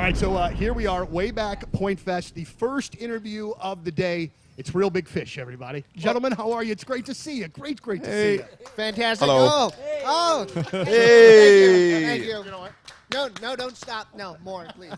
right, so here we are, way back, Point Fest, the first interview of the day. It's Real Big Fish, everybody. Gentlemen, how are you? It's great to see you. Great to see you. Fantastic. Hello. Oh. Hey. Thank you. No, don't stop. No, more, please.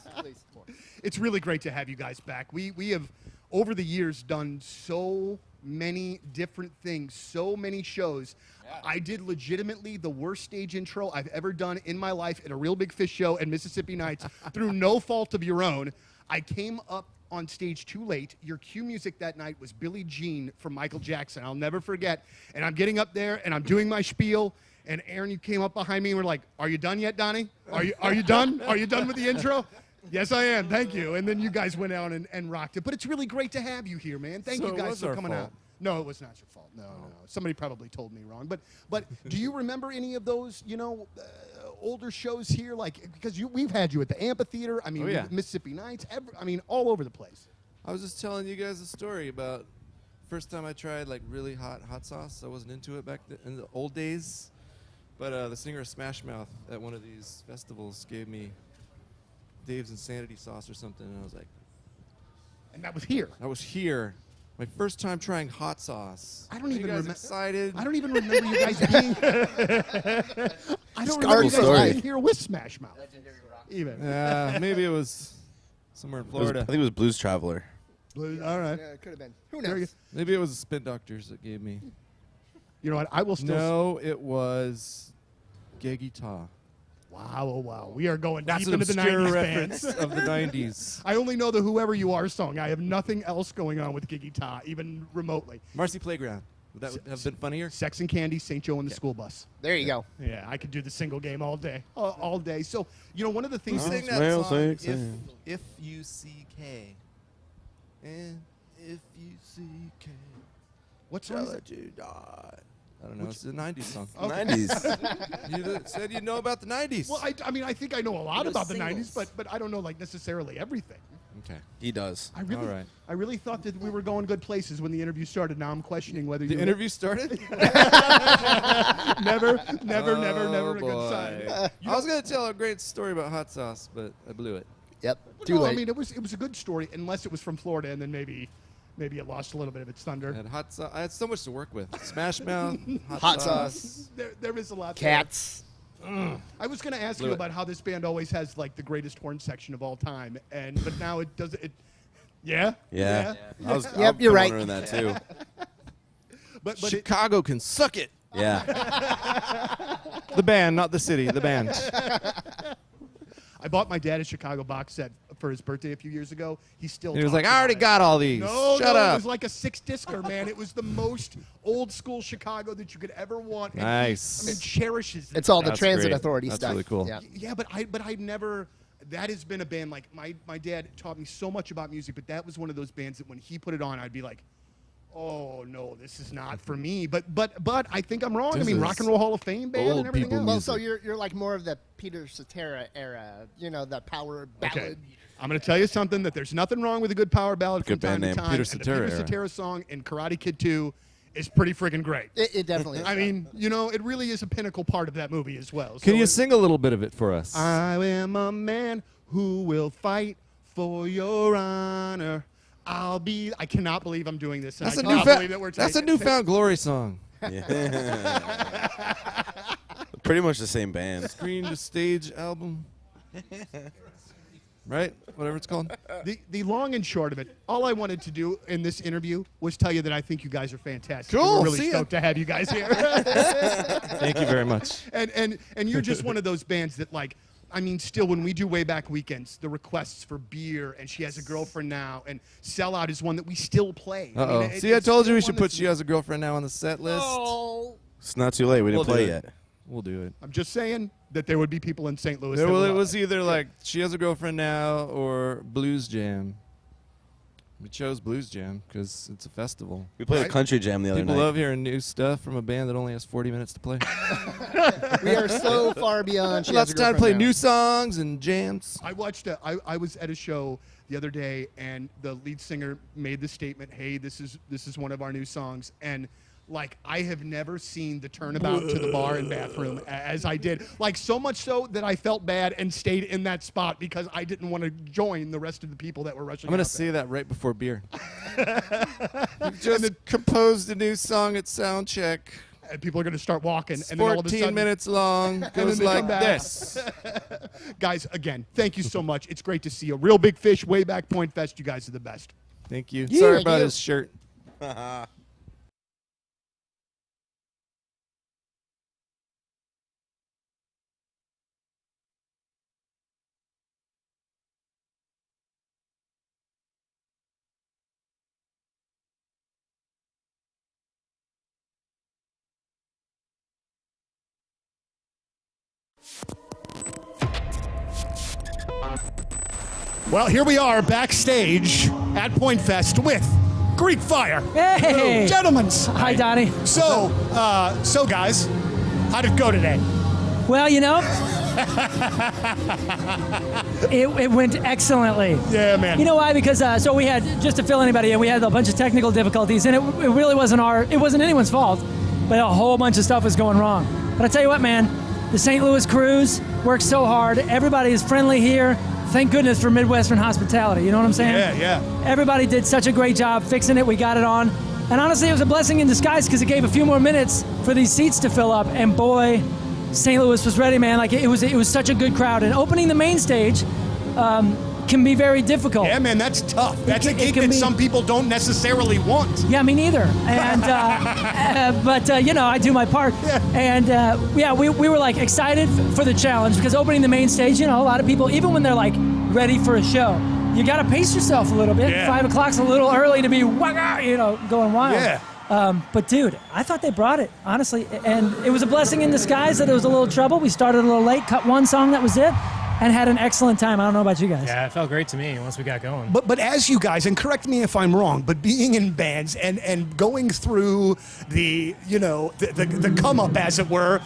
More. It's really great to have you guys back. We have, over the years, done so many different things, so many shows. Yeah. I did legitimately the worst stage intro I've ever done in my life at a Real Big Fish show at Mississippi Nights through no fault of your own. I came up on stage too late. Your cue music that night was Billie Jean from Michael Jackson. I'll never forget. And I'm getting up there and I'm doing my spiel. And Aaron, you came up behind me and were like, "Are you done yet, Donnie? Are you done? Are you done with the intro?" Yes, I am. Thank you. And then you guys went out and rocked it. But it's really great to have you here, man. Thank you guys for coming out. No, it was not your fault. No. Somebody probably told me wrong. But do you remember any of those, older shows here? Like, because we've had you at the amphitheater. I mean, Mississippi Nights. All over the place. I was just telling you guys a story about first time I tried like really hot sauce. I wasn't into it back in the old days. But the singer of Smash Mouth at one of these festivals gave me Dave's Insanity sauce or something, and I was like... And that was here? I was here. My first time trying hot sauce. I don't even remember. Excited? I don't even remember you guys being... I don't remember you guys being here with Smash Mouth. Even. Yeah, maybe it was somewhere in Florida. I think it was Blues Traveler. All right. Yeah, it could have been. Who knows? Maybe it was the Spin Doctors that gave me... You know what? I will still... No, it was Gay Guitar. Wow. We are going deep an into the obscure 90s reference bands. of the 90s. I only know the Whoever You Are song. I have nothing else going on with Giggy Ta, even remotely. Marcy Playground. Would that have been funnier? Sex and Candy, St. Joe and the School Bus. There you go. Yeah, I could do the single game all day. All day. So, one of the things... Who sang that song? If you see K. And if you see K. What song is it? You die. I don't know. It's a 90s song. Okay. 90s. You said you know about the 90s. Well, I think I know a lot about the 90s, but I don't know necessarily everything. Okay. He does. All right. I really thought that we were going good places when the interview started. Now I'm questioning whether the interview started. Never a good sign. I was going to tell a great story about hot sauce, but I blew it. Yep. Too late. I mean, it was a good story, unless it was from Florida, and then maybe it lost a little bit of its thunder. I had so much to work with. Smash Mouth, hot sauce. There is a lot. Cats. I was going to ask you about how this band always has like the greatest horn section of all time, but now it does it. Yeah. You're right. Wondering that too. but Chicago can suck it. Yeah. The band, not the city. The band. I bought my dad a Chicago box set for his birthday a few years ago. He was like, I already got all these. Shut up. It was like a 6-discer, man. It was the most old school Chicago that you could ever want. And nice. he cherishes it. It's all the transit authority That's stuff. That's really cool. Yeah, but I never. That has been a band like my dad taught me so much about music, but that was one of those bands that when he put it on, I'd be like, oh no, this is not for me. But I think I'm wrong. Rock and Roll Hall of Fame band and everything else. Well, so you're like more of the Peter Cetera era, the power ballad. Okay. I'm going to tell you something, that there's nothing wrong with a good power ballad from time to time. Peter Cetera. The Peter Cetera song in Karate Kid 2 is pretty friggin' great. It definitely is. I mean, it really is a pinnacle part of that movie as well. Can you sing a little bit of it for us? I am a man who will fight for your honor. I cannot believe I'm doing this. That's a a Newfound Glory song. Yeah. Pretty much the same band. Screen to Stage album. Right? Whatever it's called. The long and short of it, all I wanted to do in this interview was tell you that I think you guys are fantastic. Cool. We're really stoked to have you guys here. Thank you very much. And you're just one of those bands that still when we do Way Back Weekends, the requests for beer and She Has a Girlfriend Now and Sellout is one that we still play. See, I told you we should put She Has a Girlfriend Now on the set list. Oh. It's not too late. We didn't play yet. We'll do it. I'm just saying that there would be people in St. Louis. It was either like She Has a Girlfriend Now or Blues Jam. We chose Blues Jam because it's a festival. We played a country jam the other night. People love hearing new stuff from a band that only has 40 minutes to play. We are so far beyond. Lots of time to play new songs and jams. I was at a show the other day, and the lead singer made the statement, "Hey, this is one of our new songs," and like I have never seen the turnabout to the bar and bathroom as I did. Like so much so that I felt bad and stayed in that spot because I didn't want to join the rest of the people that were rushing. I'm going to out there. say that right before beer. You've just composed a new song at sound check. And people are going to start walking. It's and then all of a 14 sudden, minutes long. Goes they come like back. this. Guys, again, thank you so much. It's great to see you. Real big fish, way back Point Fest. You guys are the best. Thank you. Yeah, Sorry about you. his shirt. Well, here we are backstage at Point Fest with Greek Fire. Hey! Gentlemen. Hi, Donnie. So guys, how'd it go today? Well, you know, it went excellently. Yeah, man. You know why? Because so we had, just to fill anybody in, we had a bunch of technical difficulties, and it really wasn't anyone's fault, but a whole bunch of stuff was going wrong. But I tell you what, man, the St. Louis crews worked so hard. Everybody is friendly here. Thank goodness for Midwestern hospitality. You know what I'm saying? Yeah. Everybody did such a great job fixing it. We got it on. And honestly, it was a blessing in disguise because it gave a few more minutes for these seats to fill up. And boy, St. Louis was ready, man. Like it was such a good crowd. And opening the main stage can be very difficult. Yeah, man, that's tough. That's a gig can that be- some people don't necessarily want. Yeah, me neither. And but you know, I do my part. Yeah. And we were like excited for the challenge because opening the main stage, you know, a lot of people, even when they're like ready for a show, you got to pace yourself a little bit. Yeah. 5 o'clock's a little early to be, you know, going wild. Yeah. But dude, I thought they brought it, honestly. And it was a blessing in disguise that there was a little trouble. We started a little late, cut one song, that was it, and had an excellent time. I don't know about you guys. Yeah, it felt great to me once we got going. But as you guys, and correct me if I'm wrong, but being in bands and going through the, you know, the come up, as it were,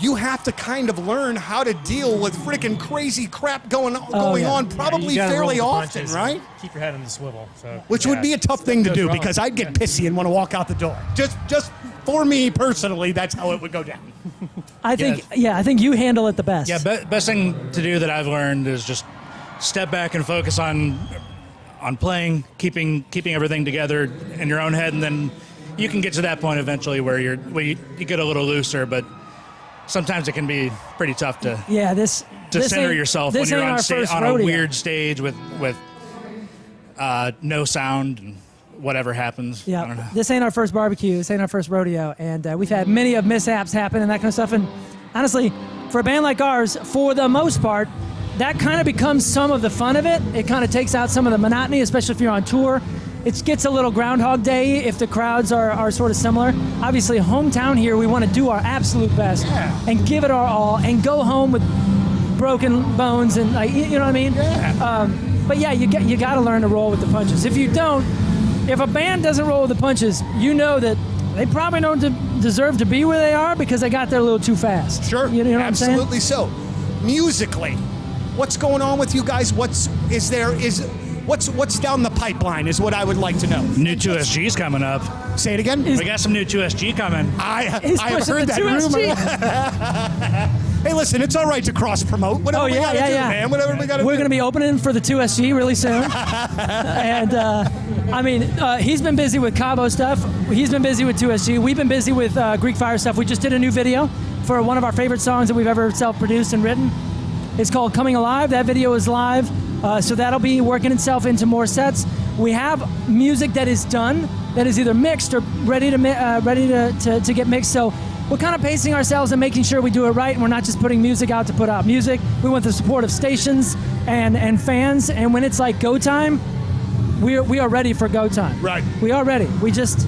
you have to kind of learn how to deal with freaking crazy crap going yeah. on Yeah, probably you gotta roll fairly with the often, punches right? and keep your head on the swivel. So, Which yeah, would be a tough thing to goes do wrong. because I'd get pissy and want to walk out the door. Just for me personally, that's how it would go down. I think you handle it the best. Yeah, best thing to do that I've learned is just step back and focus on playing, keeping everything together in your own head, and then you can get to that point eventually where you get a little looser. But sometimes it can be pretty tough to this center ain't- yourself this when you're ain't on our first on a rodeo. weird stage with no sound and whatever happens. I don't know. Yeah, this ain't our first barbecue. This ain't our first rodeo, and we've had many of mishaps happen and that kind of stuff. And honestly, for a band like ours, for the most part, that kind of becomes some of the fun of it. It kind of takes out some of the monotony, especially if you're on tour. It gets a little Groundhog Day if the crowds are sort of similar. Obviously, hometown here, we want to do our absolute best and give it our all and go home with broken bones and you know what I mean? Yeah. But yeah, you got to learn to roll with the punches. If you don't, if a band doesn't roll with the punches, you know that they probably don't deserve to be where they are because they got there a little too fast. Sure, you know what I'm saying? absolutely so. Musically, what's going on with you guys? What's down the pipeline is what I would like to know. New 2SG's coming up. Say it again. We got some new 2SG coming. I have pushing heard the that 2SG. rumor. Hey, listen, it's all right to cross promote. Whatever we gotta do, man. Whatever we gotta do. We're going to be opening for the 2SG really soon. And, I mean, he's been busy with Cabo stuff. He's been busy with 2SG. We've been busy with Greek Fire stuff. We just did a new video for one of our favorite songs that we've ever self-produced and written. It's called Coming Alive. That video is live. So that'll be working itself into more sets. We have music that is done, that is either mixed or ready to get mixed. So we're kind of pacing ourselves and making sure we do it right, and we're not just putting music out to put out music. We want the support of stations and fans, and when it's like go time, we are ready for go time. Right. We are ready. We just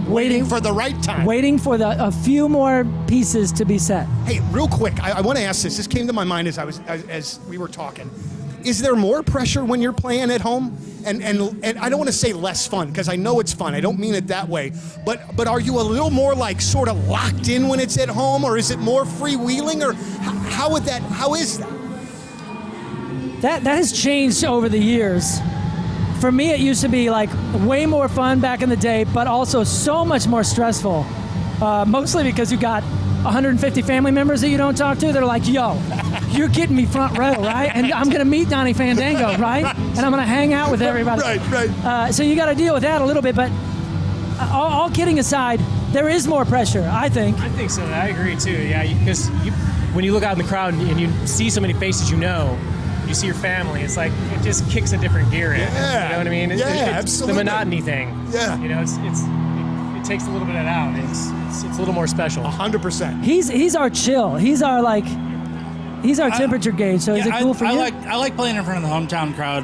waiting for the right time. Waiting for a few more pieces to be set. Hey, real quick, I want to ask this. This came to my mind as we were talking. Is there more pressure when you're playing at home? And I don't want to say less fun because I know it's fun. I don't mean it that way. But are you a little more like sort of locked in when it's at home, or is it more freewheeling, or how is that? That has changed over the years. for me, it used to be like way more fun back in the day, but also so much more stressful. Mostly because you got 150 family members that you don't talk to. They're like, yo, you're getting me front row, right? And I'm going to meet Donnie Fandango, right? And I'm going to hang out with everybody. Right. So you got to deal with that a little bit. But all kidding aside, there is more pressure, I think. I think so. I agree too. Yeah, because when you look out in the crowd and you see so many faces you know, you see your family, it's like it just kicks a different gear in. Yeah. You know what I mean? It's absolutely. the monotony thing. Yeah. You know, it takes a little bit of that out. It's a little more special. 100%. He's our chill. He's our temperature gauge. So is it cool for you? I like playing in front of the hometown crowd.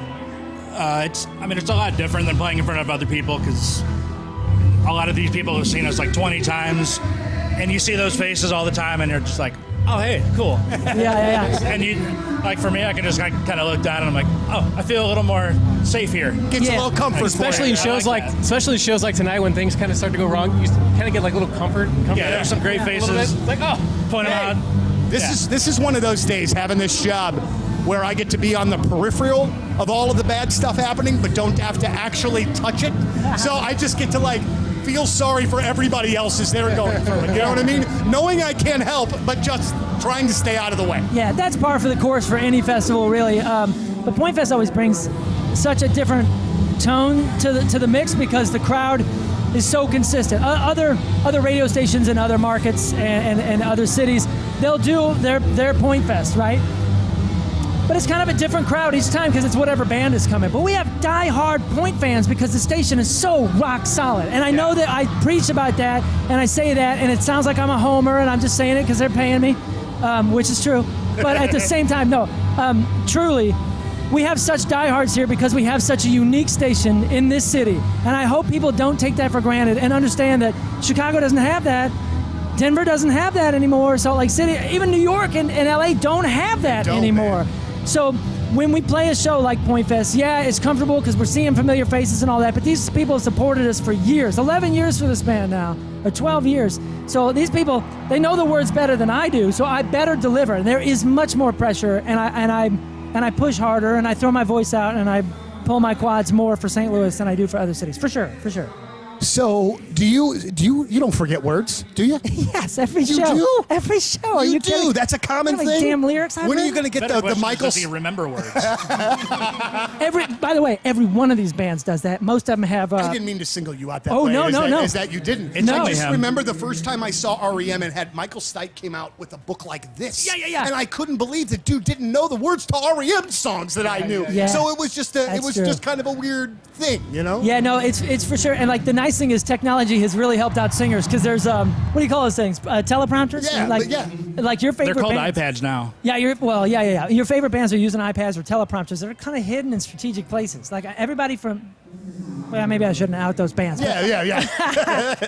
It's a lot different than playing in front of other people because a lot of these people have seen us like 20 times, and you see those faces all the time, and you're just like, oh, hey, cool. Yeah. And you, like for me, I can just kind of look down and I'm like, oh, I feel a little more safe here. Gets a little comfort. Especially in shows like tonight when things kind of start to go wrong, you kind of get like a little comfort. Yeah, there's some great faces. It's like, oh, point them out. This is one of those days having this job where I get to be on the peripheral of all of the bad stuff happening, but don't have to actually touch it. So I just get to like feel sorry for everybody else as they're going through it. You know what I mean? Knowing I can't help, but just trying to stay out of the way. Yeah, that's par for the course for any festival, really. But Point Fest always brings such a different tone to the mix because the crowd is so consistent. Other radio stations in other markets and other cities, they'll do their Point Fest, right? But it's kind of a different crowd each time because it's whatever band is coming. But we have die-hard Point fans because the station is so rock solid. And I know that I preach about that and I say that and it sounds like I'm a homer and I'm just saying it because they're paying me, which is true. But at the same time, no. Truly, we have such diehards here because we have such a unique station in this city. And I hope people don't take that for granted and understand that Chicago doesn't have that. Denver doesn't have that anymore. Salt Lake City, even New York and LA don't have that anymore. Man. So when we play a show like Point Fest, yeah, it's comfortable because we're seeing familiar faces and all that, but these people have supported us for years, 11 years for this band now, or 12 years. So these people, they know the words better than I do, so I better deliver. There is much more pressure, and I push harder, and I throw my voice out, and I pull my quads more for St. Louis than I do for other cities, for sure. So, do you don't forget words, do you? Yes, every show. You do? Every show. Are you do. kidding? That's a common Like thing. damn lyrics. When are you going to get the Michael? Do you remember words? By the way, every one of these bands does that. Most of them have. I didn't mean to single you out that Oh, way. no. Is that you didn't? No. I just remember the first time I saw REM and had Michael Stipe came out with a book like this. Yeah. And I couldn't believe that dude didn't know the words to REM songs that I knew. Yeah. So it was just just kind of a weird thing, you know? Yeah, no, it's for sure. And like the nice thing is technology has really helped out singers because there's what do you call those things? Teleprompters? Yeah, Like your favorite. They're called bands, iPads now. Yeah, Your favorite bands are using iPads or teleprompters that are kind of hidden in strategic places. Like everybody from. Well, maybe I shouldn't out those bands. Yeah.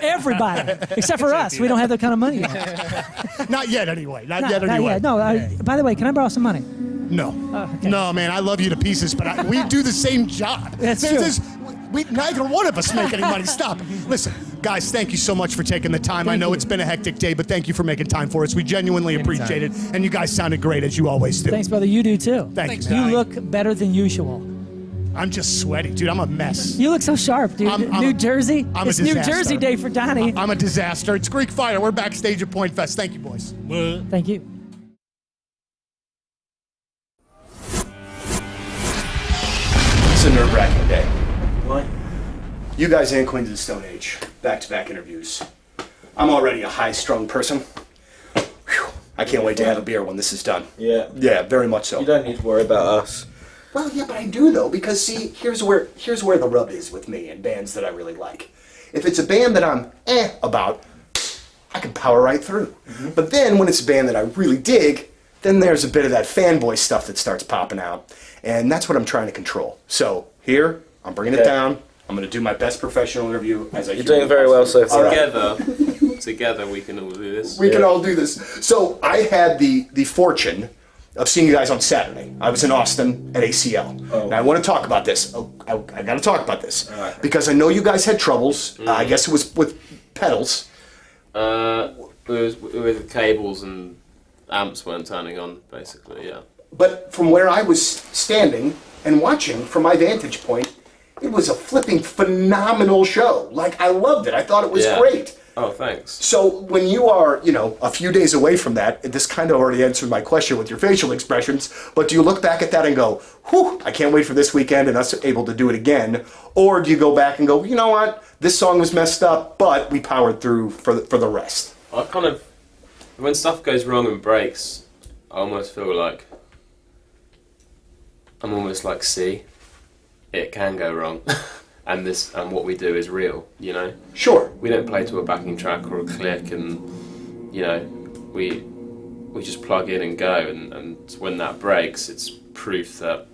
Everybody, except for us, we don't have that kind of money yet. Not yet, anyway. Not yet. No. By the way, can I borrow some money? No. Oh, okay. No, man. I love you to pieces, but we do the same job. That's true. Neither one of us make any money. Stop. Listen, guys, thank you so much for taking the time. I know it's been a hectic day, but thank you for making time for us. We genuinely appreciate it. And you guys sounded great, as you always do. Thanks, brother. You do, too. Thanks. You look better than usual. I'm just sweaty. Dude, I'm a mess. You look so sharp, dude. New Jersey. It's New Jersey Day for Donnie. I'm a disaster. It's Greek Fire. We're backstage at Point Fest. Thank you, boys. Thank you. It's a nerve-wracking day. What? You guys and Queens of the Stone Age. Back-to-back interviews. I'm already a high-strung person. Whew. I can't wait to have a beer when this is done. Yeah. Yeah, very much so. You don't need to worry about us. Well, yeah, but I do, though, because, see, here's where the rub is with me and bands that I really like. If it's a band that I'm about, I can power right through. Mm-hmm. But then when it's a band that I really dig, then there's a bit of that fanboy stuff that starts popping out. And that's what I'm trying to control. So here, I'm bringing it down. I'm going to do my best professional interview as I You're doing very well so far. Together we can all do this. We can all do this. So I had the fortune of seeing you guys on Saturday. I was in Austin at ACL. Oh. And I want to talk about this. I got to talk about this. Right. Because I know you guys had troubles. I guess it was with pedals. It was with cables and amps weren't turning on, basically, yeah. But from where I was standing and watching, from my vantage point, it was a flipping phenomenal show. Like, I loved it. I thought it was Yeah. great. Oh, thanks. So when you are, a few days away from that, this kind of already answered my question with your facial expressions, but do you look back at that and go, whew, I can't wait for this weekend and us able to do it again? Or do you go back and go, you know what, this song was messed up, but we powered through for the rest? I kind of, when stuff goes wrong and breaks, I almost feel like I'm almost like, see, it can go wrong. And what we do is real, Sure. We don't play to a backing track or a click, and we just plug in and go. And when that breaks, it's proof that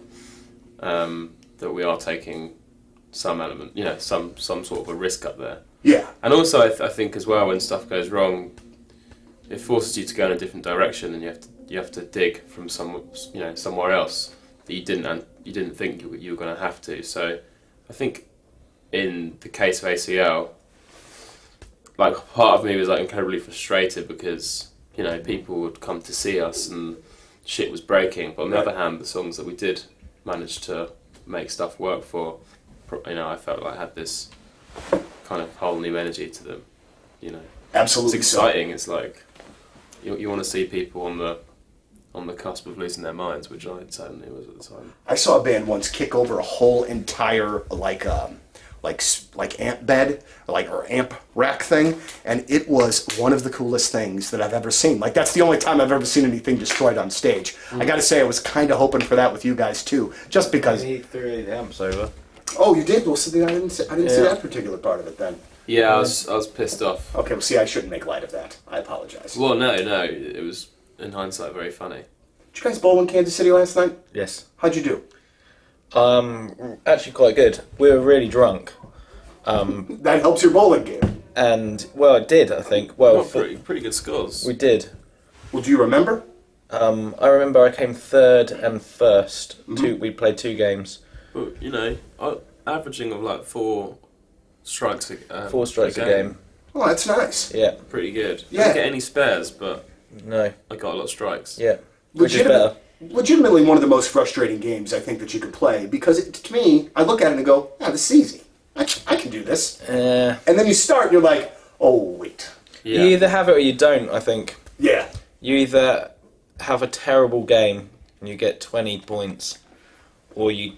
that we are taking some element, some sort of a risk up there. Yeah. And also, I think as well, when stuff goes wrong, it forces you to go in a different direction, and you have to dig from somewhere else that you didn't think you were going to have to. So I think in the case of ACL, like, part of me was like incredibly frustrated because people would come to see us and shit was breaking. But on the other hand, the songs that we did manage to make stuff work for, I felt like I had this kind of whole new energy to them. Absolutely. It's exciting. It's like you want to see people on the cusp of losing their minds, which I certainly was at the time. I saw a band once kick over a whole entire amp bed, or amp rack thing, and it was one of the coolest things that I've ever seen. Like, that's the only time I've ever seen anything destroyed on stage. I got to say, I was kind of hoping for that with you guys too, just because. He threw the amps over. Oh, you did? Well, see, I didn't see that particular part of it then. Yeah, I was pissed off. Okay, well, see, I shouldn't make light of that. I apologize. Well, no, it was in hindsight very funny. Did you guys bowl in Kansas City last night? Yes. How'd you do? Actually quite good. We were really drunk. That helps your bowling game. And, well, it did, I think. Well, pretty good scores. we did. Well, do you remember? I remember I came third and first. We played 2 games. But, averaging of like 4 strikes. 4 strikes a game. Oh, that's nice. Yeah. Pretty good. Yeah. Didn't get any spares, but No. I got a lot of strikes. Yeah. Which is better. Legitimately one of the most frustrating games I think that you could play, because to me, I look at it and go, this is easy. I can do this. And then you start and you're like, oh, wait. Yeah. You either have it or you don't, I think. Yeah. You either have a terrible game and you get 20 points, or you're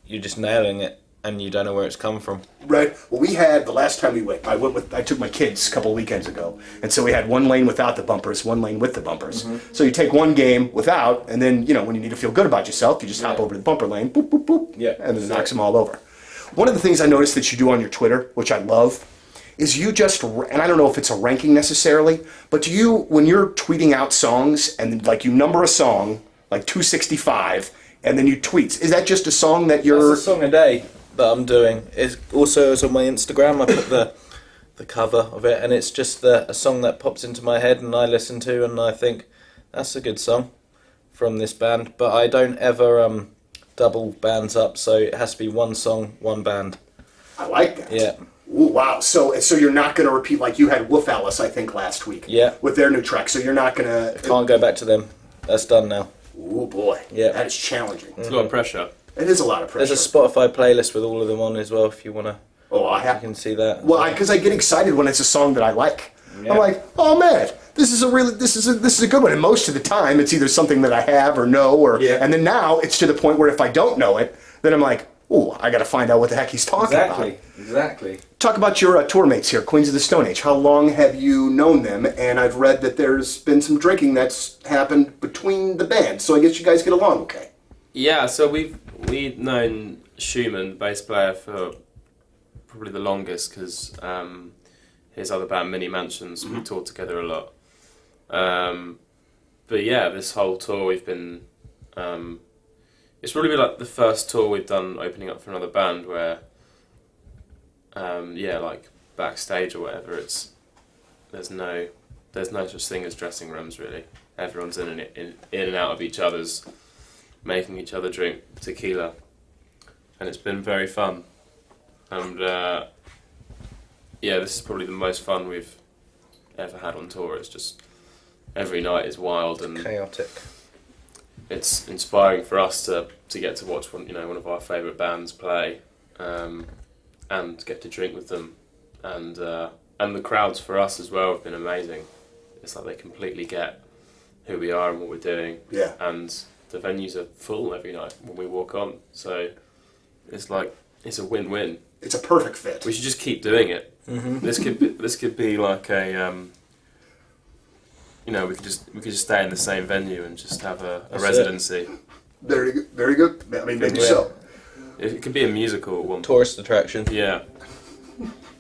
just nailing it and you don't know where it's come from. Right. Well, we had, the last time we went, I took my kids a couple weekends ago, and so we had one lane without the bumpers, one lane with the bumpers. So you take one game without, and then, when you need to feel good about yourself, you just hop over to the bumper lane, boop, boop, boop, and then it knocks them all over. One of the things I noticed that you do on your Twitter, which I love, is you just, and I don't know if it's a ranking necessarily, but do you, when you're tweeting out songs, and like you number a song, like 265, and then you tweet, is that just a song that you're... That's a song a day that I'm doing. It's also on my Instagram. I put the cover of it, and it's just a song that pops into my head and I listen to, and I think that's a good song from this band. But I don't ever double bands up, so it has to be one song, one band. I like that. Yeah. Ooh, wow. So you're not going to repeat, like you had Wolf Alice, I think, last week. Yeah. With their new track, so you're not going to... Can't go back to them. That's done now. Oh boy. Yeah. That is challenging. It's a lot of pressure. It is a lot of pressure. There's a Spotify playlist with all of them on as well, if you want to. Oh, I have. You can see that. Well, because I get excited when it's a song that I like. Yeah. I'm like, oh man, this is a good one. And most of the time, it's either something that I have or know, or and then now it's to the point where if I don't know it, then I'm like, oh, I got to find out what the heck he's talking about. Exactly. Talk about your tour mates here, Queens of the Stone Age. How long have you known them? And I've read that there's been some drinking that's happened between the bands, so I guess you guys get along okay. Yeah, so we've known Schumann, the bass player, for probably the longest, because his other band, Mini Mansions, we toured together a lot. But yeah, this whole tour we've been... it's probably been like the first tour we've done opening up for another band where, like backstage or whatever, there's no such thing as dressing rooms really. Everyone's in and out of each other's, making each other drink tequila, and it's been very fun. And this is probably the most fun we've ever had on tour. It's just every night is wild and chaotic. It's inspiring for us to get to watch one of our favourite bands play, and get to drink with them, and the crowds for us as well have been amazing. It's like they completely get who we are and what we're doing. Yeah. And the venues are full every night when we walk on. So it's like it's a win-win. It's a perfect fit. We should just keep doing it. Mm-hmm. This could be like a we could just stay in the same venue and just have a residency. Very good. Very good. I mean, maybe so. It could be a musical at one point. Tourist attraction. Yeah.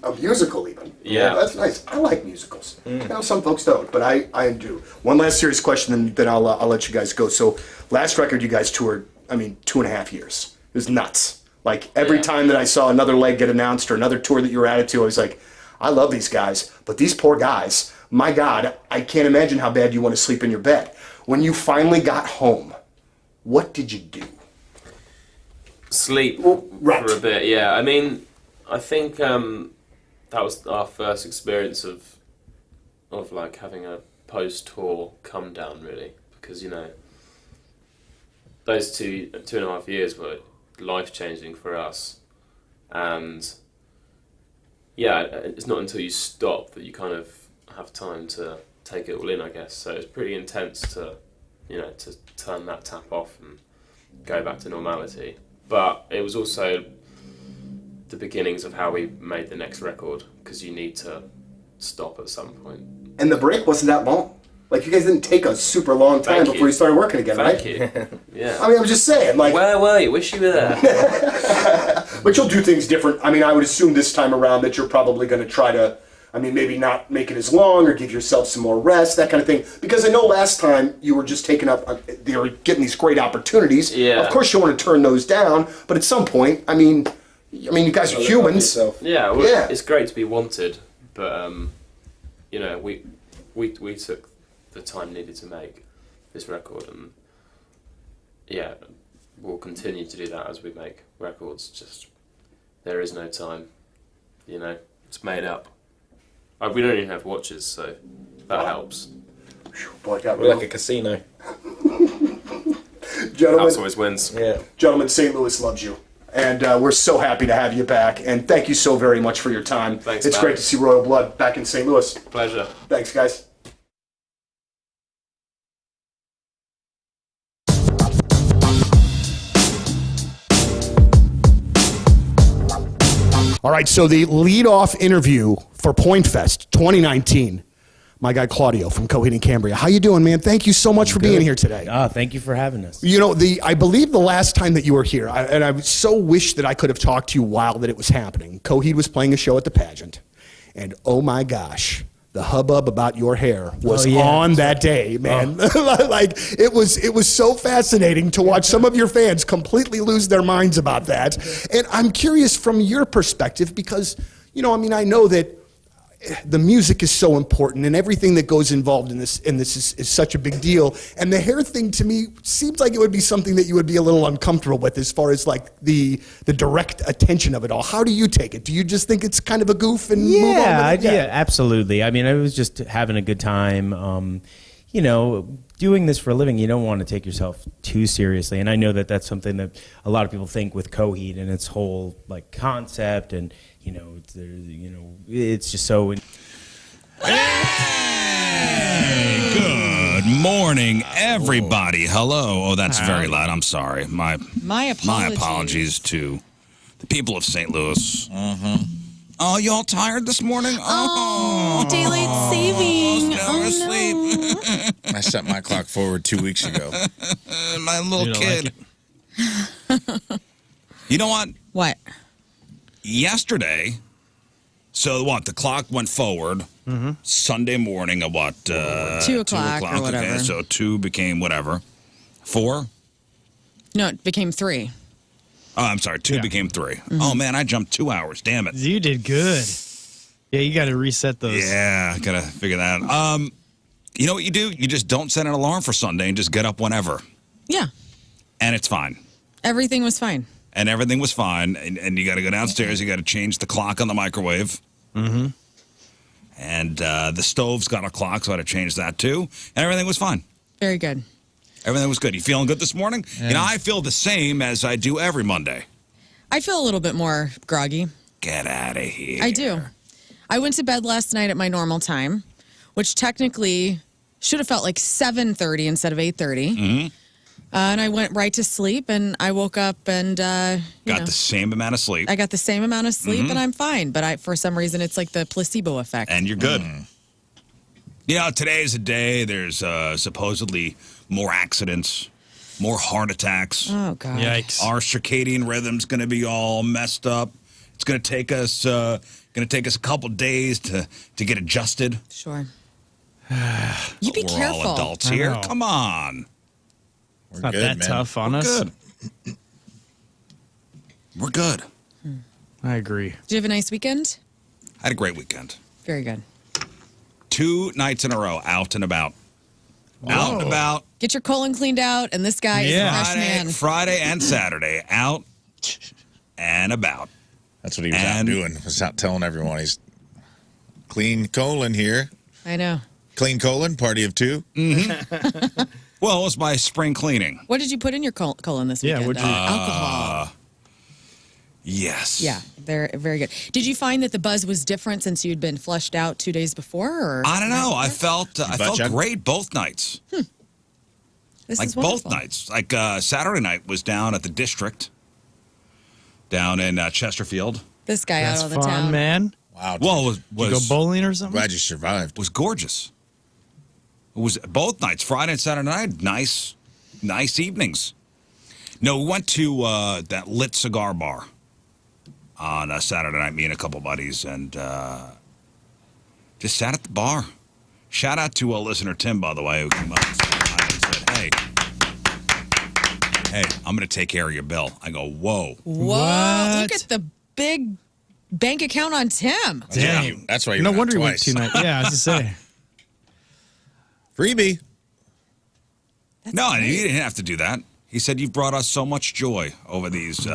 A musical even. Yeah. That's nice. I like musicals. Some folks don't, but I do. One last serious question, and then I'll let you guys go. So last record you guys toured, 2.5 years. It was nuts. Like every time that I saw another leg get announced or another tour that you were added to, I was like, I love these guys, but these poor guys, my God, I can't imagine how bad you want to sleep in your bed. When you finally got home, what did you do? Sleep right. For a bit, yeah. I mean, I think that was our first experience of like having a post-tour come down, really, because those 2.5 years were life-changing for us, and yeah, it's not until you stop that you kind of have time to take it all in, I guess. So it's pretty intense to turn that tap off and go back to normality. But it was also the beginnings of how we made the next record, because you need to stop at some point. And the break wasn't that long. Like, you guys didn't take a super long time before you started working again, right? Thank you. Yeah. I mean, I'm just saying, like... Where were you? Wish you were there. But you'll do things different. I mean, I would assume this time around that you're probably going to try to, maybe not make it as long or give yourself some more rest, that kind of thing. Because I know last time you were just taking up, they were getting these great opportunities. Yeah. Of course you want to turn those down, but at some point, you guys are humans. Yeah, well, yeah, it's great to be wanted, but we took the time needed to make this record, and yeah, we'll continue to do that as we make records. Just there is no time, it's made up. We don't even have watches, so that helps. Boy, We're like a casino. Gentlemen, House always wins. Yeah. Gentlemen, St. Louis loves you. And we're so happy to have you back. And thank you so very much for your time. Thanks, It's man. great to see Royal Blood back in St. Louis. Pleasure. Thanks, guys. All right, so the lead-off interview for Point Fest 2019. My guy Claudio from Coheed and Cambria. How you doing, man? Thank you so much for being here today. Thank you for having us. I believe the last time that you were here, and I so wish that I could have talked to you while that it was happening. Coheed was playing a show at the pageant, and oh my gosh, the hubbub about your hair was on that day, man. Like it was so fascinating to watch some of your fans completely lose their minds about that. And I'm curious from your perspective because, I know that the music is so important and everything that goes involved in this is such a big deal. And the hair thing to me seems like it would be something that you would be a little uncomfortable with as far as like the direct attention of it all. How do you take it? Do you just think it's kind of a goof and move on with it? Yeah, absolutely. I mean, I was just having a good time. Doing this for a living, you don't want to take yourself too seriously. And I know that that's something that a lot of people think with Coheed and its whole like concept and it's just so. Hey, good morning, everybody. Hello. Oh, that's very loud. I'm sorry. My apologies to the people of St. Louis. Oh, you all tired this morning? Oh, daylight saving. Still asleep. No. I set my clock forward 2 weeks ago. My little kid. Like you know what? What? Yesterday, so what? The clock went forward Sunday morning at what? 2 o'clock or whatever. Okay, so 2 became whatever. 4? No, it became 3. Oh, I'm sorry. 2 became 3. Oh, man, I jumped 2 hours. Damn it. You did good. Yeah, you got to reset those. Yeah, got to figure that out. You know what you do? You just don't set an alarm for Sunday and just get up whenever. Yeah. And it's fine. Everything was fine. And everything was fine. And you got to go downstairs. You got to change the clock on the microwave. And the stove's got a clock, so I had to change that too. And everything was fine. Very good. Everything was good. You feeling good this morning? Yeah. I feel the same as I do every Monday. I feel a little bit more groggy. Get out of here. I do. I went to bed last night at my normal time, which technically should have felt like 7:30 instead of 8:30. Mm-hmm. And I went right to sleep, and I woke up and Got the same amount of sleep. I got the same amount of sleep, Mm-hmm. and I'm fine. But for some reason, it's like the placebo effect. And you're good. Yeah, today is a day. There's supposedly more accidents, more heart attacks. Oh God! Yikes. Our circadian rhythm's going to be all messed up. It's going to take us a couple days to get adjusted. Sure. You be We're careful. all adults I here. know. Come on. It's not that tough on us. Good. We're good. I agree. Did you have a nice weekend? I had a great weekend. Very good. 2 nights in a row, out and about. Out and about. Get your colon cleaned out, and this guy is a fresh man. Friday and Saturday, out and about. That's what he was out doing. Was out telling everyone he's clean colon here. I know. Clean colon, party of 2. Mm-hmm. Well, it was my spring cleaning. What did you put in your colon this weekend? what'd you- Alcohol. Yes. Yeah, they're very good. Did you find that the buzz was different since you'd been flushed out 2 days before? Or I don't know. I felt chug? great both nights. This Like is wonderful. both nights. Like Saturday night was down at the district, down in Chesterfield. This guy That's out on the fun, town. man. Wow. Well, Did you go bowling or something? Glad you survived. was gorgeous. It was both nights, Friday and Saturday night. Nice evenings. No, we went to that lit cigar bar on Saturday night. Me and a couple buddies, and just sat at the bar. Shout out to listener Tim, by the way, who came up and said, "Hey, I'm going to take care of your bill." I go, "Whoa." Whoa! Look at the big bank account on Tim. Damn. That's why you No went wonder out you went twice. 2 nights. Yeah, I was to say. Freebie. No, he didn't have to do that. He said, "You've brought us so much joy over these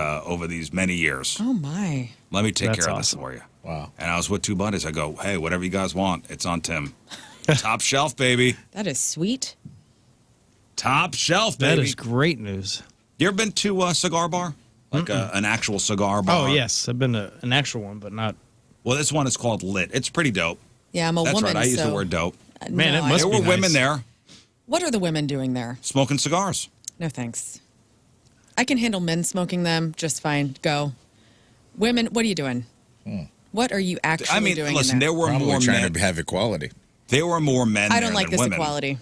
many years. Oh my! Let me take That's care of this awesome. for you." Wow. And I was with 2 buddies. I go, "Hey, whatever you guys want, it's on Tim. Top shelf, baby. That is sweet. Top shelf, That baby." is great news. You ever been to a cigar bar? Like an actual cigar bar? Oh, yes. I've been to an actual one, but not. Well, this one is called Lit. It's pretty dope. Yeah, I'm a That's woman. right. I use so, the word dope. Man, no, it must There be were women nice. there What are the women doing there? smoking cigars. No thanks. I can handle men smoking them just fine. Go. Women, what are you doing? What are you actually I mean, doing? listen, in there were Probably more trying men. to have equality. There were more men I there don't like than this women. equality.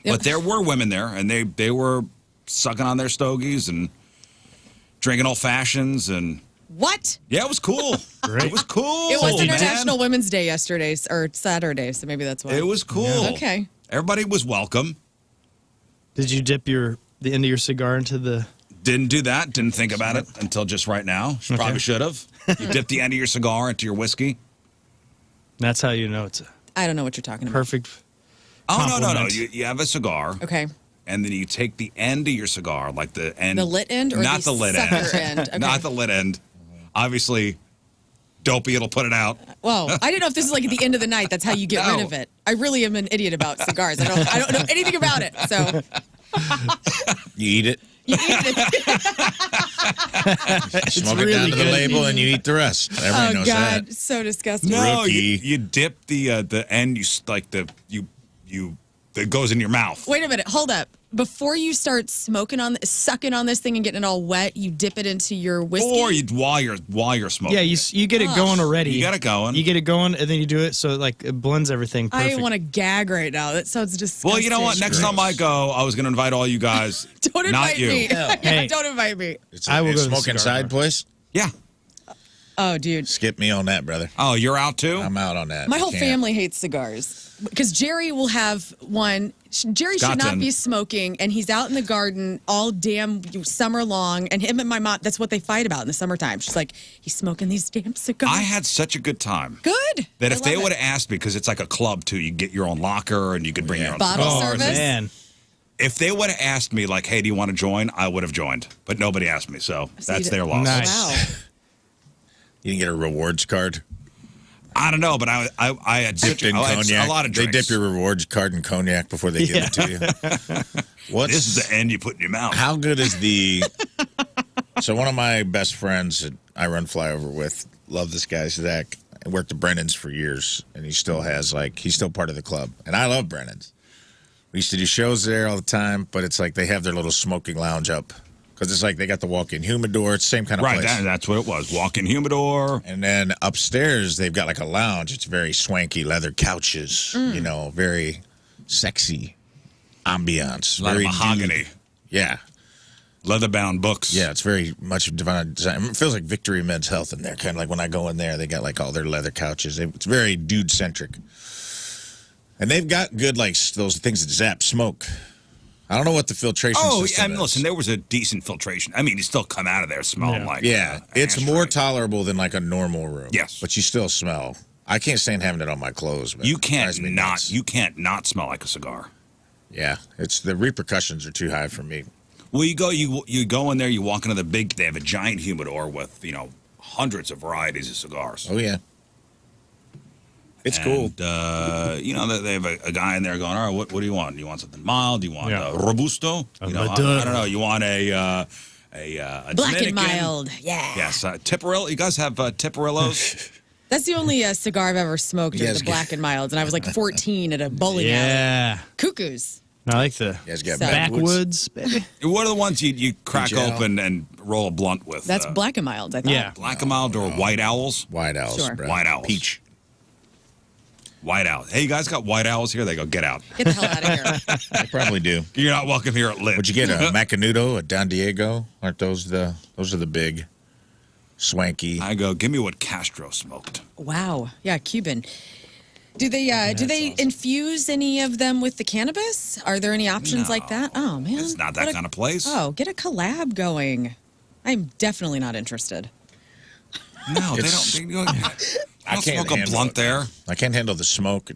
But there were women there, and they were sucking on their stogies and drinking old fashions, and What? yeah, it was cool. Great. It was cool. It was man. International Women's Day yesterday, or Saturday, so maybe that's why. It was cool. Okay. Everybody was welcome. Did you dip the end of your cigar into the. Didn't do that. Didn't think about it until just right now. Probably should have. You dip the end of your cigar into your whiskey. That's how you know it's a I don't know what you're talking about. perfect. Oh, no. Compliment. You have a cigar, Okay. and then you take the end of your cigar, like the end. The lit end or not the the lit sucker end. end? Okay. Not the lit end. Obviously, Dopey, it'll put it out. Whoa, I didn't know if this is like at the end of the night. That's how you get rid No. of it. I really am an idiot about cigars. I don't know anything about it. So You eat it, you eat it. smoke it really down to the good. label, and you eat the rest. Everyone Oh knows God, that. so disgusting. No, Rookie. you dip the end. You like the you that goes in your mouth. Wait a minute, hold up. Before you start sucking on this thing and getting it all wet, you dip it into your whiskey. Or while you're smoking. Yeah, you get it going already. You got it going. You get it going, and then you do it so like it blends everything perfect. I want to gag right now. That sounds disgusting. Well, you know what? Next time I go, I was going to invite all you guys. Don't not invite you. me. Hey. Don't invite me. It's I will a go to the smoke cigar inside bar. place. Yeah. Oh, dude. Skip me on that, brother. Oh, you're out too? I'm out on that. My I whole can't. family hates cigars because Jerry will have one. Jerry should not Gotten. be smoking, and he's out in the garden all damn summer long. And him and my mom, that's what they fight about in the summertime. She's like, he's smoking these damn cigars. I had such a good time. Good. That I if they love would it. have asked me, because it's like a club too, you get your own locker and you could bring your own Bottle cigars. service? Man, If they would have asked me, like, hey, do you want to join? I would have joined. But nobody asked me, so that's their loss. Nice. Wow. You can get a rewards card. I don't know, but I had Dipped in I had cognac. a lot of They drinks. dip your rewards card in cognac before they give it to you. What's This is the end you put in your mouth. How good is the So one of my best friends that I run flyover with, love this guy, Zach. I worked at Brennan's for years, and he still has, he's still part of the club. And I love Brennan's. We used to do shows there all the time, but it's like they have their little smoking lounge up. Because it's like they got the walk-in humidor. It's the same kind of place. Right, that's what it was. Walk-in humidor. And then upstairs, they've got like a lounge. It's very swanky leather couches, very sexy ambiance. A lot very of mahogany. Dude. Yeah. Leather-bound books. Yeah, it's very much divine design. It feels like Victory Men's Health in there. Kind of like when I go in there, they got like all their leather couches. It's very dude-centric. And they've got good, like, those things that zap smoke. I don't know what the filtration system is. Listen, there was a decent filtration. I mean, you still come out of there smelling like it's more tolerable than like a normal room. Yes. But you still smell. I can't stand having it on my clothes. Man. You can't not smell like a cigar. Yeah, it's the repercussions are too high for me. Well, you go in there, you walk into they have a giant humidor with, hundreds of varieties of cigars. Oh, yeah. It's cool. They have a guy in there going, all right, what do you want? Do you want something mild? Do you want Robusto? I don't know. You want a Black Dominican? and mild, yeah. Yes, Tipperillo. You guys have Tipperillos? That's the only cigar I've ever smoked is the Black and Milds, and I was like 14 at a bowling alley. Cuckoos. I like the backwoods, baby. What are the ones you crack open and roll a blunt with? That's Black and Mild, I thought. Yeah. Black and Mild or White Owls? White Owls. Sure. Bro. White Owls. Peach. White Owls. Hey, you guys got White Owls here? They go, get out. Get the hell out of here. I probably do. You're not welcome here at Lit. Would you get a Macanudo, a Don Diego? Aren't those are the big, swanky? I go, give me what Castro smoked. Wow. Yeah, Cuban. Do they infuse any of them with the cannabis? Are there any options like that? Oh, man. It's not that kind of place. Oh, get a collab going. I'm definitely not interested. No, they don't. I can't smoke a blunt there. I can't handle the smoke.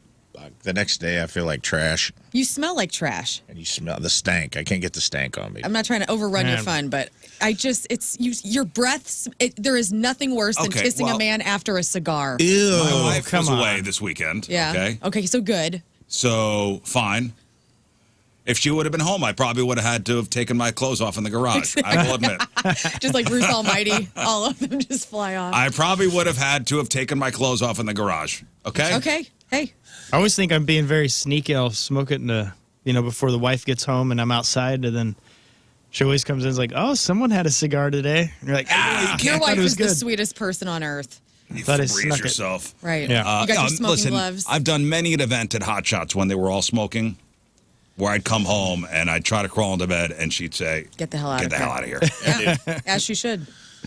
The next day, I feel like trash. You smell like trash. And you smell the stank. I can't get the stank on me. I'm not trying to overrun your fun, but your breath. There is nothing worse than kissing a man after a cigar. Ew. My wife was away this weekend. Yeah. Okay, so good. So, fine. If she would have been home, I probably would have had to have taken my clothes off in the garage. I will admit. Just like Bruce Almighty, all of them just fly off. I probably would have had to have taken my clothes off in the garage. Okay? Okay. Hey. I always think I'm being very sneaky. I'll smoke it before the wife gets home and I'm outside, and then she always comes in and is like, oh, someone had a cigar today. And you're like, your wife is the sweetest person on earth. You freeze yourself. Right. Yeah. You got your smoking gloves. I've done many an event at Hot Shots when they were all smoking, where I'd come home and I'd try to crawl into bed and she'd say, get the hell out of here. Yeah, as she should.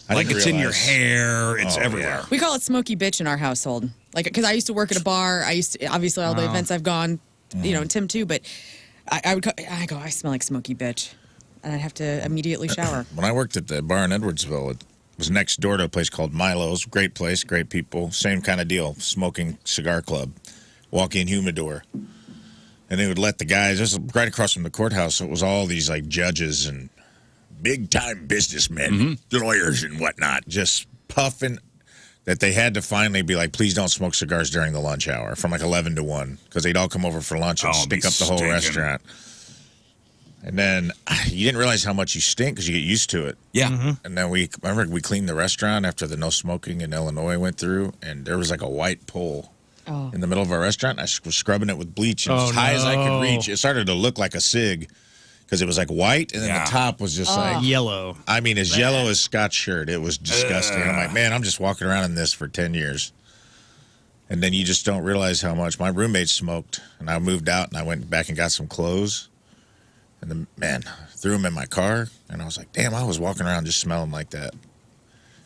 Like it's in your hair, it's everywhere. Yeah. We call it smoky bitch in our household. Like, because I used to work at a bar. Obviously all the events I've gone, and Tim too, but I smell like smoky bitch. And I'd have to immediately shower. When I worked at the bar in Edwardsville, it was next door to a place called Milo's. Great place, great people. Same kind of deal, smoking cigar club. Walk-in humidor. And they would let the guys, this was right across from the courthouse, so it was all these like judges and big-time businessmen, lawyers and whatnot, just puffing that they had to finally be like, please don't smoke cigars during the lunch hour from like 11 to 1, because they'd all come over for lunch and stink up the whole restaurant. And then you didn't realize how much you stink because you get used to it. Yeah. And then we cleaned the restaurant after the no smoking in Illinois went through, and there was like a white pole in the middle of our restaurant. I was scrubbing it with bleach, and as high as I could reach, it started to look like a cig because it was like white, and then the top was just like yellow. I mean, as yellow as Scott's shirt. It was disgusting. I'm like, man, I'm just walking around in this for 10 years. And then you just don't realize how much. My roommate smoked, and I moved out, and I went back and got some clothes. And the man threw them in my car, and I was like, damn, I was walking around just smelling like that.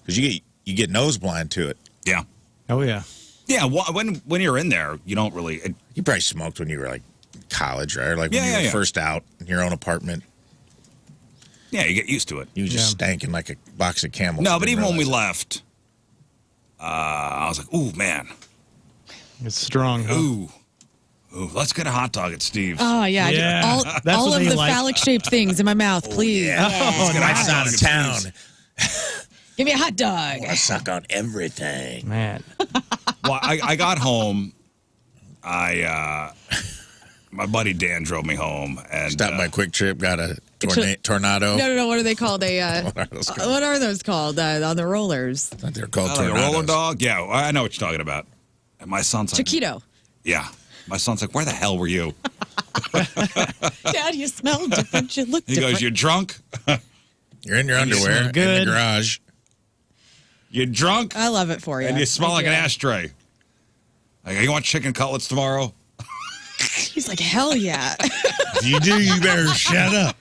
Because you get nose blind to it. Yeah. Oh, yeah. Yeah, when you're in there, you don't really... You probably smoked when you were, like, college, right? Or like when you were first out in your own apartment. Yeah, you get used to it. You just stankin' like a box of Camels. No, but even when we left, I was like, ooh, man. It's strong, huh? Ooh, let's get a hot dog at Steve's. Oh, yeah. All of the phallic-shaped things in my mouth, please. Let's get a hot dog out of town. Give me a hot dog. I suck on everything. Man. Well, I got home. My buddy Dan drove me home. And stopped by Quick Trip, got a Tornado. No. What are they called? What are those called? What are those called on the rollers? I thought they're called Like a tornadoes. roller dog? Yeah, I know what you're talking about. And my son's like, Chiquito. yeah. My son's like, where the hell were you? Dad, you smell different. You look He different. goes, you're drunk? You're in your underwear smell in good. the garage. You're drunk? I love it for you. And you smell I like do. an ashtray. Like, you want chicken cutlets tomorrow? He's like, hell yeah. If you do, you better shut up.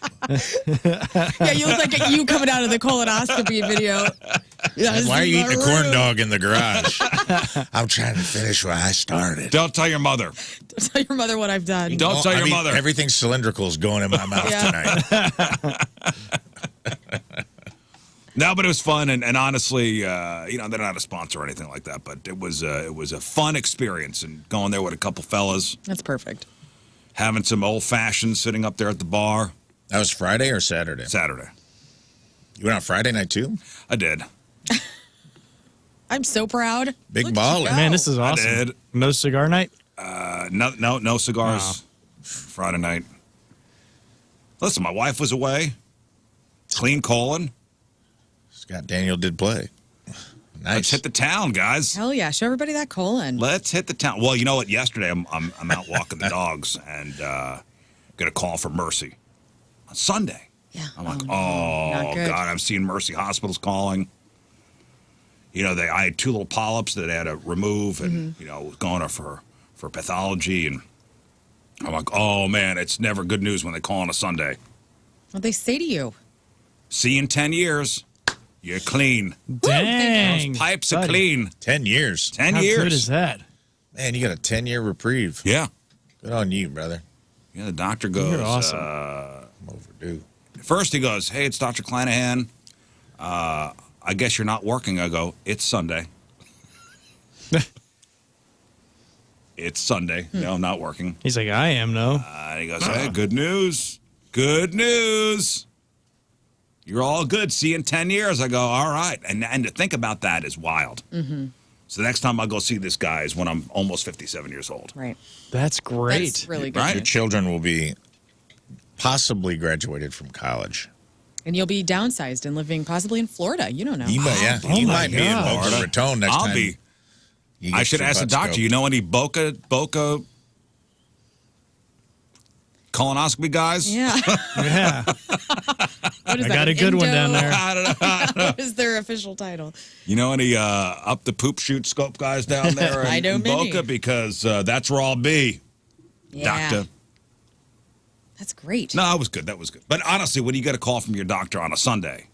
Yeah, you look like you coming out of the colonoscopy video. Yeah, Why are you this is eating a my corn room. dog in the garage? I'm trying to finish where I started. Don't tell your mother. Don't tell your mother what I've done. Don't tell your mother. Everything cylindrical is going in my mouth Yeah. tonight. No, but it was fun, and honestly, they're not a sponsor or anything like that, but it was a fun experience, and going there with a couple fellas, That's perfect. having some old fashioned, sitting up there at the bar. That was Friday or Saturday? Saturday. You went on Friday night too? I did. I'm so proud. Big Look at baller. you go. Man, this is I awesome. did. No cigar night? No cigars. Friday night. Listen, my wife was away. Clean colon. Scott Daniel did play. Let's Nice. hit the town, guys. Hell yeah. Show everybody that colon. Let's hit the town. Well, you know what? Yesterday, I'm out walking the dogs and get a call from Mercy on Sunday. Yeah. I'm like, Not oh good. God, I'm seeing Mercy Hospitals calling. You know, I had 2 little polyps that I had to remove, and was going for pathology, and I'm like, oh man, it's never good news when they call on a Sunday. What they say to you? See you in 10 years. You're clean. Dang. Those pipes are buddy. clean. 10 years. 10 How years. good is that? Man, you got a 10-year reprieve. Yeah. Good on you, brother. Yeah, the doctor goes, You're awesome. I'm overdue. First he goes, hey, it's Dr. Clanahan. I guess you're not working. I go, it's Sunday. It's Sunday. No, I'm not working. He's like, I am, no. And he goes, hey, good news. Good news. You're all good. See you in 10 years. I go, all right. And to think about that is wild. Mm-hmm. So the next time I go see this guy is when I'm almost 57 years old. Right. That's great. That's really good. Right? Your children will be possibly graduated from college. And you'll be downsized and living possibly in Florida. You don't know. You might, Oh you my might be in God. Boca Raton next I'll time. be. you get I should your ask the butt doctor. scoped. You know any Boca colonoscopy guys? Yeah. Yeah. What is I that, got a an good one down endo? there. I don't know. What is their official title? You know any up the poop shoot scope guys down there I know in many. Boca? Because that's where I'll be, Yeah. doctor. That's great. No, that was good. That was good. But honestly, when you get a call from your doctor on a Sunday,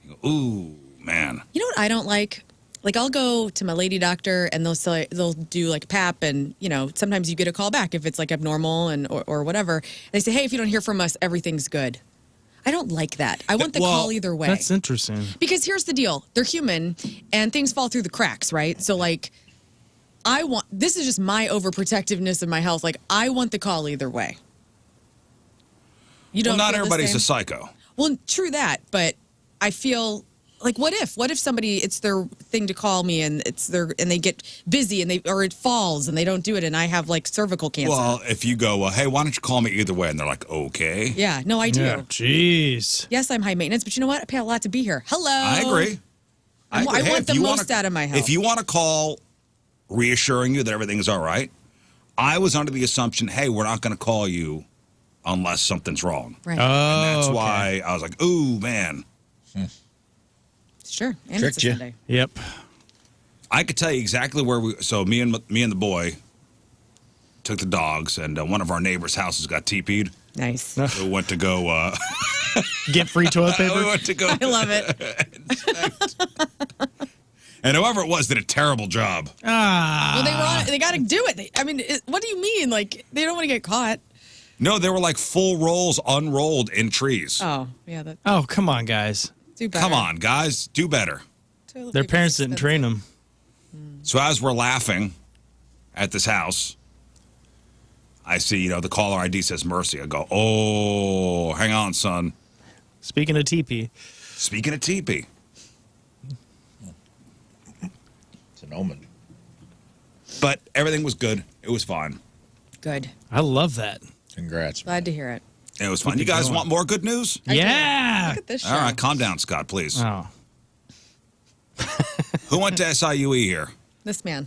you go, ooh, man. You know what I don't like? Like I'll go to my lady doctor and they'll do like PAP and sometimes you get a call back if it's like abnormal and or whatever. They say, hey, if you don't hear from us, everything's good. I don't like that. I want the call either way. That's interesting. Because here's the deal. They're human and things fall through the cracks, right? So like this is just my overprotectiveness of my health. Like I want the call either way. You don't Well, not feel the everybody's same? a psycho. Well, true that, but I feel like what if somebody it's their thing to call me and and they get busy or it falls and they don't do it and I have like cervical cancer. Well, if you go, hey, why don't you call me either way? And they're like, okay. Yeah, no, I do. Yeah, jeez. Yes, I'm high maintenance, but you know what? I pay a lot to be here. Hello. I agree. I Hey, want if the you most out of my health. If you want to call reassuring you that everything's all right, I was under the assumption, hey, we're not going to call you unless something's wrong. Right. Oh, And that's okay. why I was like, ooh, man. Sure, and Tricked it's a you. Sunday. Yep. I could tell you exactly where so me and the boy took the dogs, and one of our neighbors' houses got TP'd. Nice. So we went to go. Get free toilet we paper? went to go. I love it. And whoever it was did a terrible job. Ah. Well, they got to do it. What do you mean? Like they don't want to get caught? No, they were like full rolls unrolled in trees. Oh, yeah. Oh, come on, guys. Do better. Come on, guys, do better. Toilet Their paper's parents didn't expensive. train them. So as we're laughing at this house, I see, the caller ID says Mercy. I go, oh, hang on, son. Speaking of TP. Speaking of teepee. It's an omen. But everything was good. It was fine. Good. I love that. Congrats. Glad to hear it. It was fun. You guys want more good news? Yeah. Look at this show. All right, calm down, Scott, please. Oh. Who went to SIUE here? This man.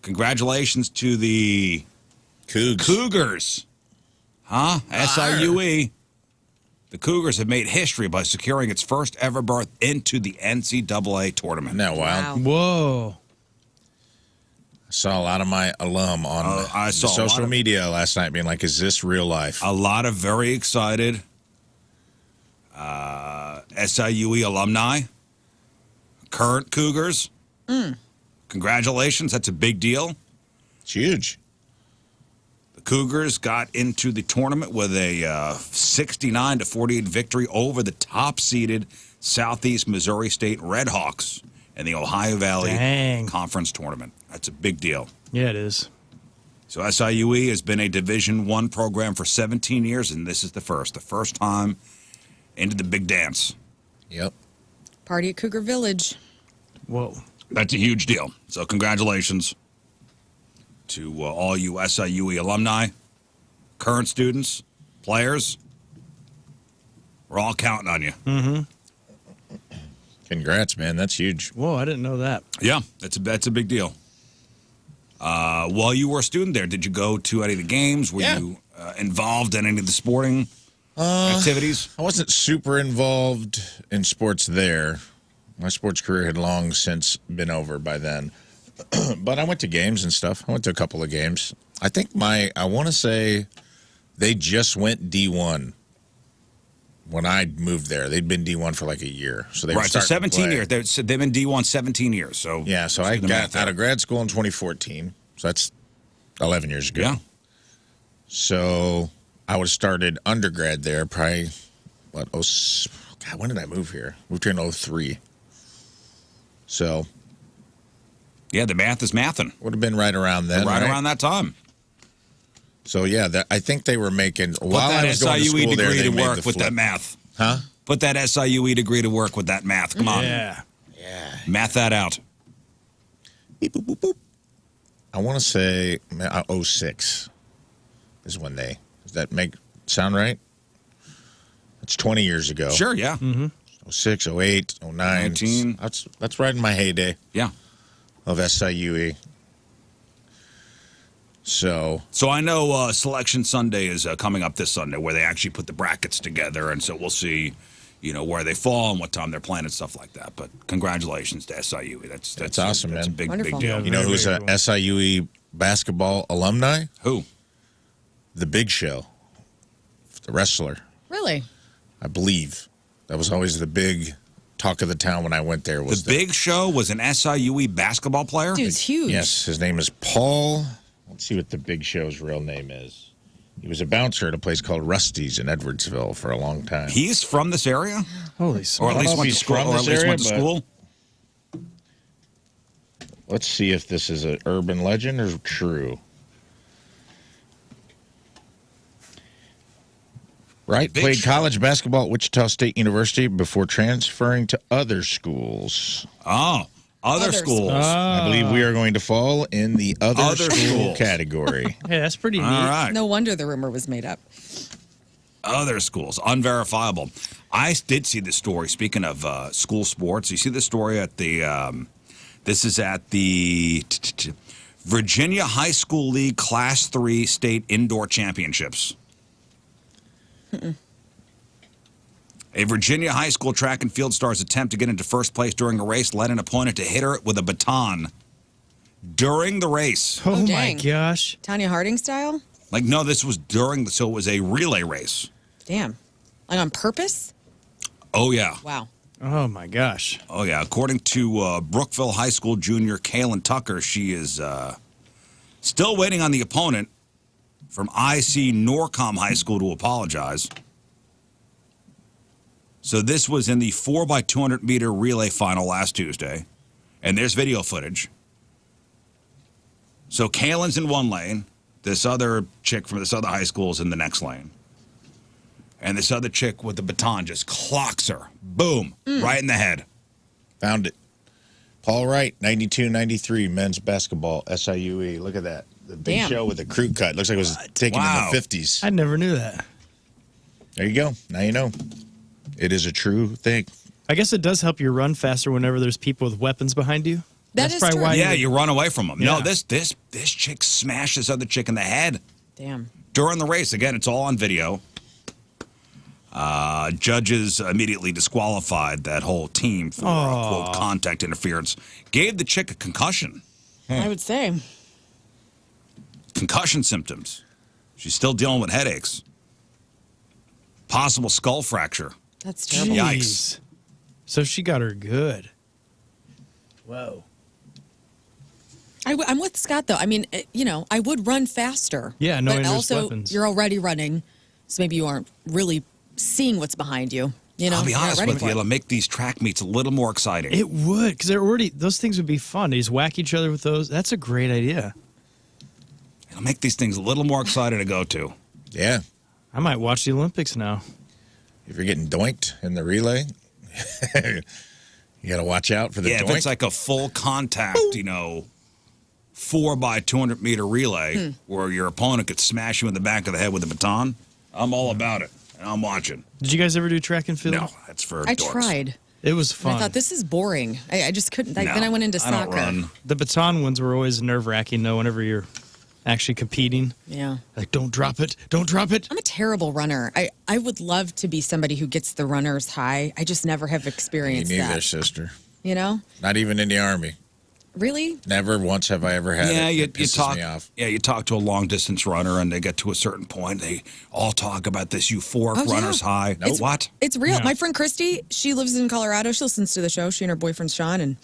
Congratulations to the Cougars. Huh? SIUE. The Cougars have made history by securing its first ever berth into the NCAA tournament. Isn't that wild? Whoa. I saw a lot of my alum on I saw a lot social of- media last night being like, is this real life? A lot of very excited SIUE alumni, current Cougars. Congratulations. That's a big deal. It's huge. The Cougars got into the tournament with a 69-48 victory over the top-seeded Southeast Missouri State Redhawks in the Ohio Valley Dang. Conference tournament. That's a big deal. Yeah, it is. So SIUE has been a Division I program for 17 years, and this is the first time into the big dance. Yep. Party at Cougar Village. Whoa. That's a huge deal. So congratulations to all you SIUE alumni, current students, players. We're all counting on you. Mm-hmm. Congrats, man. That's huge. Whoa, I didn't know that. Yeah, that's a big deal. While you were a student there, did you go to any of the games? Were you involved in any of the sporting activities? I wasn't super involved in sports there. My sports career had long since been over by then. But I went to games and stuff. I went to a couple of games. I think I want to say they just went D1 when I moved there. They'd been D1 for like a year. So they were Right, so starting to 17 play. years. They've been D1 17 years. So Yeah, so let's I do the got math out there. of grad school in 2014. So that's 11 years ago. Yeah. So I would have started undergrad there probably, God, when did I move here? Moved here in 03. So yeah, the math is mathin'. Would have been right around then. Right around that time. So yeah, I think they were making Put while that I was going to SIUE school there, degree they to made work the with flip. that math. Huh? Put that SIUE degree to work with that math. Come on. Yeah. Math that out. Beep, boop, boop, boop. I want to say 06 is when they. Does that sound right? It's 20 years ago. Sure, yeah. Mm-hmm. 06, 08, 09. 19. That's right in my heyday. Yeah. Of SIUE. So I know Selection Sunday is coming up this Sunday, where they actually put the brackets together, and so we'll see, where they fall and what time they're playing and stuff like that. But congratulations to SIUE. That's awesome, That's a man. big Wonderful. deal. you know who's a SIUE basketball alumni? Who? The Big Show, the wrestler. Really? I believe that was always the big talk of the town when I went there. Was The Big Show was an SIUE basketball player? Dude's huge. Yes, his name is Paul. Let's see what the Big Show's real name is. He was a bouncer at a place called Rusty's in Edwardsville for a long time. He's from this area? Holy Or smokes. at least know went if to he's school? from Or at this least area, went to but- school? Let's see if this is an urban legend or true. Right, Big played Show. college basketball at Wichita State University before transferring to other schools. Oh, other schools. I believe we are going to fall in the other school schools. category. Hey, that's pretty neat. All right. No wonder the rumor was made up. Other schools, unverifiable. I did see this story. Speaking of school sports, you see the story at the. This is at the Virginia High School League Class 3 State Indoor Championships. A Virginia high school track and field star's attempt to get into first place during a race led an opponent to hit her with a baton during the race. Oh, my dang. gosh. Tanya Harding style? Like, no, this was so it was a relay race. Damn. Like on purpose? Oh, yeah. Wow. Oh, my gosh. Oh, yeah. According to Brookville High School junior Kaylin Tucker, she is still waiting on the opponent from IC Norcom High School to apologize. So this was in the 4x200 meter relay final last Tuesday, and there's video footage. So Kaylin's in one lane, this other chick from this other high school is in the next lane, and this other chick with the baton just clocks her, boom, right in the head. Found it. Paul Wright, 92-93 men's basketball, SIUE. Look at that. The Big Damn. Show with the crew cut. Looks like it was taken Wow. in the 50s. I never knew that. There you go. Now you know. It is a true thing. I guess it does help you run faster whenever there's people with weapons behind you. That is true. Yeah, you run away from them. Yeah. No, this chick smashed this other chick in the head. Damn. During the race. Again, it's all on video. Judges immediately disqualified that whole team for quote contact interference. Gave the chick a concussion. I would say. Concussion symptoms. She's still dealing with headaches. Possible skull fracture. That's terrible. Yikes. So she got her good. Whoa. I'm with Scott, though. I mean, I would run faster. Yeah, knowing but there's also, weapons. you're already running, so maybe you aren't really seeing what's behind you. I'll be You're honest ready with for you, it. it'll make these track meets a little more exciting. It would, because they're already, those things would be fun. They just whack each other with those. That's a great idea. It'll make these things a little more exciting to go to. Yeah. I might watch the Olympics now. If you're getting doinked in the relay, you got to watch out for the Yeah, doink. if it's like a full contact, 4 by 200 meter relay where your opponent could smash you in the back of the head with a baton, I'm all about it. And I'm watching. Did you guys ever do track and field? No, that's for I dorks. tried. It was And fun. I thought, this is boring. I just couldn't. No, Then I went into I don't soccer. run. The baton ones were always nerve-wracking, though, whenever you're actually competing. Yeah. Like, don't drop it. Don't drop it. I'm a terrible runner. I would love to be somebody who gets the runner's high. I just never have Me experienced neither, that. sister. Not even in the Army. Really? Never once have I ever had Yeah, it. you It pisses talk. me off. Yeah, you talk to a long distance runner, and they get to a certain point. They all talk about this euphoric Oh, yeah. runner's high. It's- What? It's real. Yeah. My friend Christy, she lives in Colorado. She listens to the show. She and her boyfriend Sean, and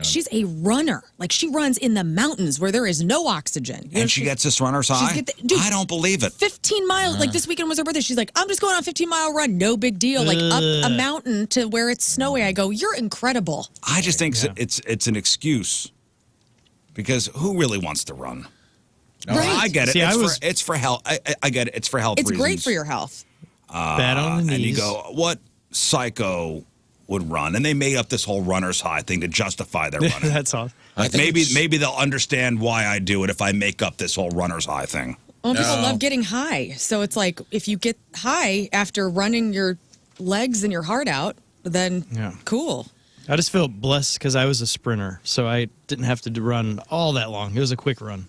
she's a runner. Like, she runs in the mountains where there is no oxygen. And she gets this runner's high? Dude, I don't believe it. 15 miles. Like, this weekend was her birthday. She's like, I'm just going on a 15-mile run. No big deal. Like, up a mountain to where it's snowy. I go, you're incredible. I just think it's an excuse. Because who really wants to run? No, Right. I get it. See, It's for health. I get it. It's for health It's reasons. great for your health. Bad on the knees. And you go, what psycho would run? And they made up this whole runner's high thing to justify their running. That's all. Like maybe they'll understand why I do it if I make up this whole runner's high thing. Well, people love getting high. So it's like, if you get high after running your legs and your heart out, then cool. I just felt blessed because I was a sprinter, so I didn't have to run all that long. It was a quick run.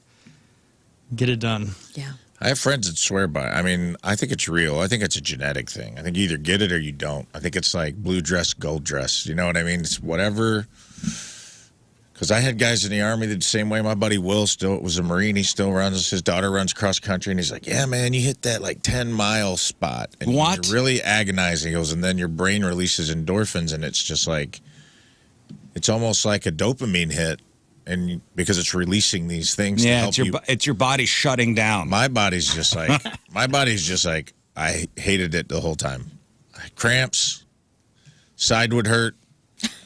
Get it done. Yeah. I have friends that swear by it. I mean, I think it's real. I think it's a genetic thing. I think you either get it or you don't. I think it's like blue dress, gold dress. You know what I mean? It's whatever. Because I had guys in the Army the same way. My buddy Will still was a Marine. He still runs. His daughter runs cross country. And he's like, yeah, man, you hit that like 10-mile spot. And What? You're really agonizing. He goes, and then your brain releases endorphins. And it's just like, it's almost like a dopamine hit. And because it's releasing these things to help you. It's your body shutting down. My body's just like, I hated it the whole time. Cramps, side would hurt.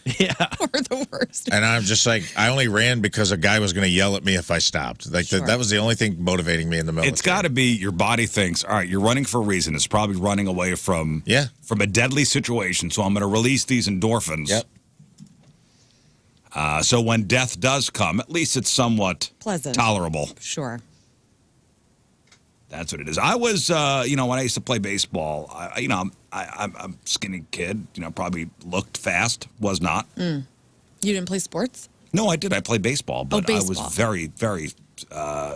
Yeah. Or the worst. And I'm just like, I only ran because a guy was going to yell at me if I stopped. Like that was the only thing motivating me in the military. It's got to be your body thinks, all right, you're running for a reason. It's probably running away from a deadly situation. So I'm going to release these endorphins. Yep. So when death does come, at least it's somewhat Pleasant. tolerable. Sure. That's what it is. I was, when I used to play baseball, I'm a skinny kid, probably looked fast, was not. You didn't play sports? No, I did. I played baseball, but I baseball. was very, very,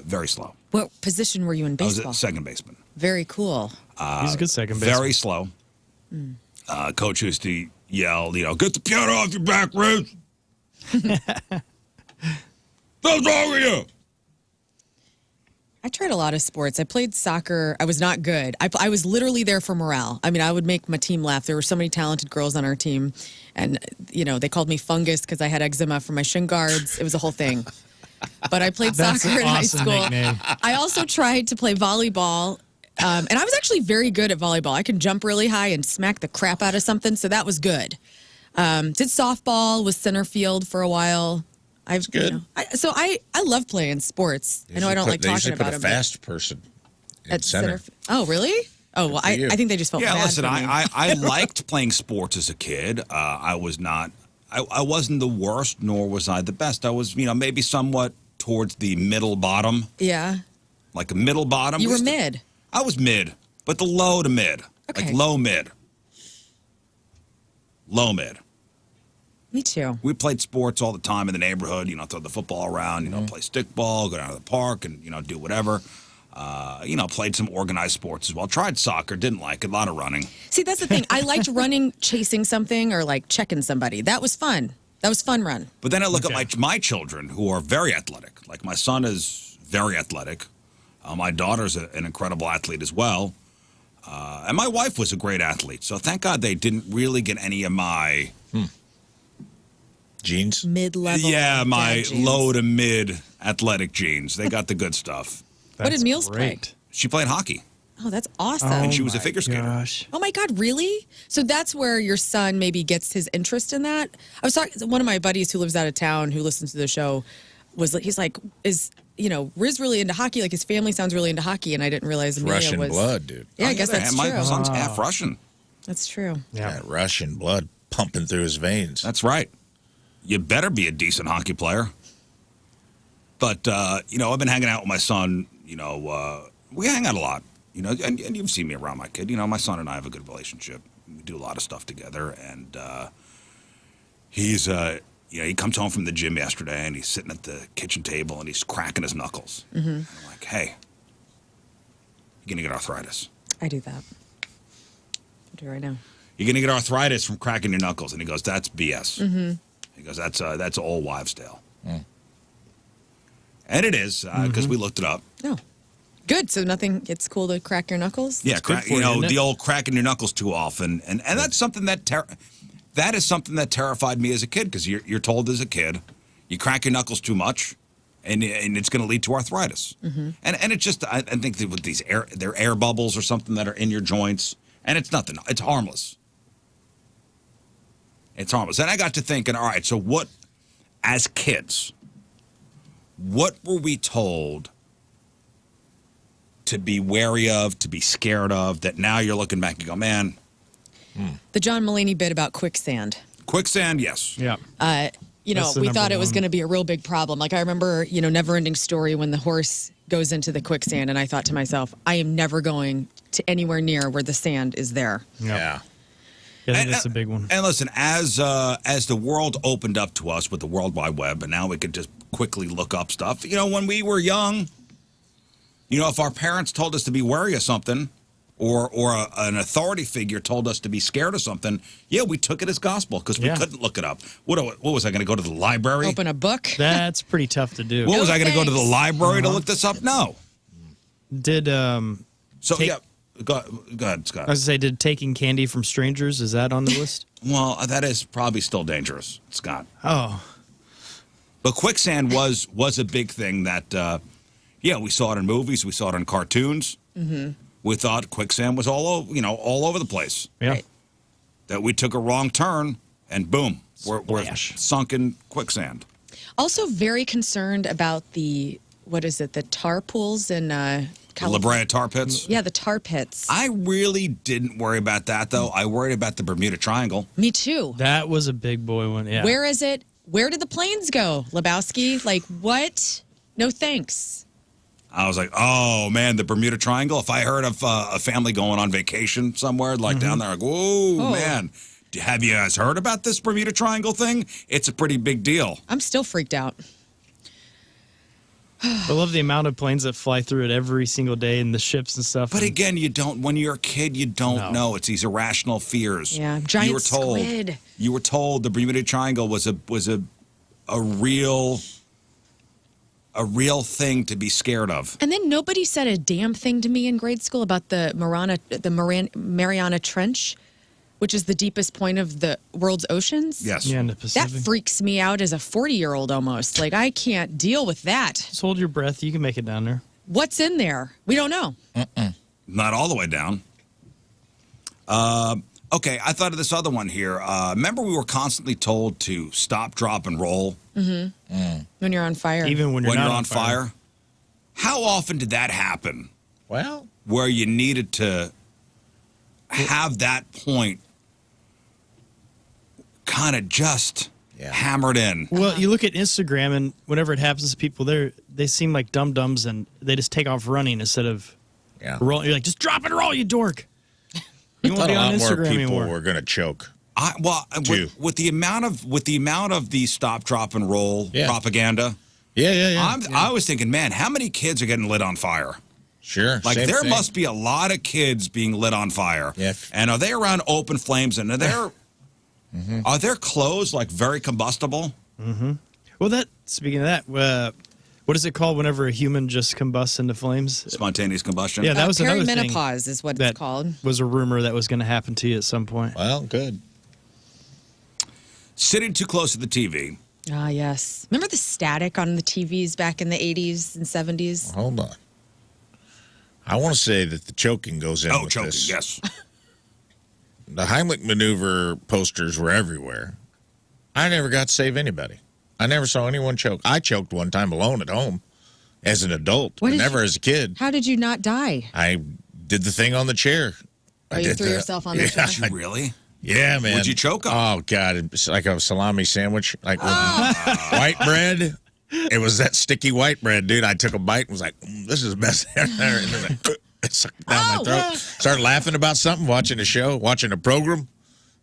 very slow. What position were you in I was baseball? at second baseman. Very cool. He's a good second baseman. Very slow. Coach used to yell, get the piano off your back, Riz. What's wrong with you? I tried a lot of sports. I played soccer. I was not good. I was literally there for morale. I mean, I would make my team laugh. There were so many talented girls on our team. And, they called me fungus because I had eczema from my shin guards. It was a whole thing. But I played That's soccer an in high awesome school. nickname. I also tried to play volleyball. And I was actually very good at volleyball. I could jump really high and smack the crap out of something. So that was good. Did softball, was center field for a while. That's good. I love playing sports. I know I don't like talking about it. them. Put a fast person in At center. Oh, really? Oh, well, I think they just felt Yeah, bad listen, for me. I liked playing sports as a kid. I was not, I wasn't the worst, nor was I the best. I was, maybe somewhat towards the middle bottom. Yeah. Like a middle bottom. You were mid. I was mid, but the low to mid. Okay. Like low mid. Low mid. Me too. We played sports all the time in the neighborhood, you know, throw the football around, you know, play stickball, go down to the park and, you know, do whatever. You know, played some organized sports as well. Tried soccer, didn't like it, a lot of running. See, that's the thing. I liked running, chasing something, or like checking somebody. That was fun. That was fun run. But then I look at my children who are very athletic. Like my son is very athletic. My daughter's an incredible athlete as well. And my wife was a great athlete. So thank God they didn't really get any of my... Genes? Mid-level. Yeah, my genes. low to mid athletic genes. They got the good stuff. What did Meals play? She played hockey. Oh, that's awesome. And she was a figure skater. Oh my God, really? So that's where your son maybe gets his interest in that? I was talking to one of my buddies who lives out of town who listens to the show. He's like, is Riz really into hockey? Like his family sounds really into hockey, and I didn't realize Amelia Russian was. blood, dude. Yeah, I guess that's My true. son's half Russian. That's true. Yeah, Russian blood pumping through his veins. That's right. You better be a decent hockey player. But, I've been hanging out with my son, we hang out a lot, and you've seen me around my kid. My son and I have a good relationship. We do a lot of stuff together, and he's, he comes home from the gym yesterday, and he's sitting at the kitchen table, and he's cracking his knuckles. Mm-hmm. And I'm like, hey, you're going to get arthritis. I do that. I do right now. You're going to get arthritis from cracking your knuckles. And he goes, that's BS. Mm-hmm. He goes, that's old wives' tale. Mm. And it is, because we looked it up. No. Good. So it's cool to crack your knuckles? Yeah, the old cracking your knuckles too often. And that's something that is something that terrified me as a kid, because you're told as a kid, you crack your knuckles too much, and it's going to lead to arthritis. Mm-hmm. And it's just, I think that with these they're air bubbles or something that are in your joints, and it's nothing. It's harmless. It's harmless. And I got to thinking, all right, so what, as kids, what were we told to be wary of, to be scared of, that now you're looking back and go, man. The John Mulaney bit about quicksand. Quicksand, yes. Yeah. We thought it was going to be a real big problem. Like I remember, Never Ending Story when the horse goes into the quicksand, and I thought to myself, I am never going to anywhere near where the sand is there. Yeah. I think that's a big one. And listen, as the world opened up to us with the World Wide Web, and now we could just quickly look up stuff. When we were young, if our parents told us to be wary of something, or an authority figure told us to be scared of something, we took it as gospel because we couldn't look it up. What was I going to go to the library? Open a book? That's pretty tough to do. What was I going to go to the library to look this up? No. Did Go ahead, Scott. I was going to say, did taking candy from strangers, is that on the list? Well, that is probably still dangerous, Scott. Oh. But quicksand was a big thing that, we saw it in movies, we saw it in cartoons. Mm-hmm. We thought quicksand was all over the place. Yeah. Right. That we took a wrong turn, and boom, we're sunk in quicksand. Also very concerned about the tar pools in La Brea tar pits? Yeah, the tar pits. I really didn't worry about that, though. I worried about the Bermuda Triangle. Me too. That was a big boy one, yeah. Where is it? Where did the planes go, Lebowski? Like, what? No thanks. I was like, oh, man, the Bermuda Triangle. If I heard of a family going on vacation somewhere, like down there, I go, whoa, man. Have you guys heard about this Bermuda Triangle thing? It's a pretty big deal. I'm still freaked out. I love the amount of planes that fly through it every single day and the ships and stuff. But again, when you're a kid, you don't know. It's these irrational fears. Yeah, giant squid. You were told the Bermuda Triangle was a real thing to be scared of. And then nobody said a damn thing to me in grade school about the Mariana Trench, which is the deepest point of the world's oceans. Yes. Yeah, in the Pacific. That freaks me out as a 40-year-old almost. Like, I can't deal with that. Just hold your breath. You can make it down there. What's in there? We don't know. Not all the way down. Okay, I thought of this other one here. Remember we were constantly told to stop, drop, and roll? Mm-hmm. When you're on fire. Even when you're not on fire. How often did that happen? Well, where you needed to have that point kind of just hammered in. Well, you look at Instagram, and whenever it happens to people there, they seem like dum-dums, and they just take off running instead of rolling. You're like, just drop and roll, you dork. You won't thought be a on lot more Instagram people anymore. were going to choke. With the amount of the stop, drop, and roll propaganda. Yeah. I was thinking, man, how many kids are getting lit on fire? Sure. Like same there thing. must be a lot of kids being lit on fire. Yeah. And are they around open flames? And are their clothes like very combustible? Mm-hmm. Well, speaking of that, what is it called whenever a human just combusts into flames? Spontaneous combustion. Yeah, that was another thing. Perimenopause is what it's called. Was a rumor that was going to happen to you at some point. Well, good. Sitting too close to the TV. Ah, yes. Remember the static on the TVs back in the 80s and 70s? Hold on. I want to say that the choking goes in with choking, this. yes. The Heimlich maneuver posters were everywhere. I never got to save anybody. I never saw anyone choke. I choked one time alone at home as an adult, but never as a kid. How did you not die? I did the thing on the chair. You threw yourself on the chair? Did you really? Yeah, man. Would you choke on? Oh, God. It's like a salami sandwich. Like with white bread. It was that sticky white bread, dude. I took a bite and was like, this is the best ever. And then it sucked down my throat. Started laughing about something, watching a show, watching a program.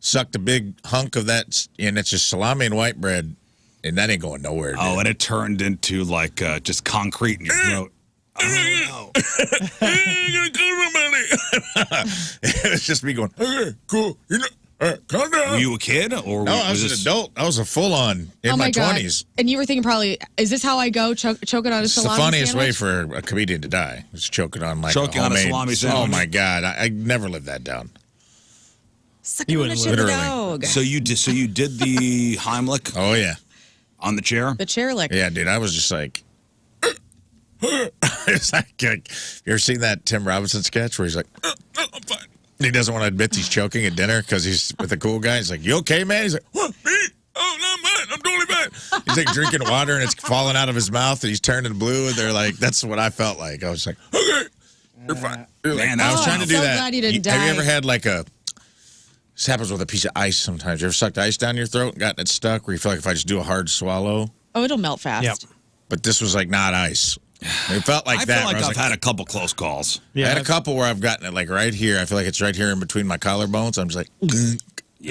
Sucked a big hunk of that, and it's just salami and white bread. And that ain't going nowhere, dude. Oh, and it turned into like just concrete in your throat. Oh, no. It was just me going, okay, cool. Calm down. Were you a kid? Or no, I was an adult. I was a full-on in my 20s. And you were thinking probably, is this how I go? Choking on a It's the salami funniest sandwich? way for a comedian to die. Is choking on like Choking on a salami sandwich. Oh, my God. I never lived that down. Sucking on a chili dog. So you did the Heimlich? Oh, yeah. On the chair? The chair lick. Yeah, dude, I was just like, it's like, you ever seen that Tim Robinson sketch where he's like, I'm fine. He doesn't want to admit he's choking at dinner because he's with a cool guy. He's like, you okay, man? He's like, what, me? Oh, no, I'm fine. I'm totally fine. He's like drinking water and it's falling out of his mouth and he's turning blue. And they're like, that's what I felt like. I was like, okay, you're fine. Man, I was trying to do so that. glad you didn't Have you die. ever had like this happens with a piece of ice sometimes. You ever sucked ice down your throat and gotten it stuck where you feel like if I just do a hard swallow? Oh, it'll melt fast. Yep. But this was like not ice. It felt like I that. feel like where I I've was had a couple close calls. I had a couple where I've gotten it like right here. I feel like it's right here in between my collarbones. I'm just like,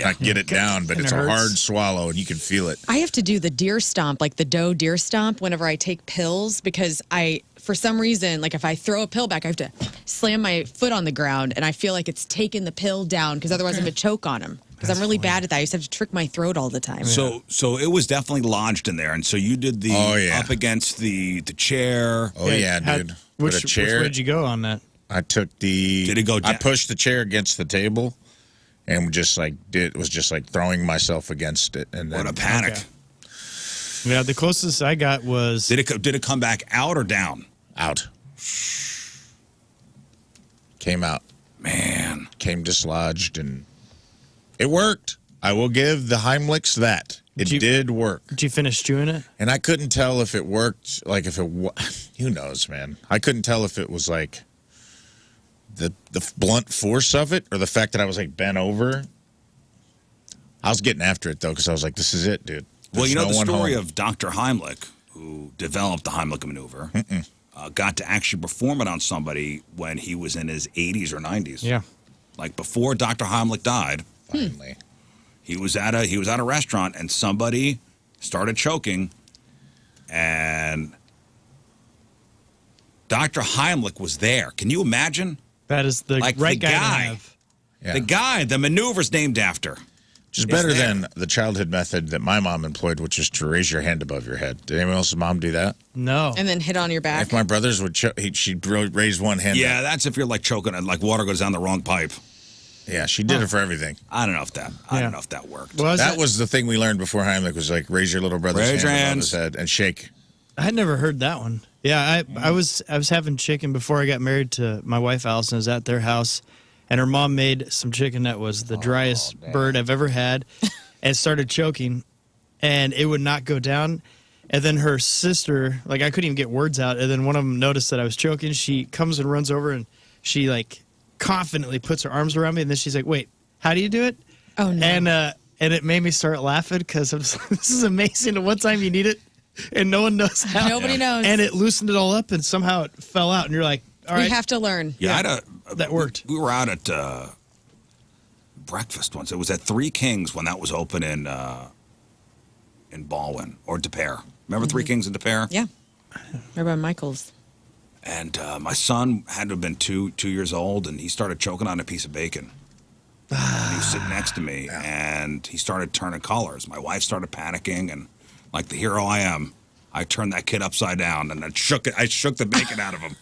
I get it down, but And it's it a hurts. hard swallow and you can feel it. I have to do the deer stomp, like the doe deer stomp, whenever I take pills because for some reason, like if I throw a pill back, I have to slam my foot on the ground and I feel like it's taking the pill down because otherwise I'm going to choke on him. Because I'm really bad at that. I used to have to trick my throat all the time. So it was definitely lodged in there, and so you did the up against the chair. Oh, yeah, dude. Which With a chair. way did you go on that? I took the. Did it go I down? pushed the chair against the table and just like was just like throwing myself against it. And then What a panic. Okay. Yeah, the closest I got was. Did it come back out or down? Out. Came out. Man. Came dislodged and it worked. I will give the Heimlichs that. It did work. Did you finish chewing it? And I couldn't tell if it worked, like if it, who knows, man. I couldn't tell if it was like the blunt force of it or the fact that I was like bent over. I was getting after it though because I was like, this is it, dude. Well, you know There's the no one story home. of Dr. Heimlich, who developed the Heimlich maneuver, got to actually perform it on somebody when he was in his 80s or 90s. Yeah. Like before Dr. Heimlich died. Finally. He was at a restaurant and somebody started choking, and Dr. Heimlich was there. Can you imagine? That is the Like right the guy to guy. have. Yeah. The guy, the maneuver's named after. Which is better than the childhood method that my mom employed, which is to raise your hand above your head. Did anyone else's mom do that? No. And then hit on your back. If my brothers would, she'd raise one hand. Yeah, that's if you're like choking and like water goes down the wrong pipe. Yeah, she did it for everything. I don't know if that worked. That was the thing we learned before Heimlich was like raise your little brother's Raise hand your above hands. his head and shake. I had never heard that one. Yeah, I was having chicken before I got married to my wife Allison. I was at their house, and her mom made some chicken that was the driest bird I've ever had, and started choking, and it would not go down. And then her sister, like I couldn't even get words out, and then one of them noticed that I was choking. She comes and runs over, and she like confidently puts her arms around me, and then she's like, "Wait, how do you do it?" Oh no! And it made me start laughing because this is amazing. At what time you need it, and no one knows how. Nobody knows. And it loosened it all up, and somehow it fell out. And you're like, "All right, We have to learn. Yeah, that worked." We were out at breakfast once. It was at Three Kings when that was open in Baldwin or De Pere. Remember Three Kings in De Pere? Yeah. Remember on Michael's. And my son had to have been two years old, and he started choking on a piece of bacon. And he was sitting next to me, and he started turning colors. My wife started panicking, and like the hero I am, I turned that kid upside down, and I shook the bacon out of him.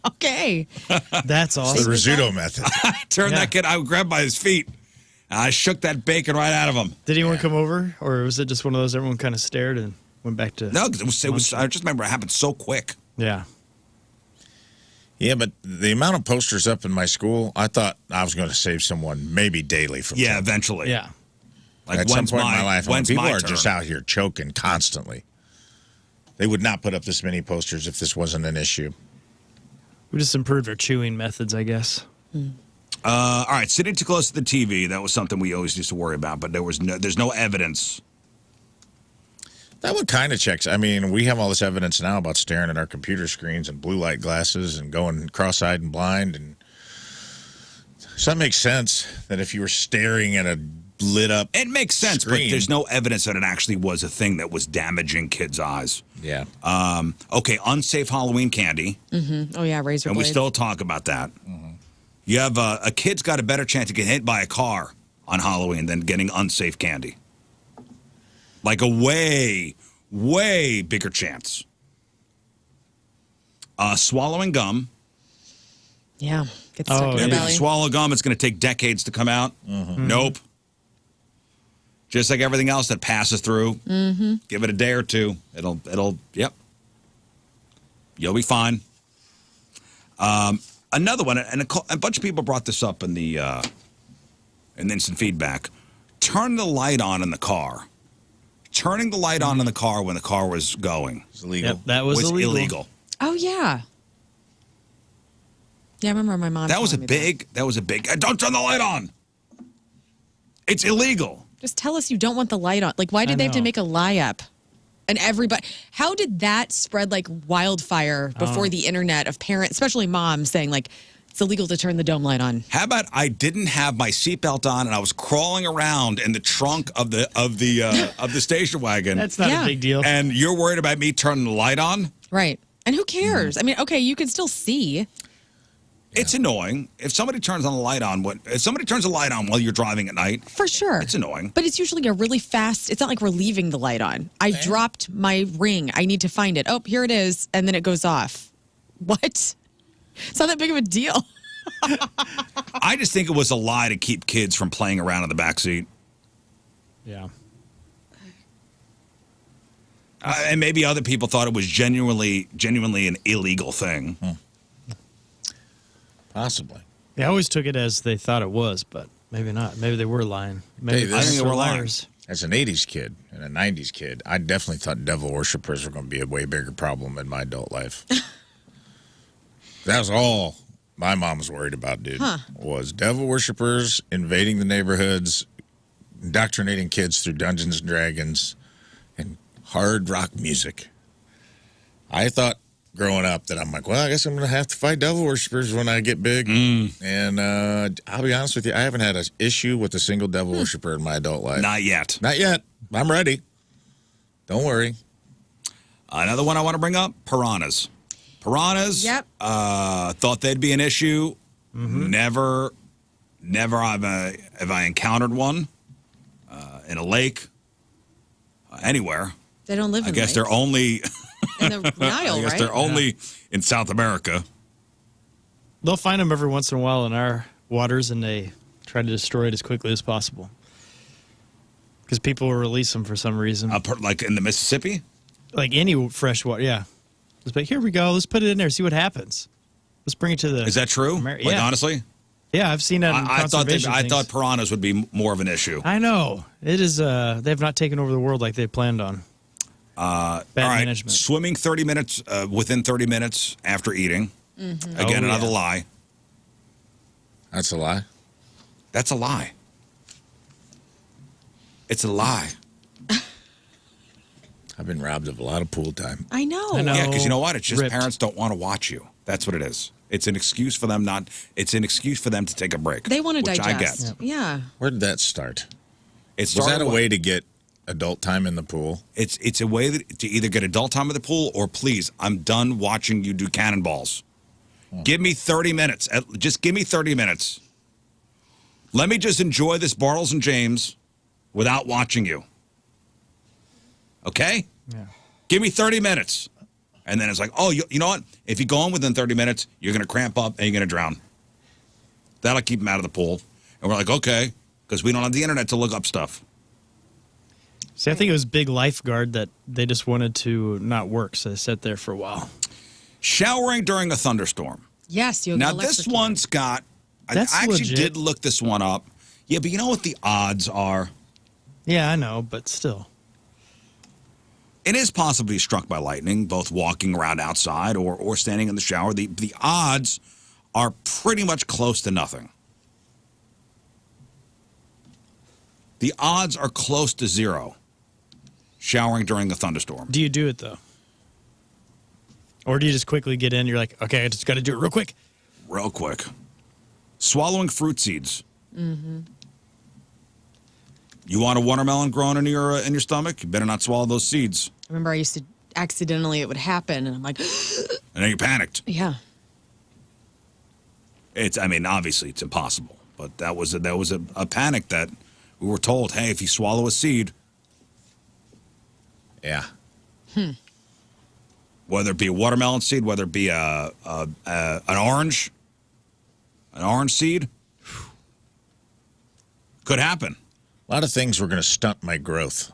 Okay. That's awesome. The Rizzuto method. I turned that kid, I grabbed by his feet, and I shook that bacon right out of him. Did anyone come over, or was it just one of those everyone kind of stared and went back to? No, because it was. I just remember it happened so quick. Yeah. Yeah, but the amount of posters up in my school, I thought I was going to save someone maybe daily from Yeah, choking. eventually. Yeah. Like at some when's point in my life, when people my are turn? just out here choking constantly. They would not put up this many posters if this wasn't an issue. We just improved our chewing methods, I guess. All right, sitting too close to the TV, that was something we always used to worry about, but there's no evidence. That one kind of checks. I mean, we have all this evidence now about staring at our computer screens and blue light glasses and going cross-eyed and blind. And so that makes sense that if you were staring at a lit up It makes sense, screen, but there's no evidence that it actually was a thing that was damaging kids' eyes. Yeah. Okay, unsafe Halloween candy, Mm-hmm. Oh, yeah, razor and we blades. still talk about that. You have a kid's got a better chance to get hit by a car on Halloween than getting unsafe candy. Like a way, way bigger chance. Swallowing gum. Yeah. Gets stuck in your If you belly. swallow gum, it's going to take decades to come out. Nope. Just like everything else that passes through. Mm-hmm. Give it a day or two. Yep. You'll be fine. Another one, and a bunch of people brought this up in the instant feedback. Turn the light on in the car. Turning the light on in the car when the car was going. It's illegal. Yep, that was illegal. Oh, yeah. Yeah, I remember my mom That was a telling me big, don't turn the light on. It's illegal. Just tell us you don't want the light on. Like, why did they have to make a lie up? And everybody, how did that spread like wildfire before the internet of parents, especially moms, saying like it's illegal to turn the dome light on? How about I didn't have my seatbelt on and I was crawling around in the trunk of the station wagon. That's not a big deal. And you're worried about me turning the light on? Right. And who cares? I mean, okay, you can still see. It's annoying if somebody turns on the light on. If somebody turns the light on while you're driving at night? For sure. It's annoying. But it's usually a really fast, it's not like we're leaving the light on. I dropped my ring. I need to find it. Oh, here it is. And then it goes off. What? It's not that big of a deal. I just think it was a lie to keep kids from playing around in the back seat. Yeah. And maybe other people thought it was genuinely an illegal thing. Possibly. They always took it as they thought it was, but maybe not. Maybe they were lying. Maybe I think they were liars. As an 80s kid and a 90s kid, I definitely thought devil worshippers were going to be a way bigger problem in my adult life. That was all my mom was worried about, dude. Was devil worshippers invading the neighborhoods, indoctrinating kids through Dungeons and Dragons, and hard rock music. I thought growing up that I'm like, well, I guess I'm going to have to fight devil worshippers when I get big. And I'll be honest with you, I haven't had an issue with a single devil worshiper in my adult life. Not yet. Not yet. I'm ready. Don't worry. Another one I want to bring up, piranhas. Piranhas, Yep. Thought they'd be an issue. Never have I encountered one in a lake, anywhere. They don't live in I guess lakes. they're only... in the Nile, I guess right? they're only in South America. They'll find them every once in a while in our waters, and they try to destroy it as quickly as possible. Because people will release them for some reason. Like in the Mississippi? Like any fresh water, yeah. Just like, here we go. Let's put it in there. See what happens. Let's bring it to the. Is that true? Like, yeah. honestly? Yeah, I've seen that. In I conservation things. thought piranhas would be more of an issue. I know it is. They have not taken over the world like they planned on. Bad management. Swimming 30 minutes within 30 minutes after eating. Again, another lie. That's a lie. That's a lie. It's a lie. I've been robbed of a lot of pool time. I know. I know. Yeah, because you know what? It's just Ripped. parents don't want to watch you. That's what it is. It's an excuse for them not. It's an excuse for them to take a break. They want to which digest. I get. Yeah. Where did that start? Was that a way to get adult time in the pool? It's a way to either get adult time in the pool or please, I'm done watching you do cannonballs. Give me 30 minutes. Just give me 30 minutes. Let me just enjoy this Bartles and James without watching you. Okay? Yeah. Give me 30 minutes. And then it's like, oh, you know what? If you go on within 30 minutes, you're going to cramp up and you're going to drown. That'll keep them out of the pool. And we're like, okay, because we don't have the internet to look up stuff. See, I think it was Big Lifeguard that they just wanted to not work, so they sat there for a while. Showering during a thunderstorm. Yes, you. Now, this one's got, I actually legit. did look this one up. Yeah, but you know what the odds are? Yeah, I know, but still. It is possible to be struck by lightning, both walking around outside or standing in the shower. The odds are pretty much close to nothing. The odds are close to zero. Showering during a thunderstorm. Do you do it, though? Or do you just quickly get in? You're like, okay, I just got to do it real quick. Real quick. Swallowing fruit seeds. Mm-hmm. You want a watermelon growing in your stomach? You better not swallow those seeds. I remember I used to accidentally, it would happen, and I'm like, And then you panicked. yeah. Obviously it's impossible, but that was a panic that we were told, hey, if you swallow a seed. Yeah. Whether it be a watermelon seed, whether it be an orange seed, could happen. A lot of things were going to stunt my growth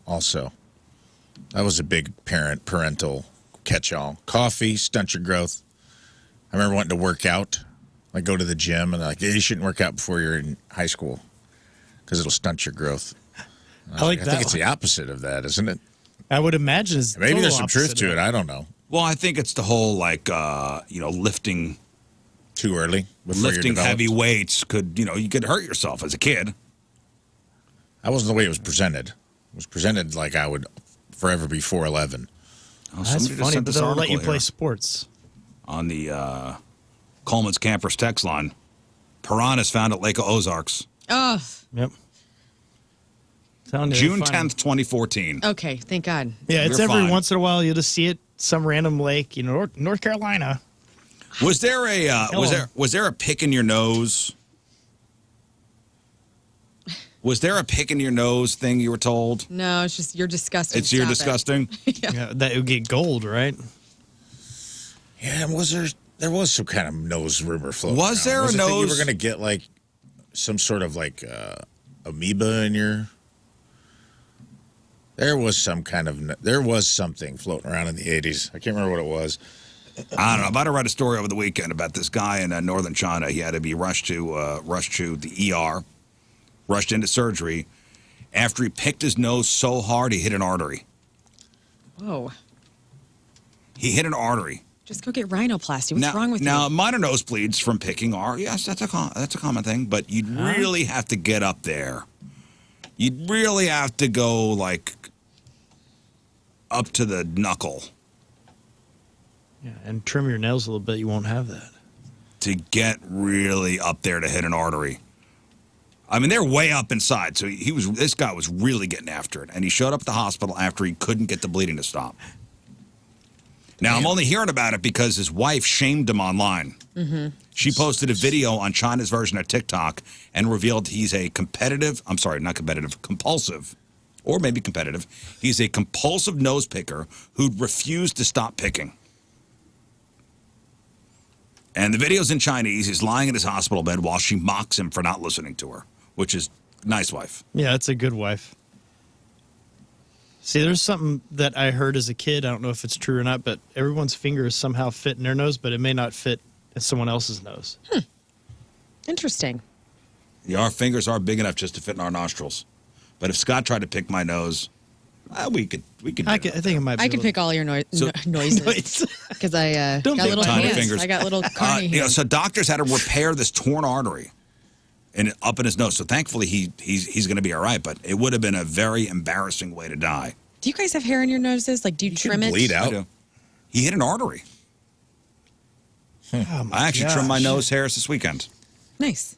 also. That was a big parental catch-all. Coffee, stunt your growth. I remember wanting to work out. Like go to the gym and like, you shouldn't work out before you're in high school because it'll stunt your growth. I think it's the opposite of that, isn't it? I would imagine it's Maybe there's some total truth opposite to of it. I don't know. Well, I think it's the whole lifting too early. Before lifting heavy weights could, you could hurt yourself as a kid. That wasn't the way it was presented. It was presented like I would forever be 4'11". That's funny, but they'll let you play sports. On the Coleman's Campers text line, piranhas found at Lake of Ozarks. Oh. Yep. June 10th, 2014. Okay, thank God. Yeah, it's You're every fine. once in a while you'll just see it some random lake, North Carolina. Was there a was there a pick in your nose? Was there a pick in your nose thing you were told? No, it's just you're disgusting. It's you're Stop it. disgusting. Yeah, that would get gold, right? Yeah, there was some kind of nose rumor floating Was around. there a Wasn't it that you nose- were going to get like some sort of like amoeba in your... There was something floating around in the 80s. I can't remember what it was. I don't know. About to write a story over the weekend about this guy in northern China. He had to be rushed to the ER, rushed into surgery after he picked his nose so hard he hit an artery. Whoa. He hit an artery. Just go get rhinoplasty. What's wrong with you? Now, minor nosebleeds from picking are, yes, that's a common thing, but you'd really have to get up there. You'd really have to go, like, up to the knuckle. Yeah, and trim your nails a little bit. You won't have that. To get really up there to hit an artery. I mean, they're way up inside, so this guy was really getting after it, and he showed up at the hospital after he couldn't get the bleeding to stop. Now, I'm only hearing about it because his wife shamed him online. Mm-hmm. She posted a video on China's version of TikTok and revealed he's a compulsive, or maybe competitive. He's a compulsive nose picker who'd refused to stop picking. And the video's in Chinese. He's lying in his hospital bed while she mocks him for not listening to her, which is nice wife. Yeah, that's a good wife. See, there's something that I heard as a kid. I don't know if it's true or not, but everyone's fingers somehow fit in their nose, but it may not fit in someone else's nose. Interesting. Yeah, our fingers are big enough just to fit in our nostrils. But if Scott tried to pick my nose, we could. I think it might be. I can pick all your noises because I Don't got pick little tiny hands. fingers. I got little carny hands. So doctors had to repair this torn artery up in his nose. So thankfully he's going to be all right. But it would have been a very embarrassing way to die. Do you guys have hair in your noses? Like, do you trim it? bleed out. I do. He hit an artery. I actually trimmed my nose hairs this weekend. Nice.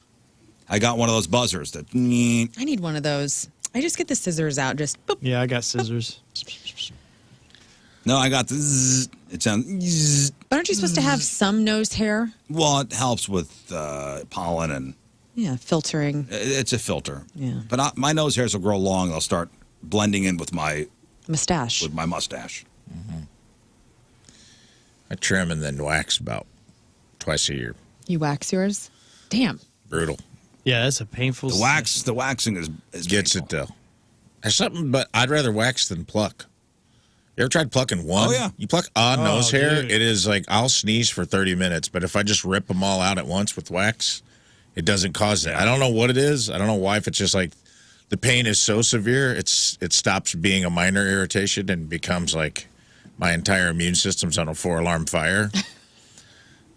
I got one of those buzzers that. I need one of those. I just get the scissors out. Just boop. Yeah, I got scissors. No, I got the. Zzz. It sounds. But aren't you supposed to have some nose hair? Well, it helps with pollen and. Yeah, filtering. It's a filter. Yeah. But my nose hairs will grow long. They'll start blending in with my mustache. With my mustache. Mm-hmm. I trim and then wax about twice a year. You wax yours? Damn. Brutal. Yeah, that's a painful. The waxing is gets painful. it though. There's something, but I'd rather wax than pluck. You ever tried plucking one? Oh, yeah. You pluck odd nose hair, dude. it is like I'll sneeze for 30 minutes, but if I just rip them all out at once with wax, it doesn't cause that. I don't know what it is. I don't know why. If it's just like the pain is so severe, it stops being a minor irritation and becomes like my entire immune system's on a 4-alarm fire.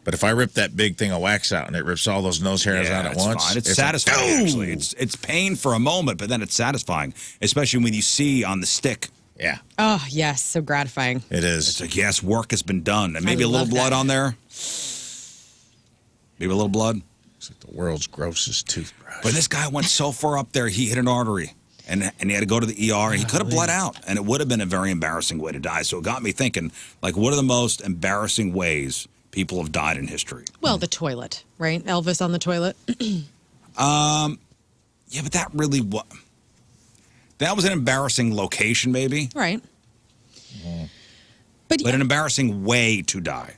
But if I rip that big thing of wax out and it rips all those nose hairs out at it's once, fine. It's satisfying. like, actually, it's pain for a moment, but then it's satisfying, especially when you see on the stick. Yeah. Oh, yes. So gratifying. It is. It's like, yes, work has been done. And maybe a little love blood that. on there. Maybe a little blood. It's like the world's grossest toothbrush. But this guy went so far up there, he hit an artery. And he had to go to the ER. He could have bled out. And it would have been a very embarrassing way to die. So it got me thinking, like, what are the most embarrassing ways people have died in history? Well, the toilet, right? Elvis on the toilet. Yeah, but that really was... That was an embarrassing location, maybe. Right. But an embarrassing way to die.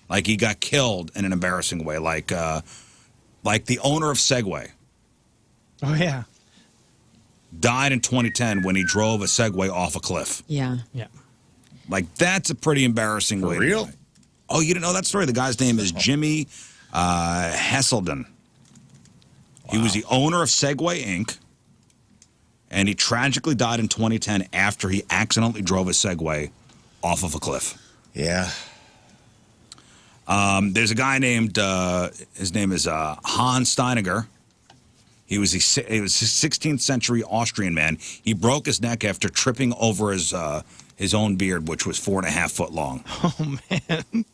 Like he got killed in an embarrassing way. Like the owner of Segway Oh yeah. died in 2010 when he drove a Segway off a cliff. Yeah. Yeah. Like that's a pretty embarrassing way. real? To die. Oh, you didn't know that story? The guy's name is Jimmy Hesselden. He was the owner of Segway Inc. And he tragically died in 2010 after he accidentally drove a Segway off of a cliff. Yeah. There's a guy named, his name is Hans Steiniger. He was a 16th century Austrian man. He broke his neck after tripping over his own beard, which was 4.5 foot long. Oh man.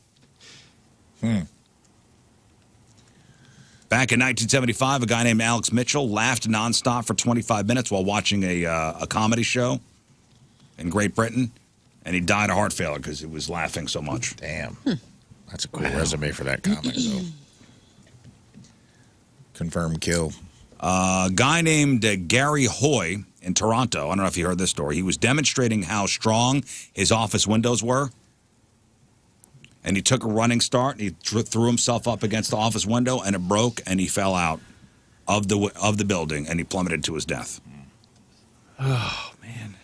Back in 1975, a guy named Alex Mitchell laughed nonstop for 25 minutes while watching a comedy show in Great Britain, and he died of heart failure because he was laughing so much. Damn. That's a cool resume for that comic, though. Confirmed kill. A guy named Gary Hoy in Toronto, I don't know if you heard this story, he was demonstrating how strong his office windows were. And he took a running start, and he threw himself up against the office window, and it broke, and he fell out of the building, and he plummeted to his death. Oh man.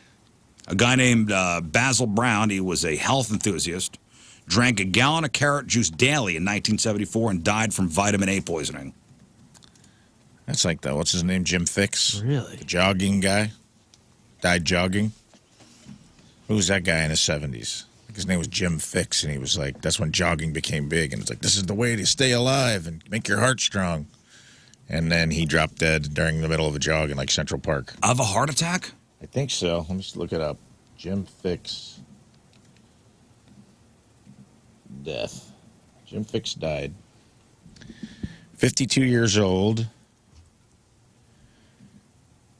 A guy named Basil Brown, he was a health enthusiast, drank a gallon of carrot juice daily in 1974 and died from vitamin A poisoning. That's like what's his name? Jim Fix? Really? The jogging guy? Died jogging? Who was that guy in his 70s? His name was Jim Fix, and he was like, that's when jogging became big, and it's like, this is the way to stay alive and make your heart strong. And then he dropped dead during the middle of a jog in like Central Park. Of a heart attack? I think so. Let me just look it up. Jim Fix. Death. Jim Fix died. 52 years old.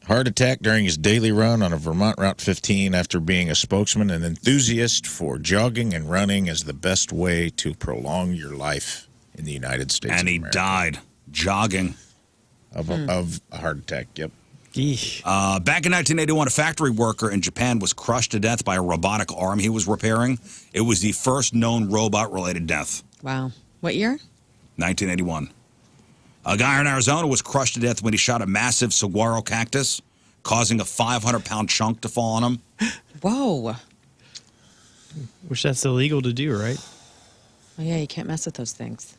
Heart attack during his daily run on a Vermont Route 15 after being a spokesman and enthusiast for jogging and running as the best way to prolong your life in the United States. And he America. died jogging. Of a heart attack, yep. Back in 1981, a factory worker in Japan was crushed to death by a robotic arm he was repairing. It was the first known robot-related death. Wow. What year? 1981. A guy in Arizona was crushed to death when he shot a massive saguaro cactus, causing a 500-pound chunk to fall on him. Whoa. Which that's illegal to do, right? Oh, yeah, you can't mess with those things.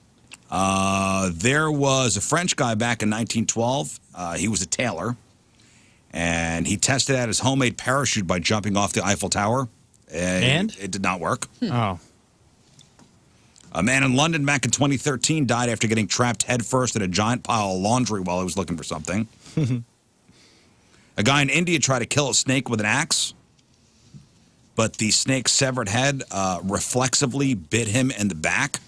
There was a French guy back in 1912. He was a tailor, and he tested out his homemade parachute by jumping off the Eiffel Tower. And? It did not work. Oh. A man in London back in 2013 died after getting trapped headfirst in a giant pile of laundry while he was looking for something. A guy in India tried to kill a snake with an axe, but the snake's severed head reflexively bit him in the back.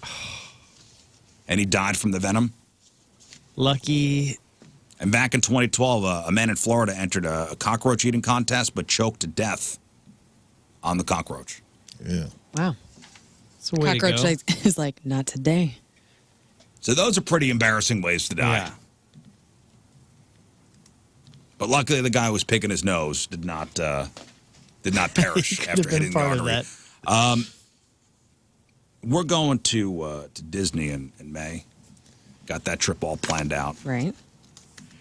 and he died from the venom. Lucky. And back in 2012, a man in Florida entered a cockroach eating contest, but choked to death on the cockroach. Yeah. Wow. That's a way to go. Cockroach is like, not today. So those are pretty embarrassing ways to die. Yeah. But luckily, the guy who was picking his nose did not perish Could after have been hitting the part of artery. that. We're going to Disney in May. Got that trip all planned out. Right.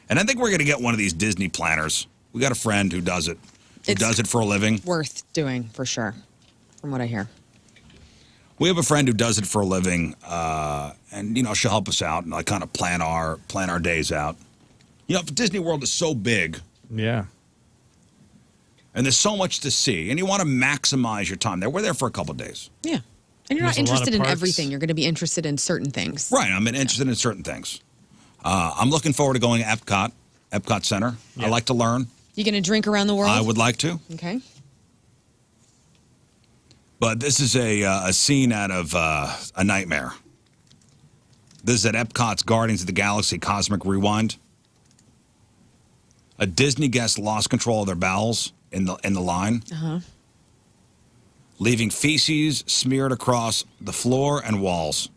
And I think we're going to get one of these Disney planners. We got a friend who does it. Who It's does it for a living. Worth doing, for sure, from what I hear. We have a friend who does it for a living, and she'll help us out and like kind of plan our days out. Disney World is so big, Yeah. and there's so much to see, and you want to maximize your time there. We're there for a couple of days. Yeah. And you're not There's a lot of interested in parks. everything. You're going to be interested in certain things. Right, I'm interested in certain things. I'm looking forward to going to Epcot Center. I like to learn. You going to drink around the world? I would like to. Okay. But this is a scene out of a nightmare. This is at Epcot's Guardians of the Galaxy Cosmic Rewind. A Disney guest lost control of their bowels in the line, leaving feces smeared across the floor and walls.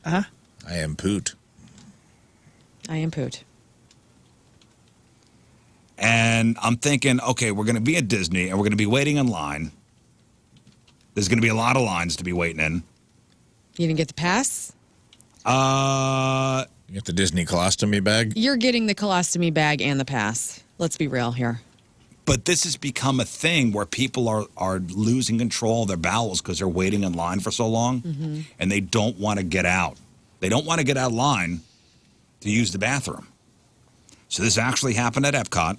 I am poot. I am poot. And I'm thinking, okay, we're going to be at Disney and we're going to be waiting in line. There's going to be a lot of lines to be waiting in. You didn't get the pass? You get the Disney colostomy bag? You're getting the colostomy bag and the pass. Let's be real here. But this has become a thing where people are losing control of their bowels because they're waiting in line for so long, and they don't want to get out. They don't want to get out of line to use the bathroom. So this actually happened at Epcot,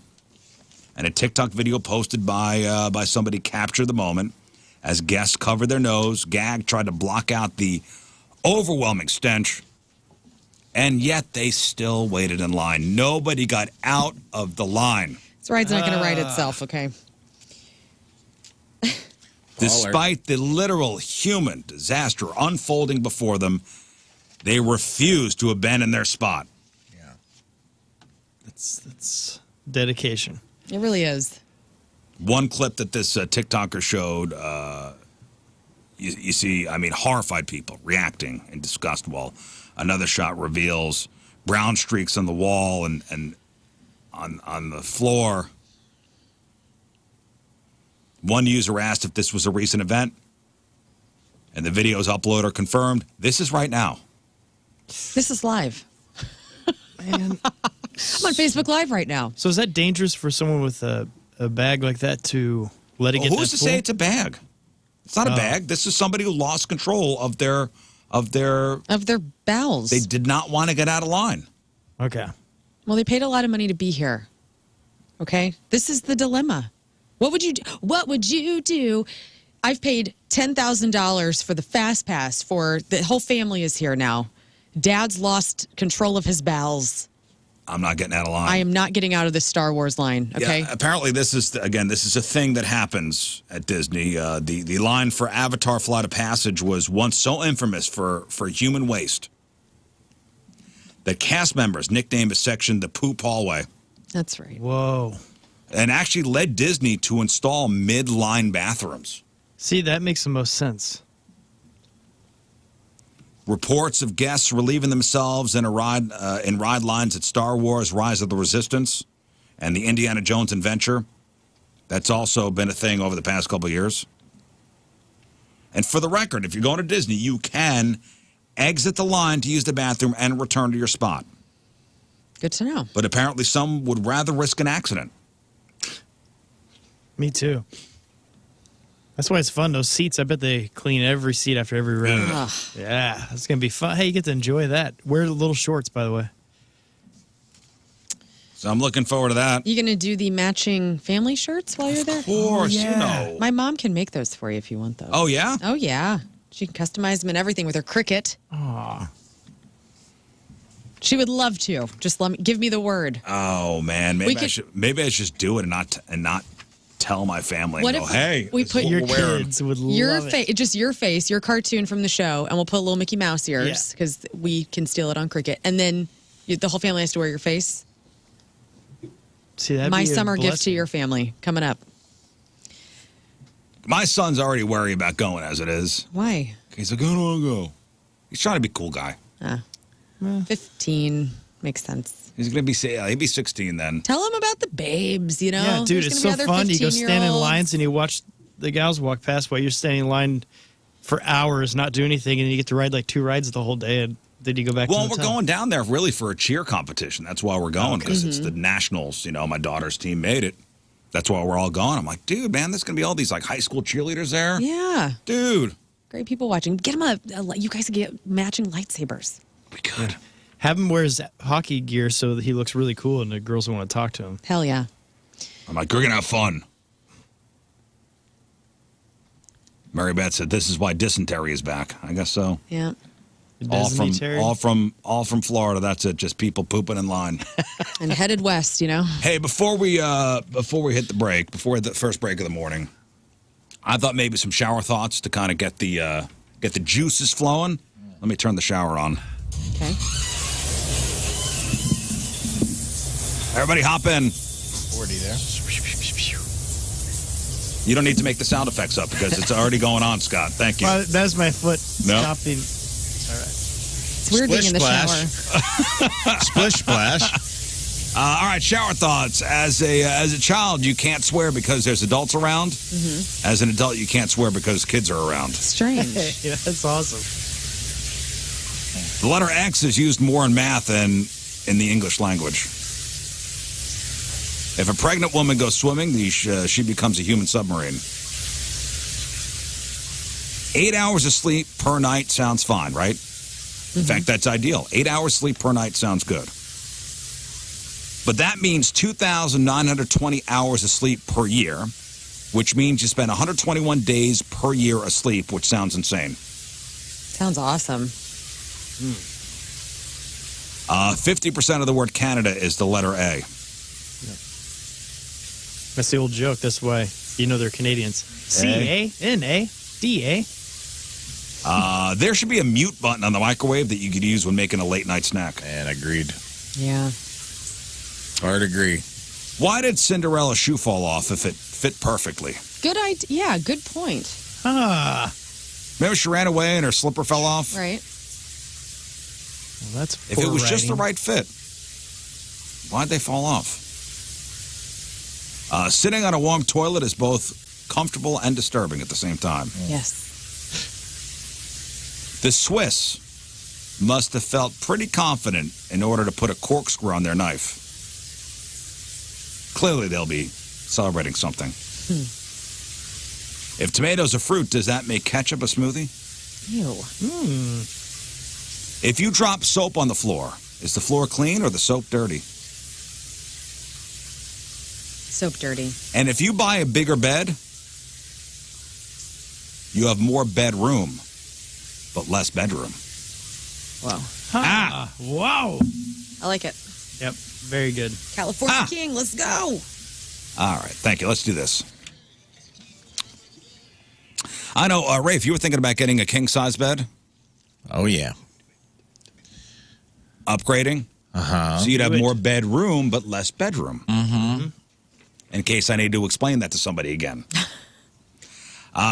and a TikTok video posted by somebody captured the moment as guests covered their nose, gagged, tried to block out the overwhelming stench, and yet they still waited in line. Nobody got out of the line. This ride's not going to ride itself, okay? Despite the literal human disaster unfolding before them, they refused to abandon their spot. Yeah. That's dedication. It really is. One clip that this TikToker showed, you see, horrified people reacting in disgust, while another shot reveals brown streaks on the wall and on the floor. One user asked if this was a recent event, and the video's uploader confirmed this is right now. This is live. Man. I'm on Facebook Live right now. So is that dangerous for someone with a bag like that to let it get Who's that to full? say it's a bag? It's not a bag. This is somebody who lost control of their bowels. They did not want to get out of line. Okay. Well, they paid a lot of money to be here. Okay? This is the dilemma. What would you do? What would you do? I've paid $10,000 for the Fast Pass for the whole family is here now. Dad's lost control of his bowels. I'm not getting out of line. I am not getting out of this Star Wars line, okay? Yeah, apparently this is a thing that happens at Disney. The line for Avatar Flight of Passage was once so infamous for human waste that cast members nicknamed a section the Poop Hallway. That's right. Whoa. And actually led Disney to install mid-line bathrooms. See, that makes the most sense. Reports of guests relieving themselves in ride lines at Star Wars Rise of the Resistance and the Indiana Jones Adventure. That's also been a thing over the past couple of years. And for the record, if you're going to Disney, you can exit the line to use the bathroom and return to your spot. Good to know. But apparently some would rather risk an accident. Me too. That's why it's fun. Those seats, I bet they clean every seat after every ride. Ugh. Yeah, it's going to be fun. Hey, you get to enjoy that. Wear little shorts, by the way. So I'm looking forward to that. You going to do the matching family shirts while you're there? Of course, you know. My mom can make those for you if you want those. Oh, yeah? Oh, yeah. She can customize them and everything with her Cricut. Aw. She would love to. Just give me the word. Oh, man. Maybe I should just do it and not tell my family What and go, if hey, we this is put what Your we're wearing. kids would your love it. face, just your face, your cartoon from the show, and we'll put little Mickey Mouse ears because we can steal it on Cricket, and then the whole family has to wear your face. See, that'd My be a summer gift to blessing. your family coming up. My son's already worried about going as it is. Why? He's like, I don't want to go. He's trying to be a cool guy. 15 makes sense. He's going to be, he'll be 16 then. Tell him about the babes, you know? Yeah, dude, There's it's gonna so be other fun. You go stand in 15-year-olds. lines and you watch the gals walk past while you're standing in line for hours, not do anything, and you get to ride like 2 rides the whole day, and then you go back to Well, the we're hotel. going down there really for a cheer competition. That's why we're going, because it's the nationals. You know, my daughter's team made it. That's why we're all going. I'm like, dude, man, there's going to be all these like high school cheerleaders there. Yeah. Dude. Great people watching. Get him you guys can get matching lightsabers. We could. Have him wear his hockey gear so that he looks really cool and the girls will want to talk to him. Hell yeah. I'm like, we're going to have fun. Mary Beth said, this is why dysentery is back. I guess so. Yeah. All from Florida. That's it. Just people pooping in line. And headed west, you know? Hey, before we hit the break, before the first break of the morning, I thought maybe some shower thoughts to kind of get the juices flowing. Let me turn the shower on. Okay. Everybody hop in. 40 there. You don't need to make the sound effects up because it's already going on, Scott. Thank you. Well, that's my foot No. stopping. It's weird being in the shower. Splish splash. All right, shower thoughts. As a child, you can't swear because there's adults around. Mm-hmm. As an adult, you can't swear because kids are around. Strange. Yeah, that's awesome. The letter X is used more in math than in the English language. If a pregnant woman goes swimming, she becomes a human submarine. 8 hours of sleep per night sounds fine, right? In fact, that's ideal. 8 hours sleep per night sounds good. But that means 2,920 hours of sleep per year, which means you spend 121 days per year asleep, which sounds insane. Sounds awesome. 50% of the word Canada is the letter A. That's the old joke. That's why you know they're Canadians. C-A-N-A-D-A. There should be a mute button on the microwave that you could use when making a late night snack. And agreed. Yeah. Hard agree. Why did Cinderella's shoe fall off if it fit perfectly? Good idea. Yeah, good point. Maybe she ran away and her slipper fell off. Right. Well, that's If it was just the right fit, why'd they fall off? Sitting on a warm toilet is both comfortable and disturbing at the same time. Yes. The Swiss must have felt pretty confident in order to put a corkscrew on their knife. Clearly, they'll be celebrating something. If tomatoes are fruit, does that make ketchup a smoothie? Ew. If you drop soap on the floor, is the floor clean or the soap dirty? Soap dirty. And if you buy a bigger bed, you have more bedroom, but less bedroom. Wow. Wow. I like it. Yep. Very good. California King, let's go. All right, thank you. Let's do this. I know, Ray, if you were thinking about getting a king-size bed. Oh, yeah. Upgrading. So you'd have more bedroom, but less bedroom. In case I need to explain that to somebody again.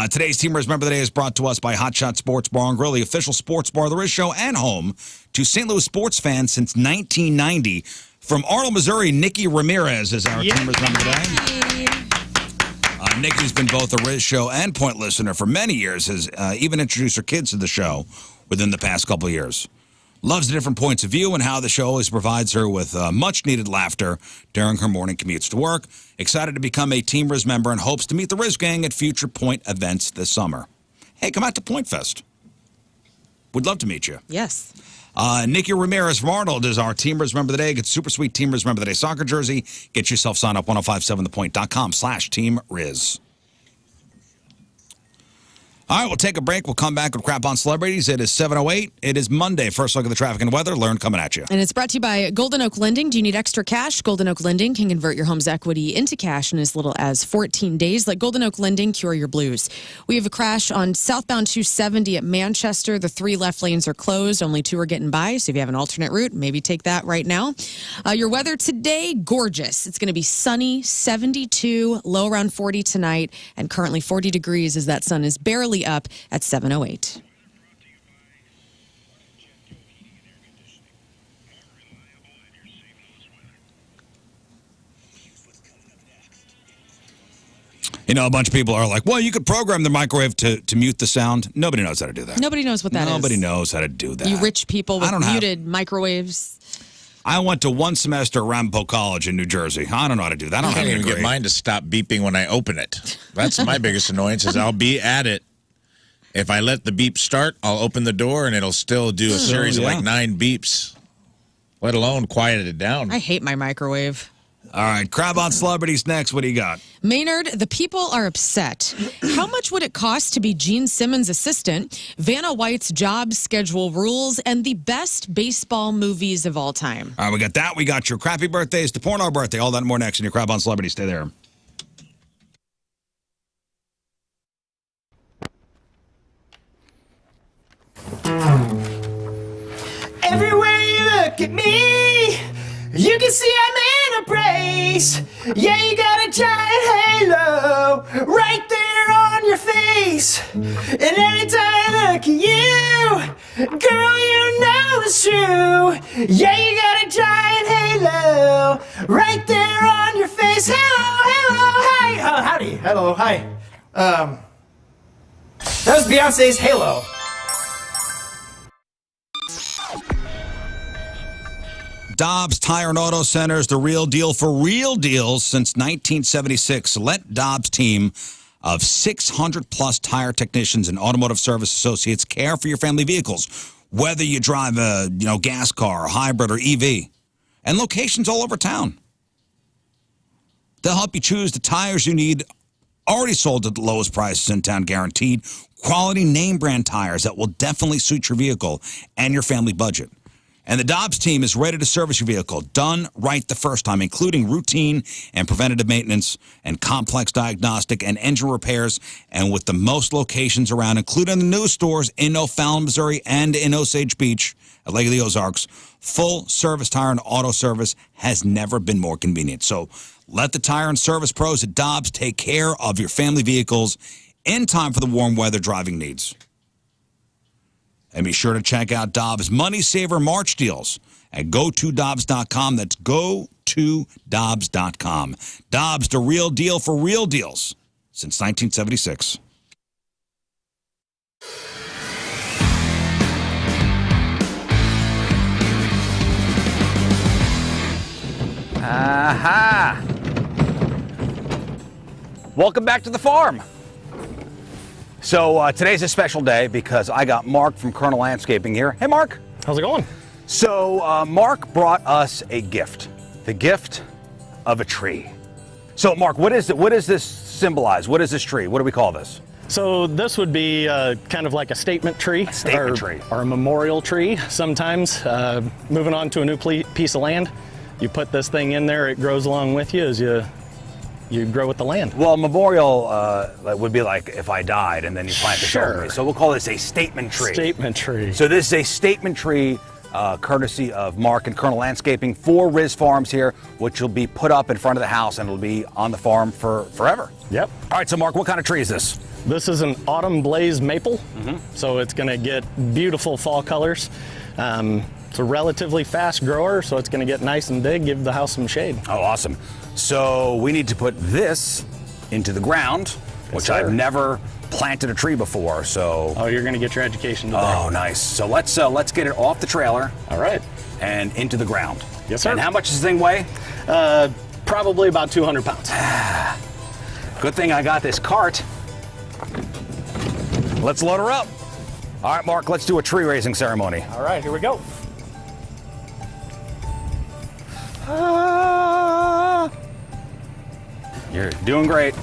Today's Team Riz Member of the Day is brought to us by Hot Shot Sports Bar and Grill, the official sports bar of the Riz Show and home to St. Louis sports fans since 1990. From Arnold, Missouri, Nikki Ramirez is our Team Riz Member of the Day. Nikki's been both a Riz Show and Point listener for many years, has even introduced her kids to the show within the past couple of years. Loves the different points of view and how the show always provides her with much-needed laughter during her morning commutes to work. Excited to become a Team Riz member and hopes to meet the Riz gang at future Point events this summer. Hey, come out to Point Fest. We'd love to meet you. Yes. Nikki Ramirez from Arnold is our Team Riz member of the day. Get super sweet Team Riz member of the day soccer jersey. Get yourself signed up 1057thepoint.com/Team Riz. All right, we'll take a break. We'll come back with Crap on Celebrities. It is 7:08. It is Monday. First look at the traffic and weather. Learn coming at you. And it's brought to you by Golden Oak Lending. Do you need extra cash? Golden Oak Lending can convert your home's equity into cash in as little as 14 days. Let Golden Oak Lending cure your blues. We have a crash on southbound 270 at Manchester. The 3 left lanes are closed. Only 2 are getting by. So if you have an alternate route, maybe take that right now. Your weather today, gorgeous. It's going to be sunny, 72, low around 40 tonight, and currently 40 degrees as that sun is barely up at 7:08. You know, a bunch of people are like, well, you could program the microwave to mute the sound. Nobody knows how to do that. Nobody knows what that is. Nobody knows how to do that. You rich people with muted microwaves. I went to 1 semester at Ramapo College in New Jersey. I don't know how to do that. I don't I can't even get mine to stop beeping when I open it. That's my biggest annoyance is I'll be at it. If I let the beep start, I'll open the door, and it'll still do a series of like 9 beeps, let alone quiet it down. I hate my microwave. All right, Crab on Celebrities next. What do you got? Maynard, the people are upset. How much would it cost to be Gene Simmons' assistant? Vanna White's job schedule rules and the best baseball movies of all time. All right, we got that. We got your crappy birthdays, the porno birthday, all that and more next in your Crab on Celebrities. Stay there. Everywhere you look at me, you can see I'm in a brace. Yeah, you got a giant halo right there on your face. And anytime I look at you, girl, you know it's true. Yeah, you got a giant halo right there on your face. Hello, hello, hi. Howdy, hello, hi. That was Beyonce's Halo. Dobbs Tire and Auto Center is the real deal for real deals since 1976. Let Dobbs' team of 600-plus tire technicians and automotive service associates care for your family vehicles, whether you drive a gas car, hybrid, or EV, and locations all over town. They'll help you choose the tires you need, already sold at the lowest prices in town, guaranteed. Quality name brand tires that will definitely suit your vehicle and your family budget. And the Dobbs team is ready to service your vehicle, done right the first time, including routine and preventative maintenance and complex diagnostic and engine repairs, and with the most locations around, including the new stores in O'Fallon, Missouri, and in Osage Beach at Lake of the Ozarks. Full service tire and auto service has never been more convenient. So let the tire and service pros at Dobbs take care of your family vehicles in time for the warm weather driving needs. And be sure to check out Dobbs Money Saver March deals at GoToDobbs.com. That's GoToDobbs.com. Dobbs, the real deal for real deals since 1976. Aha! Welcome back to the farm. So today's a special day because I got Mark from Colonel Landscaping here. Hey, Mark. How's it going? So Mark brought us a gift, the gift of a tree. So Mark, what does this symbolize? What is this tree? What do we call this? So this would be kind of like a statement tree. A statement tree. Or a memorial tree sometimes. Moving on to a new piece of land, you put this thing in there, it grows along with you as you grow with the land. Well, a memorial would be like if I died and then you plant the tree. So we'll call this a statement tree. Statement tree. So this is a statement tree courtesy of Mark and Colonel Landscaping for Riz Farms here, which will be put up in front of the house and it'll be on the farm for forever. Yep. All right, so Mark, what kind of tree is this? This is an autumn blaze maple. So it's going to get beautiful fall colors. It's a relatively fast grower, so it's going to get nice and big, give the house some shade. Oh, awesome. So we need to put this into the ground, which I've never planted a tree before, so... Oh, you're going to get your education today. Oh, nice. So let's get it off the trailer. All right. And into the ground. Yes, sir. And how much does this thing weigh? Probably about 200 pounds. Good thing I got this cart. Let's load her up. All right, Mark, let's do a tree raising ceremony. All right, here we go. You're doing great.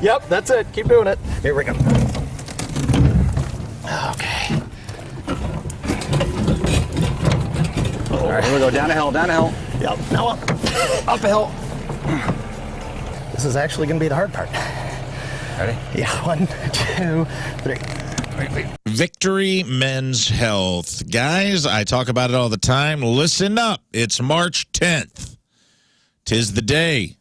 Yep, that's it. Keep doing it. Here we go. Here we go, down a hill, down a hill. Yep, now up. Up a hill. This is actually going to be the hard part. Ready? Yeah, 1, 2, 3. Wait. Victory Men's Health. Guys, I talk about it all the time. Listen up. It's March 10th. 'Tis the day.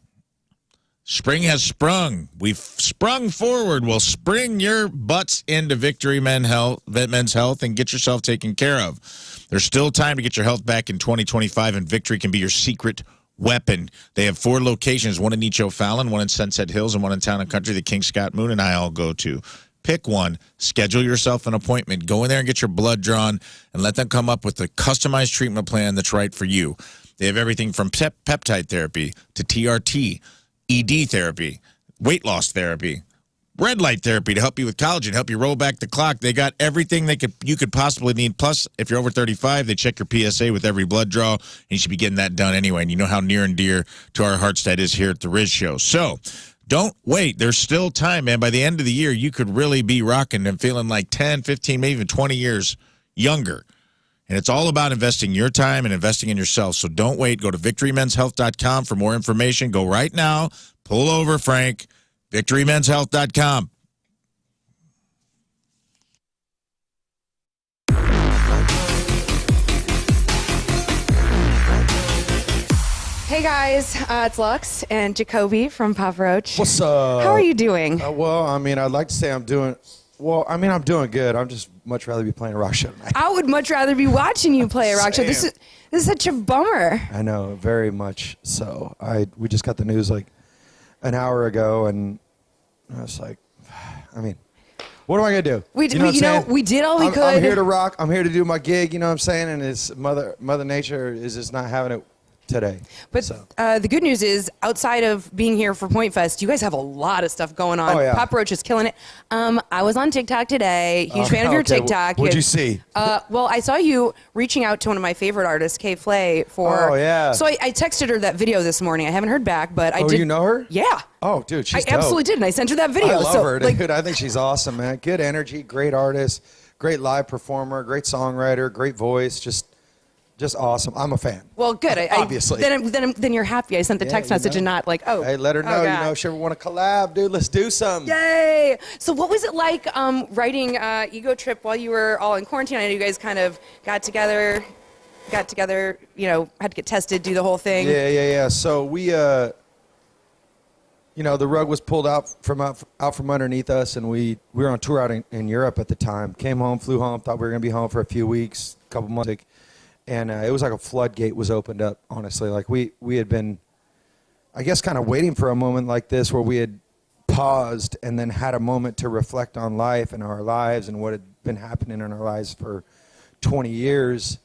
Spring has sprung. We've sprung forward. Well, spring your butts into Victory Men's Health and get yourself taken care of. There's still time to get your health back in 2025, and Victory can be your secret weapon. They have 4 locations, one in East O'Fallon, one in Sunset Hills, and one in Town and Country that King Scott Moon and I all go to. Pick one, schedule yourself an appointment, go in there and get your blood drawn, and let them come up with a customized treatment plan that's right for you. They have everything from peptide therapy to TRT, ED therapy, weight loss therapy, red light therapy to help you with collagen, help you roll back the clock. They got everything you could possibly need. Plus, if you're over 35, they check your PSA with every blood draw, and you should be getting that done anyway. And you know how near and dear to our hearts that is here at the Riz Show. So, don't wait. There's still time, man. By the end of the year, you could really be rocking and feeling like 10, 15, maybe even 20 years younger. And it's all about investing your time and investing in yourself. So don't wait. Go to victorymenshealth.com for more information. Go right now. Pull over, Frank. victorymenshealth.com. Hey guys, it's Lux and Jacoby from Papa Roach. What's up? How are you doing? Well, I mean, I'd like to say I'm doing good. I'm just much rather be playing a rock show tonight. I would much rather be watching you play a rock show. This is such a bummer. I know, very much so. We just got the news like an hour ago, and I was like, I mean, what am I gonna do? We did all we could. I'm here to rock. I'm here to do my gig. You know what I'm saying? And it's Mother Nature is just not having it today. But the good news is, outside of being here for Point Fest, you guys have a lot of stuff going on. Oh, yeah. Papa Roach is killing it. I was on TikTok today. Huge fan of your TikTok. What'd you see? Well, I saw you reaching out to one of my favorite artists, Kay Flay, for. Oh, yeah. So I texted her that video this morning. I haven't heard back, but I did. Oh, you know her? Yeah. Oh, dude, she's I absolutely did, and I sent her that video. I love her, dude. I think she's awesome, man. Good energy, great artist, great live performer, great songwriter, great voice, just awesome. I'm a fan. Well, good. Obviously. Then you're happy. I sent the text message and not like, oh. Hey, let her know. You know, if she ever want to collab, dude, let's do something. Yay! So what was it like writing Ego Trip while you were all in quarantine? I know you guys kind of got together, you know, had to get tested, do the whole thing. Yeah. So we, the rug was pulled out from underneath us, and we were on tour out in Europe at the time. Came home, flew home, thought we were going to be home for a few weeks, a couple months. And it was like a floodgate was opened up, honestly. Like we had been, I guess, kind of waiting for a moment like this where we had paused and then had a moment to reflect on life and our lives and what had been happening in our lives for 20 years.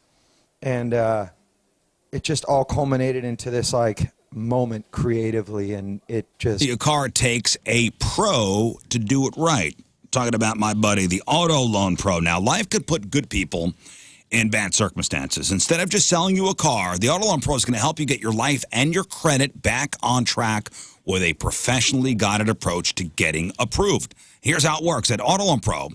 And it just all culminated into this like moment creatively, and it just... Your car takes a pro to do it right. Talking about my buddy, the Auto Loan Pro. Now, life could put good people in bad circumstances. Instead of just selling you a car, the Auto Loan Pro is going to help you get your life and your credit back on track with a professionally guided approach to getting approved. Here's how it works. At Auto Loan Pro,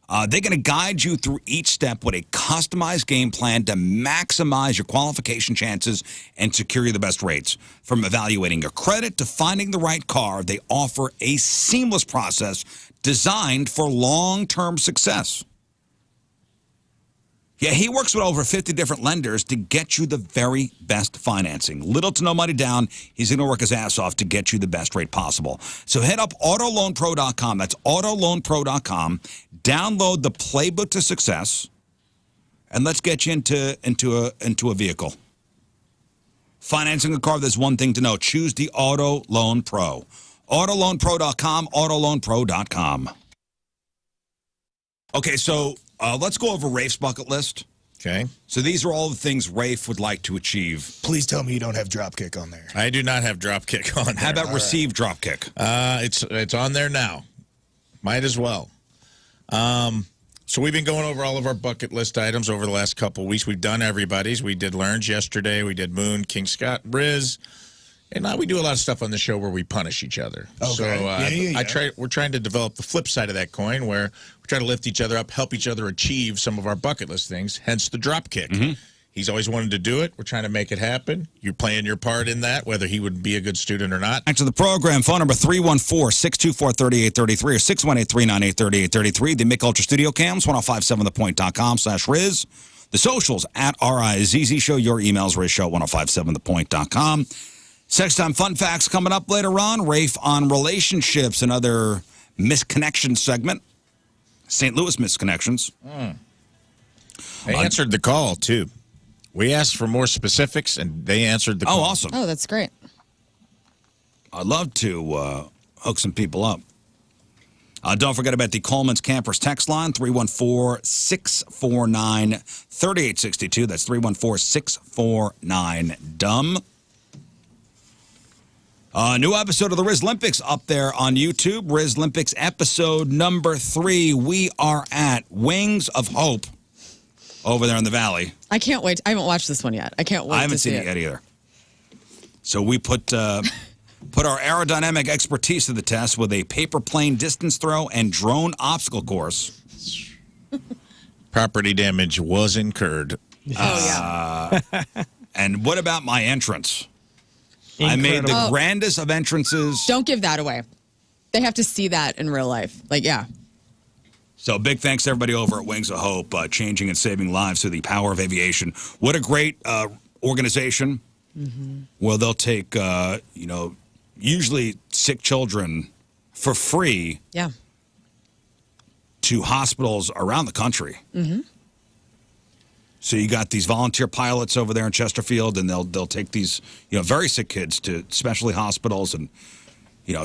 they're going to guide you through each step with a customized game plan to maximize your qualification chances and secure you the best rates. From evaluating your credit to finding the right car, they offer a seamless process designed for long-term success. Yeah, he works with over 50 different lenders to get you the very best financing. Little to no money down. He's going to work his ass off to get you the best rate possible. So head up autoloanpro.com. That's autoloanpro.com. Download the playbook to success, and let's get you into a vehicle. Financing a car, there's one thing to know. Choose the Auto Loan Pro. Autoloanpro.com, autoloanpro.com. Okay, so let's go over Rafe's bucket list. Okay. So these are all the things Rafe would like to achieve. Please tell me you don't have Dropkick on there. I do not have Dropkick on there. How about receive Dropkick? It's on there now. Might as well. So we've been going over all of our bucket list items over the last couple of weeks. We've done everybody's. We did Learns yesterday. We did Moon, King Scott, Riz. And now we do a lot of stuff on the show where we punish each other. Okay. So we're trying to develop the flip side of that coin where we try to lift each other up, help each other achieve some of our bucket list things, hence the drop kick. Mm-hmm. He's always wanted to do it. We're trying to make it happen. You're playing your part in that, whether he would be a good student or not. Back to the program. Phone number 314-624-3833 or 618-398-3833. The Mick Ultra Studio Cams, 1057thepoint.com/Riz. The socials at RIZZ Show. Your emails, RizShow1057thepoint.com. Sex Time Fun Facts coming up later on. Rafe on relationships, another Misconnections segment. St. Louis Misconnections. They answered the call, too. We asked for more specifics, and they answered the call. Oh, awesome. Oh, that's great. I'd love to hook some people up. Don't forget about the Coleman's Campers text line, 314-649-3862. That's 314-649-DUMB. New episode of the Riz Olympics up there on YouTube. Riz Olympics episode number 3. We are at Wings of Hope over there in the valley. I can't wait. I haven't watched this one yet. I can't wait I haven't to see seen it yet either. So we put our aerodynamic expertise to the test with a paper plane distance throw and drone obstacle course. Property damage was incurred. Oh, yeah. And what about my entrance? I made the grandest of entrances. Don't give that away. They have to see that in real life. Like, yeah. So big thanks to everybody over at Wings of Hope, changing and saving lives through the power of aviation. What a great organization. Mm-hmm. Well, they'll take, usually sick children for free to hospitals around the country. Mm-hmm. So you got these volunteer pilots over there in Chesterfield, and they'll take these very sick kids to specialty hospitals and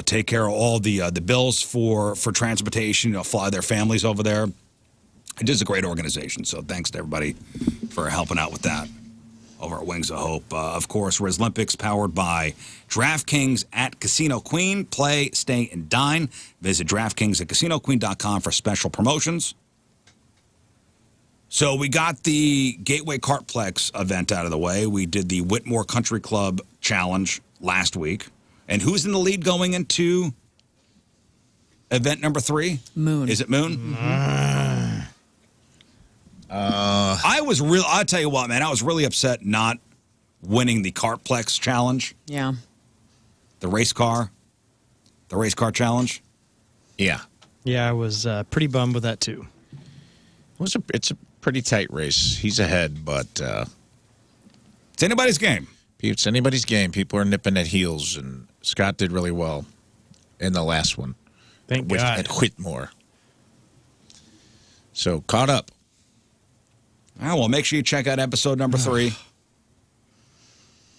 take care of all the bills for transportation. Fly their families over there. It is a great organization. So thanks to everybody for helping out with that over at Wings of Hope. Of course, Riz Olympics powered by DraftKings at Casino Queen. Play, stay, and dine. Visit DraftKings at CasinoQueen.com for special promotions. So we got the Gateway Kartplex event out of the way. We did the Whitmore Country Club Challenge last week. And who's in the lead going into event number 3? Moon. Is it Moon? I'll tell you what, man, I was really upset not winning the Kartplex Challenge. Yeah. The race car challenge. Yeah. Yeah, I was pretty bummed with that, too. It's a pretty tight race. He's ahead, but it's anybody's game. It's anybody's game. People are nipping at heels, and Scott did really well in the last one. Thank God. At Whitmore. So, caught up. Well, make sure you check out episode number 3.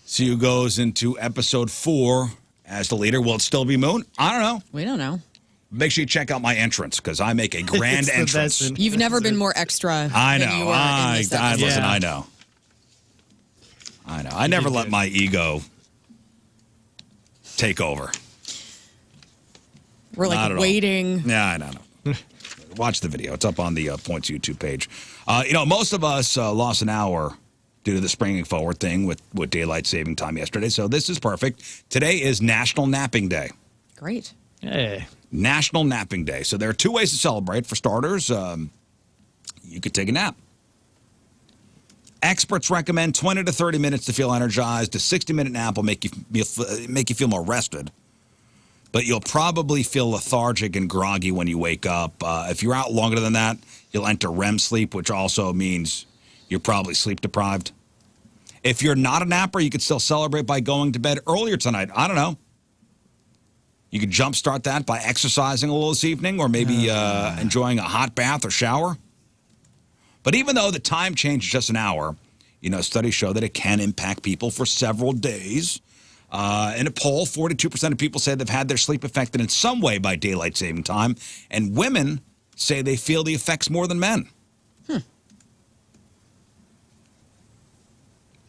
See who goes into episode 4 as the leader. Will it still be Moon? I don't know. We don't know. Make sure you check out my entrance because I make a grand entrance. You've never been more extra. I know. Than you were in this episode. Listen, I know. I never let my ego take over. We're like waiting. Yeah, I know. Watch the video. It's up on the Points YouTube page. Most of us lost an hour due to the springing forward thing with daylight saving time yesterday. So this is perfect. Today is National Napping Day. Great. Hey. National Napping Day. So there are 2 ways to celebrate. For starters, you could take a nap. Experts recommend 20 to 30 minutes to feel energized. A 60-minute nap will make you feel more rested. But you'll probably feel lethargic and groggy when you wake up. If you're out longer than that, you'll enter REM sleep, which also means you're probably sleep deprived. If you're not a napper, you could still celebrate by going to bed earlier tonight. I don't know. You could jumpstart that by exercising a little this evening or maybe enjoying a hot bath or shower. But even though the time change is just an hour, studies show that it can impact people for several days. In a poll, 42% of people say they've had their sleep affected in some way by daylight saving time, and women say they feel the effects more than men.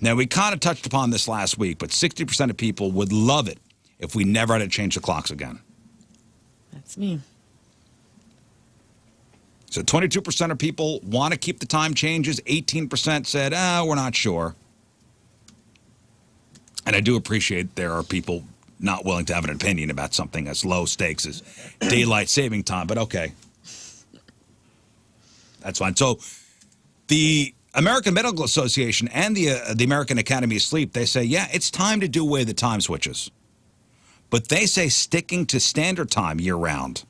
Now, we kind of touched upon this last week, but 60% of people would love it if we never had to change the clocks again. That's me. So 22% of people want to keep the time changes. 18% said, we're not sure. And I do appreciate there are people not willing to have an opinion about something as low stakes as daylight saving time, but okay. That's fine. So the American Medical Association and the American Academy of Sleep, they say, yeah, it's time to do away the time switches. But they say sticking to standard time year-round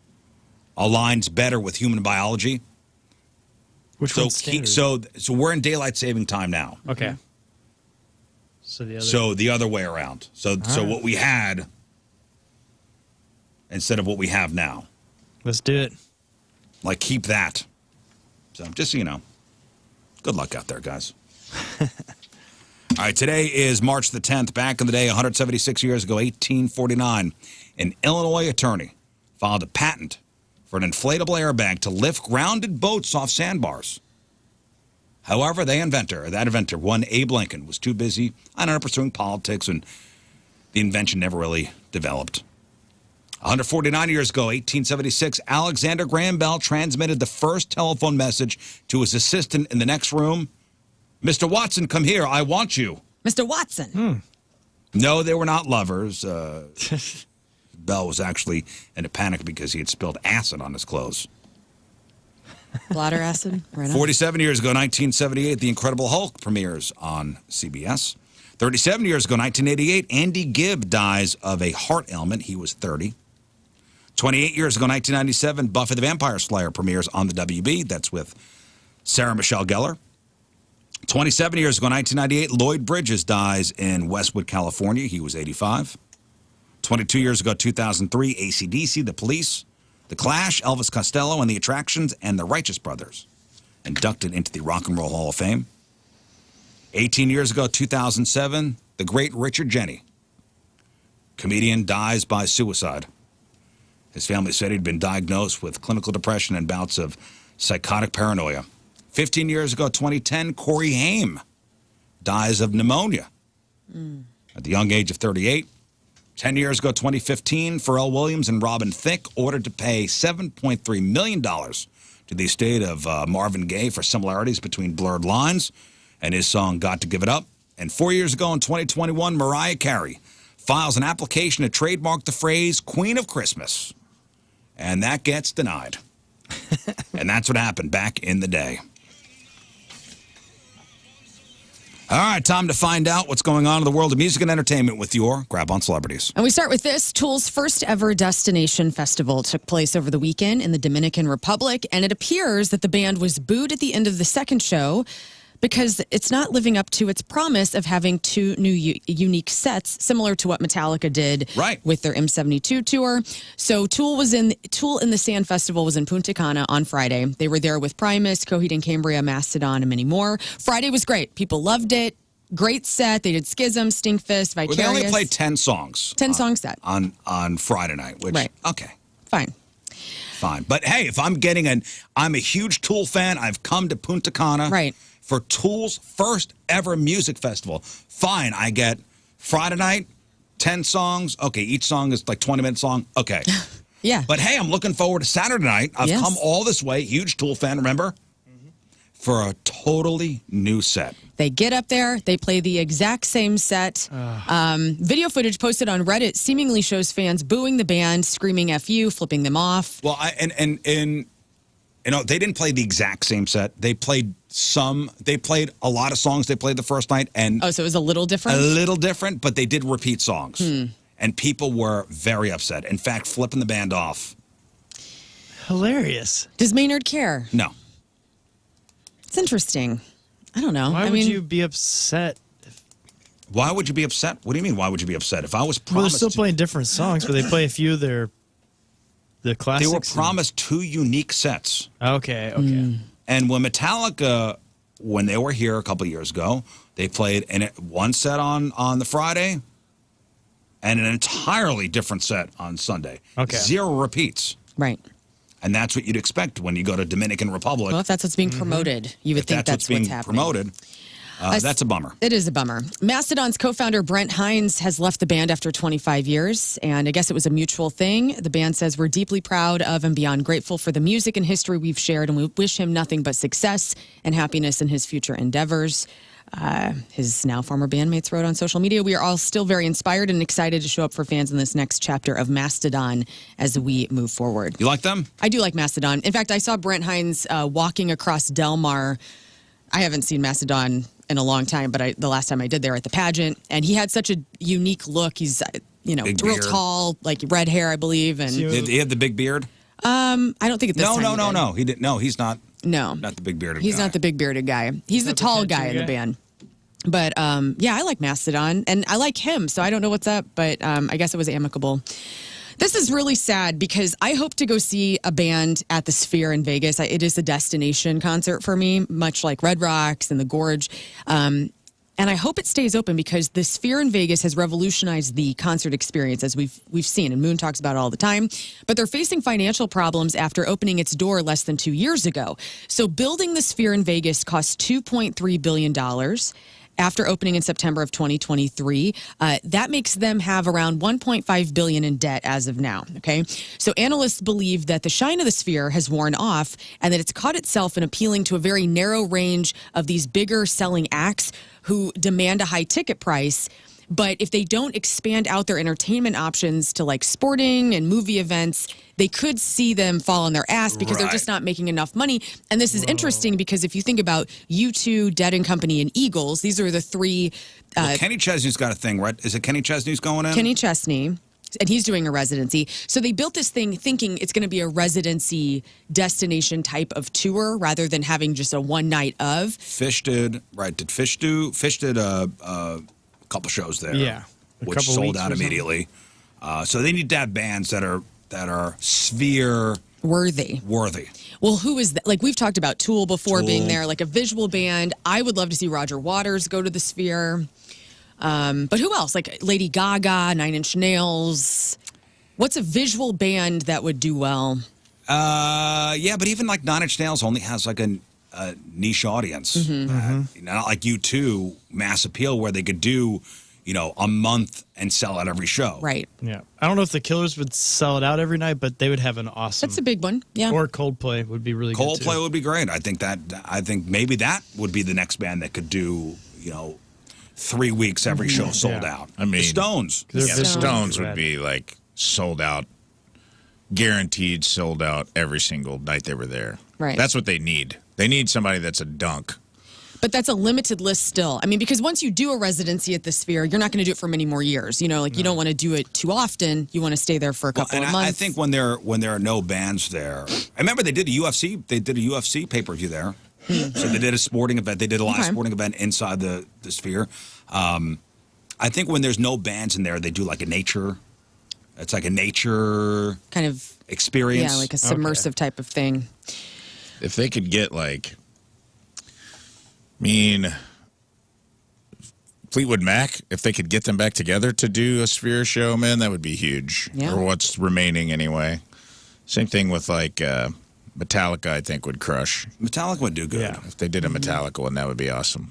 aligns better with human biology. Which one's standard? So we're in daylight saving time now. Okay. So the other way around. So right. what we had instead of what we have now. Let's do it. Like, keep that. So just so you know, good luck out there, guys. All right, today is March the 10th. Back in the day, 176 years ago, 1849, an Illinois attorney filed a patent for an inflatable airbag to lift grounded boats off sandbars. However, that inventor, one Abe Lincoln, was too busy, I don't know, pursuing politics, and the invention never really developed. 149 years ago, 1876, Alexander Graham Bell transmitted the first telephone message to his assistant in the next room. Mr. Watson, come here. I want you. Mr. Watson. No, they were not lovers. Bell was actually in a panic because he had spilled acid on his clothes. Bladder acid? Right on. 47 years ago, 1978, The Incredible Hulk premieres on CBS. 37 years ago, 1988, Andy Gibb dies of a heart ailment. He was 30. 28 years ago, 1997, Buffy the Vampire Slayer premieres on the WB. That's with Sarah Michelle Gellar. 27 years ago, 1998, Lloyd Bridges dies in Westwood, California. He was 85. 22 years ago, 2003, AC/DC, The Police, The Clash, Elvis Costello and the Attractions, and the Righteous Brothers inducted into the Rock and Roll Hall of Fame. 18 years ago, 2007, the great Richard Jeni, comedian, dies by suicide. His family said he'd been diagnosed with clinical depression and bouts of psychotic paranoia. 15 years ago, 2010, Corey Haim dies of pneumonia at the young age of 38. 10 years ago, 2015, Pharrell Williams and Robin Thicke ordered to pay $7.3 million to the estate of Marvin Gaye for similarities between Blurred Lines and his song Got to Give It Up. And 4 years ago, in 2021, Mariah Carey files an application to trademark the phrase Queen of Christmas. And that gets denied. And that's what happened back in the day. All right, time to find out what's going on in the world of music and entertainment with your Grab on Celebrities. And we start with this. Tool's first ever Destination Festival took place over the weekend in the Dominican Republic, and it appears that the band was booed at the end of the second show because it's not living up to its promise of having two new unique sets, similar to what Metallica did with their M72 tour. So Tool in the Sand Festival was in Punta Cana on Friday. They were there with Primus, Coheed and Cambria, Mastodon, and many more. Friday was great. People loved it. Great set. They did Schism, Stinkfist, Vicarious. Well, they only played 10 songs. 10 song set. On Friday night, which, okay. Fine. But hey, if I'm I'm a huge Tool fan. I've come to Punta Cana for Tool's first ever music festival. Fine, I get Friday night, 10 songs. Okay, each song is like 20 minutes long. Okay. Yeah. But hey, I'm looking forward to Saturday night. I've come all this way, huge Tool fan, remember? For a totally new set. They get up there, they play the exact same set. Video footage posted on Reddit seemingly shows fans booing the band, screaming F you, flipping them off. Well, and you know, they didn't play the exact same set. They played a lot of songs they played the first night. And so it was a little different? A little different, but they did repeat songs. And people were very upset. In fact, flipping the band off. Hilarious. Does Maynard care? No. It's interesting. I don't know. Why would you be upset? Why would you be upset? What do you mean, why would you be upset? If I was promised... Well, they're still playing different songs, but they play a few of the classics. They were promised two unique sets. Okay. And when Metallica, when they were here a couple of years ago, they played one set on the Friday and an entirely different set on Sunday. Okay. 0 repeats. Right. And that's what you'd expect when you go to Dominican Republic. Well, if that's what's being promoted, you would think that's what's happening. Promoted. That's a bummer. It is a bummer. Mastodon's co-founder Brent Hines has left the band after 25 years, and I guess it was a mutual thing. The band says, we're deeply proud of and beyond grateful for the music and history we've shared, and we wish him nothing but success and happiness in his future endeavors. His now former bandmates wrote on social media, we are all still very inspired and excited to show up for fans in this next chapter of Mastodon as we move forward. You like them? I do like Mastodon. In fact, I saw Brent Hines walking across Del Mar I haven't seen Mastodon in a long time, but the last time I did, they were at the pageant, and he had such a unique look. He's, you know, Big real beard. tall, like red hair, I believe. And Did he have the big beard? I don't think at this time. No. He didn't. No, he's not. No, not the big bearded. He's guy. not the big bearded guy. He's the tall guy in the band. But yeah, I like Mastodon, and I like him, so I don't know what's up, but I guess it was amicable. This is really sad because I hope to go see a band at the Sphere in Vegas. It is a destination concert for me, much like Red Rocks and the Gorge. And I hope it stays open because the Sphere in Vegas has revolutionized the concert experience, as we've seen, and Moon talks about it all the time. But they're facing financial problems after opening its door less than 2 years ago. So building the Sphere in Vegas cost $2.3 billion. After opening in September of 2023, that makes them have around $1.5 billion in debt as of now. Okay, so analysts believe that the shine of the Sphere has worn off, and that it's caught itself in appealing to a very narrow range of these bigger selling acts who demand a high ticket price. But if they don't expand out their entertainment options to like sporting and movie events, they could see them fall on their ass because they're just not making enough money. And this is interesting because if you think about U2, Dead and Company, and Eagles, these are the three. Well, Kenny Chesney's got a thing, right? Is it Kenny Chesney's going in? Kenny Chesney. And he's doing a residency. So they built this thing thinking it's going to be a residency destination type of tour rather than having just a one night of. Fish did a couple shows there. Yeah. Which sold out immediately. So they need to have bands that are Sphere worthy. Well, who is that? Like we've talked about Tool before being there, like a visual band. I would love to see Roger Waters go to the Sphere. But who else? Like Lady Gaga, Nine Inch Nails. What's a visual band that would do well? Yeah, but even like Nine Inch Nails only has like a niche audience. Not like U2, mass appeal, where they could do, a month and sell out every show. Right. Yeah. I don't know if the Killers would sell it out every night, but they would have an awesome. That's a big one. Yeah. Or Coldplay would be really good too. Coldplay would be great. I think maybe that would be the next band that could do, 3 weeks every show sold out. I mean, the Stones. The Stones would be like sold out, guaranteed sold out every single night they were there. Right. That's what they need. They need somebody that's a dunk. But that's a limited list still. I mean, because once you do a residency at the Sphere, you're not going to do it for many more years. You don't want to do it too often. You want to stay there for a couple of months. I think when there are no bands there, I remember they did a UFC pay-per-view there. So they did a sporting event. They did a live sporting event inside the Sphere. I think when there's no bands in there, they do like a nature. It's like a nature kind of experience. Yeah, like a submersive type of thing. If they could get Fleetwood Mac, if they could get them back together to do a Sphere show, man, that would be huge. Yeah. Or what's remaining anyway. Same thing with Metallica, I think would crush. Metallica would do good. Yeah. If they did a Metallica one, that would be awesome.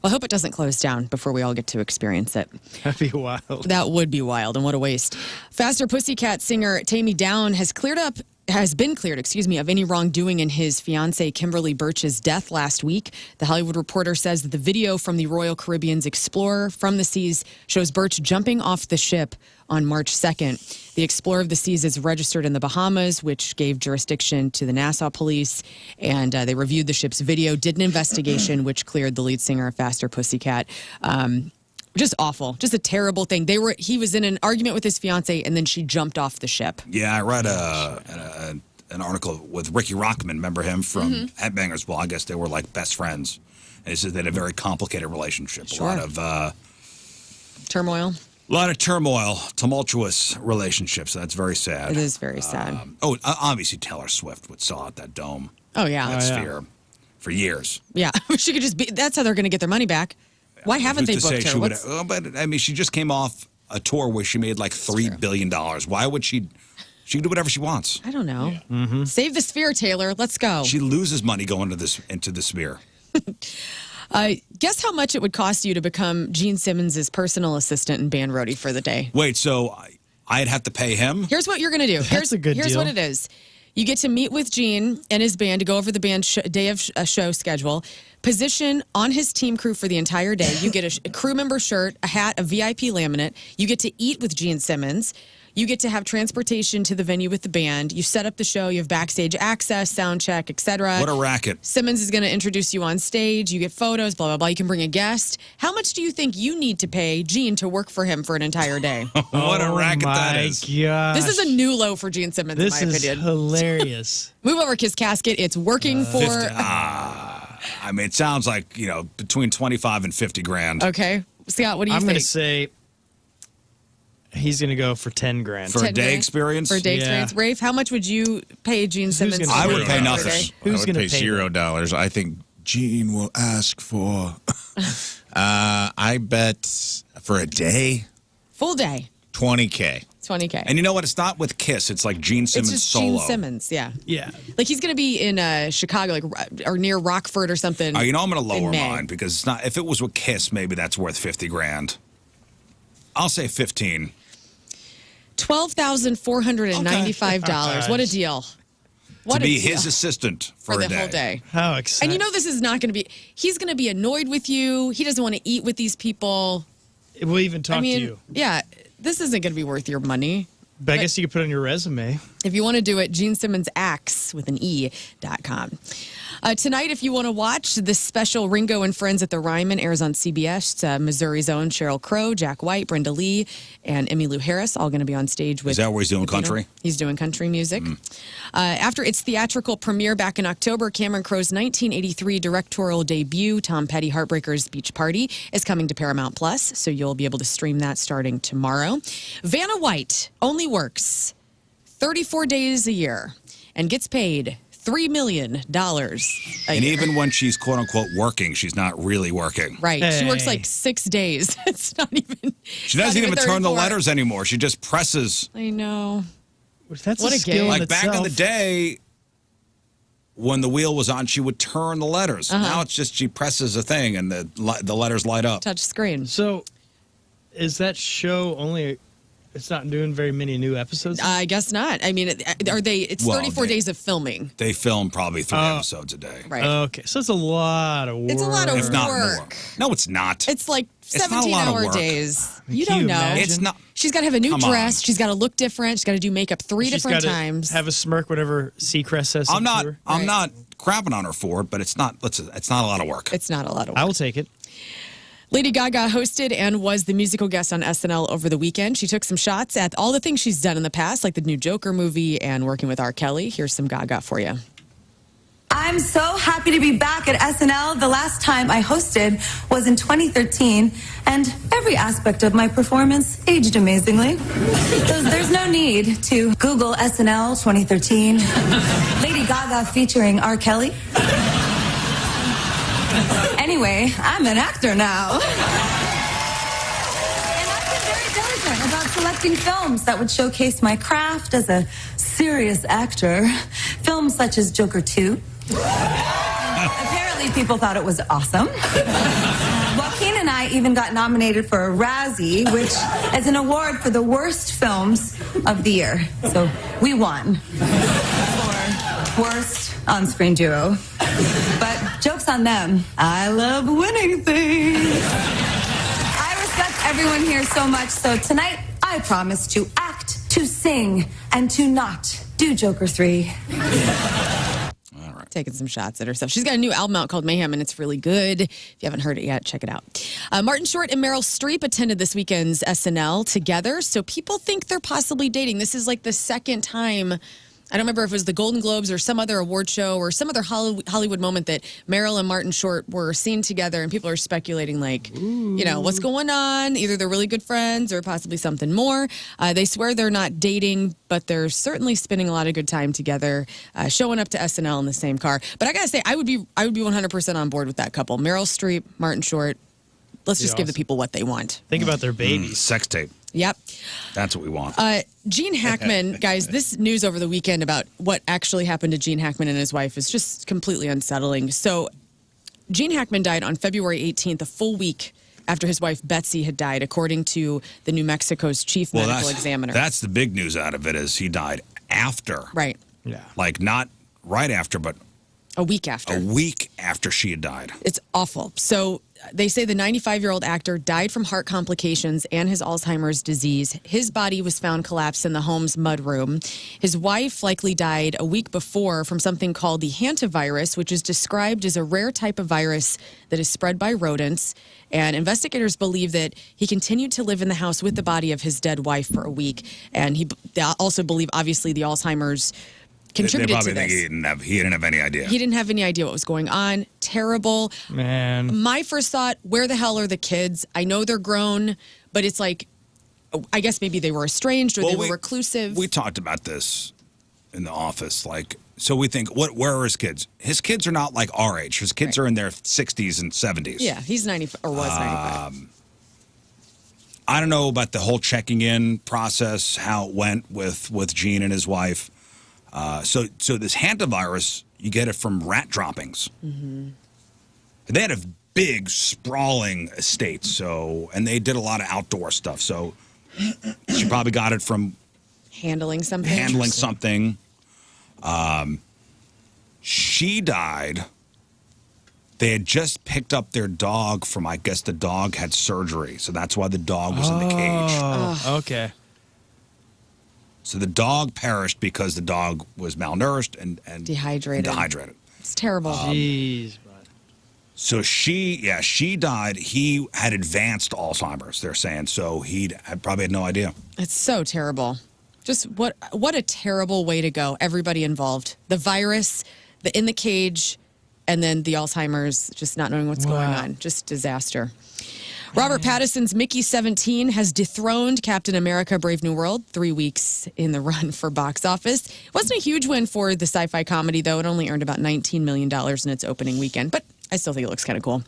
Well, I hope it doesn't close down before we all get to experience it. That'd be wild. That would be wild, and what a waste. Faster Pussycat singer Tammy Down has been cleared of any wrongdoing in his fiancée Kimberly Birch's death last week. The Hollywood Reporter says that the video from the Royal Caribbean's Explorer from the Seas shows Birch jumping off the ship on March 2nd. The Explorer of the Seas is registered in the Bahamas, which gave jurisdiction to the Nassau police, and they reviewed the ship's video, did an investigation, which cleared the lead singer of Faster Pussycat. Just awful. Just a terrible thing. He was in an argument with his fiancée, and then she jumped off the ship. Yeah, I read an article with Ricky Rockman. Remember him from Headbangers? Well, I guess they were like best friends. And he said they had a very complicated relationship. Sure. A lot of turmoil. A lot of turmoil, tumultuous relationships. That's very sad. It is very sad. Obviously Taylor Swift would sell out that dome. Oh, yeah. That Sphere for years. Yeah, she could just be. That's how they're going to get their money back. Why haven't they booked her? But I mean, she just came off a tour where she made like $3 billion. Why would she? She can do whatever she wants. I don't know. Save the Sphere, Taylor. Let's go. She loses money going into the Sphere. Guess how much it would cost you to become Gene Simmons' personal assistant and band roadie for the day? Wait, so I'd have to pay him? Here's what you're going to do. Here's a good Here's deal. what it is. You get to meet with Gene and his band to go over the band's day of show schedule. Position on his team crew for the entire day. You get a crew member shirt, a hat, a VIP laminate. You get to eat with Gene Simmons. You get to have transportation to the venue with the band. You set up the show. You have backstage access, sound check, etc. What a racket. Simmons is going to introduce you on stage. You get photos, blah, blah, blah. You can bring a guest. How much do you think you need to pay Gene to work for him for an entire day? What a racket that is. Gosh. This is a new low for Gene Simmons, This in my is opinion. hilarious. Move over, Kiss Casket. It's working for... I mean, it sounds like, between 25 and 50 grand. Okay. Scott, what do you I'm think? going to say he's going to go for 10 grand. For a day experience? For a day experience. Rafe, how much would you pay Gene Simmons? I would pay for a nothing. day? Who's going to pay $0? I think Gene will ask for. I bet for a day, Full day. $20K. 20K. And you know what? It's not with Kiss. It's like Gene Simmons It's just solo. Gene Simmons, yeah. Yeah. Like he's going to be in Chicago, or near Rockford or something. I'm going to in lower May. mine because it's not. If it was with Kiss, maybe that's worth 50 grand. I'll say 15. $12,495. Okay. What a deal. To be his assistant for the a day. whole day. How exciting. And you know this is not going to be, he's going to be annoyed with you. He doesn't want to eat with these people. We'll even talk to you. Yeah, this isn't going to be worth your money. But I guess you could put it on your resume. If you want to do it, GeneSimmonsAxe.com. Tonight, if you want to watch, this special Ringo and Friends at the Ryman airs on CBS. Missouri's own Sheryl Crow, Jack White, Brenda Lee, and Emmylou Harris all going to be on stage with... Is that where he's doing country? He's doing country music. After its theatrical premiere back in October, Cameron Crowe's 1983 directorial debut, Tom Petty Heartbreakers Beach Party, is coming to Paramount Plus, so you'll be able to stream that starting tomorrow. Vanna White only works 34 days a year and gets paid $3 million a And year. even when she's quote unquote working, she's not really working. Right. She works like 6 days. It's not even. She doesn't even turn the 34. letters anymore. She just presses. I know. That's What a a skill game. in Like back in the day, when the wheel was on, she would turn the letters. Now it's just she presses a thing and the letters light up. Touch screen. So, is that show only? It's not doing very many new episodes. I guess not. I mean, are they? It's Well, 34 days of filming. They film probably 3 episodes a day. Right. Okay, so it's a lot of work. It's a lot of If not work. more. No, it's not. It's like It's not a lot of 17-hour work. days. You Can don't you know. imagine? It's not. She's got to have a new Come on. dress. She's got to look different. She's got to do makeup three She's different gotta times. Have a smirk, whatever Seacrest says. I'm not. to her. I'm not crapping on her for it, but it's not. It's not a lot of work. It's not a lot of work. I will take it. Lady Gaga hosted and was the musical guest on SNL over the weekend. She took some shots at all the things she's done in the past, like the new Joker movie and working with R. Kelly. Here's some Gaga for you. I'm so happy to be back at SNL. The last time I hosted was in 2013, and every aspect of my performance aged amazingly. So there's no need to Google SNL 2013, Lady Gaga featuring R. Kelly. Anyway, I'm an actor now. And I've been very diligent about selecting films that would showcase my craft as a serious actor. Films such as Joker 2. Apparently, people thought it was awesome. Joaquin and I even got nominated for a Razzie, which is an award for the worst films of the year. So we won for worst on-screen duo. But joke's on them. I love winning things. I respect everyone here so much, so tonight I promise to act, to sing, and to not do Joker 3. Taking some shots at herself. She's got a new album out called Mayhem, and it's really good. If you haven't heard it yet, check it out. Martin Short and Meryl Streep attended this weekend's SNL together, so people think they're possibly dating. This is like the second time. I don't remember if it was the Golden Globes or some other award show or some other Hollywood moment that Meryl and Martin Short were seen together, and people are speculating, like, you know, what's going on? Either they're really good friends or possibly something more. They swear they're not dating, but they're certainly spending a lot of good time together, showing up to SNL in the same car. But I gotta say, I would be 100% on board with that couple. Meryl Streep, Martin Short. Let's just give the people what they want. Think about their babies. Sex tape. Yep. That's what we want. Gene Hackman, guys, this news over the weekend about what actually happened to Gene Hackman and his wife is just completely unsettling. So Gene Hackman died on February 18th, a full week after his wife Betsy had died, according to the New Mexico's chief medical examiner. That's the big news out of it is he died after. Right. Yeah. Like not right after, but a week after. A week after she had died. It's awful. So They say the 95-year-old actor died from heart complications and his Alzheimer's disease. His body was found collapsed in the home's mudroom. His wife likely died a week before from something called the hantavirus, which is described as a rare type of virus that is spread by rodents. And investigators believe that he continued to live in the house with the body of his dead wife for a week. And they also believe, obviously, the Alzheimer's contributed they probably to this. think he didn't have any idea. He didn't have any idea what was going on. Terrible. Man. My first thought, where the hell are the kids? I know they're grown, but it's like, I guess maybe they were estranged or they were reclusive. We talked about this in the office. So we think, where are his kids? His kids are not like our age. His kids are in their 60s and 70s. Yeah, he's 95 or was 95. I don't know about the whole checking in process, how it went with Gene and his wife. So this hantavirus, you get it from rat droppings. Mm-hmm. They had a big, sprawling estate, and they did a lot of outdoor stuff. So she probably got it from handling something. She died. They had just picked up their dog from, I guess the dog had surgery. So that's why the dog was in the cage. Oh, okay. So the dog perished because the dog was malnourished and dehydrated. It's terrible. Jeez. So she died. He had advanced Alzheimer's, they're saying. So he probably had no idea. It's so terrible. Just what a terrible way to go. Everybody involved. The virus, the in the cage, and then the Alzheimer's, just not knowing what's going on. Just disaster. Robert Pattinson's Mickey 17 has dethroned Captain America Brave New World 3 weeks in the run for box office. It wasn't a huge win for the sci-fi comedy, though. It only earned about $19 million in its opening weekend, but I still think it looks kind of cool.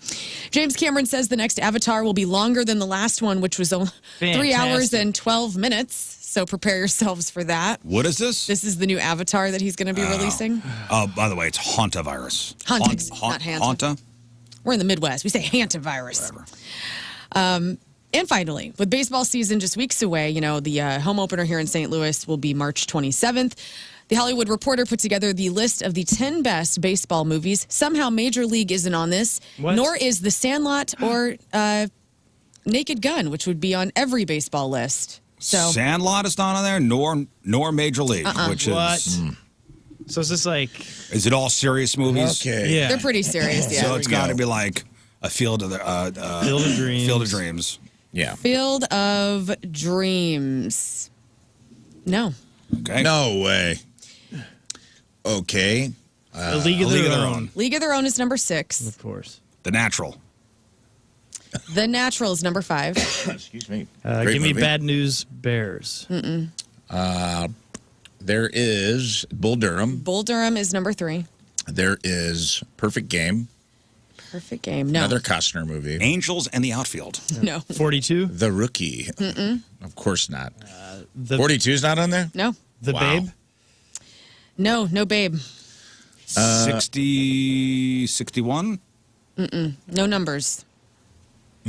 James Cameron says the next Avatar will be longer than the last one, which was only 3 hours and 12 minutes. So prepare yourselves for that. What is this? This is the new Avatar that he's going to be releasing. Oh, by the way, it's hantavirus. Not Hanta. Hanta? We're in the Midwest. We say hantavirus. Whatever. And finally, with baseball season just weeks away, the home opener here in St. Louis will be March 27th. The Hollywood Reporter put together the list of the 10 best baseball movies. Somehow Major League isn't on this, nor is The Sandlot or Naked Gun, which would be on every baseball list. So Sandlot is not on there, nor Major League, which is... So is this like... Is it all serious movies? Okay. Yeah. They're pretty serious, yeah. So it's got to be like a Field of Dreams. Field of Dreams. Yeah. Field of Dreams. No. Okay. No way. Okay. A League of Their Own. League of Their Own is number 6. Of course. The Natural. The Natural is number 5. Excuse me. Give me Bad News Bears. Mm-mm. There is Bull Durham. Bull Durham is number 3. There is Perfect Game. Perfect Game. No. Another Costner movie. Angels and the Outfield. No. 42. The Rookie. Mm-mm. Of course not. 42 is not on there? No. The Babe. No Babe. 60, 61? Mm-mm. No numbers.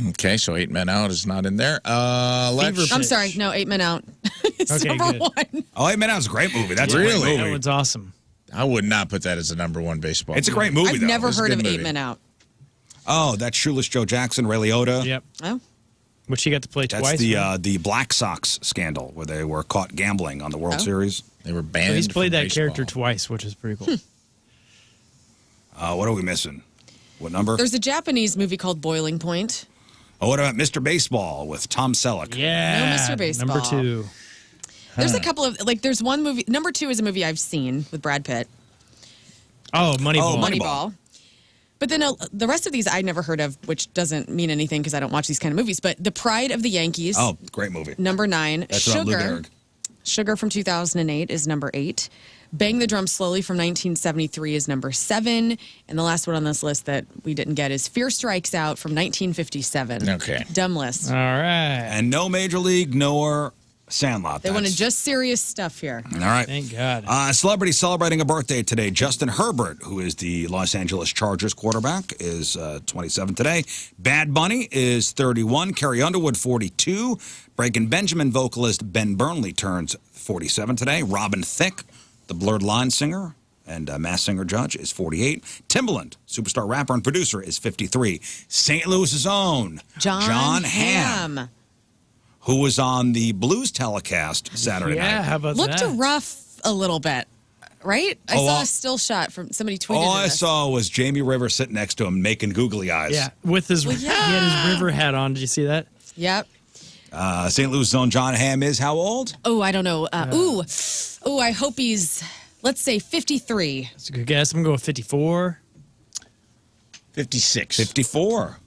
Okay, so 8 Men Out is not in there. I'm sorry. No, 8 Men Out. It's Okay, number good. 1. Oh, 8 Men Out is a great movie. That's a Really? great movie. That one's awesome. I would not put that as a number 1 baseball. It's a great movie, I've though. never It's a heard good of 8 movie. Men Out. Oh, that's Shoeless Joe Jackson, Ray Liotta. Yep. Oh. Which he got to play That's twice. the Black Sox scandal where they were caught gambling on the World Oh. Series. They were So banned. he's played from that character baseball. twice, which is pretty cool. What are we missing? What number? There's a Japanese movie called Boiling Point. Oh, what about Mr. Baseball with Tom Selleck? Yeah. No Mr. Baseball. Number 2. There's a couple of, there's one movie. Number 2 is a movie I've seen with Brad Pitt. Oh, Moneyball. Moneyball. But then the rest of these I'd never heard of, which doesn't mean anything because I don't watch these kind of movies. But The Pride of the Yankees. Oh, great movie. Number 9. That's about Lou Sugar. Gehrig. Sugar from 2008 is number 8. Bang the Drum Slowly from 1973 is number 7. And the last one on this list that we didn't get is Fear Strikes Out from 1957. Okay. Dumb list. All right. And no Major League, nor Sandlot. They wanted That's- just serious stuff here. All right. Thank God. Celebrity celebrating a birthday today. Justin Herbert, who is the Los Angeles Chargers quarterback, is 27 today. Bad Bunny is 31. Carrie Underwood, 42. Breaking Benjamin vocalist Ben Burnley turns 47 today. Robin Thicke, the Blurred Line singer, And Mass Singer Judge is 48. Timbaland, superstar rapper and producer, is 53. St. Louis's own John Hamm, who was on the Blues telecast Saturday night. how about looked rough a little bit, right? I saw a still shot from somebody tweeted. All I saw was Jamie Rivers sitting next to him making googly eyes. Yeah, with his he had his river hat on. Did you see that? Yep. St. Louis' own John Hamm is how old? Oh, I don't know. I hope he's, let's say 53. That's a good guess. I'm going to go with 54. 56. 54.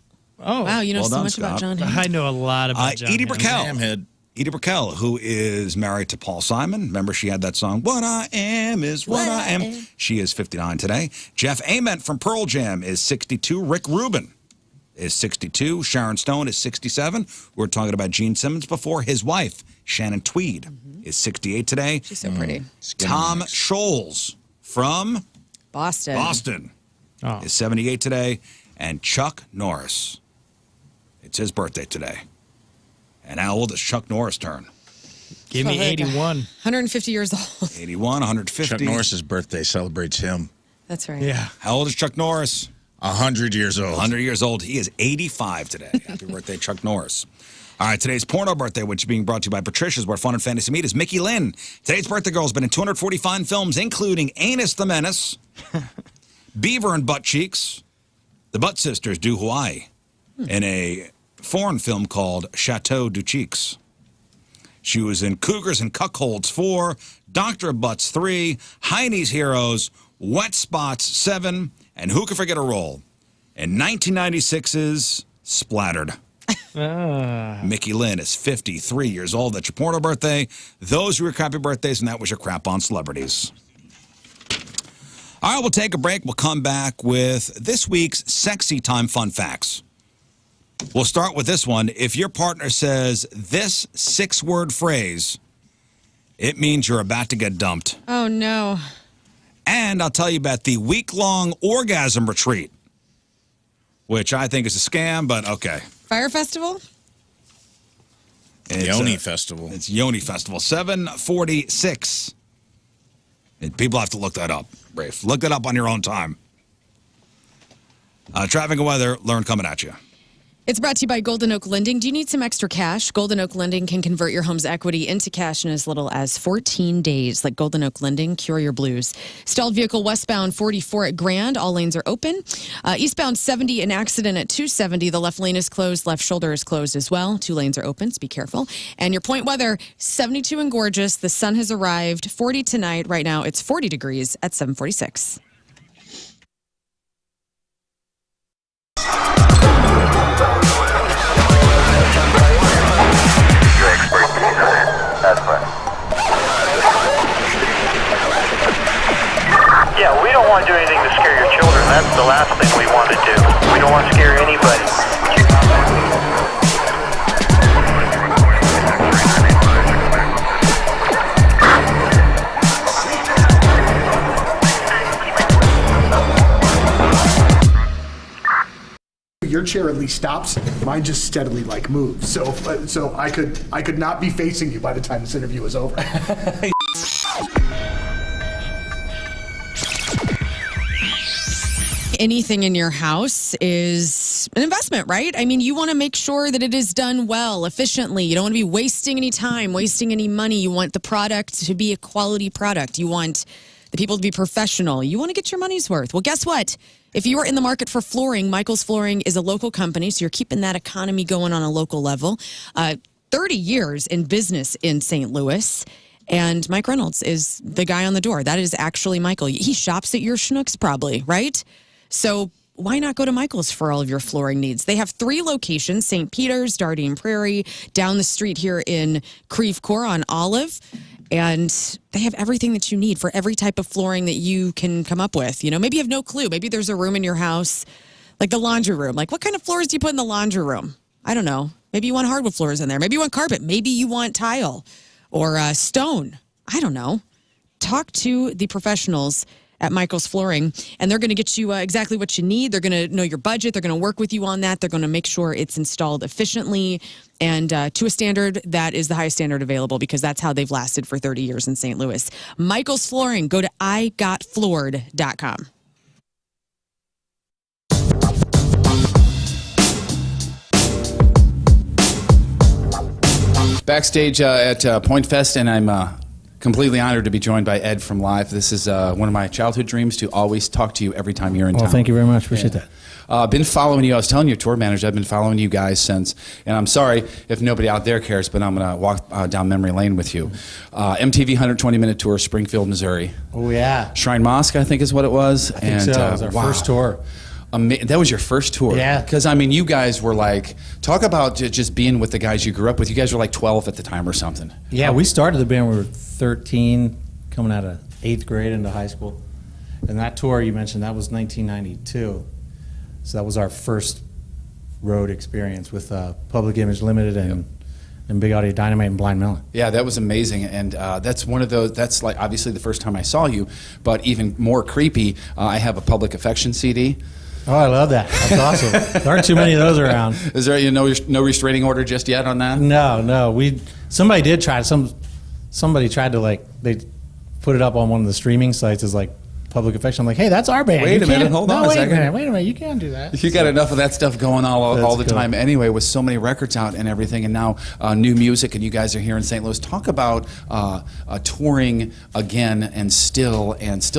Oh, wow, you know well so done, much about Scott. John Hamm. I know a lot about John Edie Hamm. Brickell. Hamhead. Edie Brickell, who is married to Paul Simon. Remember, she had that song, What I Am Is What I Am. She is 59 today. Jeff Ament from Pearl Jam is 62. Rick Rubin is 62. Sharon Stone is 67. We were talking about Gene Simmons before. His wife, Shannon Tweed, is 68 today. She's so pretty. Tom Scholes from Boston. Is 78 today. And Chuck Norris. It's his birthday today. And how old does Chuck Norris turn? Give me 81. 150 years old. 81, 150. Chuck Norris's birthday celebrates him. That's right. Yeah. How old is Chuck Norris? 100 years old. 100 years old. He is 85 today. Happy birthday, Chuck Norris. All right, today's porno birthday, which is being brought to you by Patricia's, where fun and fantasy meet, is Mickey Lynn. Today's birthday girl has been in 240 fine films, including Anus the Menace, Beaver and Butt Cheeks, The Butt Sisters do Hawaii, and a foreign film called Chateau du Cheeks. She was in Cougars and Cuckolds 4, Doctor of Butts 3, Heine's Heroes, Wet Spots 7, and who can forget a role in 1996's Splattered. Mickey Lynn is 53 years old. That's your porno birthday. Those were your crappy birthdays, and that was your crap on celebrities. All right, we'll take a break. We'll come back with this week's Sexy Time Fun Facts. We'll start with this one. If your partner says this 6-word phrase, it means you're about to get dumped. Oh, no. And I'll tell you about the week-long orgasm retreat, which I think is a scam, but okay. Fire Festival? It's, Yoni Festival. It's Yoni Festival, 746. And people have to look that up, Rafe. Look that up on your own time. Traffic and weather, Learn coming at you. It's brought to you by Golden Oak Lending. Do you need some extra cash? Golden Oak Lending can convert your home's equity into cash in as little as 14 days. Like Golden Oak Lending, cure your blues. Stalled vehicle westbound 44 at Grand. All lanes are open. Eastbound 70, an accident at 270. The left lane is closed. Left shoulder is closed as well. 2 lanes are open, so be careful. And your point weather, 72 and gorgeous. The sun has arrived. 40 tonight. Right now, it's 40 degrees at 746. Yeah, we don't want to do anything to scare your children. That's the last thing we want to do. We don't want to scare anybody. Your chair at least stops. Mine just steadily moves. So I could not be facing you by the time this interview is over. Anything in your house is an investment, right? I mean, you want to make sure that it is done well, efficiently. You don't want to be wasting any time, wasting any money. You want the product to be a quality product. You want the people to be professional. You want to get your money's worth. Well, guess what? If you are in the market for flooring, Michael's Flooring is a local company, so you're keeping that economy going on a local level. 30 years in business in St. Louis. And Mike Reynolds is the guy on the door. That is actually Michael. He shops at your Schnucks probably, right? So why not go to Michael's for all of your flooring needs? They have 3 locations, St. Peter's, Dardine Prairie, down the street here in Creve Coeur on Olive. And they have everything that you need for every type of flooring that you can come up with. You know, maybe you have no clue. Maybe there's a room in your house, like the laundry room. Like, what kind of floors do you put in the laundry room? I don't know. Maybe you want hardwood floors in there. Maybe you want carpet. Maybe you want tile or stone. I don't know. Talk to the professionals at Michael's Flooring, and they're going to get you exactly what you need. They're going to know your budget. They're going to work with you on that. They're going to make sure it's installed efficiently and to a standard that is the highest standard available, because that's how they've lasted for 30 years in St. Louis. Michael's Flooring. Go to igotfloored.com. Backstage at Point Fest, and I'm completely honored to be joined by Ed from Live. This is one of my childhood dreams, to always talk to you every time you're in town. Well, thank you very much. Appreciate that. Been following you. I was telling your tour manager, I've been following you guys since, and I'm sorry if nobody out there cares, but I'm going to walk down memory lane with you. MTV 120-minute tour, Springfield, Missouri. Oh, yeah. Shrine Mosque, I think is what it was. I think so. It was our first tour. That was your first tour? Yeah. Because, I mean, you guys were like, talk about just being with the guys you grew up with. You guys were like 12 at the time or something. Yeah, we started the band when we were 13, coming out of 8th grade into high school. And that tour you mentioned, that was 1992. So that was our first road experience with Public Image Limited and Big Audio Dynamite and Blind Melon. Yeah, that was amazing, and that's one of those. That's like obviously the first time I saw you, but even more creepy. I have a Public Affection CD. Oh, I love that. That's awesome. There aren't too many of those around. Is there no restraining order just yet on that? No. Somebody did try. Somebody tried to they put it up on one of the streaming sites as like Public Affection. I'm like, hey, that's our band. Wait a minute, hold on a second. Wait a minute, you can't do that. You got enough of that stuff going on all the time anyway, with so many records out and everything, and now new music, and you guys are here in St. Louis. Talk about touring again and still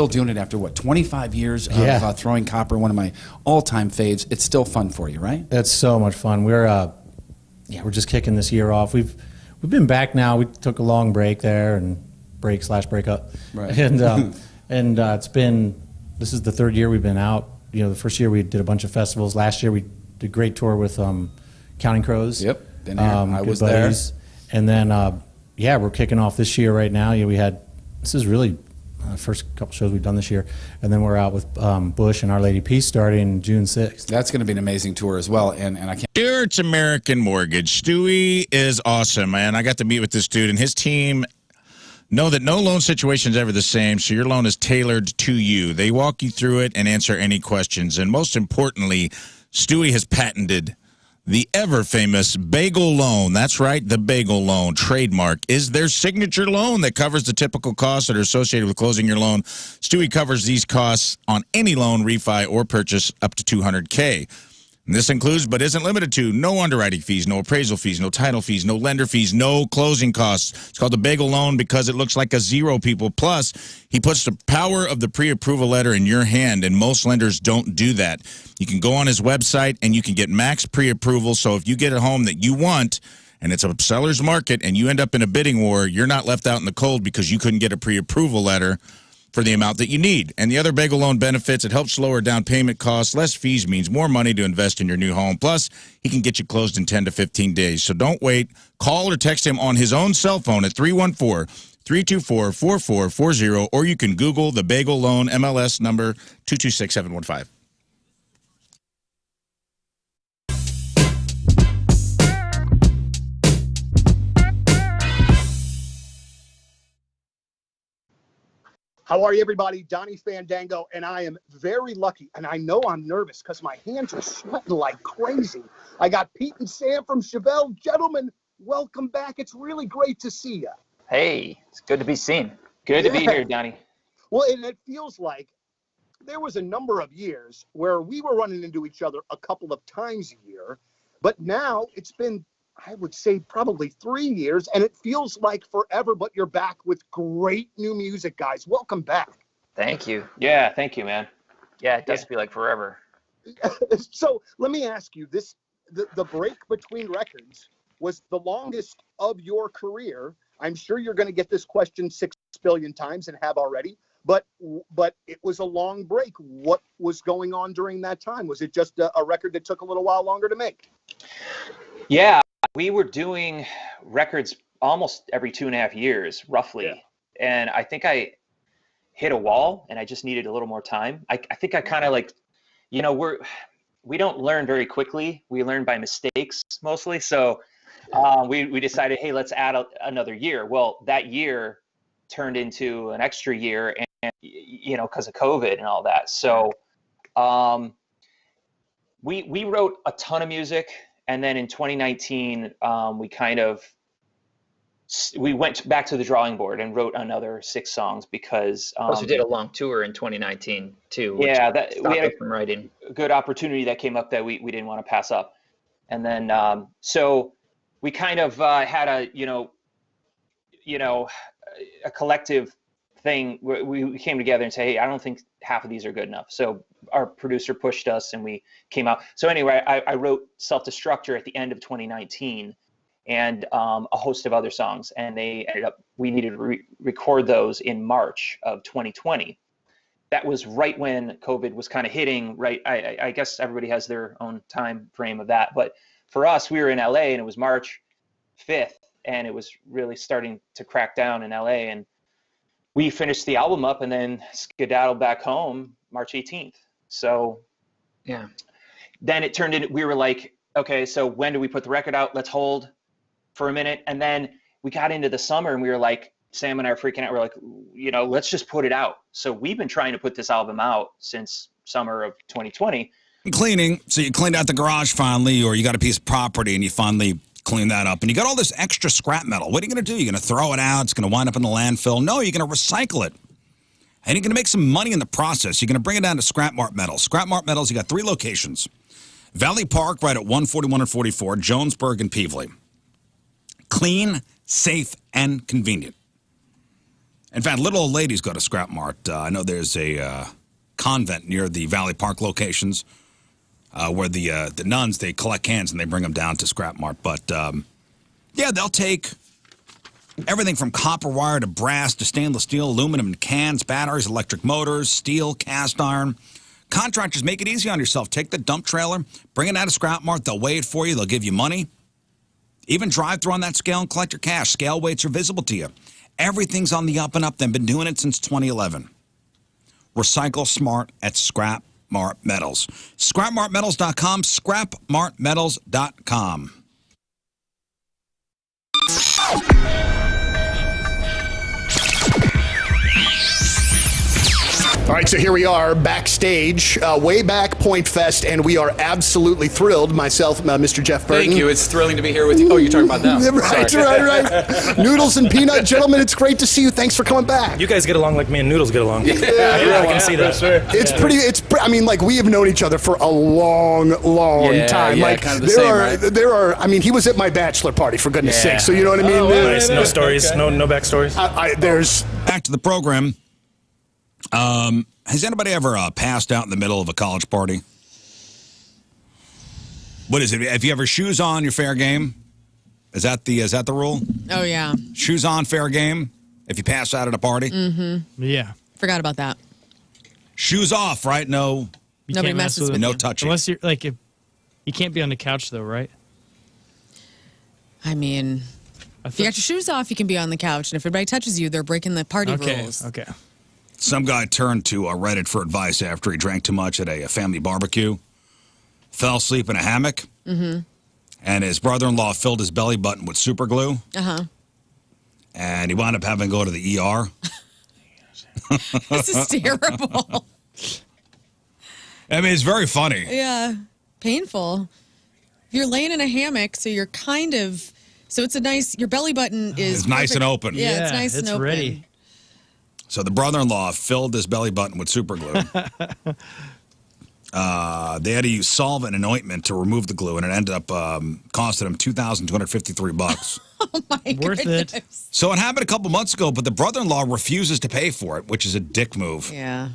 doing it after, what, 25 years of Throwing Copper, one of my all-time faves. It's still fun for you, right? It's so much fun. We're just kicking this year off. We've been back now. We took a long break there, and break/breakup. Right. And this is the third year we've been out. You know, the first year we did a bunch of festivals. Last year we did a great tour with Counting Crows. Yep, been here. I was buddies. There. And then, we're kicking off this year right now. This is really the first couple shows we've done this year. And then we're out with Bush and Our Lady Peace starting June 6th. That's going to be an amazing tour as well. And I can't. Dear, it's American Mortgage. Stewie is awesome, man. I got to meet with this dude and his team. Know that no loan situation is ever the same, so your loan is tailored to you. They walk you through it and answer any questions. And most importantly, Stewie has patented the ever-famous Bagel Loan. That's right, the Bagel Loan trademark is their signature loan that covers the typical costs that are associated with closing your loan. Stewie covers these costs on any loan, refi, or purchase up to $200K. And this includes, but isn't limited to, no underwriting fees, no appraisal fees, no title fees, no lender fees, no closing costs. It's called the Bagel Loan because it looks like a zero, people. Plus, he puts the power of the pre-approval letter in your hand, and most lenders don't do that. You can go on his website, and you can get max pre-approval, so if you get a home that you want, and it's a seller's market, and you end up in a bidding war, you're not left out in the cold because you couldn't get a pre-approval letter for the amount that you need. And the other Bagel Loan benefits, it helps lower down payment costs. Less fees means more money to invest in your new home. Plus, he can get you closed in 10 to 15 days. So don't wait. Call or text him on his own cell phone at 314-324-4440, or you can Google the Bagel Loan, MLS number 226715. How are you, everybody? Donnie Fandango, and I am very lucky, and I know I'm nervous because my hands are sweating like crazy. I got Pete and Sam from Chevelle. Gentlemen, welcome back. It's really great to see you. Hey, it's good to be seen. Good to be here, Donnie. Well, and it feels like there was a number of years where we were running into each other a couple of times a year, but now it's been, I would say, probably 3 years, and it feels like forever, but you're back with great new music, guys. Welcome back. Thank you. Yeah, thank you, man. Yeah, it does feel like forever. So let me ask you, the break between records was the longest of your career. I'm sure you're going to get this question 6 billion times and have already, but it was a long break. What was going on during that time? Was it just a record that took a little while longer to make? Yeah. We were doing records almost every 2.5 years, roughly. Yeah. And I think I hit a wall and I just needed a little more time. I think I kind of we don't learn very quickly. We learn by mistakes mostly. So we decided, hey, let's add another year. Well, that year turned into an extra year, you know, because of COVID and all that. So we wrote a ton of music, and then in 2019 we went back to the drawing board and wrote another 6 songs because Plus, we did a long tour in 2019 too. Which we had from writing. a good opportunity that came up that we didn't want to pass up. And then so we kind of had a a collective thing where we came together and say, hey, I don't think half of these are good enough. So our producer pushed us and we came out. So anyway, I wrote Self-Destructor at the end of 2019 and a host of other songs. And we needed to record those in March of 2020. That was right when COVID was kind of hitting, right? I guess everybody has their own time frame of that. But for us, we were in LA and it was March 5th and it was really starting to crack down in LA. And we finished the album up and then skedaddled back home March 18th. So yeah, then it turned into, we were like, okay, so when do we put the record out? Let's hold for a minute. And then we got into the summer and we were like, Sam and I are freaking out. We're like, let's just put it out. So we've been trying to put this album out since summer of 2020. Cleaning. So you cleaned out the garage finally, or you got a piece of property and you finally clean that up. And you got all this extra scrap metal. What are you going to do? You're going to throw it out? It's going to wind up in the landfill? No, you're going to recycle it. And you're going to make some money in the process. You're going to bring it down to Scrap Mart Metals. Scrap Mart Metals, you got 3 locations. Valley Park, right at 141 and 44, Jonesburg and Peevely. Clean, safe, and convenient. In fact, little old ladies go to Scrap Mart. I know there's a convent near the Valley Park locations where the nuns, they collect cans and they bring them down to Scrap Mart. But, yeah, they'll take everything from copper wire to brass to stainless steel, aluminum cans, batteries, electric motors, steel, cast iron. Contractors, make it easy on yourself. Take the dump trailer, bring it out of Scrap Mart. They'll weigh it for you. They'll give you money. Even drive through on that scale and collect your cash. Scale weights are visible to you. Everything's on the up and up. They've been doing it since 2011. Recycle smart at Scrap Mart Metals. ScrapMartMetals.com. ScrapMartMetals.com. All right, so here we are backstage, way back Point Fest, and we are absolutely thrilled. Myself, Mr. Jeff Burton. Thank you. It's thrilling to be here with you. Oh, you're talking about them. Right. Noodles and Peanut, gentlemen, it's great to see you. Thanks for coming back. You guys get along like me and Noodles get along. Yeah, I can see that. It's pretty. I mean, like, we have known each other for a long time. Yeah, like, kind of the same, right? There are. I mean, he was at my bachelor party, for goodness sake. So you know what I mean? Nice. No stories. Okay. No backstories. There's back to the program. Has anybody ever passed out in the middle of a college party? What is it? Have you ever shoes on, you're fair game? Is that the rule? Oh, yeah. Shoes on, fair game? If you pass out at a party? Mm-hmm. Yeah. Forgot about that. Shoes off, right? No. Nobody messes with no you. touching. Unless you're like, you can't be on the couch though, right? I mean, if you got your shoes off, you can be on the couch, and if everybody touches you, they're breaking the party rules. Okay. Some guy turned to Reddit for advice after he drank too much at a family barbecue, fell asleep in a hammock, and his brother-in-law filled his belly button with super glue, and he wound up having to go to the ER. This is terrible. I mean, it's very funny. Yeah, painful. You're laying in a hammock, so you're kind of, so it's a nice, your belly button is It's nice and open. Yeah, it's nice and open. Ready. So the brother-in-law filled his belly button with super glue. They had to use solvent and ointment to remove the glue, and it ended up costing him $2,253. Oh my Worth goodness. it. So it happened a couple months ago, but the brother-in-law refuses to pay for it, which is a dick move. Yeah.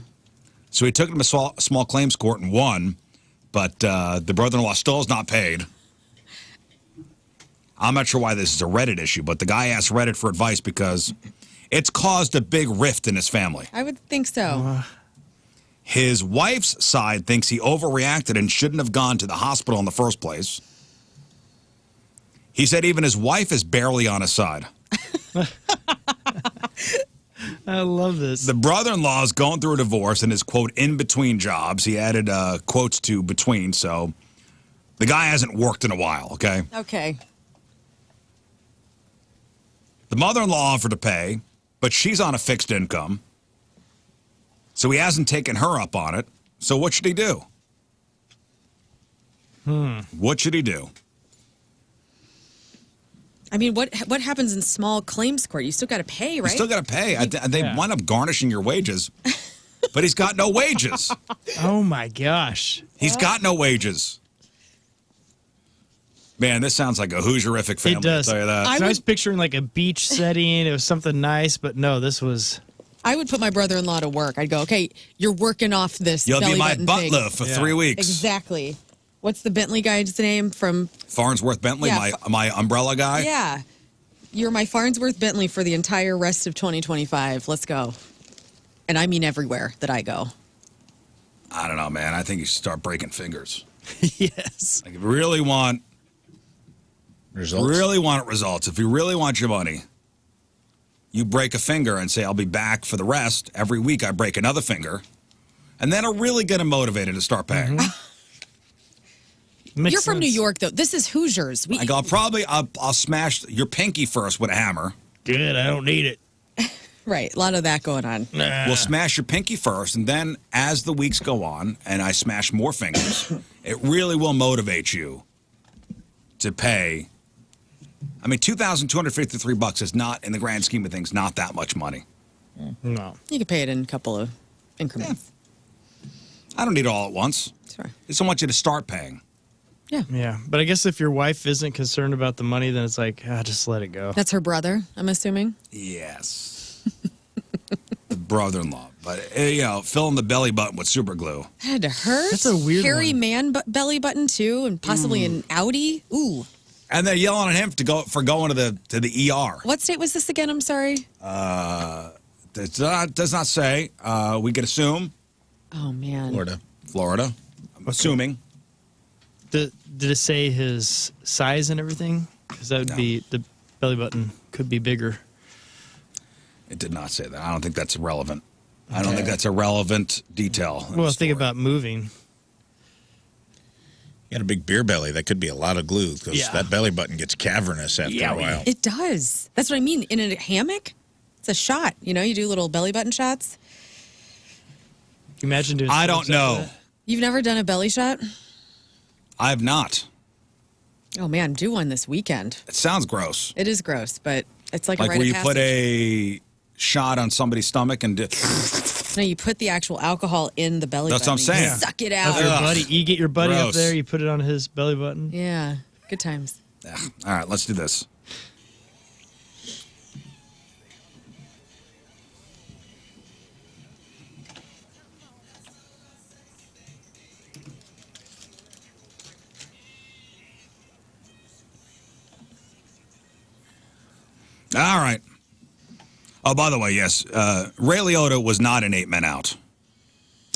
So he took it to a small claims court and won, but the brother-in-law still has not paid. I'm not sure why this is a Reddit issue, but the guy asked Reddit for advice because it's caused a big rift in his family. I would think so. His wife's side thinks he overreacted and shouldn't have gone to the hospital in the first place. He said even his wife is barely on his side. I love this. The brother-in-law is going through a divorce and is, quote, in between jobs. He added quotes to between, so the guy hasn't worked in a while, okay? Okay. The mother-in-law offered to pay, but she's on a fixed income. So he hasn't taken her up on it. So what should he do? What should he do? I mean, what happens in small claims court? You still got to pay, right? You still got to pay. They wind up garnishing your wages, but he's got no wages. Oh my gosh. He's got no wages. Man, this sounds like a Hoosierific family. It does. I'll tell you that. I was picturing like a beach setting. It was something nice, but no, this was. I would put my brother-in-law to work. I'd go, okay, you're working off this. You'll belly be my button butler thing. for 3 weeks. Exactly. What's the Bentley guy's name from? Farnsworth Bentley, Yeah. my umbrella guy. Yeah. You're my Farnsworth Bentley for the entire rest of 2025. Let's go. And I mean everywhere that I go. I don't know, man. I think you should start breaking fingers. Yes. Like if you really want results, if you really want your money, you break a finger and say, I'll be back for the rest. Every week I break another finger. And then it'll really get him motivated to start paying. You're from New York, though. This is Hoosiers. I go, I'll smash your pinky first with a hammer. Good, I don't need it. Right, a lot of that going on. We'll smash your pinky first, and then as the weeks go on, and I smash more fingers, it really will motivate you to pay. I mean, $2,253 is not, in the grand scheme of things, not that much money. No. You could pay it in a couple of increments. I don't need it all at once. Sure. I just want you to start paying. Yeah, but I guess if your wife isn't concerned about the money, then it's like, just let it go. That's her brother, I'm assuming? Yes. The brother-in-law. But, fill in the belly button with super glue. That had to hurt. That's a weird hairy one. man belly button, too, and possibly an Audi. Ooh. And they're yelling at him for going to the ER. What state was this again? I'm sorry. Does not say. We could assume. Oh, man. Florida. I'm assuming. Did it say his size and everything? Because that would be, the belly button could be bigger. It did not say that. I don't think that's relevant. I don't think that's a relevant detail. Well, think about moving. You got a big beer belly. That could be a lot of glue because that belly button gets cavernous after a while. It does. That's what I mean. In a hammock, it's a shot. You do little belly button shots. Imagine doing. I don't know. You've never done a belly shot? I have not. Oh, man, do one this weekend. It sounds gross. It is gross, but it's like a rite where of you passage. put a shot on somebody's stomach and No, you put the actual alcohol in the belly That's button. what I'm saying. You suck it out. Your buddy, you get your buddy up Gross. there, you put it on his belly button. Yeah, good times. Yeah. All right, let's do this. All right. Oh, by the way, yes, Ray Liotta was not in 8 Men Out.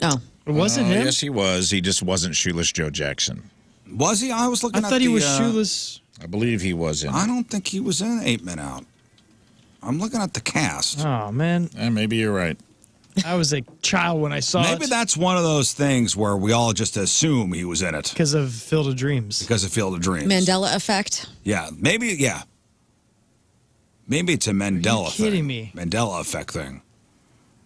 Oh. It wasn't him? Yes, he was. He just wasn't Shoeless Joe Jackson. Was he? I was looking I at thought he the, was shoeless. I believe he was in. I don't think he was in 8 Men Out. I'm looking at the cast. Oh, man. Maybe you're right. I was a child when I saw Maybe it. that's one of those things where we all just assume he was in it. Because of Field of Dreams. Because of Field of Dreams. Mandela effect. Yeah, maybe, yeah. Maybe it's a Mandela thing. kidding me? Mandela effect thing.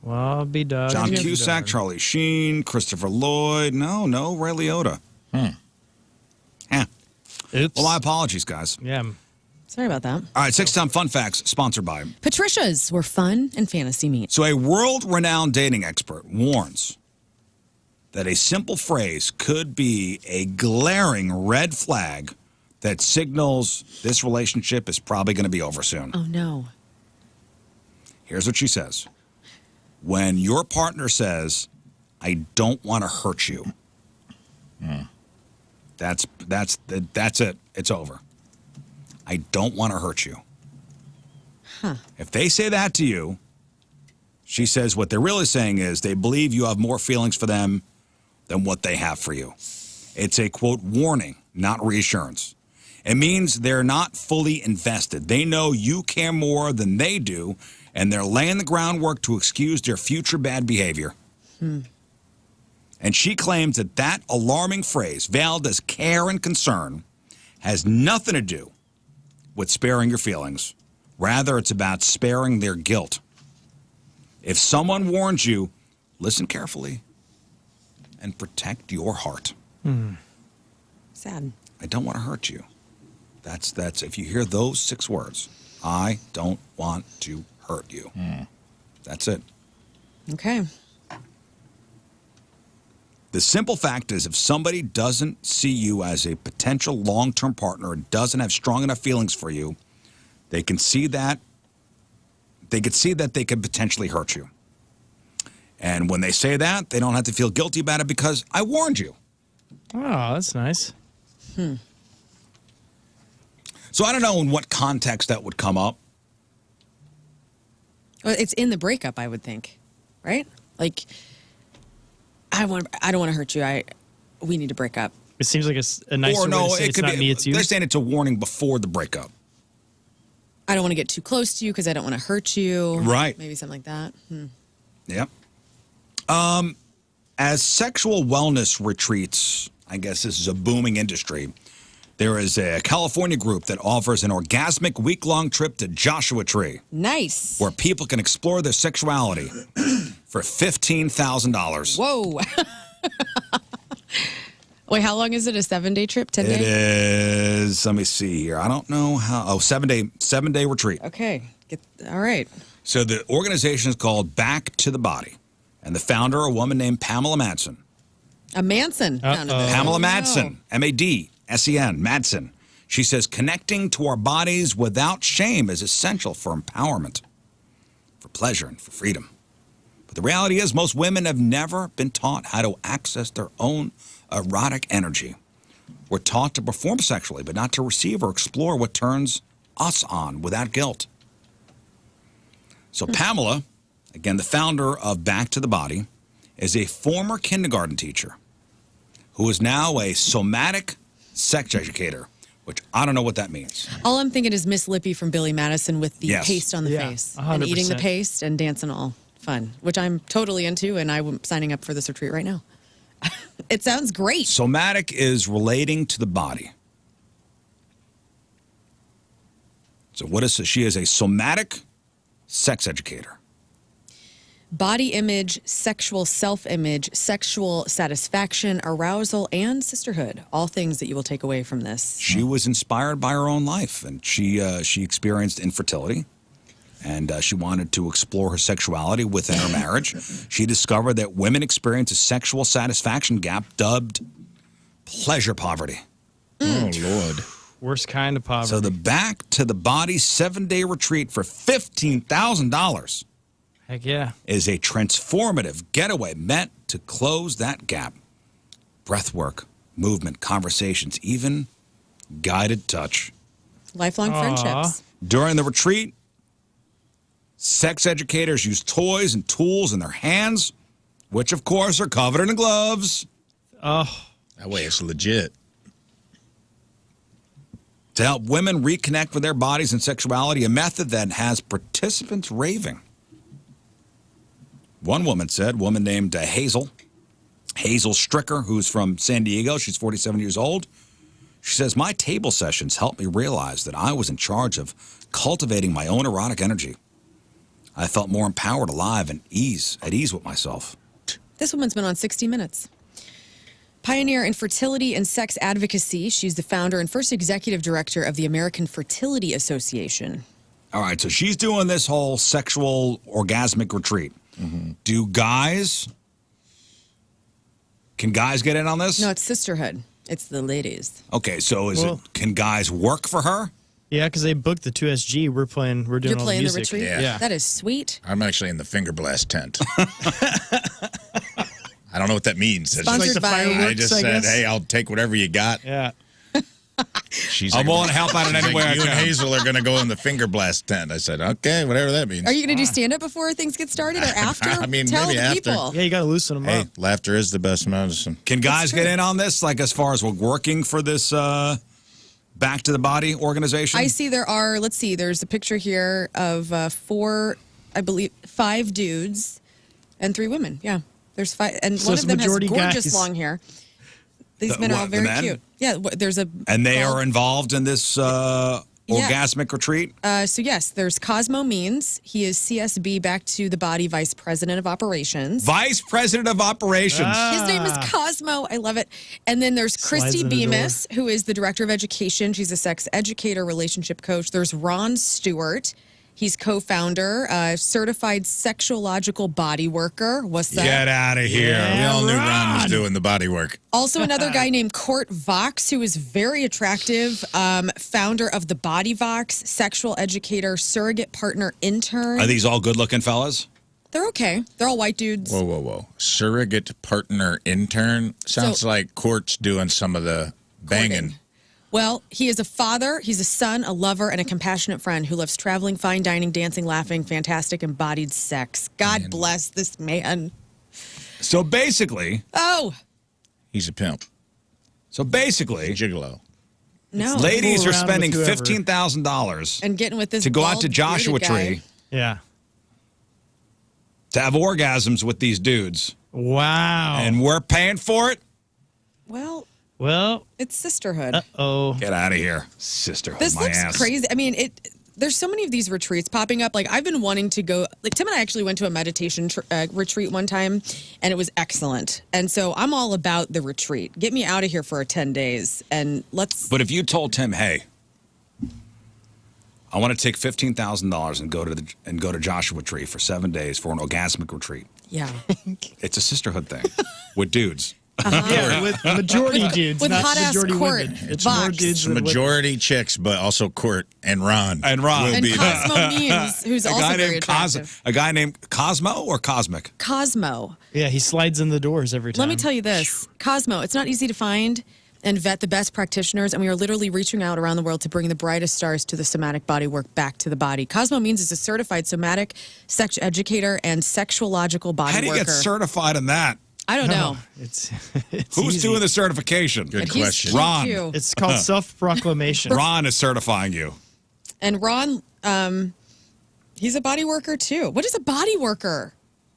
Well, I'll be done. John Cusack, Charlie Sheen, Christopher Lloyd. No, Ray Liotta. Yeah. Oops. Well, my apologies, guys. Yeah. Sorry about that. All right, 6-time Fun Facts, sponsored by Patricia's were fun and fantasy meet. So a world-renowned dating expert warns that a simple phrase could be a glaring red flag that signals this relationship is probably going to be over soon. Oh, no. Here's what she says. When your partner says, I don't want to hurt you, that's it. It's over. I don't want to hurt you. Huh. If they say that to you, she says what they're really saying is they believe you have more feelings for them than what they have for you. It's a, quote, warning, not reassurance. It means they're not fully invested. They know you care more than they do, and they're laying the groundwork to excuse their future bad behavior. And she claims that that alarming phrase, veiled as care and concern, has nothing to do with sparing your feelings. Rather, it's about sparing their guilt. If someone warns you, listen carefully, and protect your heart. Sad. I don't want to hurt you. That's if you hear those 6 words, I don't want to hurt you. That's it. Okay. The simple fact is, if somebody doesn't see you as a potential long-term partner and doesn't have strong enough feelings for you, they can see that. They could see that they could potentially hurt you. And when they say that, they don't have to feel guilty about it because I warned you. Oh, that's nice. So I don't know in what context that would come up. Well, it's in the breakup, I would think, right? Like, I don't want to hurt you. We need to break up. It seems like a nicer way to say it's not me, it's you. They're saying it's a warning before the breakup. I don't want to get too close to you because I don't want to hurt you. Right. Maybe something like that. Yep. As sexual wellness retreats, I guess this is a booming industry, there is a California group that offers an orgasmic week-long trip to Joshua Tree. Nice. Where people can explore their sexuality for $15,000. Whoa. Wait, how long is it? A 7-day trip? 10 days? It is, let me see here. I don't know how. Oh, 7-day retreat. Okay. All right. So the organization is called Back to the Body. And the founder, a woman named Pamela Madsen. A Manson. Pamela Madsen, M-A-D-S-E-N, Madsen. She says, connecting to our bodies without shame is essential for empowerment, for pleasure, and for freedom. But the reality is most women have never been taught how to access their own erotic energy. We're taught to perform sexually, but not to receive or explore what turns us on without guilt. So Pamela, again, the founder of Back to the Body, is a former kindergarten teacher who is now a somatic sex educator, which I don't know what that means. All I'm thinking is Miss Lippy from Billy Madison with the paste on the face. 100%. And eating the paste and dancing all fun, which I'm totally into, and I'm signing up for this retreat right now. It sounds great. Somatic is relating to the body. So what is she is a somatic sex educator. Body image, sexual self-image, sexual satisfaction, arousal, and sisterhood. All things that you will take away from this. She was inspired by her own life, and she experienced infertility, and she wanted to explore her sexuality within her marriage. She discovered that women experience a sexual satisfaction gap dubbed pleasure poverty. Oh, Lord. Worst kind of poverty. So the Back to the Body 7-day retreat for $15,000 Heck yeah. is a transformative getaway meant to close that gap. Breath work, movement, conversations, even guided touch. Lifelong friendships. During the retreat, sex educators use toys and tools in their hands, which of course are covered in gloves. Oh. That way it's legit. To help women reconnect with their bodies and sexuality, a method that has participants raving. One woman named Hazel Stricker, who's from San Diego. She's 47 years old. She says, my table sessions helped me realize that I was in charge of cultivating my own erotic energy. I felt more empowered, alive, and at ease with myself. This woman's been on 60 Minutes. Pioneer in fertility and sex advocacy. She's the founder and first executive director of the American Fertility Association. All right, so she's doing this whole sexual orgasmic retreat. Mm-hmm. Can guys get in on this? No, it's sisterhood. It's the ladies. Okay, so can guys work for her? Yeah, because they booked the 2SG. We're doing You're all the playing music. the retreat? Yeah. That is sweet. I'm actually in the finger blast tent. I don't know what that means. Sponsored by I just said, hey, I'll take whatever you got. Yeah. I'm willing to help out in any way I You can. and Hazel are going to go in the finger blast tent. I said, okay, whatever that means. Are you going to do stand-up before things get started or after? I mean, Tell maybe the after. people. Yeah, you got to loosen them Hey, up. laughter is the best medicine. Can guys get in on this, like as far as we're working for this Back to the Body organization? I see there's a picture here of 5 dudes and 3 women. Yeah, there's 5. And So one it's of them has majority gorgeous guys. long hair. These men are all the very men? cute. Yeah, there's a... And they are involved in this Yeah. orgasmic retreat? So yes, there's Cosmo Means. He is CSB Back to the Body Vice President of Operations. Vice President of Operations. His name is Cosmo. I love it. And then there's Christy in the Bemis, who is the Director of Education. She's a sex educator, relationship coach. There's Ron Stewart. He's co-founder, certified sexuological body worker. What's that? Get out of here. We all knew Ron was doing the body work. Also, another guy named Court Vox, who is very attractive, founder of the Body Vox, sexual educator, surrogate partner, intern. Are these all good-looking fellas? They're okay. They're all white dudes. Whoa, whoa, whoa. Surrogate partner intern? Sounds like Court's doing some of the banging. Well, he is a father, he's a son, a lover, and a compassionate friend who loves traveling, fine dining, dancing, laughing, fantastic embodied sex. God bless this man. So basically... Oh! He's a pimp. So basically... Gigolo. No. Ladies Fool are around spending with whoever. $15,000 And getting with this to go out to bald, Joshua bearded guy. Tree. Yeah. To have orgasms with these dudes. Wow. And we're paying for it? Well, it's sisterhood. Uh-oh. Get out of here. Sisterhood, This my looks ass. crazy. I mean, there's so many of these retreats popping up. Like, I've been wanting to go. Like, Tim and I actually went to a meditation retreat one time, and it was excellent. And so I'm all about the retreat. Get me out of here for 10 days, and let's. But if you told Tim, hey, I want to take $15,000 and go to Joshua Tree for 7 days for an orgasmic retreat. Yeah. It's a sisterhood thing with dudes. Yeah, with majority dudes, with not hot-ass majority Court, women. It's Vox. more dudes It's than women. majority chicks, but also Court and Ron. And Ron. will And be there. Cosmo Means, who's a also guy very named attractive. A guy named Cosmo or Cosmic? Cosmo. Yeah, he slides in the doors every time. Let me tell you this, Cosmo, it's not easy to find and vet the best practitioners, and we are literally reaching out around the world to bring the brightest stars to the somatic body work back to the body. Cosmo Means is a certified somatic sex educator and sexuological body How do you worker. get certified in that? I don't know. It's Who's easy. doing the certification? Good And he's question. cute, Ron. too. It's called self-proclamation. Ron is certifying you. And Ron, he's a body worker too. What is a body worker?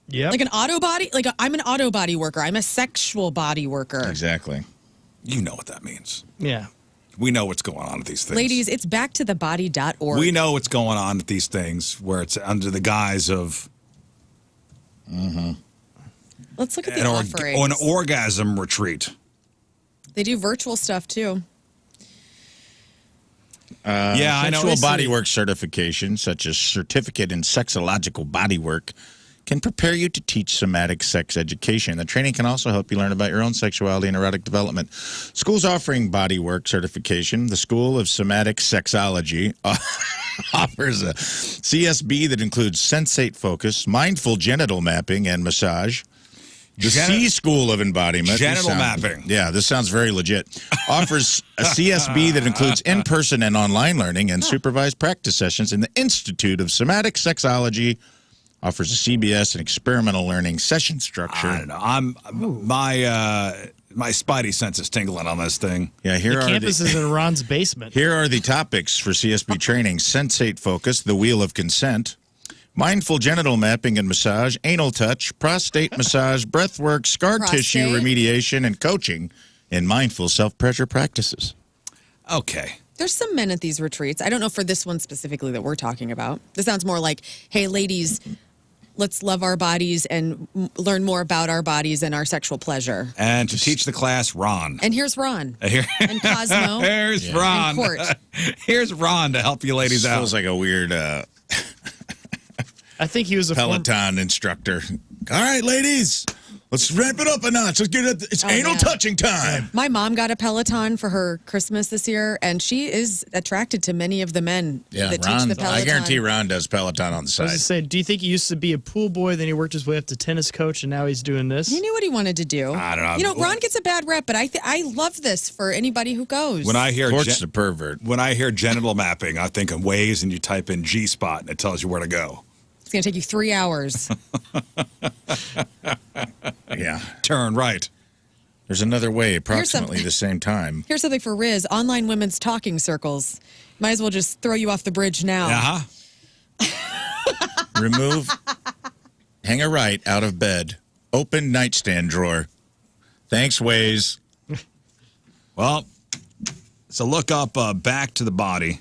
Yep. Like an auto body? Like I'm an auto body worker. I'm a sexual body worker. Exactly. You know what that means. Yeah. We know what's going on with these things. Ladies, it's backtothebody.org. We know what's going on with these things where it's under the guise of Let's look at the an offerings. orgasm retreat. They do virtual stuff too. Yeah, I know. Sexual bodywork certification, such as certificate in sexological bodywork, can prepare you to teach somatic sex education. The training can also help you learn about your own sexuality and erotic development. Schools offering bodywork certification, the School of Somatic Sexology offers a CSB that includes sensate focus, mindful genital mapping, and massage. The C School of Embodiment. Genital mapping. Yeah, this sounds very legit. Offers a CSB that includes in-person and online learning and supervised practice sessions. And the Institute of Somatic Sexology offers a CBS and experimental learning session structure. I don't know. My spidey sense is tingling on this thing. Yeah, here The are campus is in Ron's basement. Here are the topics for CSB training: sensate focus, the wheel of consent, mindful genital mapping and massage, anal touch, prostate massage, breath work, scar tissue remediation, and coaching in mindful self-pleasure practices. Okay. There's some men at these retreats. I don't know for this one specifically that we're talking about. This sounds more like, hey, ladies, let's love our bodies and learn more about our bodies and our sexual pleasure. And to teach the class, Ron. And here's Ron. Here- And Cosmo. Here's and Ron. Court. Here's Ron to help you ladies This out. feels like a weird I think he was a Peloton instructor. All right, ladies, let's ramp it up a notch. Let's get it. It's anal touching time. My mom got a Peloton for her Christmas this year, and she is attracted to many of the men Yeah, that teach Ron. the Peloton. I guarantee Ron does Peloton on the I was side. just saying, do you think he used to be a pool boy, then he worked his way up to tennis coach, and now he's doing this? He knew what he wanted to do. I don't know. You know, Ron gets a bad rep, but I love this for anybody who goes. When I hear Court's the pervert. When I hear genital mapping, I think of Waze, and you type in G spot, and it tells you where to go. It's going to take you 3 hours. Yeah. Turn right. There's another way, something. approximately the same time. Here's something for Riz, online women's talking circles. Might as well just throw you off the bridge now. Uh-huh. Remove, hang a right out of bed, open nightstand drawer. Thanks, Waze. Well, so look up Back to the Body.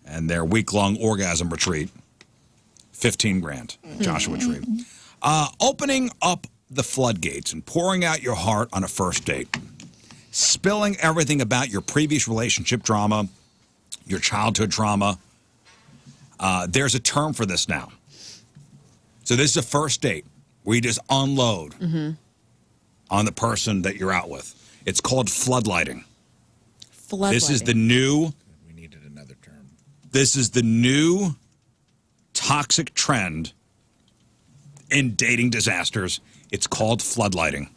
and their week-long orgasm retreat. 15 grand, Joshua Tree. Opening up the floodgates and pouring out your heart on a first date. Spilling everything about your previous relationship drama, your childhood trauma. There's a term for this now. So this is a first date where you just unload on the person that you're out with. It's called floodlighting. This is the new... We needed another term. This is the new toxic trend in dating disasters. It's called floodlighting.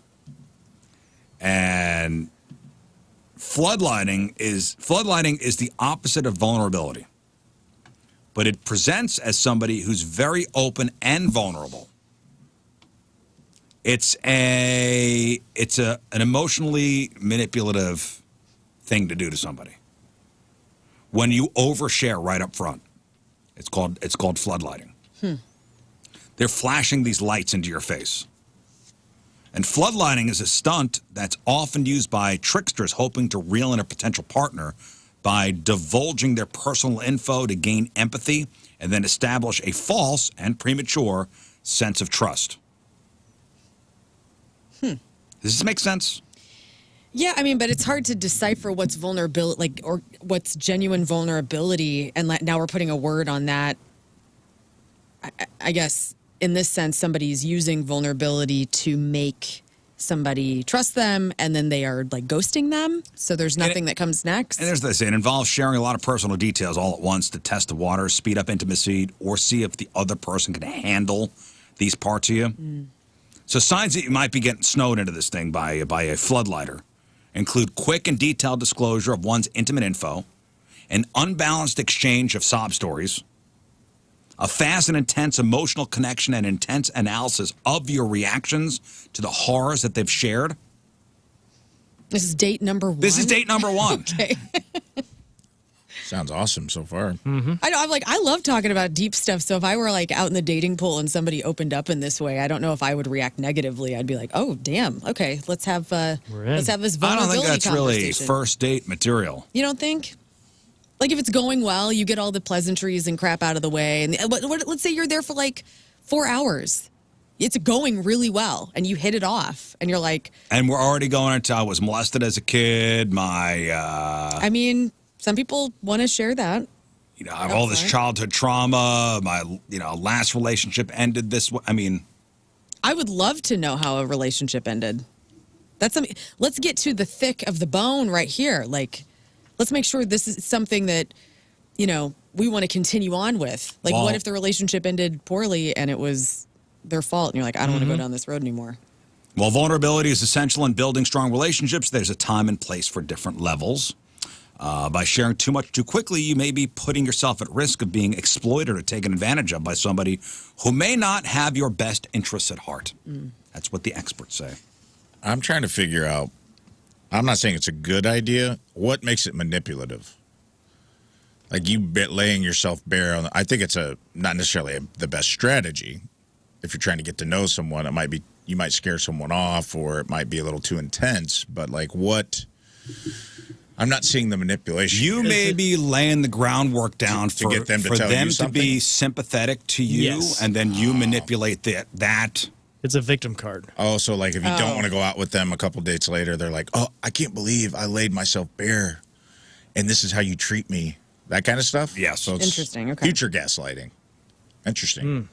And floodlighting is the opposite of vulnerability. But it presents as somebody who's very open and vulnerable. It's an emotionally manipulative thing to do to somebody. When you overshare right up front, it's called floodlighting. They're flashing these lights into your face. And floodlighting is a stunt that's often used by tricksters hoping to reel in a potential partner by divulging their personal info to gain empathy and then establish a false and premature sense of trust. Does this make sense? Yeah, I mean, but it's hard to decipher what's vulnerability, or what's genuine vulnerability, and now we're putting a word on that. I guess in this sense, somebody's using vulnerability to make somebody trust them, and then they are like ghosting them. So there's nothing that comes next. And there's this: it involves sharing a lot of personal details all at once to test the water, speed up intimacy, or see if the other person can handle these parts of you. So signs that you might be getting snowed into this thing by a floodlighter include quick and detailed disclosure of one's intimate info, an unbalanced exchange of sob stories, a fast and intense emotional connection and intense analysis of your reactions to the horrors that they've shared. This is date number one? This is date number one. Okay. Sounds awesome so far. I know. I love talking about deep stuff. So if I were like out in the dating pool and somebody opened up in this way, I don't know if I would react negatively. I'd be like, "Oh, damn. Okay, let's have this vulnerability I don't think that's really conversation." first date material. You don't think? Like if it's going well, you get all the pleasantries and crap out of the way, and let's say you're there for like 4 hours. It's going really well, and you hit it off, and you're like, and we're already going into I was molested as a kid. I mean, some people want to share that. You know, I have all this childhood trauma. My, last relationship ended this way. I mean, I would love to know how a relationship ended. That's something. Let's get to the thick of the bone right here. Like, let's make sure this is something that, we want to continue on with. Like, what if the relationship ended poorly and it was their fault, and you're like, I don't want to go down this road anymore. While vulnerability is essential in building strong relationships, there's a time and place for different levels. By sharing too much too quickly, you may be putting yourself at risk of being exploited or taken advantage of by somebody who may not have your best interests at heart. That's what the experts say. I'm trying to figure out, I'm not saying it's a good idea. What makes it manipulative? Like you laying yourself bare on, I think it's not necessarily the best strategy. If you're trying to get to know someone, you might scare someone off, or it might be a little too intense, but like what... I'm not seeing the manipulation. You may be laying the groundwork down to get them to for tell them you to be sympathetic to you, and then you manipulate that. It's a victim card. Oh, so like if you don't want to go out with them a couple dates later, they're like, "Oh, I can't believe I laid myself bare, and this is how you treat me." That kind of stuff. Yeah, so it's interesting. Okay. Future gaslighting. Interesting.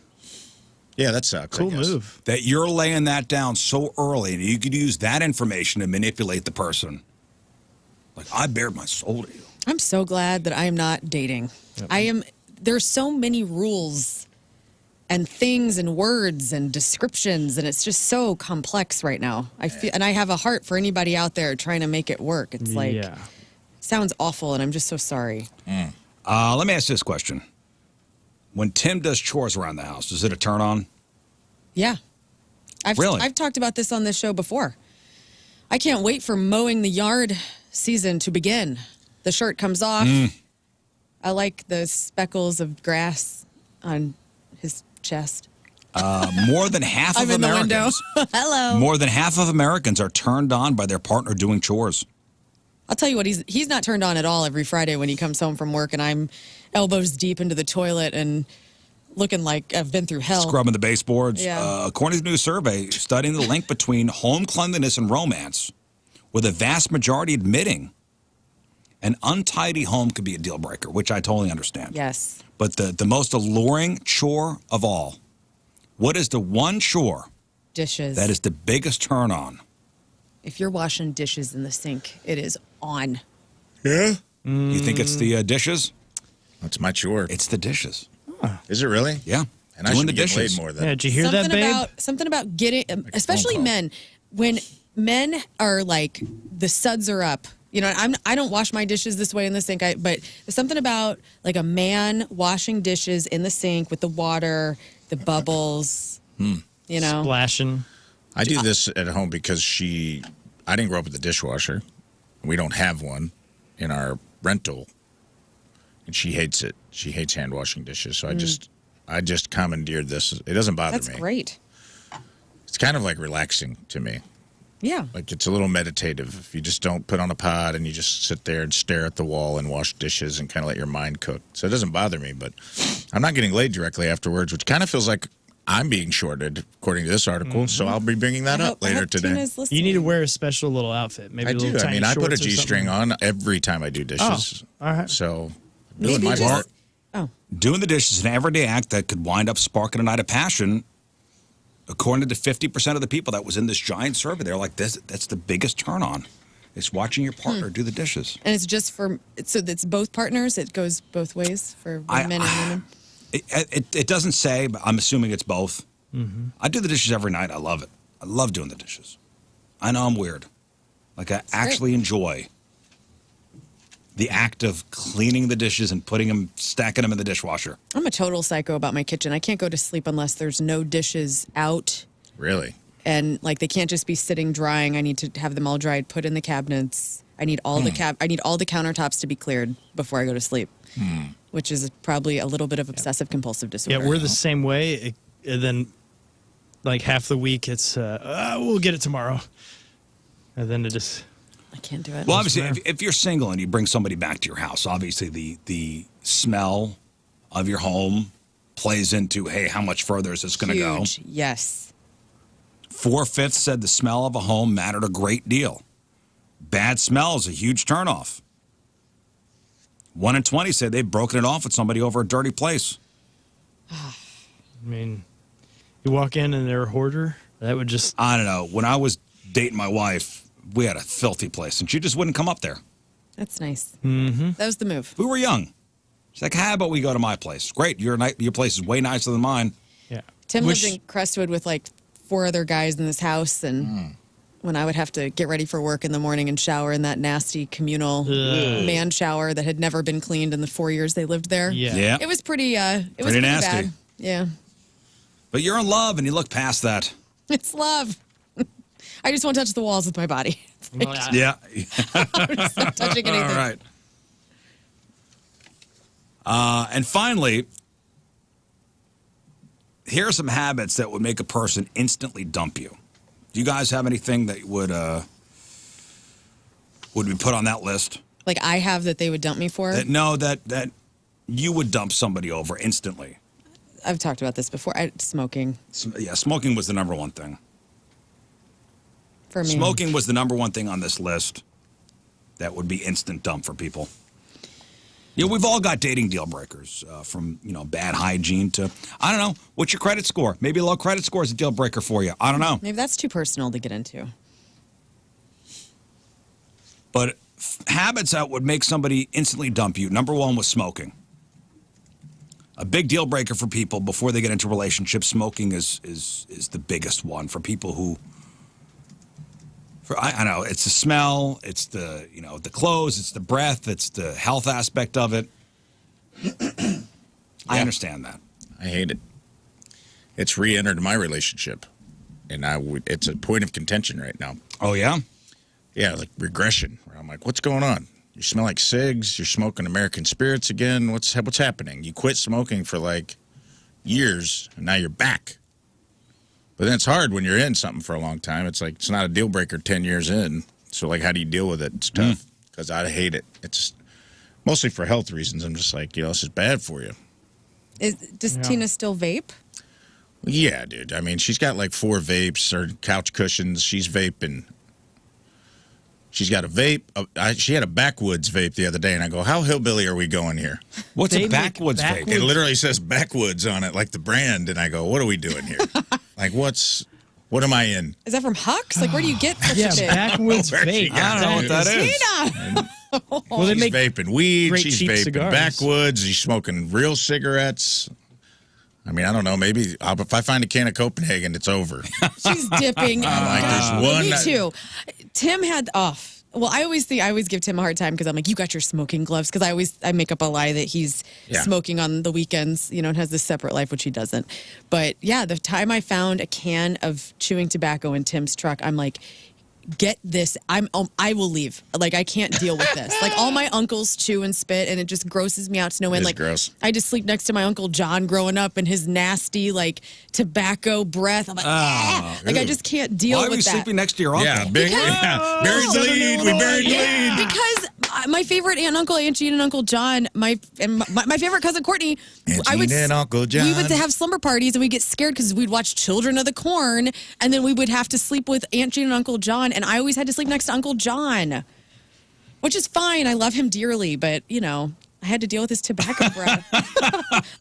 Yeah, that sucks. Cool move. That you're laying that down so early, and you could use that information to manipulate the person. Like, I bared my soul to you. I'm so glad that I am not dating. There's so many rules and things and words and descriptions, and it's just so complex right now. I have a heart for anybody out there trying to make it work. It's like, sounds awful, and I'm just so sorry. Let me ask this question. When Tim does chores around the house, is it a turn on? Yeah. I've talked about this on this show before. I can't wait for mowing the yard season to begin. The shirt comes off. I like the speckles of grass on his chest. More than half I'm of in the Americans. window. Hello. More than half of Americans are turned on by their partner doing chores. I'll tell you what, he's not turned on at all every Friday when he comes home from work and I'm elbows deep into the toilet and looking like I've been through hell. Scrubbing the baseboards. Yeah. According to the new survey studying the link between home cleanliness and romance, with a vast majority admitting an untidy home could be a deal breaker, which I totally understand. Yes. But the most alluring chore of all, what is the one chore Dishes. that is the biggest turn on? If you're washing dishes in the sink, it is on. Yeah? You think it's the dishes? That's my chore. It's the dishes. Is it really? Yeah. And I Doing should the get laid dishes. more than. Yeah, did you hear that, babe? Something about getting, especially men, when men are like, the suds are up. You know, I don't wash my dishes this way in the sink, but there's something about like a man washing dishes in the sink with the water, the bubbles, you know. Splashing. I do this at home because I didn't grow up with a dishwasher. We don't have one in our rental. And she hates it. She hates hand washing dishes. So I just commandeered this. It doesn't bother me. That's great. It's kind of like relaxing to me. Yeah. Like it's a little meditative. If you just don't put on a pod and you just sit there and stare at the wall and wash dishes and kind of let your mind cook. So it doesn't bother me, but I'm not getting laid directly afterwards, which kind of feels like I'm being shorted, according to this article. So I'll be bringing that up later today. You need to wear a special little outfit. Maybe I a little do. I tiny mean, I put a shorts or G-string something. on every time I do dishes. Oh, all right. So Maybe doing my just- part. Doing the dishes is an everyday act that could wind up sparking a night of passion. According to 50% of the people that was in this giant survey, they're like, that's the biggest turn on. It's watching your partner do the dishes. And it's just so it's both partners. It goes both ways for men and women. It doesn't say, but I'm assuming it's both. Mm-hmm. I do the dishes every night. I love it. I love doing the dishes. I know I'm weird. Like I actually enjoy the act of cleaning the dishes and stacking them in the dishwasher. I'm a total psycho about my kitchen. I can't go to sleep unless there's no dishes out. Really? And like they can't just be sitting drying. I need to have them all dried, put in the cabinets. I need all I need all the countertops to be cleared before I go to sleep. Which is probably a little bit of obsessive compulsive disorder. Yeah, we're the same way. And then, like half the week, it's we'll get it tomorrow, and then it just. I can't do it. Well, obviously, if you're single and you bring somebody back to your house, obviously the smell of your home plays into, hey, how much further is this going to go? Huge. Yes. 4/5 said the smell of a home mattered a great deal. Bad smell is a huge turnoff. 1 in 20 said they've broken it off with somebody over a dirty place. I mean, you walk in and they're a hoarder. That would just. I don't know. When I was dating my wife, we had a filthy place, and she just wouldn't come up there. That's nice. Mm-hmm. That was the move. We were young. She's like, how about we go to my place? Great. Your place is way nicer than mine. Yeah. Tim lived in Crestwood with like 4 other guys in this house, and when I would have to get ready for work in the morning and shower in that nasty communal man shower that had never been cleaned in the 4 years they lived there. Yeah. It was pretty was Pretty pretty nasty. bad. Yeah. But you're in love, and you look past that. It's love. I just won't touch the walls with my body. Yeah. I'm just not touching anything. All right. And finally, here are some habits that would make a person instantly dump you. Do you guys have anything that would be put on that list? Like I have that they would dump me for? That you would dump somebody over instantly. I've talked about this before. Smoking. Yeah, smoking was the number one thing. For me. Smoking was the number one thing on this list that would be instant dump for people. Yeah, we've all got dating deal breakers, from bad hygiene to, I don't know, what's your credit score? Maybe a low credit score is a deal breaker for you. I don't know. Maybe that's too personal to get into. But habits that would make somebody instantly dump you, number one was smoking. A big deal breaker for people before they get into relationships. Smoking is the biggest one for people who. I know it's the smell, it's the the clothes, it's the breath, it's the health aspect of it. I understand that. I hate it. It's re-entered my relationship, and it's a point of contention right now. Oh yeah, yeah, like regression. Where I'm like, what's going on? You smell like cigs. You're smoking American spirits again. What's happening? You quit smoking for like years, and now you're back. But then it's hard when you're in something for a long time. It's like it's not a deal breaker 10 years in. So like, how do you deal with it? It's tough. because I hate it. It's mostly for health reasons. I'm just like, this is bad for you. Does Tina still vape? Yeah, dude. I mean, she's got like 4 vapes or couch cushions. She's vaping. She's got a vape. She had a backwoods vape the other day, and I go, how hillbilly are we going here? What's a backwoods vape? It literally says backwoods on it, like the brand, and I go, what are we doing here? Like, what am I in? Is that from Hux? Like, where do you get such Yeah, a thing? backwoods vape. I don't know what that is. Tina! Well, they She's make vaping weed. great She's cheap vaping cigars. backwoods. She's smoking real cigarettes. I mean, I don't know. Maybe if I find a can of Copenhagen, it's over. She's dipping. I'm like, there's one. Me too. Tim had off. Well, I always give Tim a hard time because I'm like, you got your smoking gloves, because I make up a lie that he's smoking on the weekends, and has this separate life, which he doesn't. But yeah, the time I found a can of chewing tobacco in Tim's truck, I'm like, get this. I will leave. Like, I can't deal with this. Like, all my uncles chew and spit, and it just grosses me out to no end. Like, gross. I just sleep next to my Uncle John growing up and his nasty, like, tobacco breath. I'm like, like, I just can't deal Why with are you that. sleeping next to your uncle? Yeah, buried the lead. We buried the lead. Because my favorite aunt and uncle, Aunt Jean and Uncle John, my favorite cousin Courtney, Aunt Jean and Uncle John. we would have slumber parties, and we'd get scared because we'd watch Children of the Corn, and then we would have to sleep with Aunt Jean and Uncle John, and I always had to sleep next to Uncle John, which is fine. I love him dearly, but, I had to deal with his tobacco breath.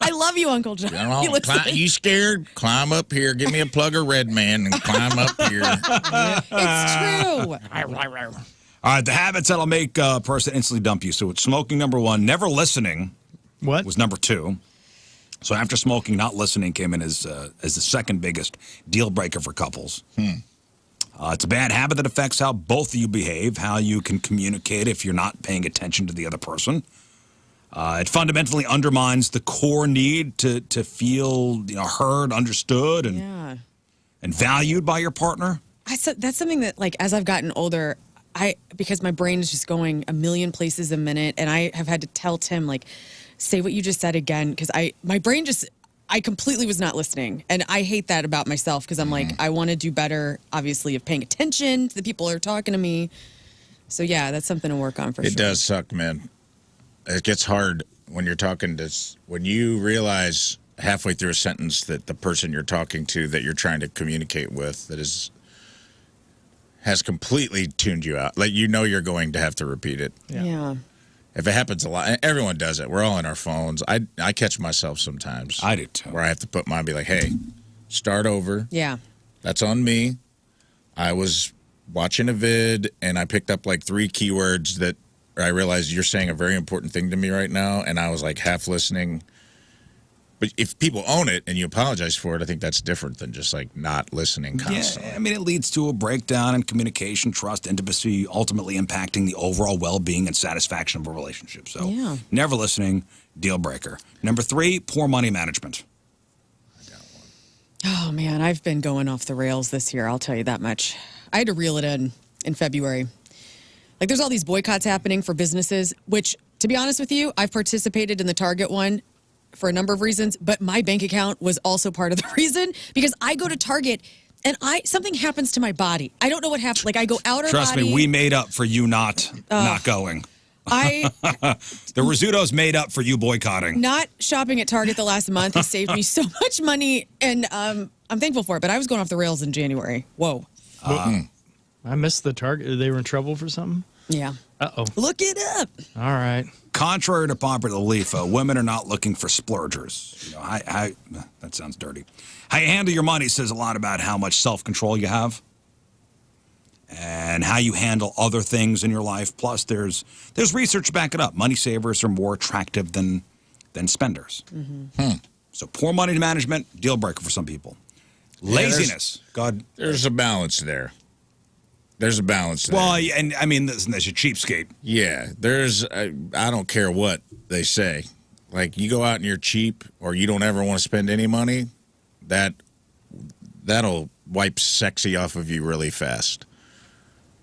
I love you, Uncle John. You scared? Climb up here. Give me a plug of Red Man and climb up here. It's true. All right, the habits that'll make a person instantly dump you. So it's smoking, number 1. Never listening was number 2. So after smoking, not listening came in as the second biggest deal breaker for couples. It's a bad habit that affects how both of you behave, how you can communicate if you're not paying attention to the other person. It fundamentally undermines the core need to feel heard, understood, and valued by your partner. That's something that, like, as I've gotten older, because my brain is just going a million places a minute, and I have had to tell Tim, like, say what you just said again, because my brain I completely was not listening, and I hate that about myself, because I'm like, I want to do better, obviously, of paying attention to the people who are talking to me. So yeah, that's something to work on for sure. It does suck, man. It gets hard when you're talking to, when you realize halfway through a sentence that the person you're talking to, that you're trying to communicate with, has completely tuned you out. Like, you're going to have to repeat it. Yeah. If it happens a lot, everyone does it. We're all in our phones. I catch myself sometimes. I do too. Where I have to put mine, be like, hey, start over. Yeah. That's on me. I was watching a vid, and I picked up like 3 keywords that I realized you're saying a very important thing to me right now, and I was like half listening. But if people own it and you apologize for it, I think that's different than just like not listening constantly. Yeah, I mean, it leads to a breakdown in communication, trust, intimacy, ultimately impacting the overall well-being and satisfaction of a relationship. So never listening, deal breaker. Number 3, poor money management. Oh, man, I've been going off the rails this year, I'll tell you that much. I had to reel it in February. Like, there's all these boycotts happening for businesses, which, to be honest with you, I've participated in the Target one for a number of reasons, but my bank account was also part of the reason, because I go to Target and something happens to my body. I don't know what happened. Like, I go out Trust me, we made up for you not going. The Rizzuto's made up for you boycotting. Not shopping at Target the last month has saved me so much money, and I'm thankful for it, but I was going off the rails in January. Whoa. I missed the Target. They were in trouble for something? Yeah. Uh-oh. Look it up. All right. Contrary to popular belief, women are not looking for splurgers. That sounds dirty. How you handle your money says a lot about how much self-control you have and how you handle other things in your life. Plus, there's research to back it up. Money savers are more attractive than spenders. So poor money management, deal breaker for some people. Laziness. There's a balance there. There's a balance there. Well, and I mean, there's a cheapskate. Yeah, I don't care what they say. Like, you go out and you're cheap, or you don't ever want to spend any money, that'll wipe sexy off of you really fast.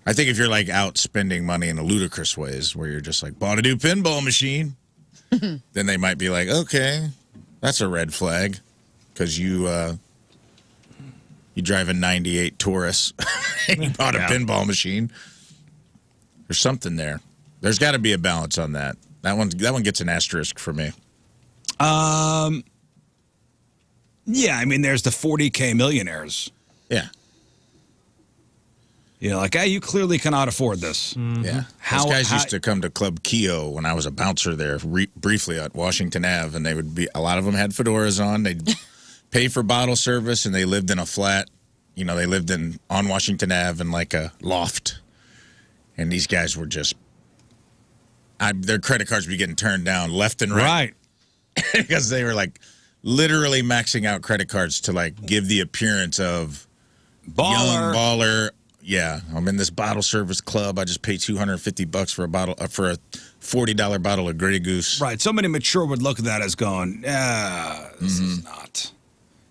I think if you're like out spending money in a ludicrous ways, where you're just like, bought a new pinball machine, then they might be like, okay, that's a red flag, because you drive a 98 Taurus and you bought a pinball machine. There's something there. There's got to be a balance on that. That one gets an asterisk for me. Yeah, I mean, there's the 40K millionaires. Yeah. You know, like, hey, you clearly cannot afford this. Yeah. Those guys used to come to Club Keo when I was a bouncer there briefly at Washington Ave, and a lot of them had fedoras on. They'd pay for bottle service, and they lived in a flat. You know, they lived on Washington Ave in like a loft. And these guys were just, their credit cards would be getting turned down left and right. Because they were like literally maxing out credit cards to like give the appearance of young baller. Yeah, I'm in this bottle service club. I just pay $250 for a bottle for a $40 bottle of Grey Goose. Right. Somebody mature would look at that as going, this is not.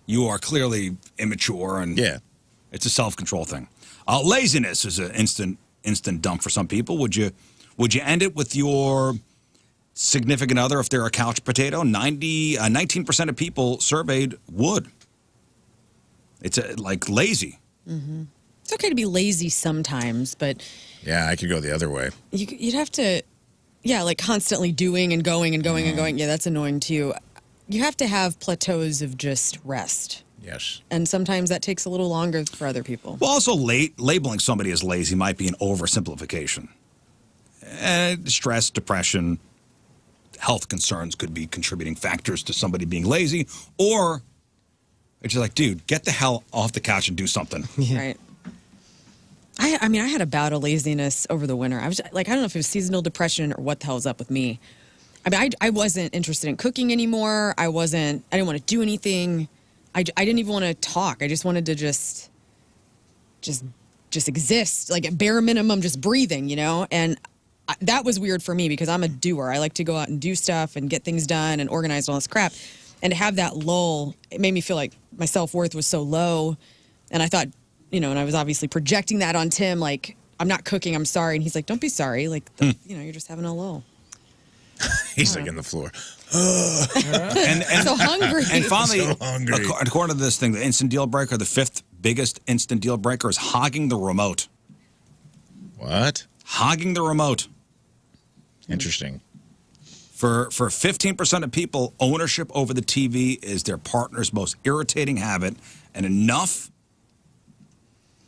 You are clearly immature, and it's a self-control thing. Laziness is an instant dump for some people. Would you end it with your significant other if they're a couch potato? 19% of people surveyed would. It's like lazy. Mm-hmm. It's okay to be lazy sometimes, but yeah, I could go the other way. You'd have to, like constantly doing and going and going and going. Yeah, that's annoying too. You have to have plateaus of just rest. Yes. And sometimes that takes a little longer for other people. Well, also labeling somebody as lazy might be an oversimplification. Stress, depression, health concerns could be contributing factors to somebody being lazy, or it's just like, dude, get the hell off the couch and do something. Right. I mean, I had a bout of laziness over the winter. I was like, I don't know if it was seasonal depression or what the hell's up with me. I mean, I wasn't interested in cooking anymore. I didn't want to do anything. I didn't even want to talk. I just wanted to just exist, like at bare minimum, just breathing, you know? And that was weird for me because I'm a doer. I like to go out and do stuff and get things done and organize all this crap. And to have that lull, it made me feel like my self-worth was so low. And I thought, and I was obviously projecting that on Tim, like, I'm not cooking, I'm sorry. And he's like, don't be sorry. Like, you're just having a lull. He's like in the floor. and so hungry. And finally, so hungry. According to this thing, the instant deal breaker, the 5th biggest instant deal breaker is hogging the remote. What? Hogging the remote. Interesting. For 15% of people, ownership over the TV is their partner's most irritating habit, and enough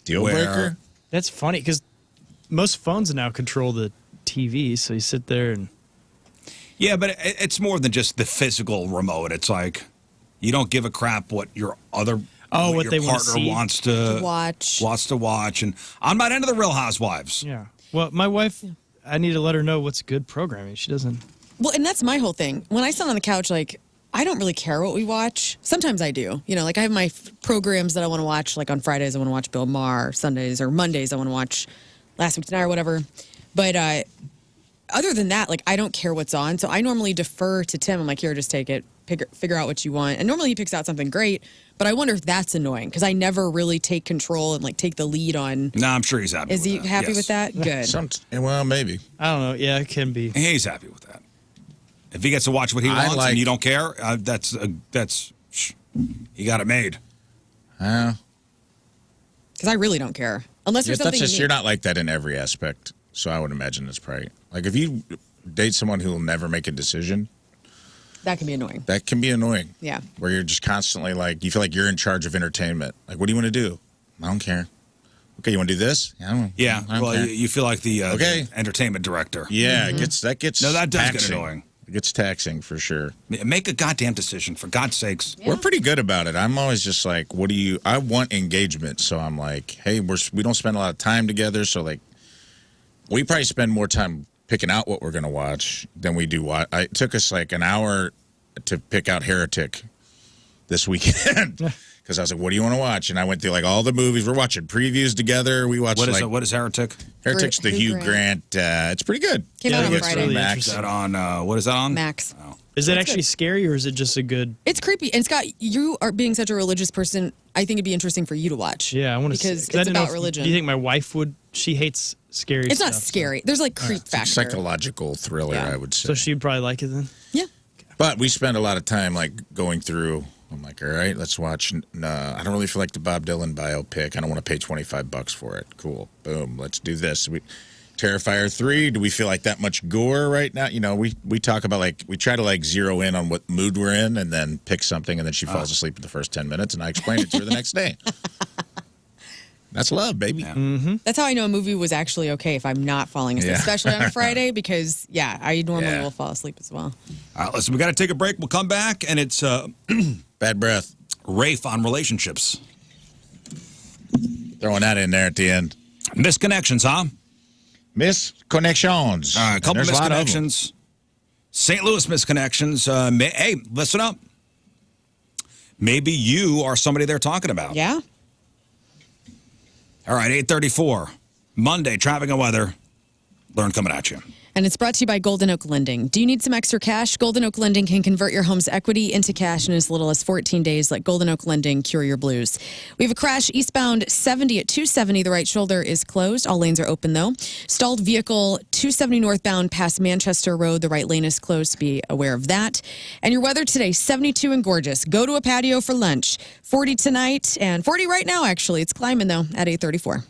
deal breaker. That's funny because most phones now control the TV, so you sit there and. Yeah, but it's more than just the physical remote. It's like you don't give a crap what your other what your they partner wants to watch. And I'm not into the Real Housewives. Yeah. Well, my wife, I need to let her know what's good programming. She doesn't. Well, and that's my whole thing. When I sit on the couch, like, I don't really care what we watch. Sometimes I do. Like, I have my programs that I want to watch. Like, on Fridays, I want to watch Bill Maher. Sundays or Mondays, I want to watch Last Week Tonight or whatever. But other than that, like, I don't care what's on. So I normally defer to Tim. I'm like, here, just take it. Figure out what you want. And normally he picks out something great. But I wonder if that's annoying because I never really take control and, like, take the lead on. No, I'm sure he's happy Is he happy Yes. with that? Good. Well, maybe. I don't know. Yeah, it can be. He's happy with that. If he gets to watch what he wants and you don't care, that's you got it made. Because I really don't care. Unless there's something you're not like that in every aspect. So I would imagine it's probably like if you date someone who will never make a decision. That can be annoying. That can be annoying. Yeah. Where you're just constantly like, you feel like you're in charge of entertainment. Like, what do you want to do? I don't care. Okay, you want to do this? I don't Well, care. you feel like the entertainment director. Yeah, that gets No, that does taxing. get annoying. It gets taxing for sure. Make a goddamn decision, for God's sakes. We're pretty good about it. I'm always just like, I want engagement. So I'm like, hey, we don't spend a lot of time together. So like, we probably spend more time picking out what we're going to watch than we do watch. It took us like an hour to pick out Heretic this weekend. Because I was like, what do you want to watch? And I went through like all the movies. We're watching previews together. We watched What is Heretic? Heretic's the Hugh Grant. It's pretty good. Came out on It's Friday. Max. Is that on, what is that on? Max. Oh. Is it actually scary or is it just a good? It's creepy. And Scott, you are being such a religious person. I think it'd be interesting for you to watch. Yeah, I want to because see. it's about religion. Do you think my wife would? She hates scary It's stuff. not scary. There's like creep factor. Psychological thriller, I would say. So she'd probably like it then? Yeah. But we spend a lot of time like going through. I'm like, all right, let's watch. I don't really feel like the Bob Dylan biopic. I don't want to pay $25 for it. Cool. Boom. Let's do this. Terrifier 3, do we feel like that much gore right now? You know, we talk about we try to zero in on what mood we're in and then pick something, and then she falls asleep in the first 10 minutes, and I explain it to her the next day. That's love, baby. Mm-hmm. That's how I know a movie was actually okay if I'm not falling asleep, especially on a Friday, because, I normally will fall asleep as well. All right, listen, we got to take a break. We'll come back, and it's Bad Breath. Rafe on relationships. Throwing that in there at the end. Misconnections, huh? Misconnections. All right, a couple There's misconnections. St. Louis misconnections. Hey, listen up. Maybe you are somebody they're talking about. Yeah. All right, 8:34. Monday, traffic and weather. Learn coming at you. And it's brought to you by Golden Oak Lending. Do you need some extra cash? Golden Oak Lending can convert your home's equity into cash in as little as 14 days. Let Golden Oak Lending cure your blues. We have a crash eastbound 70 at 270. The right shoulder is closed. All lanes are open, though. Stalled vehicle 270 northbound past Manchester Road. The right lane is closed. Be aware of that. And your weather today, 72 and gorgeous. Go to a patio for lunch. 40 tonight and 40 right now, actually. It's climbing, though, at 8:34.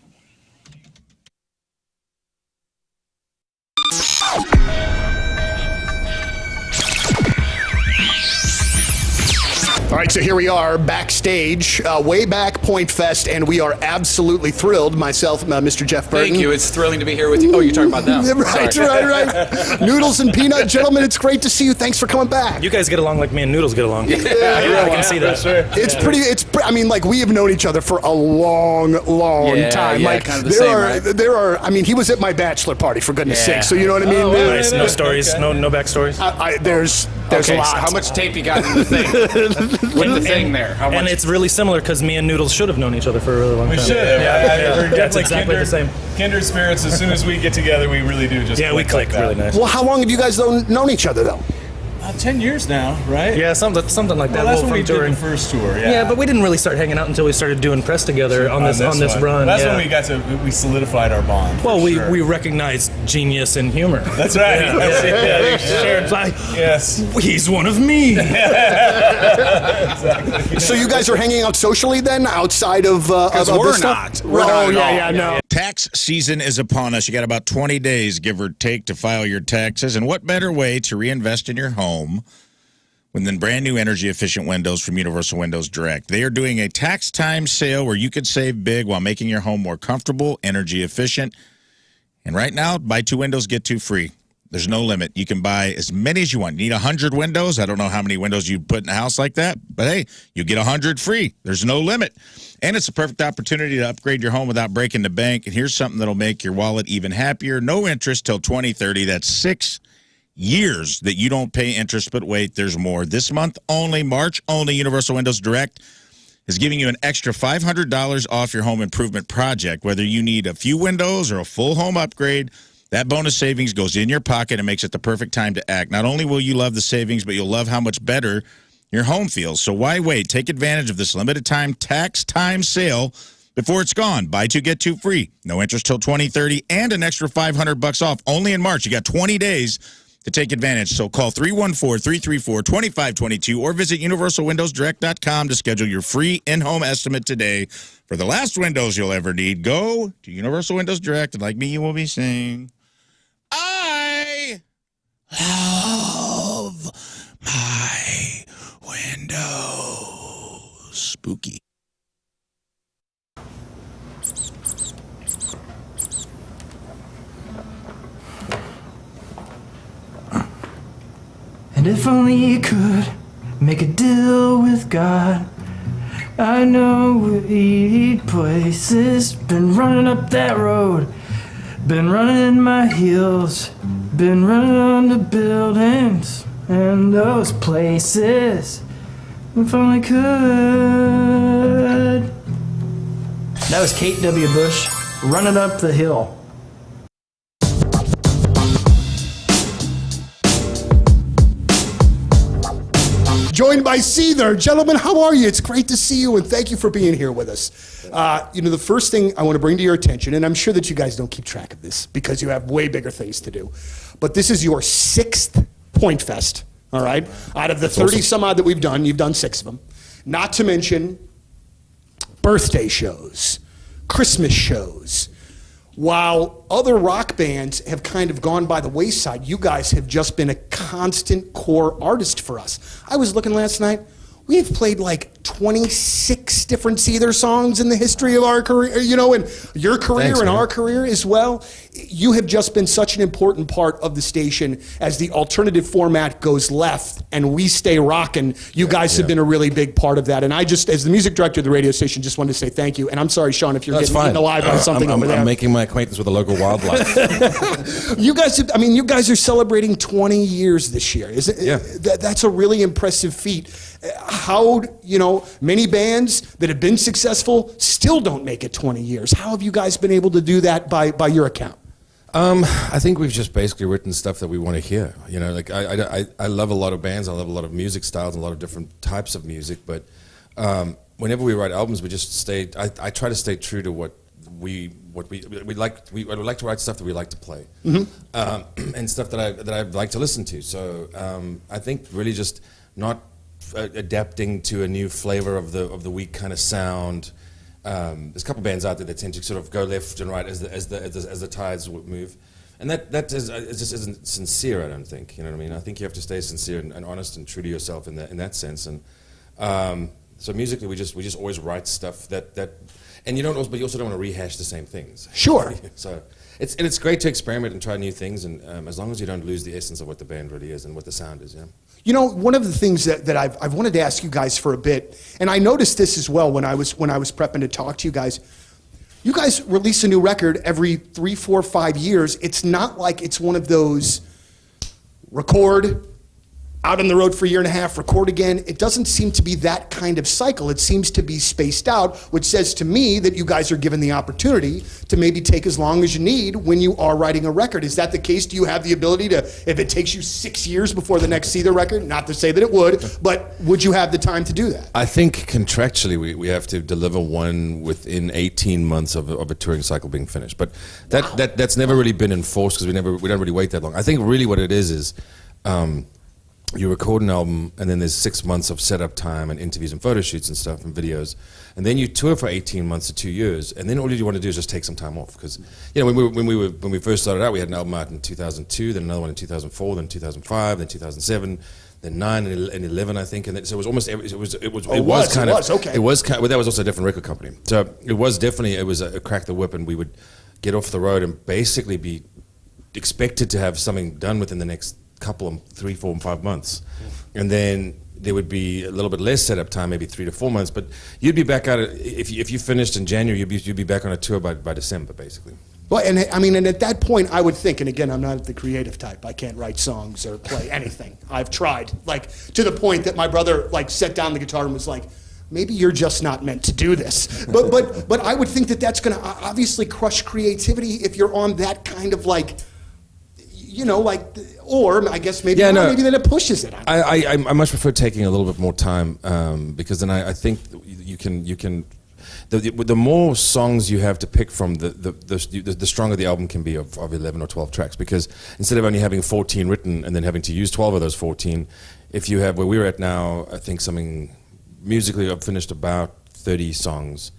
All right, so here we are backstage, way back Point Fest, and we are absolutely thrilled. Myself, Mr. Jeff Burton. Thank you. It's thrilling to be here with you. Oh, you're talking about them. right. Noodles and Peanut, gentlemen, it's great to see you. Thanks for coming back. You guys get along like me and Noodles get along. Yeah, I can see that. It's pretty. I mean, we have known each other for a long time. Yeah, kind of the same, right? There are. I mean, he was at my bachelor party, for goodness sake. So you know what I mean. Oh, nice. No stories. No backstories. There's okay, a lot. So how much tape you got in the thing? With the thing there. How much? And it's really similar because me and Noodles should have known each other for a really long time. We should have. Yeah. We're That's definitely exactly the same. Kindred spirits. As soon as we get together, we really do just we click like really nice. Well, how long have you guys known each other, though? 10 years now, right? Yeah, something like that. Well, that's from when we touring. did the first tour. Yeah, but we didn't really start hanging out until we started doing press together on this run. That's when we solidified our bond. Well, we recognized genius and humor. That's right. Yes. He's one of me. Exactly. So you guys are hanging out socially then, outside of we're this stuff? not. We're not at all. No. Tax season is upon us. You got about 20 days, give or take, to file your taxes. And what better way to reinvest in your home than brand new energy efficient windows from Universal Windows Direct? They are doing a tax time sale where you could save big while making your home more comfortable, energy efficient. And right now, buy 2 windows, get 2 free. There's no limit. You can buy as many as you want. You need 100 windows. I don't know how many windows you'd put in a house like that, but hey, you get 100 free. There's no limit. And it's a perfect opportunity to upgrade your home without breaking the bank. And here's something that'll make your wallet even happier. No interest till 2030. That's 6 years that you don't pay interest, but wait, there's more. This month only, March only, Universal Windows Direct is giving you an extra $500 off your home improvement project. Whether you need a few windows or a full home upgrade, that bonus savings goes in your pocket and makes it the perfect time to act. Not only will you love the savings, but you'll love how much better your home feels. So why wait? Take advantage of this limited time tax time sale before it's gone. Buy 2, get 2 free. No interest till 2030 and an extra $500 off only in March. You got 20 days to take advantage. So call 314-334-2522 or visit universalwindowsdirect.com to schedule your free in-home estimate today for the last windows you'll ever need. Go to Universal Windows Direct, and like me, you will be saying, I love my windows. Spooky. And if only you could make a deal with God, I know we'll eat places. Been running up that road, been running in my heels, been running on the buildings and those places. If only could. That was Kate W. Bush, Running Up the Hill. Joined by Seether. Gentlemen, how are you? It's great to see you, and thank you for being here with us. The first thing I want to bring to your attention, and I'm sure that you guys don't keep track of this because you have way bigger things to do, but this is your 6th Point Fest, all right? Out of the 30 some odd that we've done, you've done 6 of them. Not to mention birthday shows, Christmas shows. while other rock bands have kind of gone by the wayside, you guys have just been a constant core artist for us. I was looking last night. We've played like 26 different Seether songs in the history of our career, you know, and your career. Thanks, and man. our career as well. You have just been such an important part of the station as the alternative format goes left and we stay rocking. You guys have been a really big part of that. And I just, as the music director of the radio station, just wanted to say thank you. And I'm sorry, Sean, if you're That's getting fine. eaten alive by something over there. I'm making my acquaintance with the local wildlife. You guys, I mean, you guys are celebrating 20 years this year. Yeah. That's a really impressive feat. How, you know, many bands that have been successful still don't make it 20 years. How have you guys been able to do that by your account? I think we've just basically written stuff that we want to hear. You know, like I love a lot of bands. I love a lot of music styles and a lot of different types of music. But whenever we write albums, we just stay. I try to stay true to what we like. We would like to write stuff that we like to play, and stuff that I like to listen to. So I think really just not adapting to a new flavor of the week kind of sound. There's a couple bands out there that tend to sort of go left and right as the tides move, and that just isn't sincere. I don't think, you know what I mean. I think you have to stay sincere and honest and true to yourself in that sense. And so musically, we just always write stuff that and you also don't want to rehash the same things. Sure. So it's great to experiment and try new things, and as long as you don't lose the essence of what the band really is and what the sound is. Yeah. You know, one of the things that I've wanted to ask you guys for a bit, and I noticed this as well when I was prepping to talk to you guys. You guys release a new record every 3, 4, 5 years. It's not like it's one of those record, out on the road for a year and a half, record again. It doesn't seem to be that kind of cycle. It seems to be spaced out, which says to me that you guys are given the opportunity to maybe take as long as you need when you are writing a record. Is that the case? Do you have the ability to, if it takes you 6 years before the next Seether record, not to say that it would, but would you have the time to do that? I think contractually we have to deliver one within 18 months of a touring cycle being finished. But that's never really been enforced because we don't really wait that long. I think really what it is you record an album, and then there's 6 months of setup time and interviews and photo shoots and stuff and videos, and then you tour for 18 months to 2 years, and then all you want to do is just take some time off. Because you know when we first started out, we had an album out in 2002, then another one in 2004, then 2005, then 2007, then 9 and 11, I think, and then, so it was almost it was kind of well, that was also a different record company. So it was a crack the whip, and we would get off the road and basically be expected to have something done within the next couple of 3, 4, and 5 months, and then there would be a little bit less setup time, maybe 3 to 4 months. But you'd be back out if you finished in January, you'd be back on a tour by December, basically. Well, and I mean, and at that point, I would think, and again, I'm not the creative type. I can't write songs or play anything. I've tried, like to the point that my brother like set down the guitar and was like, maybe you're just not meant to do this. But I would think that that's going to obviously crush creativity if you're on that kind of like. You know, like, or I guess maybe maybe then it pushes it. I much prefer taking a little bit more time because then I think you can the more songs you have to pick from, the stronger the album can be of 11 or 12 tracks. Because instead of only having 14 written and then having to use 12 of those 14, if you have where we're at now, I think something musically I've finished about 30 songs.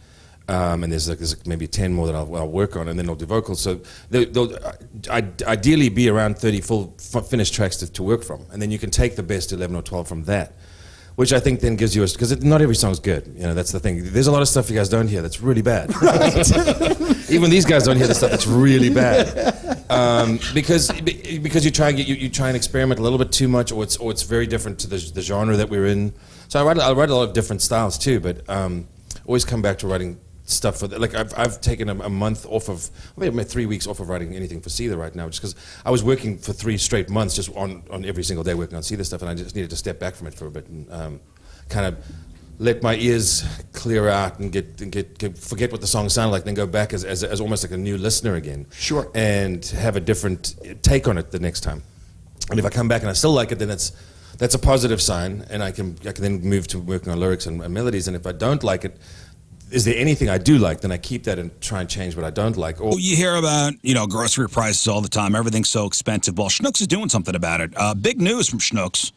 And there's maybe 10 more that I'll work on, and then I'll do vocals. So they'll ideally be around 30 full finished tracks to work from, and then you can take the best 11 or 12 from that, which I think then gives you because not every song's good. You know, that's the thing. There's a lot of stuff you guys don't hear that's really bad. Right. Even these guys don't hear the stuff that's really bad because you try and experiment a little bit too much, or it's very different to the genre that we're in. So I write a lot of different styles too, but always come back to writing stuff for like I've taken a month off of maybe 3 weeks off of writing anything for Seether right now, just because I was working for 3 straight months just on every single day working on Seether stuff, and I just needed to step back from it for a bit and kind of let my ears clear out and get forget what the song sounded like, then go back as almost like a new listener again. Sure. And have a different take on it the next time. And if I come back and I still like it, then that's a positive sign, and I can then move to working on lyrics and melodies. And if I don't like it, is there anything I do like, then I keep that and try and change what I don't like. Or you hear about, grocery prices all the time. Everything's so expensive. Well, Schnucks is doing something about it. Big news from Schnucks.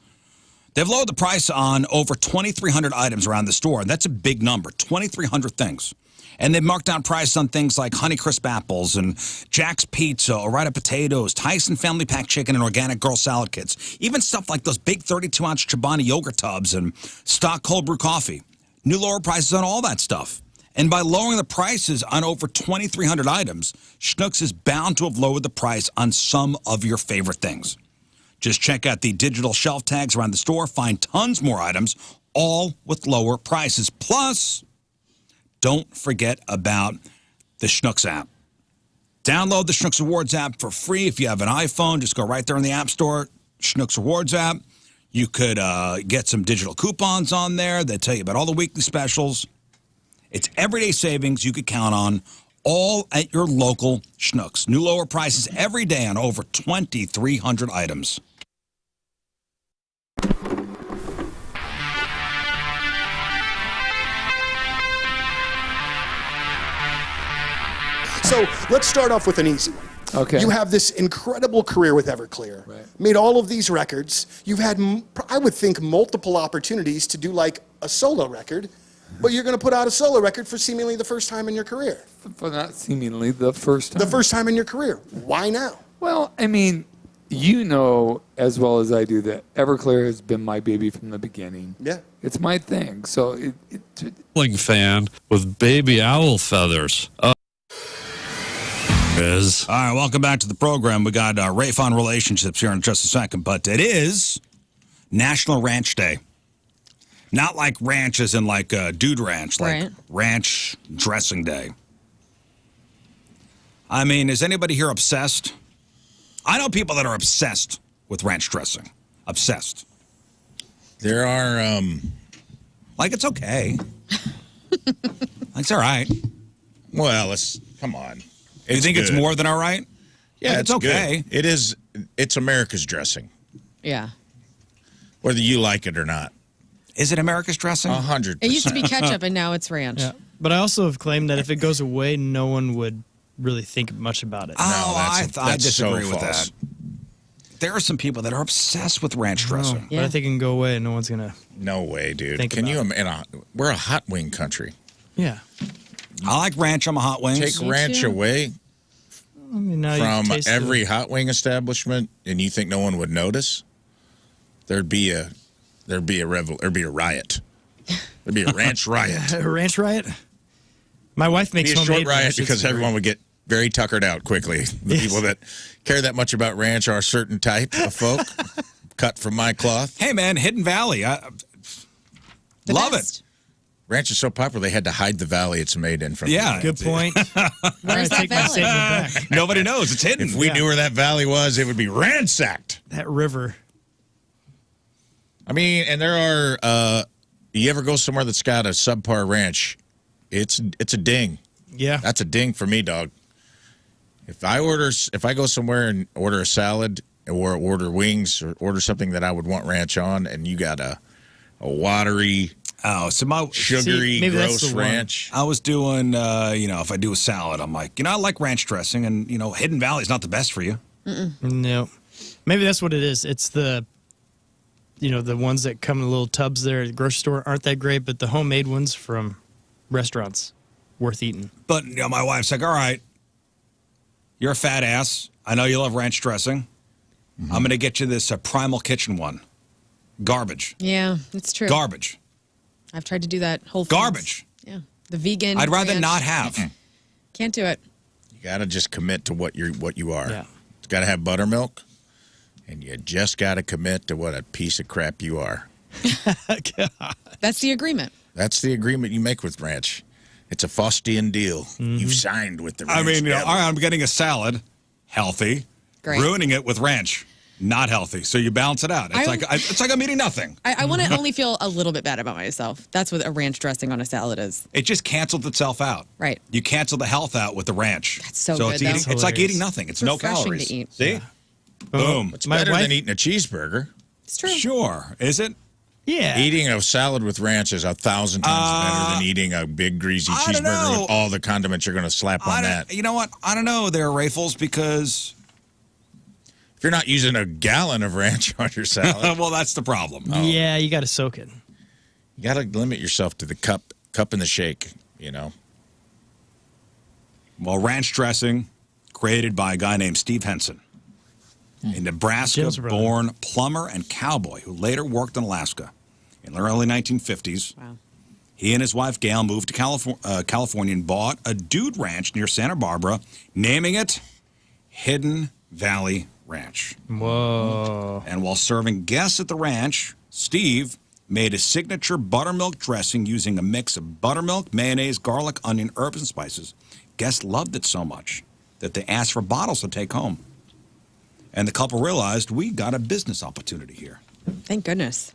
They've lowered the price on over 2,300 items around the store, and that's a big number, 2,300 things. And they've marked down prices on things like Honeycrisp apples and Jack's Pizza, Ore-Ida potatoes, Tyson Family Pack chicken, and organic girl salad kits. Even stuff like those big 32-ounce Chobani yogurt tubs and stock cold brew coffee. New lower prices on all that stuff. And by lowering the prices on over 2,300 items, Schnucks is bound to have lowered the price on some of your favorite things. Just check out the digital shelf tags around the store, find tons more items, all with lower prices. Plus, don't forget about the Schnucks app. Download the Schnucks Rewards app for free if you have an iPhone. Just go right there in the App Store, Schnucks Rewards app. You could get some digital coupons on there that tell you about all the weekly specials. It's everyday savings you could count on, all at your local Schnucks. New lower prices every day on over 2,300 items. So let's start off with an easy one. Okay. You have this incredible career with Everclear. Made all of these records. You've had, I would think, multiple opportunities to do like a solo record, but you're going to put out a solo record for seemingly the first time in your career. For not seemingly the first time. The first time in your career. Why now? Well, I mean, you know as well as I do that Everclear has been my baby from the beginning. Yeah. It's my thing. So fan with baby owl feathers. All right, welcome back to the program. We got Rafe on relationships here in just a second, but it is National Ranch Day. Not like ranch as in like dude ranch, like Right. ranch dressing day. I mean, is anybody here obsessed? I know people that are obsessed with ranch dressing. Obsessed. There are, like, it's okay. It's all right. Well, come on. You think it's good. more than all right? Yeah, Like, it's okay. good. It is. It's America's dressing, Yeah. whether you like it or not. Is it America's dressing? 100%. It used to be ketchup, and now it's ranch. Yeah. But I also have claimed that if it goes away, no one would really think much about it. I disagree so with false. that. There are some people that are obsessed with ranch dressing. But I think it can go away and no one's going to. No way, dude. Think Can about you? We're a hot wing country. Yeah. I like ranch on my hot wings. Take ranch away I mean, now from you taste every hot wing establishment, and you think no one would notice? There'd be a riot. There'd be a ranch riot. A ranch riot? My wife makes It'd be a homemade short riot ranch. It's because everyone would get very tuckered out quickly. The people that care that much about ranch are a certain type of folk, cut from my cloth. Hey, man, Hidden Valley. Love it. Ranch is so popular, they had to hide the valley it's made in. From Yeah. Good point. Where's that valley? Nobody knows. It's hidden. If we knew where that valley was, it would be ransacked. That river. I mean, and there are, you ever go somewhere that's got a subpar ranch, it's a ding. Yeah. That's a ding for me, dog. If I go somewhere and order a salad or order wings or order something that I would want ranch on, and you got a watery, sugary, gross ranch. I was doing, if I do a salad, I'm like, I like ranch dressing, and, Hidden Valley's not the best for you. No. Maybe that's what it is. It's the ones that come in little tubs there at the grocery store aren't that great, but the homemade ones from restaurants, worth eating. But, my wife's like, all right, you're a fat ass. I know you love ranch dressing. I'm going to get you this Primal Kitchen one. Garbage. Yeah, it's true. Garbage. I've tried to do that whole foods. Garbage. Yeah. The vegan. I'd rather ranch. not have. Can't do it. You got to just commit to what you are. Yeah. It's got to have buttermilk, and you just got to commit to what a piece of crap you are. That's the agreement. That's the agreement you make with ranch. It's a Faustian deal. You've signed with the ranch. I mean, devil. all right, I'm getting a salad, healthy, Great. ruining it with ranch, not healthy. So you balance it out. It's like I'm eating nothing. I want to only feel a little bit bad about myself. That's what a ranch dressing on a salad is. It just canceled itself out. Right. You cancel the health out with the ranch. That's so good, though. It's like eating nothing. It's no refreshing calories. to eat. See? Boom. It's better than eating a cheeseburger. It's true. Sure. Is it? Yeah. Eating a salad with ranch is 1,000 times better than eating a big greasy I don't know. cheeseburger with all the condiments you're going to slap on that. You know what? I don't know there, Raffles, because if you're not using a gallon of ranch on your salad, well, that's the problem. Yeah, you got to soak it. You got to limit yourself to the cup and the shake, Well, ranch dressing created by a guy named Steve Henson, a Nebraska-born plumber and cowboy who later worked in Alaska. In the early 1950s, he and his wife Gail moved to California and bought a dude ranch near Santa Barbara, naming it Hidden Valley Ranch. Whoa. And while serving guests at the ranch, Steve made a signature buttermilk dressing using a mix of buttermilk, mayonnaise, garlic, onion, herbs, and spices. Guests loved it so much that they asked for bottles to take home. And the couple realized, we got a business opportunity here. Thank goodness.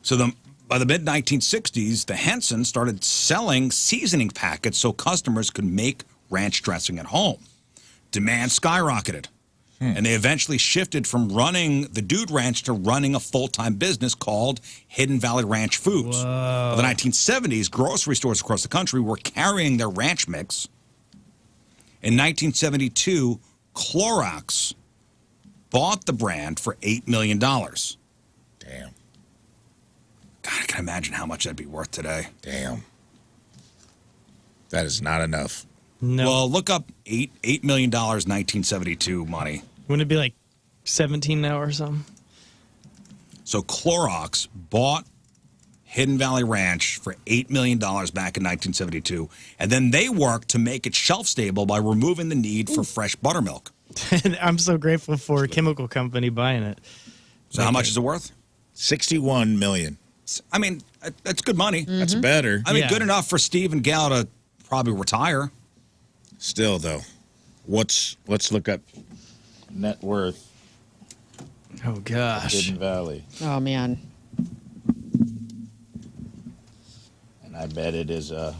So by the mid-1960s, the Hensons started selling seasoning packets so customers could make ranch dressing at home. Demand skyrocketed. And they eventually shifted from running the Dude Ranch to running a full-time business called Hidden Valley Ranch Foods. By the 1970s, grocery stores across the country were carrying their ranch mix. In 1972, Clorox bought the brand for $8 million. Damn. God, I can imagine how much that'd be worth today. Damn. That is not enough. No. Well, look up $8 million 1972 money. Wouldn't it be like 17 now or something? So Clorox bought Hidden Valley Ranch for $8 million back in 1972, and then they worked to make it shelf-stable by removing the need for fresh buttermilk. I'm so grateful for a chemical company buying it. So how much is it worth? $61 million. I mean, that's good money. That's better. I mean, good enough for Steve and Gal to probably retire. Still, though, let's look up net worth. Oh, gosh. Hidden Valley. Oh, man. And I bet it is a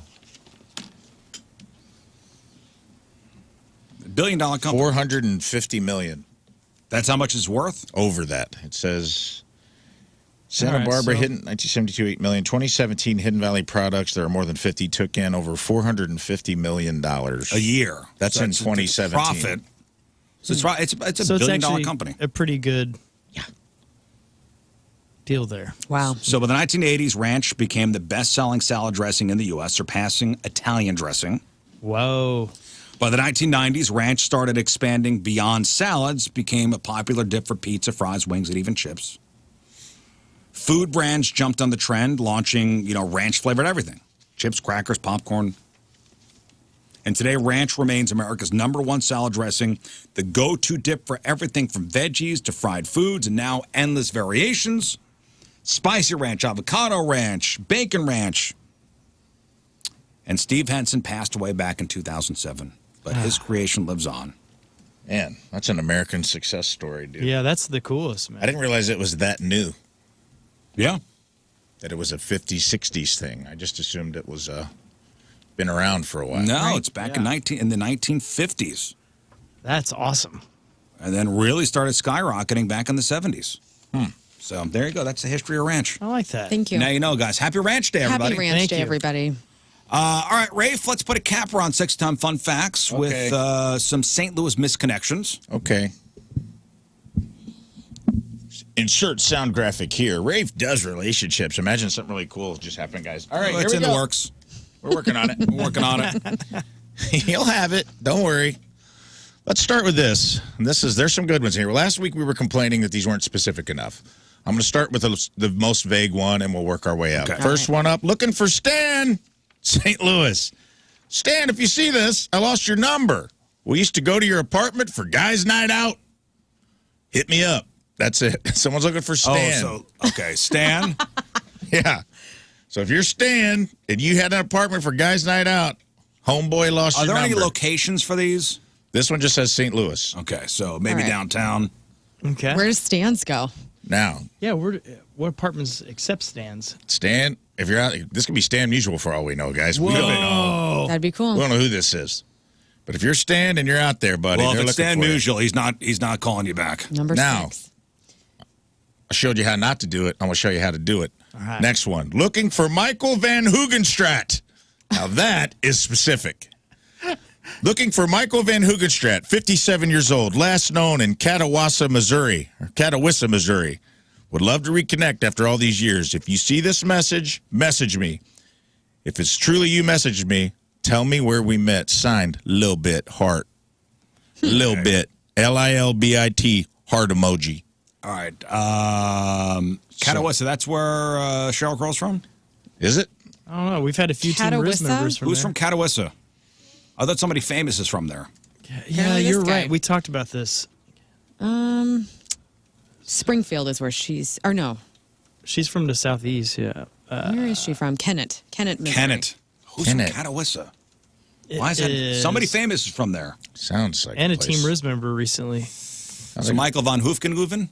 $1 billion company. $450 million. That's how much it's worth? Over that. It says Santa All right, Barbara so- Hidden 1972 $8 million. 2017 Hidden Valley products. There are more than 50. Took in over $450 million A year. That's So in it's a 2017. profit. So it's a So $1 it's billion actually company. a pretty good deal there. Wow. So by the 1980s, ranch became the best-selling salad dressing in the U.S., surpassing Italian dressing. Whoa. By the 1990s, ranch started expanding beyond salads, became a popular dip for pizza, fries, wings, and even chips. Food brands jumped on the trend, launching, ranch-flavored everything. Chips, crackers, popcorn. And today, ranch remains America's #1 salad dressing, the go-to dip for everything from veggies to fried foods, and now endless variations. Spicy ranch, avocado ranch, bacon ranch. And Steve Henson passed away back in 2007, but his creation lives on. Man, that's an American success story, dude. Yeah, that's the coolest, man. I didn't realize it was that new. Yeah. That it was a 50s, 60s thing. I just assumed it was been around for a while. No, it's back in the 1950s. That's awesome. And then really started skyrocketing back in the 70s. So there you go. That's the history of ranch. I like that. Thank you. Now you know, guys. Happy Ranch Day, everybody. Happy Ranch Day, everybody. All right, Rafe, let's put a capper on 6-time fun facts with some St. Louis misconnections. Okay. Insert sound graphic here. Rafe does relationships. Imagine something really cool just happened, guys. All right, Well, it's here we in the go. works. We're working on it. We're working on it. You'll have it. Don't worry. Let's start with this. And there's some good ones here. Last week we were complaining that these weren't specific enough. I'm going to start with the most vague one, and we'll work our way out. Okay. First one up, looking for Stan, St. Louis. Stan, if you see this, I lost your number. We used to go to your apartment for guys' night out. Hit me up. That's it. Someone's looking for Stan. Oh, so, okay, Stan. Yeah. So if you're Stan and you had an apartment for guys' night out, homeboy lost Are your there number. any locations for these? This one just says St. Louis. Okay, so maybe All right. downtown. Okay. Where does Stan's go? Now, Yeah, what apartments accept stands? Stan, if you're out, this could be Stan Musial for all we know, guys. We don't know. That'd be cool. We don't know who this is. But if you're Stan and you're out there, buddy, Well, they're if it's looking Stan for you. Musial, he's not calling you back. Number Now, 6. I showed you how not to do it. I'm going to show you how to do it. All right. Next one. Looking for Michael Van Hugenstrat. Now that is specific. Looking for Michael Van Hugenstrat, 57 years old, last known in Catawissa, Missouri. Would love to reconnect after all these years. If you see this message, message me. If it's truly you, message me. Tell me where we met. Signed, Lil Bit, heart. Lil Bit, Lilbit, heart emoji. All right. Catawissa, that's where Cheryl Crow's from? Is it? I don't know. We've had a few Team Riz members from Who's there. from Catawissa? I thought somebody famous is from there. Yeah, you're right. We talked about this. Springfield is where she's, or no. She's from the southeast, yeah. Where is she from? Kennett, Missouri. Kennett. Who's from Catawissa? Why is that? Somebody famous is from there. Sounds like And a Team Riz member recently. So Michael van Hoofgenhoeven?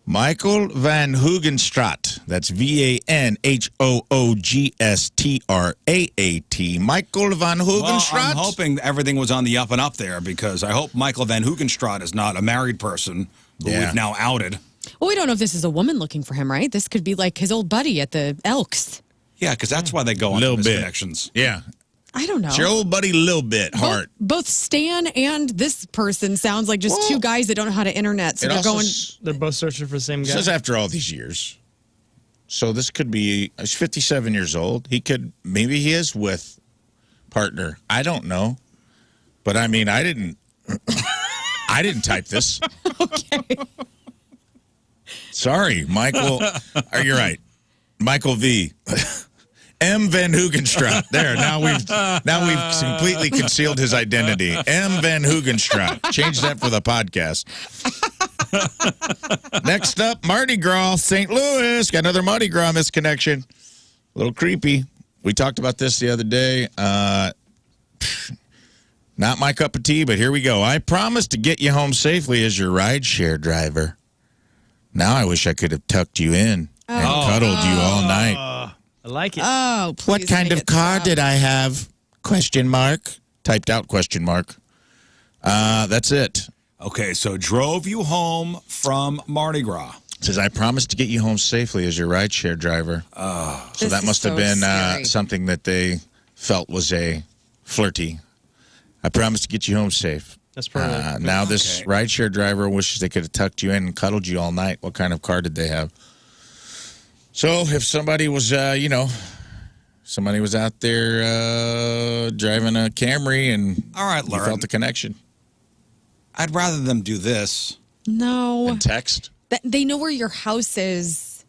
Michael Van Hoogstraat. That's VanHoogstraat. Michael Van Well, Hoogstraat. I'm hoping everything was on the up and up there because I hope Michael van Hoogstraat is not a married person who we've now outed. Well, we don't know if this is a woman looking for him, right? This could be like his old buddy at the Elks. Yeah, because that's why they go on Lil to Bit. Misconnections. Yeah. I don't know. It's your old buddy Lil Bit, heart. Both Stan and this person sounds like just two guys that don't know how to internet. So It they're also going. They're both searching for the same It guy. says after all these years. So this could be, he's 57 years old. Maybe he is with partner. I don't know. But I mean, I didn't type this. Okay. Sorry, Michael. You're right. Michael V. M. Van Hoogstraat. There. Now we've completely concealed his identity. M. Van Hoogstraat. Change that for the podcast. Next up, Mardi Gras, St. Louis. Got another Mardi Gras misconnection. A little creepy. We talked about this the other day. Not my cup of tea, but here we go. I promised to get you home safely as your rideshare driver. Now I wish I could have tucked you in and cuddled you all night. I like it. Oh, please. What kind of car did I have? Question mark. Typed out question mark. That's it. Okay, so drove you home from Mardi Gras. It says, I promised to get you home safely as your rideshare driver. So that must have been something that they felt was a flirty. I promised to get you home safe. That's probably now this rideshare driver wishes they could have tucked you in and cuddled you all night. What kind of car did they have? So if somebody was, somebody was out there driving a Camry and you felt the connection. I'd rather them do this. No. And text. They know where your house is.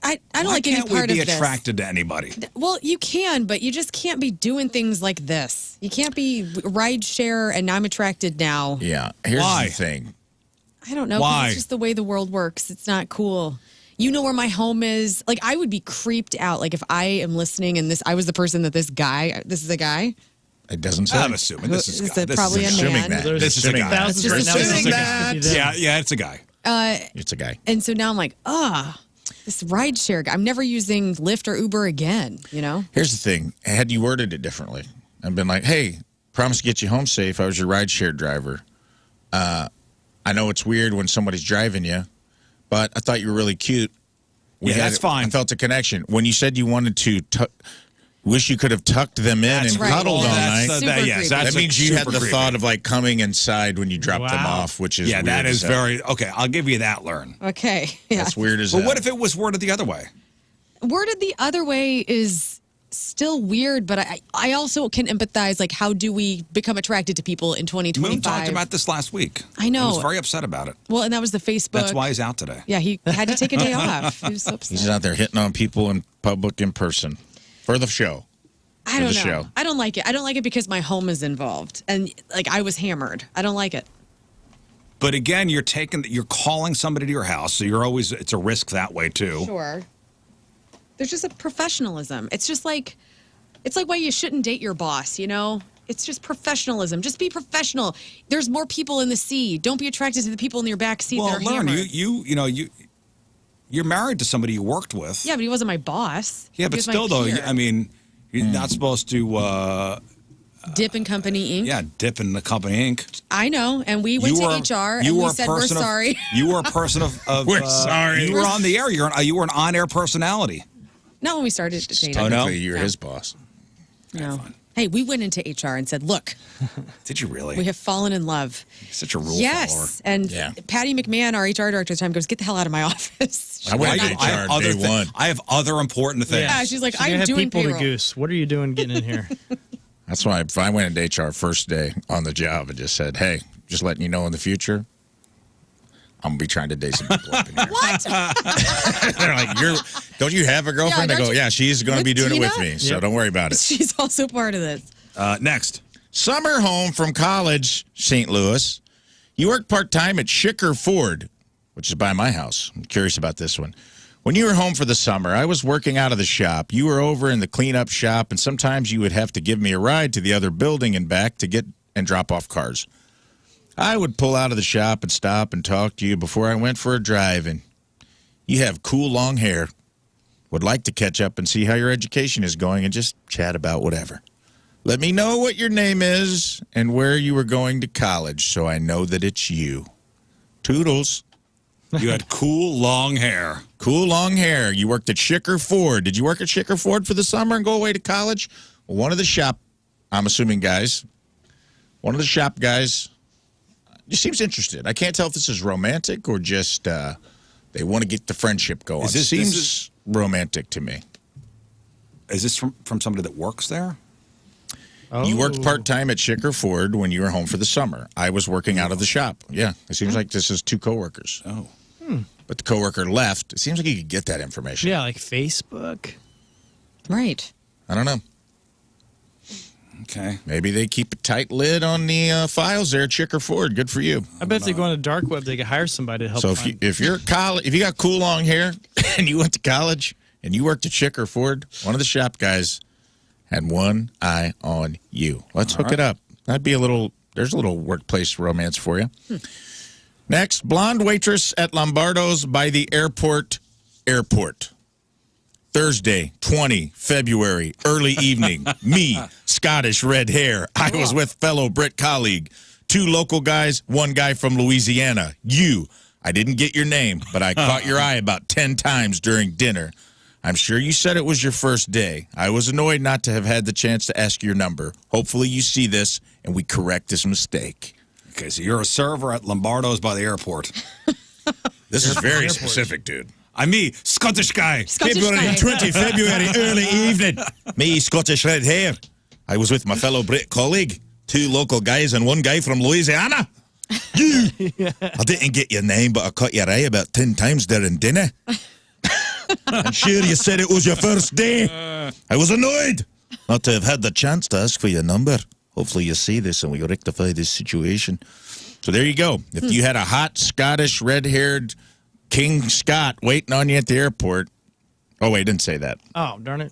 I don't like any part of this. Why can't we be attracted to anybody? Well, you can, but you just can't be doing things like this. You can't be ride share and I'm attracted now. Yeah. Here's the thing. I don't know. 'Cause Why? It's just the way the world works. It's not cool. You know where my home is. Like, I would be creeped out. Like, if I am listening and I was the person that this is a guy. It doesn't say. I'm assuming this is a guy. Probably a man. This is a guy. Thousands right now. Assuming that. Yeah, it's a guy. It's a guy. And so now I'm like, this ride share guy. I'm never using Lyft or Uber again, you know? Here's the thing. Had you worded it differently and been like, hey, promise to get you home safe. I was your rideshare driver. I know it's weird when somebody's driving you, but I thought you were really cute. That's fine. I felt a connection. When you said you wanted to wish you could have tucked them in and cuddled all night. That means you had the thought of like coming inside when you dropped them off, which is weird that is as hell. very okay. I'll give you that, Learn. Okay. Yeah. That's weird as But hell. what if it was worded the other way? Worded the other way is still weird, but I also can empathize. Like, how do we become attracted to people in 2025? Moon talked about this last week. I know. He was very upset about it. Well, and that was the Facebook. That's why he's out today. Yeah, he had to take a day off. He was so upset. He's out there hitting on people in public in person for the show. I don't know. I don't like it. I don't like it because my home is involved, and like I was hammered. I don't like it. But again, you're calling somebody to your house, so it's a risk that way too. Sure. There's just a professionalism. It's like why you shouldn't date your boss, you know? It's just professionalism. Just be professional. There's more people in the sea. Don't be attracted to the people in your back seat that are Learn, hammered. you're married to somebody you worked with. Yeah, but he wasn't my boss. Yeah, He but was my still, though, peer. I mean, you're not supposed to. Dip and Company Inc. Yeah, dip in the company Inc. I know, and we went to HR and we said we're sorry. You were a person of We're sorry. You were on the air. You were an on-air personality. Not when we started dating. Technically, you're his boss. No. Hey, we went into HR and said, look, Did you really? we have fallen in love. Such a rule follower. Yes. And Patty McMahon, our HR director at the time, goes, get the hell out of my office. I went to HR day one. I have other important things. Yeah, she's like, I I'm have doing people payroll. to goose. What are you doing getting in here? That's why if I went into HR first day on the job and just said, hey, just letting you know in the future, I'm going to be trying to date some people up in here. What? They're like, don't you have a girlfriend? Yeah, I go, don't you- yeah, she's going to be doing Tina? it with me, so Yep. don't worry about it. She's also part of this. Next. Summer home from college, St. Louis. You worked part-time at Schicker Ford, which is by my house. I'm curious about this one. When you were home for the summer, I was working out of the shop. You were over in the cleanup shop, and sometimes you would have to give me a ride to the other building and back to get and drop off cars. I would pull out of the shop and stop and talk to you before I went for a drive, and you have cool long hair. Would like to catch up and see how your education is going and just chat about whatever. Let me know what your name is and where you were going to college so I know that it's you. Toodles. You had cool long hair. Cool long hair. You worked at Schicker Ford. Did you work at Schicker Ford for the summer and go away to college? Well, one of the shop, I'm assuming guys, one of the shop guys just seems interested. I can't tell if this is romantic or just they want to get the friendship going. Is this- seems this is- romantic to me. Is this from somebody that works there? You worked part-time at Schicker Ford when you were home for the summer. I was working out of the shop. Yeah, it seems like this is two coworkers. Oh. But the coworker left. It seems like you could get that information. Yeah, like Facebook. Right. I don't know. Okay. Maybe they keep a tight lid on the files there at Schicker Ford. Good for you. I bet if they go on the dark web, they could hire somebody to help. So find. if you got cool long hair and you went to college and you worked at Schicker Ford, one of the shop guys had one eye on you. Let's hook it up. There's a little workplace romance for you. Next, blonde waitress at Lombardo's by the airport. Thursday, 20 February, early evening. Me, Scottish red hair. I was with fellow Brit colleague. 2 local guys, 1 guy from Louisiana. You. I didn't get your name, but I caught your eye about 10 times during dinner. I'm sure you said it was your first day. I was annoyed not to have had the chance to ask your number. Hopefully you see this and we correct this mistake. Okay, so you're a server at Lombardo's by the airport. This is very specific, dude. I'm me, Scottish guy. February 20 February, early evening. Me, Scottish red hair. I was with my fellow Brit colleague. 2 local guys and 1 guy from Louisiana. You. I didn't get your name, but I caught your eye about 10 times during dinner. I'm sure you said it was your first day. I was annoyed not to have had the chance to ask for your number. Hopefully you see this and we rectify this situation. So there you go. If you had a hot Scottish red-haired King Scott waiting on you at the airport. Oh, wait, didn't say that. Oh, darn it.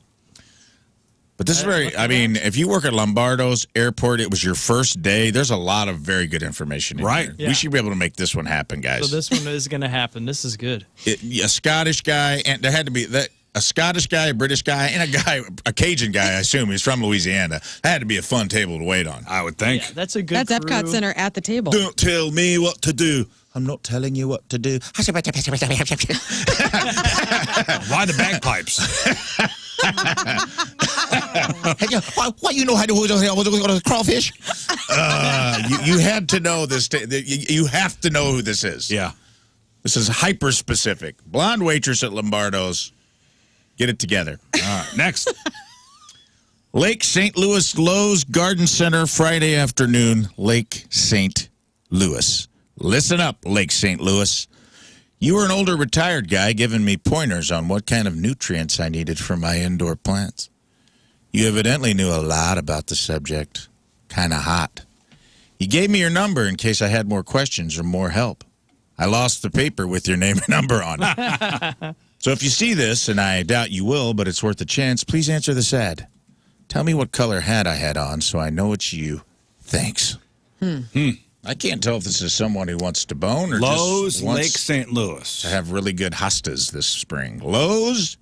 But this is very, I mean, if you work at Lombardo's airport, it was your first day. There's a lot of very good information in Right. here. Yeah. We should be able to make this one happen, guys. So this one is going to happen. This is good. A Scottish guy, and there had to be a Scottish guy, a British guy, and a Cajun guy, I assume. He's from Louisiana. That had to be a fun table to wait on. I would think. Yeah, that's a good That's Epcot crew. Center at the table. Don't tell me what to do. I'm not telling you what to do. Why the bagpipes? What you know how to hold a crawfish? You had to know this. You have to know who this is. Yeah. This is hyper specific. Blonde waitress at Lombardo's. Get it together. All right, next. Lake St. Louis Lowe's Garden Center, Friday afternoon. Lake St. Louis. Listen up, Lake St. Louis. You were an older retired guy giving me pointers on what kind of nutrients I needed for my indoor plants. You evidently knew a lot about the subject. Kind of hot. You gave me your number in case I had more questions or more help. I lost the paper with your name and number on it. So if you see this, and I doubt you will, but it's worth a chance, please answer this ad. Tell me what color hat I had on so I know it's you. Thanks. I can't tell if this is someone who wants to bone or Lowe's, just wants Lake St. Louis. to have really good hostas this spring. Lowe's,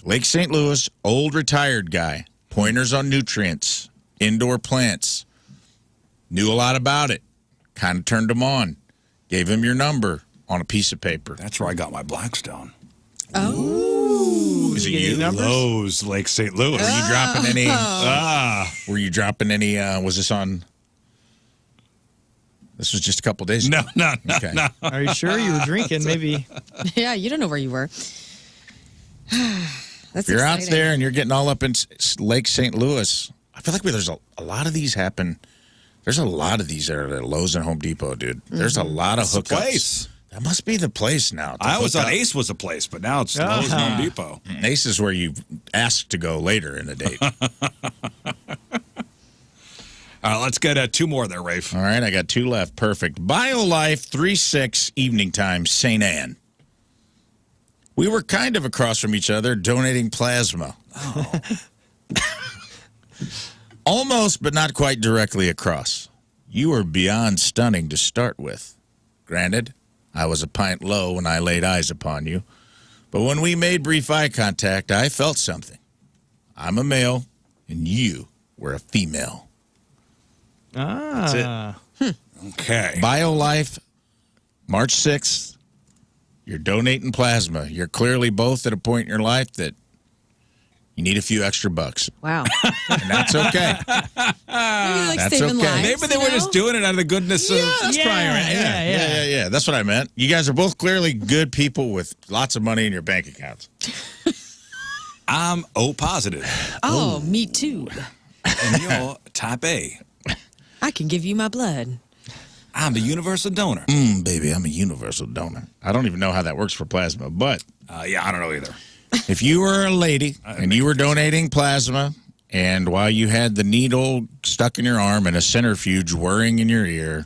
Lake St. Louis, old retired guy. Pointers on nutrients, indoor plants. Knew a lot about it. Kind of turned him on. Gave him your number on a piece of paper. That's where I got my Blackstone. Oh. Is it You you? get numbers? Lowe's, Lake St. Louis. Were you dropping any? Ah. Were you dropping any? Was this on? This was just a couple days ago. No. Okay. Are you sure you were drinking? Maybe. Yeah, you don't know where you were. That's If you're out exciting. there and you're getting all up in Lake St. Louis, I feel like there's a lot of these happen. There's a lot of these that are at Lowe's and Home Depot, dude. There's a lot of It's the hookups. place. That must be the place now. I always thought Ace was a place, but now it's Lowe's and Home Depot. Ace is where you ask to go later in the date. All right, let's get 2 more there, Rafe. All right, I got 2 left. Perfect. BioLife 3-6 evening time, St. Anne. We were kind of across from each other donating plasma. Oh. Almost, but not quite directly across. You were beyond stunning to start with. Granted, I was a pint low when I laid eyes upon you. But when we made brief eye contact, I felt something. I'm a male, and you were a female. That's it. Okay. BioLife, March 6th. You're donating plasma. You're clearly both at a point in your life that you need a few extra bucks. Wow. And that's okay. Maybe That's saving okay. lives, Maybe they were just doing it out of the goodness of... That's probably right. Yeah. That's what I meant. You guys are both clearly good people with lots of money in your bank accounts. I'm O positive. Oh, me too. And you're type A. I can give you my blood. I'm the universal donor. Baby, I'm a universal donor. I don't even know how that works for plasma, but... yeah, I don't know either. If you were a lady and you were donating plasma, and while you had the needle stuck in your arm and a centrifuge whirring in your ear,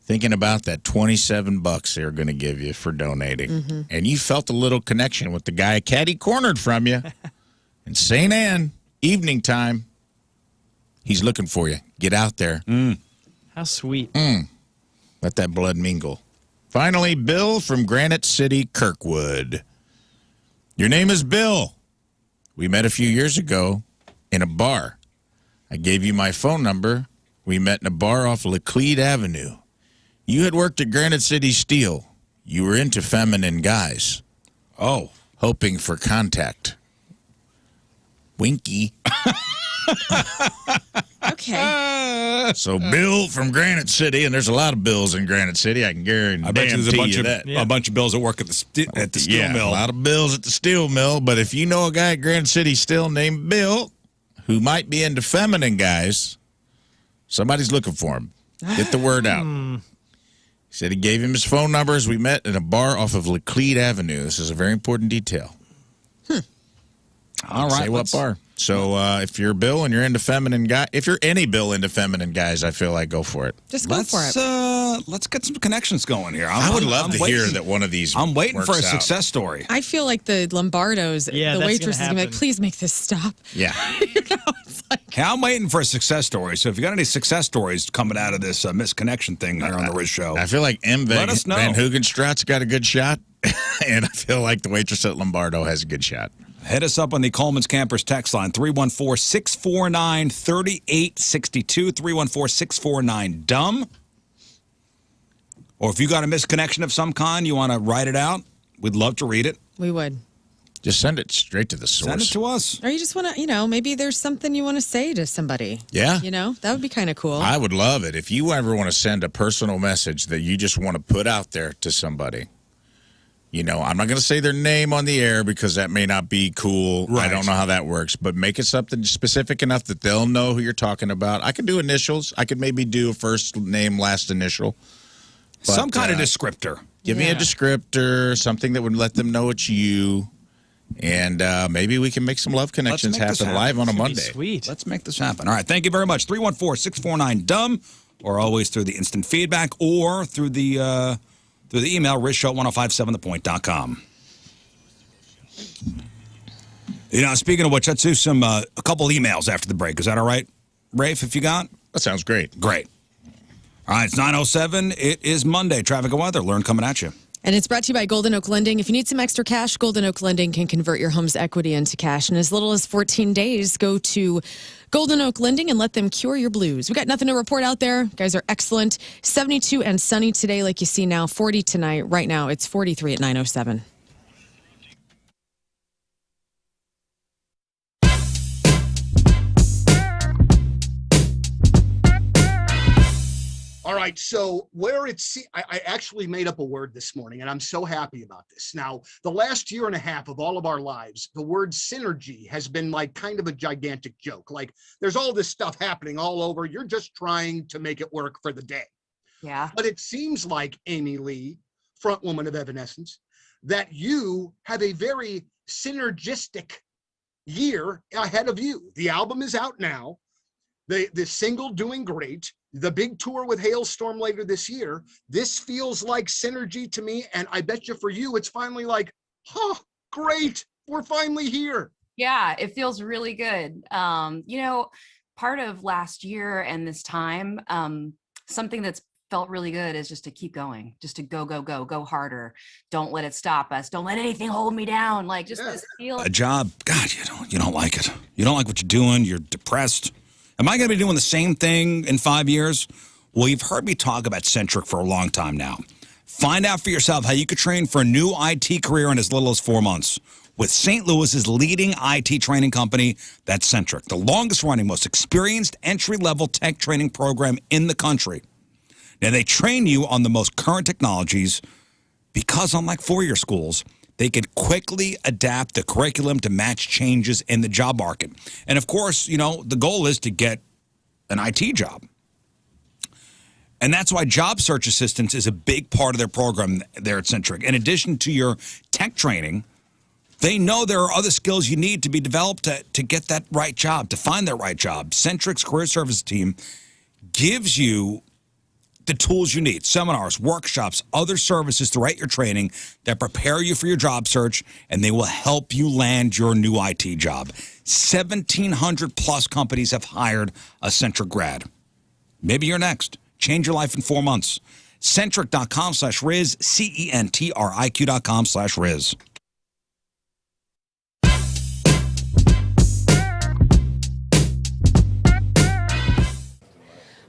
thinking about that $27 they were going to give you for donating, and you felt a little connection with the guy caddy-cornered from you in St. Anne, evening time, he's looking for you. Get out there. How sweet. Let that blood mingle. Finally, Bill from Granite City, Kirkwood. Your name is Bill. We met a few years ago in a bar. I gave you my phone number. We met in a bar off Laclede Avenue. You had worked at Granite City Steel. You were into feminine guys. Oh. Hoping for contact. Winky. Okay. So Bill from Granite City, and there's a lot of Bills in Granite City. I can guarantee I bet you there's that. a bunch of Bills that work at the steel mill. A lot of Bills at the steel mill. But if you know a guy at Granite City Steel named Bill who might be into feminine guys, somebody's looking for him. Get the word out. He said he gave him his phone number as we met in a bar off of Laclede Avenue. This is a very important detail. All right. Say what bar. So if you're Bill and you're into feminine guy, if you're any Bill into feminine guys, I feel like go for it. Just go for it. Let's get some connections going here. I would love to hear that one of these. I'm waiting for a works out. success story. I feel like the Lombardos, the that's waitress is gonna going to be like, happen. please make this stop. Yeah. Okay, I'm waiting for a success story. So if you got any success stories coming out of this misconnection thing here on the Riz Show, I feel like Let us know. Van Hugenstraat's got a good shot, and I feel like the waitress at Lombardo has a good shot. hit us up on the Coleman's Campers text line, 314-649-3862, 314-649-DUMB. Or if you got a misconnection of some kind, you want to write it out, we'd love to read it. We would. Just send it straight to the source. Send it to us. Or you just want to, maybe there's something you want to say to somebody. Yeah. That would be kind of cool. I would love it. If you ever want to send a personal message that you just want to put out there to somebody, I'm not going to say their name on the air because that may not be cool. Right. I don't know how that works, but make it something specific enough that they'll know who you're talking about. I could do initials. I could maybe do a first name, last initial. But, some kind of descriptor. Give me a descriptor, something that would let them know it's you. And maybe we can make some love connections happen live on a Monday. Sweet. Let's make this happen. All right. Thank you very much. 314-649-DUMB, or always through the instant feedback or through the email, rizshow1057thepoint.com. Speaking of which, let's do a couple emails after the break. Is that all right, Rafe, if you got? That sounds great. Great. All right. It's 9:07. It is Monday. Traffic and weather. Learn coming at you. And it's brought to you by Golden Oak Lending. If you need some extra cash, Golden Oak Lending can convert your home's equity into cash in as little as 14 days. Go to Golden Oak Lending and let them cure your blues. We got nothing to report out there. You guys are excellent. 72 and sunny today, like you see now. 40 tonight. Right now, it's 43 at 9:07. All right, right, so where I actually made up a word this morning, and I'm so happy about this. Now, the last year and a half of all of our lives, the word synergy has been like kind of a gigantic joke. Like, there's all this stuff happening all over. You're just trying to make it work for the day. Yeah. But it seems like, Amy Lee, front woman of Evanescence, that you have a very synergistic year ahead of you. The album is out now. The single doing great. The big tour with Hailstorm later this year. This feels like synergy to me, and I bet you for you, it's finally like, great, we're finally here. Yeah, it feels really good. You know, part of last year and this time, something that's felt really good is just to keep going, just to go harder. Don't let it stop us. Don't let anything hold me down. Like, just this feel. A job, God, you don't like it. You don't like what you're doing. You're depressed. Am I going to be doing the same thing in 5 years? Well, you've heard me talk about Centric for a long time now. Find out for yourself how you could train for a new IT career in as little as 4 months. With St. Louis's leading IT training company, that's Centric, the longest-running, most experienced entry-level tech training program in the country. Now, they train you on the most current technologies because, unlike four-year schools, they can quickly adapt the curriculum to match changes in the job market. And, of course, you know, the goal is to get an IT job. And that's why job search assistance is a big part of their program there at Centric. In addition to your tech training, they know there are other skills you need to be developed to get that right job, to find that right job. Centric's career service team gives you the tools you need, seminars, workshops, other services throughout your training that prepare you for your job search, and they will help you land your new IT job. 1,700 plus companies have hired a Centric grad. Maybe you're next. Change your life in 4 months. Centric.com/Riz, CENTRIQ.com/Riz.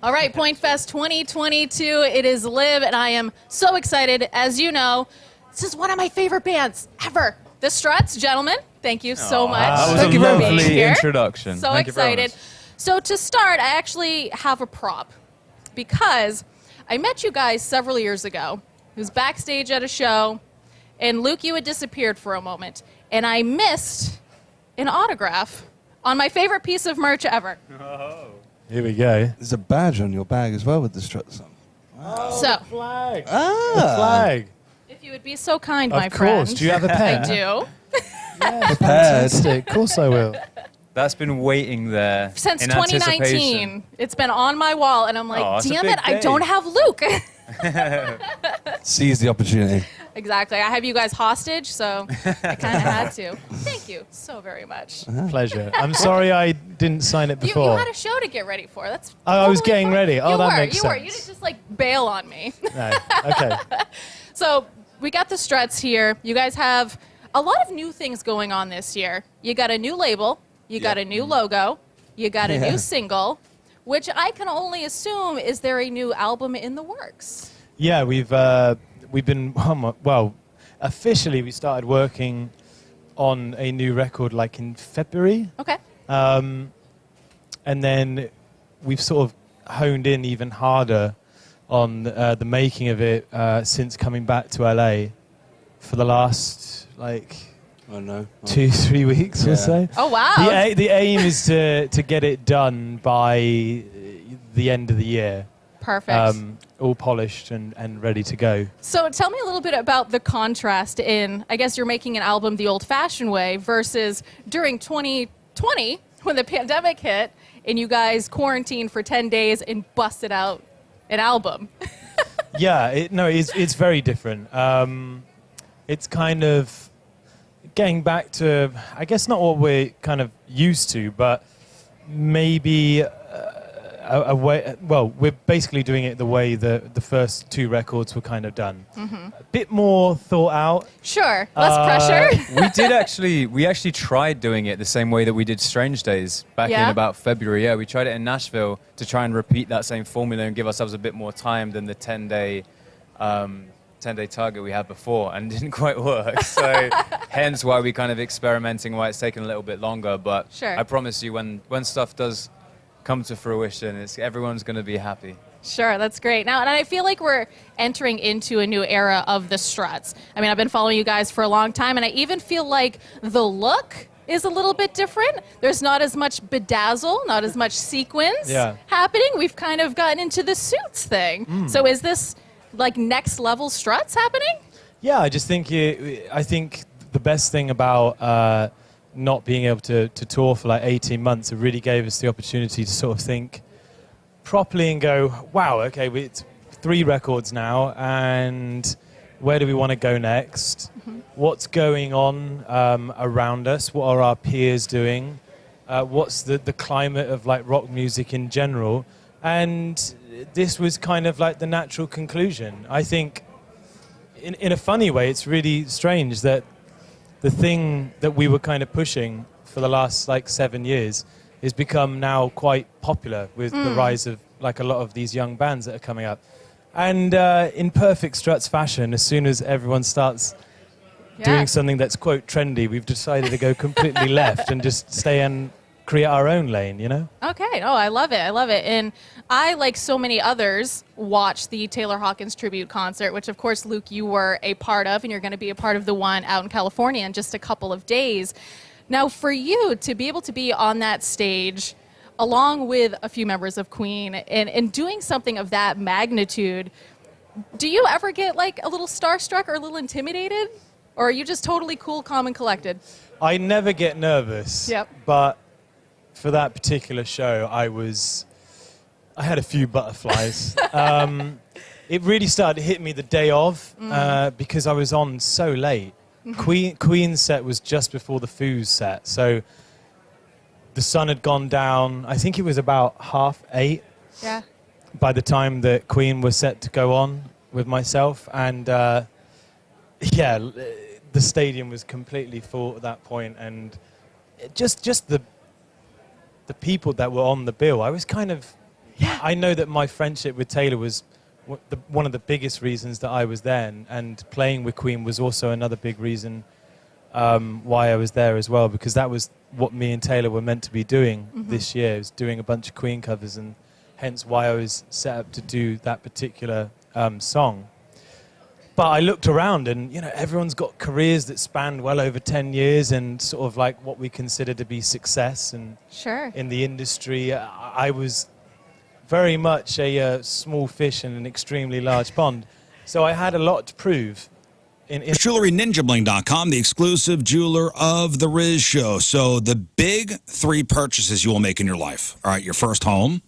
All right, Point Fest 2022. It is Liv, and I am so excited. As you know, this is one of my favorite bands ever. The Struts, gentlemen, thank you so much. That was for a being lovely here. introduction. So Thank you very excited. much. So to start, I actually have a prop because I met you guys several years ago. It was backstage at a show, and Luke, you had disappeared for a moment, and I missed an autograph on my favorite piece of merch ever. Here we go. There's a badge on your bag as well with the Struts on. So, flag. The flag. if you would be so kind, Of my friend. course. Do you have a pen? I do. Prepared. Fantastic. Of course I will. That's been waiting there Since in 2019, anticipation. it's been on my wall, and I'm Oh, like, it's a damn big it, I day. don't have Luke. Seize the opportunity. Exactly. I have you guys hostage, so I kind of had to. Thank you so very much. Pleasure. I'm sorry I didn't sign it You before. had a show to get ready for. That's I was totally getting fine. ready. Oh, you that were. makes You sense. were. You didn't just like bail on me. No. Okay. So we got the Struts here. You guys have a lot of new things going on this year. You got a new label. You got a new logo. You got a Yeah. new single, which I can only assume is there a new album in the works? Yeah, we've been well, officially we started working on a new record like in February. Okay. And then we've sort of honed in even harder on the making of it since coming back to LA for the last like 2-3 weeks or so. Oh, wow. The aim is to get it done by the end of the year. Perfect. All polished and ready to go. So tell me a little bit about the contrast in, I guess you're making an album the old-fashioned way versus during 2020 when the pandemic hit and you guys quarantined for 10 days and busted out an album. Yeah, it's very different. It's kind of getting back to, I guess, not what we're kind of used to, but maybe a way. Well, we're basically doing it the way the first two records were kind of done. Mm-hmm. A bit more thought out. Sure, less pressure. We actually tried doing it the same way that we did Strange Days back in about February. Yeah, we tried it in Nashville to try and repeat that same formula and give ourselves a bit more time than the 10-day target we had before, and didn't quite work. So hence why we kind of experimenting, why it's taken a little bit longer. But Sure. I promise you, when stuff does come to fruition, everyone's going to be happy. Sure, that's great. Now, and I feel like we're entering into a new era of the Struts. I mean, I've been following you guys for a long time, and I even feel like the look is a little bit different. There's not as much bedazzle, not as much sequins happening. We've kind of gotten into the suits thing. So is this like next level Struts happening? Yeah, I just think I think the best thing about not being able to tour for like 18 months, it really gave us the opportunity to sort of think properly and go, wow, okay, it's 3 records now, and where do we want to go next? What's going on around us? What are our peers doing? What's the climate of like rock music in general? And this was kind of like the natural conclusion. I think in a funny way, it's really strange that the thing that we were kind of pushing for the last like 7 years has become now quite popular with the rise of like a lot of these young bands that are coming up. And in perfect Struts fashion, as soon as everyone starts doing something that's quote trendy, we've decided to go completely left and just stay and create our own lane, you know? Okay. Oh, I love it. I love it. And I, like so many others, watched the Taylor Hawkins tribute concert, which, of course, Luke, you were a part of, and you're going to be a part of the one out in California in just a couple of days. Now, for you to be able to be on that stage along with a few members of Queen and doing something of that magnitude, do you ever get like a little starstruck or a little intimidated? Or are you just totally cool, calm, and collected? I never get nervous. Yep. But for that particular show, I had a few butterflies. It really started to hit me the day of because I was on so late. Queen's set was just before the Foos set, so the sun had gone down. I think it was about 8:30 by the time that Queen was set to go on with myself, and the stadium was completely full at that point, and just the people that were on the bill, I was kind of I know that my friendship with Taylor was one of the biggest reasons that I was there, and playing with Queen was also another big reason why I was there as well, because that was what me and Taylor were meant to be doing this year, was doing a bunch of Queen covers, and hence why I was set up to do that particular song. But I looked around and, you know, everyone's got careers that span well over 10 years and sort of like what we consider to be success and in the industry. I was very much a small fish in an extremely large pond. So I had a lot to prove. JewelryNinjaBling.com, the exclusive jeweler of the Riz Show. So the big 3 purchases you will make in your life. All right, your first home.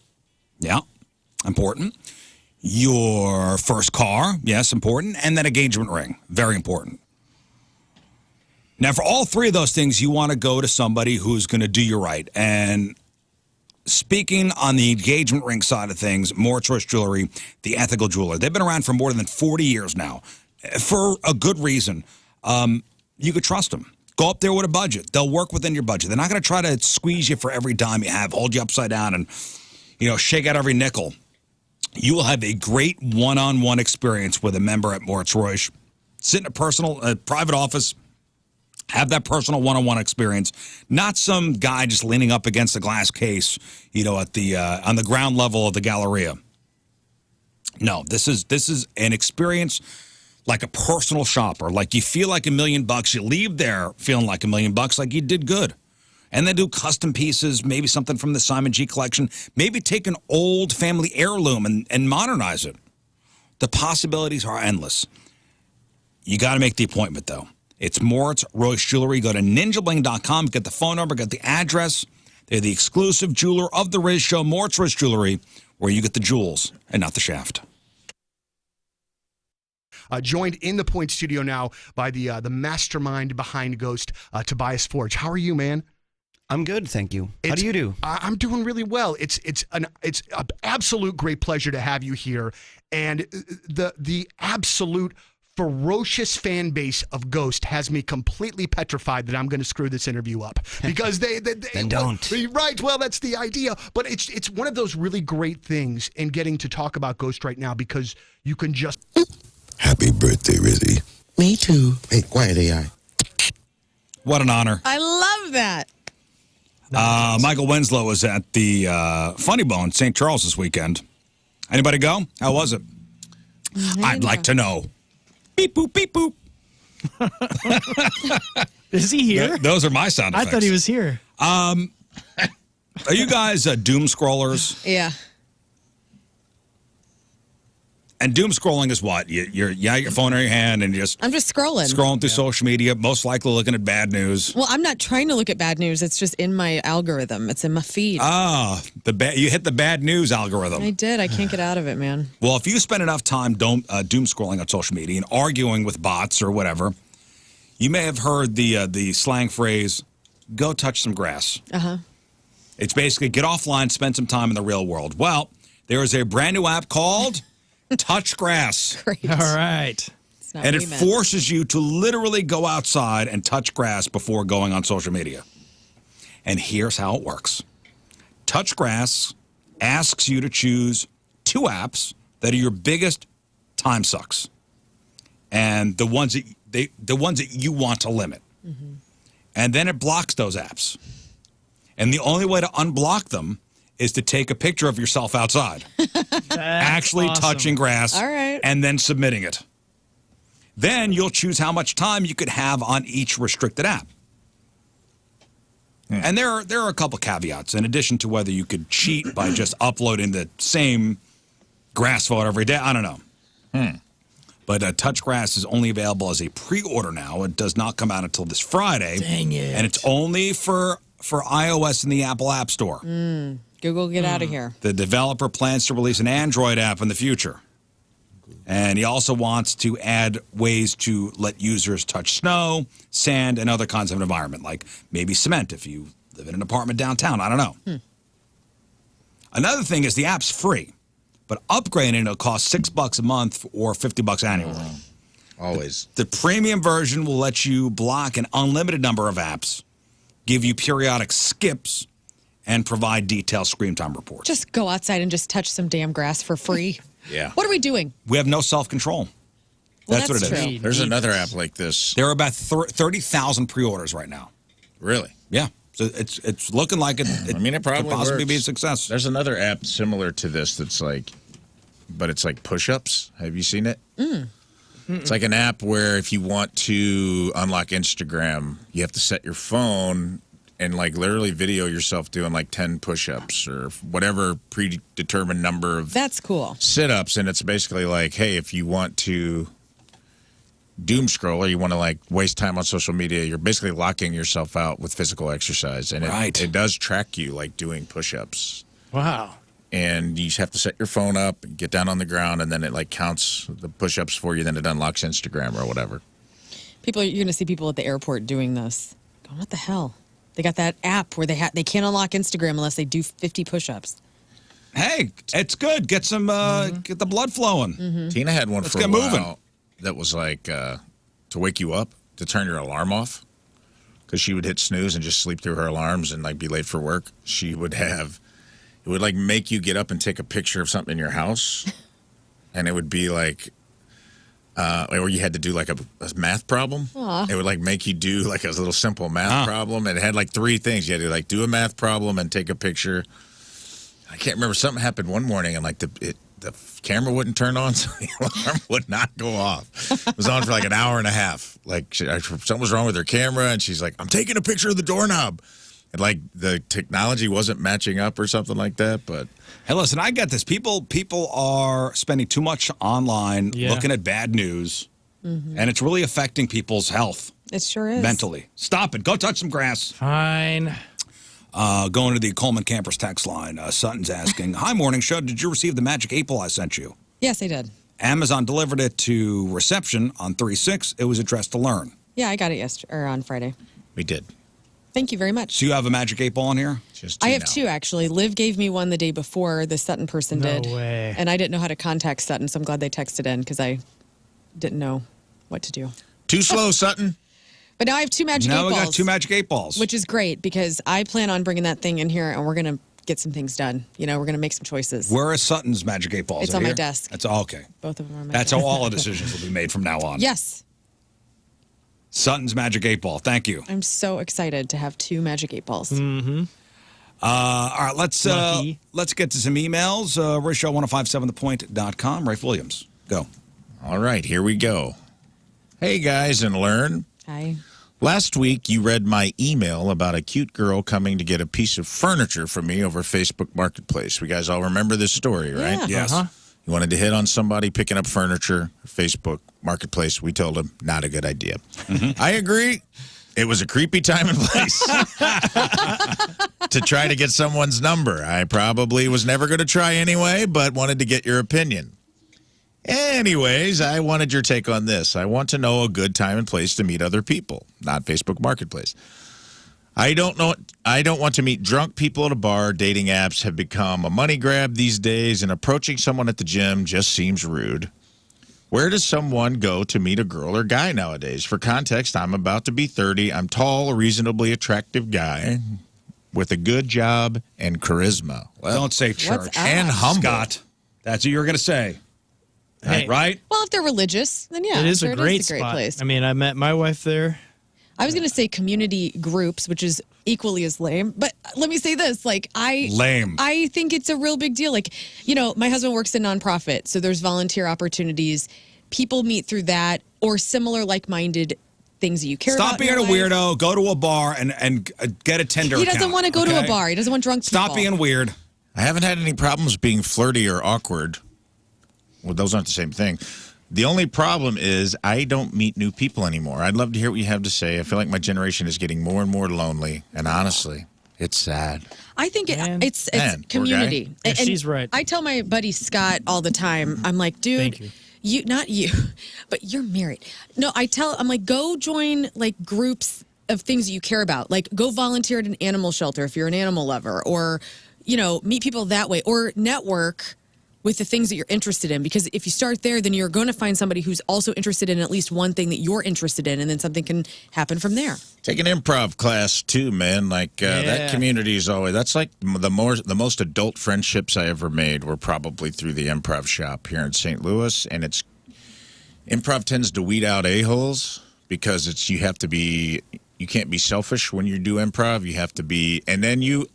Yeah, important. Your first car. Yes, important. And that engagement ring. Very important. Now, for all 3 of those things, you want to go to somebody who's going to do you right. And speaking on the engagement ring side of things, More Choice Jewelry, the ethical jeweler. They've been around for more than 40 years now. For a good reason. You could trust them. Go up there with a budget. They'll work within your budget. They're not going to try to squeeze you for every dime you have, hold you upside down, and, you know, shake out every nickel. You will have a great one-on-one experience with a member at Moritz Royce. Sit in a private office, have that personal one-on-one experience. Not some guy just leaning up against a glass case, you know, at the on the ground level of the Galleria. No, this is an experience like a personal shopper. Like you feel like $1 million, you leave there feeling like $1 million, like you did good. And then do custom pieces, maybe something from the Simon G collection. Maybe take an old family heirloom and modernize it. The possibilities are endless. You got to make the appointment, though. It's Moritz Royce Jewelry. Go to ninjabling.com, get the phone number, get the address. They're the exclusive jeweler of the Riz Show, Moritz Royce Jewelry, where you get the jewels and not the shaft. Joined in the Point Studio now by the mastermind behind Ghost, Tobias Forge. How are you, man? I'm good, thank you. How do you do? I'm doing really well. It's an absolute great pleasure to have you here, and the absolute ferocious fan base of Ghost has me completely petrified that I'm going to screw this interview up because they then don't. Right. Well, that's the idea. But it's one of those really great things in getting to talk about Ghost right now because you can just. Happy birthday, Rizzy. Me too. Hey, quiet AI. What an honor. I love that. Michael Winslow was at the Funny Bone, St. Charles this weekend. Anybody go? How was it? I'd like to know. Beep boop, beep boop. Is he here? Those are my sound effects. I thought he was here. Are you guys doom scrollers? Yeah. And doom scrolling is what? You got your phone in your hand and I'm just scrolling. Scrolling through social media, most likely looking at bad news. Well, I'm not trying to look at bad news. It's just in my algorithm. It's in my feed. You hit the bad news algorithm. I did. I can't get out of it, man. Well, if you spend enough time doom scrolling on social media and arguing with bots or whatever, you may have heard the slang phrase, go touch some grass. Uh-huh. It's basically get offline, spend some time in the real world. Well, there is a brand new app called Touch Grass. Great. All right. And it forces you to literally go outside and touch grass before going on social media. And here's how it works. Touch Grass asks you to choose 2 apps that are your biggest time sucks. And the ones that you want to limit. Mm-hmm. And then it blocks those apps. And the only way to unblock them is to take a picture of yourself outside. Actually awesome. touching grass. All right. And then submitting it. Then you'll choose how much time you could have on each restricted app. And there are a couple caveats in addition to whether you could cheat by just uploading the same grass photo every day. I don't know. But Touch Grass is only available as a pre-order now. It does not come out until this Friday. Dang it. And it's only for iOS in the Apple App Store. Google, get out of here. The developer plans to release an Android app in the future. And he also wants to add ways to let users touch snow, sand, and other kinds of environment, like maybe cement if you live in an apartment downtown. I don't know. Another thing is the app's free, but upgrading it'll cost $6 a month or $50 annually. Always. The premium version will let you block an unlimited number of apps, give you periodic skips, and provide detailed screen time reports. Just go outside and just touch some damn grass for free. Yeah. What are we doing? We have no self-control. Well, that's what it is. true. There's another app like this. There are about 30,000 pre-orders right now. Really? Yeah. So it's looking like it probably could possibly works. be a success. There's another app similar to this that's like, but it's like push-ups. Have you seen it? It's like an app where if you want to unlock Instagram, you have to set your phone and like literally video yourself doing like 10 push-ups or whatever predetermined number of That's cool. sit-ups. And it's basically like, hey, if you want to doom scroll or you want to like waste time on social media, you're basically locking yourself out with physical exercise. And it does track you like doing push-ups. Wow. And you just have to set your phone up, get down on the ground, and then it like counts the push-ups for you. Then it unlocks Instagram or whatever. You're going to see people at the airport doing this. Going, what the hell? They got that app where they can't unlock Instagram unless they do 50 push-ups. Hey, it's good. Get some get the blood flowing. Tina had one Let's for get a while moving. that was like to wake you up, to turn your alarm off, because she would hit snooze and just sleep through her alarms and like be late for work. She would have, it would like make you get up and take a picture of something in your house, and it would be like, or you had to do like a math problem. Aw. It would like make you do like a little simple math problem, and it had like 3 things. You had to like do a math problem and take a picture. I can't remember. Something happened one morning, and like the camera wouldn't turn on, so the alarm would not go off. It was on for like an hour and a half. Like something was wrong with her camera, and she's like, "I'm taking a picture of the doorknob." And like the technology wasn't matching up or something like that. But Hey, listen, I get this. People are spending too much online looking at bad news, and it's really affecting people's health. It sure is. Mentally. Stop it. Go touch some grass. Fine. Going to the Coleman Campers text line. Sutton's asking, "Hi, morning show. Did you receive the Magic 8 Ball I sent you?" Yes, I did. Amazon delivered it to reception on 3/6. It was addressed to Learn. Yeah, I got it yesterday or on Friday. we did. Thank you very much. So you have a Magic 8 Ball in here? Just I have 2 actually. Liv gave me one the day before the Sutton person No did. way. And I didn't know how to contact Sutton, so I'm glad they texted in because I didn't know what to do. Too slow, Sutton. But now I have 2 Magic 8 Now Balls. we got 2 Magic 8 Balls. Which is great because I plan on bringing that thing in here and we're going to get some things done. You know, we're going to make some choices. Where is Sutton's Magic 8 Balls? It's Are on my here? desk. That's okay. Both of them are on my That's desk. how all the decisions will be made from now on. Yes. Sutton's Magic 8 Ball. Thank you. I'm so excited to have 2 Magic 8 Balls. Mm-hmm. All right, let's get to some emails. Risho1057thepoint.com. Rafe Williams, go. All right, here we go. Hey, guys, and Learn. Hi. Last week, you read my email about a cute girl coming to get a piece of furniture from me over Facebook Marketplace. We guys all remember this story, right? Yeah. Yes. You wanted to hit on somebody picking up furniture, Facebook Marketplace. We told him, not a good idea. I agree. It was a creepy time and place to try to get someone's number. I probably was never going to try anyway, but wanted to get your opinion. Anyways, I wanted your take on this. I want to know a good time and place to meet other people, not Facebook Marketplace. I don't want to meet drunk people at a bar. Dating apps have become a money grab these days, and approaching someone at the gym just seems rude. Where does someone go to meet a girl or guy nowadays? For context, I'm about to be 30. I'm tall, a reasonably attractive guy with a good job and charisma. Well, Don't say church. and humble. Scott, that's what you were going to say. Hey. Right? Well, if they're religious, then yeah, it is sure a great it is a great spot. place. I mean, I met my wife there. I was going to say community groups, which is equally as lame. But let me say this, Lame. I think it's a real big deal. My husband works in nonprofit, so there's volunteer opportunities. People meet through that or similar like-minded things that you care about. Stop being in a your life. weirdo. Go to a bar and get a Tinder He account. doesn't want to go to a bar. He doesn't want drunk Stop people. being weird. I haven't had any problems being flirty or awkward. Well, those aren't the same thing. The only problem is I don't meet new people anymore. I'd love to hear what you have to say. I feel like my generation is getting more and more lonely, and honestly, it's sad. I think it's Man, poor community. guy. Yeah, And she's right. I tell my buddy Scott all the time, I'm like, dude, Thank you. not you, but you're married. No, I'm like, go join groups of things that you care about. Like go volunteer at an animal shelter if you're an animal lover, or, meet people that way, or network with the things that you're interested in. Because if you start there, then you're going to find somebody who's also interested in at least one thing that you're interested in, and then something can happen from there. Take an improv class too, man. That community is always. That's like the most adult friendships I ever made were probably through the improv shop here in St. Louis, and improv tends to weed out a-holes because you can't be selfish when you do improv. You have to be, and then you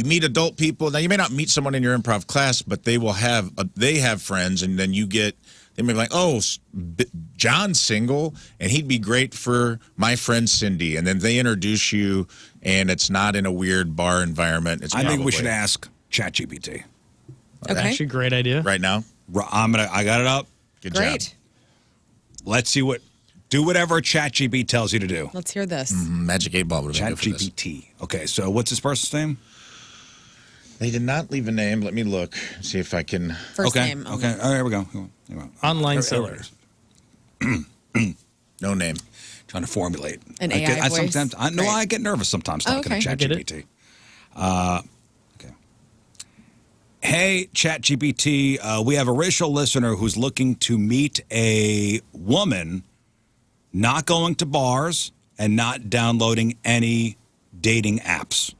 meet adult people. Now you may not meet someone in your improv class, but they have friends, and then they may be like, oh, John's single, and he'd be great for my friend Cindy, and then they introduce you, and it's not in a weird bar environment. I think we should ask ChatGPT. Okay. Actually, great idea. Right now. I got it up. Good Great. job. Let's see do whatever ChatGPT tells you to do. Let's hear this. Magic 8 Ball would have been good for this. ChatGPT. Okay, so what's this person's name? They did not leave a name. Let me look. See if I can. First name. Okay. Oh, here we go. Online seller. No name. Trying to formulate. An AI voice? Sometimes, I get nervous sometimes talking to I get it. ChatGPT. Okay. Hey, ChatGPT, we have a racial listener who's looking to meet a woman not going to bars and not downloading any dating apps.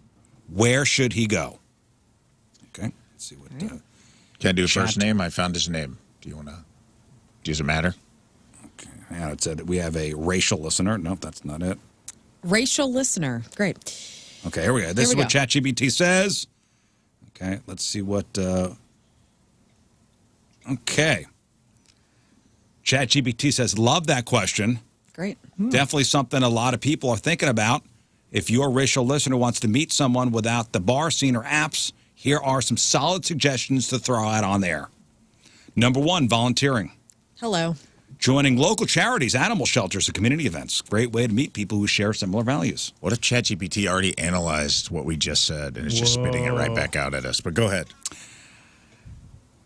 Where should he go? Okay. Let's see what. Can I do a first name? I found his name. Do you want to? Does it matter? Okay. Yeah, it said that we have a racial listener. Nope, that's not it. Racial listener. Great. Okay, here we go. This is what ChatGPT says. Okay, let's see what. Okay. ChatGPT says, love that question. Great. Definitely something a lot of people are thinking about. If your racial listener wants to meet someone without the bar scene or apps, here are some solid suggestions to throw out on there. Number 1, volunteering. Hello. Joining local charities, animal shelters, and community events. Great way to meet people who share similar values. What if ChatGPT already analyzed what we just said and is just spitting it right back out at us? But go ahead.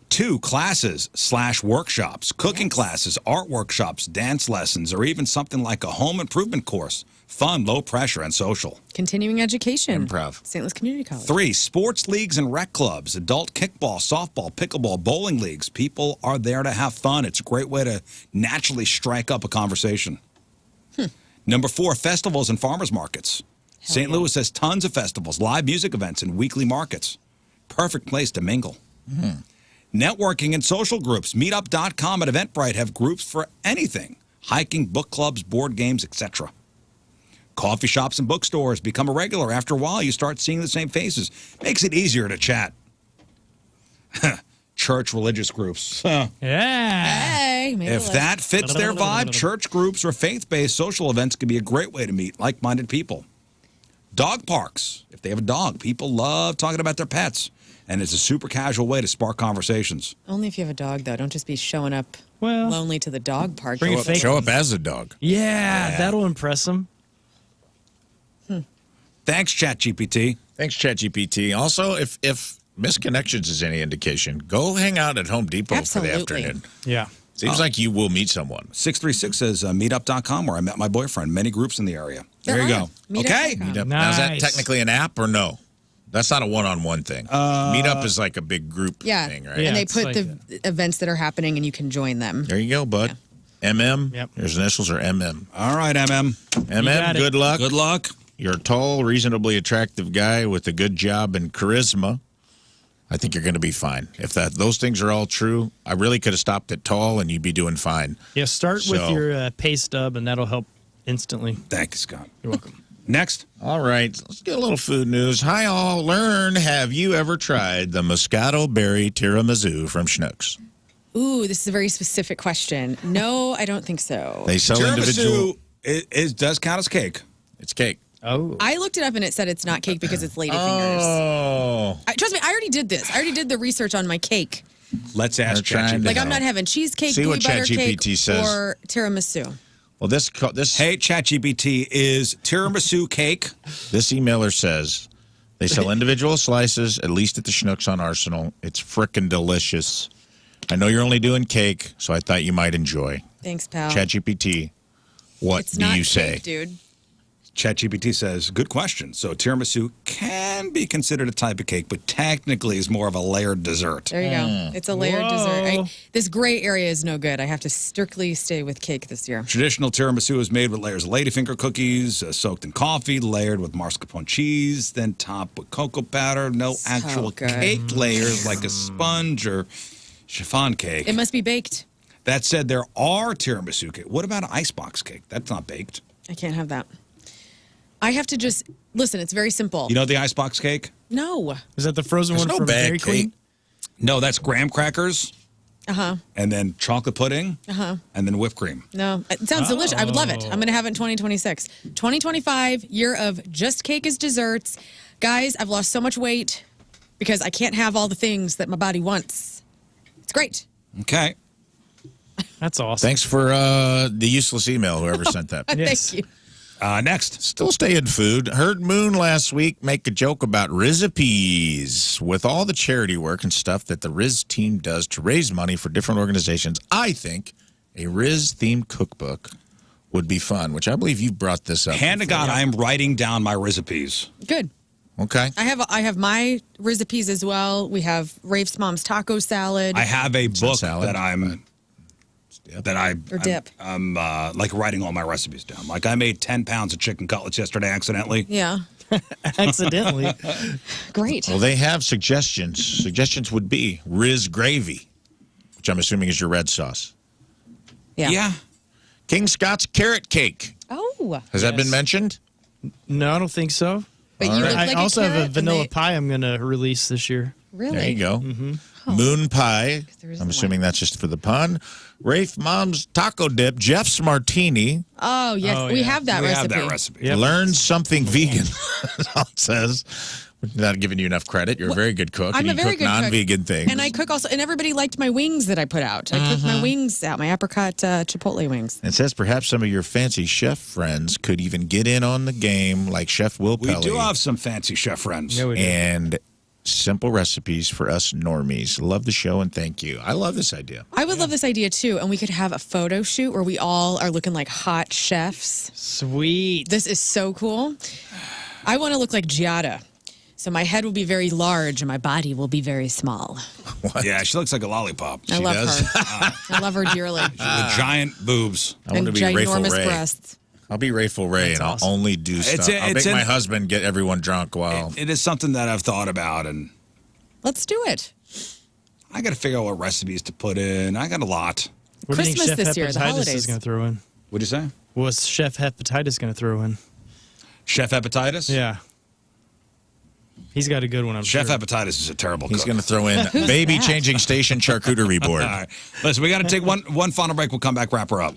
2, classes/workshops, cooking classes, art workshops, dance lessons, or even something like a home improvement course. Fun, low pressure, and social. Continuing education. Improv. St. Louis Community College. 3, sports leagues and rec clubs, adult kickball, softball, pickleball, bowling leagues. People are there to have fun. It's a great way to naturally strike up a conversation. Number 4, festivals and farmers markets. St. Louis has tons of festivals, live music events, and weekly markets. Perfect place to mingle. Networking and social groups. Meetup.com and Eventbrite have groups for anything. Hiking, book clubs, board games, etc. Coffee shops and bookstores become a regular. After a while, you start seeing the same faces. Makes it easier to chat. Church religious groups. Yeah. Hey, make a If list. that fits their vibe, church groups or faith-based social events can be a great way to meet like-minded people. Dog parks. If they have a dog, people love talking about their pets. And it's a super casual way to spark conversations. Only if you have a dog, though. Don't just be showing up Well, lonely to the dog park. bring a fake Show one. up as a dog. Yeah, that'll impress them. Thanks, ChatGPT. Thanks, ChatGPT. Also, if Misconnections is any indication, go hang out at Home Depot for the Absolutely. afternoon. Yeah. Seems like you will meet someone. 636 says meetup.com, where I met my boyfriend. Many groups in the area. There you go. Okay. Meetup. Now, is that Nice. technically an app or no? That's not a one-on-one thing. Meetup is like a big group Yeah. thing, right? Yeah, And they it's put like the events that are happening and you can join them. There you go, bud. MM. Yep. His initials are MM. All right, MM. MM, got it. good luck. Good luck. You're a tall, reasonably attractive guy with a good job and charisma. I think you're going to be fine. If those things are all true, I really could have stopped at tall and you'd be doing fine. Yeah, start with So- your pay stub, and that'll help instantly. Thank you, Scott. You're welcome. Next. All right, let's get a little food news. Hi, all. Learn, have you ever tried the Moscato Berry Tiramisu from Schnucks? Ooh, this is a very specific question. No, I don't think so. They sell individual. Tiramisu does count as cake. It's cake. Oh. I looked it up and it said it's not cake because it's ladyfingers. Oh. Trust me, I already did this. I already did the research on my cake. Let's ask They're trying ChatGPT. to Like, I'm not having cheesecake, See gooey what butter cake, ChatGPT says. or tiramisu. Well, this Hey, ChatGPT, is tiramisu cake? This emailer says they sell individual slices, at least at the Schnucks on Arsenal. It's frickin' delicious. I know you're only doing cake, so I thought you might enjoy. Thanks, pal. ChatGPT, what It's do not you say? cake, dude. ChatGPT says, good question. So tiramisu can be considered a type of cake, but technically is more of a layered dessert. There you go. It's a layered Whoa. dessert. This gray area is no good. I have to strictly stay with cake this year. Traditional tiramisu is made with layers of ladyfinger cookies, soaked in coffee, layered with mascarpone cheese, then topped with cocoa powder. No actual good. cake layers like a sponge or chiffon cake. It must be baked. That said, there are tiramisu cake. What about an icebox cake? That's not baked. I can't have that. I have to just listen. It's very simple. You know the icebox cake? No. Is that the frozen one from Dairy Queen? No, that's graham crackers Uh huh. and then chocolate pudding Uh huh. and then whipped cream. No. It sounds delicious. I would love it. I'm going to have it in 2026. 2025, year of just cake as desserts. Guys, I've lost so much weight because I can't have all the things that my body wants. It's great. Okay. That's awesome. Thanks for the useless email, whoever sent that. Thank you. Next. Still stay in food. Heard Moon last week make a joke about Rizzupees. With all the charity work and stuff that the Riz team does to raise money for different organizations, I think a Riz-themed cookbook would be fun, which I believe you brought this up. Hand to God, I am writing down my recipes. Good. Okay. I have my recipes as well. We have Rafe's mom's taco salad. I have a book that I'm Or dip. I'm like writing all my recipes down. Like I made 10 pounds of chicken cutlets yesterday accidentally. Yeah. Accidentally. Great. Well, they have suggestions. Suggestions would be Riz gravy, which I'm assuming is your red sauce. Yeah. King Scott's carrot cake. Oh. Has that been mentioned? No, I don't think so. But you look I like a also have carrot a and vanilla they- pie I'm going to release this year. Really? There you go. Mm-hmm. Moon pie. isn't I'm assuming that's just for the pun. Rafe Mom's taco dip. Jeff's martini. Oh, yes. We have that recipe. Learn something vegan. That's all it says. Not giving you enough credit. You're a very good cook. I'm and a you very cook good non-vegan cook. things. And I cook also, and everybody liked my wings that I put out. I cooked my wings out, my apricot chipotle wings. It says perhaps some of your fancy chef friends could even get in on the game, like Chef Will We Pelly. do have some fancy chef friends. And simple recipes for us normies. Love the show and thank you. I love this idea. I would love this idea too, and we could have a photo shoot where we all are looking like hot chefs. Sweet. This is so cool. I want to look like Giada. So my head will be very large and my body will be very small. Yeah, she looks like a lollipop. I love her. I love her dearly. With giant boobs. I want And to be Rayful ginormous Ray. breasts. I'll be Rayful Ray, That's and awesome. I'll only do stuff. I'll make my husband get everyone drunk while... It is something that I've thought about, and Let's do it. I got to figure out what recipes to put in. I got a lot. What do you think Christmas Chef this year, the Hepatitis holidays. is going to throw in? What'd you say? What's Chef Hepatitis going to throw in? Chef Hepatitis? Yeah. He's got a good one, I'm Chef sure. Hepatitis is a terrible He's cook. going to throw in baby changing station charcuterie board. All right. Listen, we got to take one final break. We'll come back, wrap her up.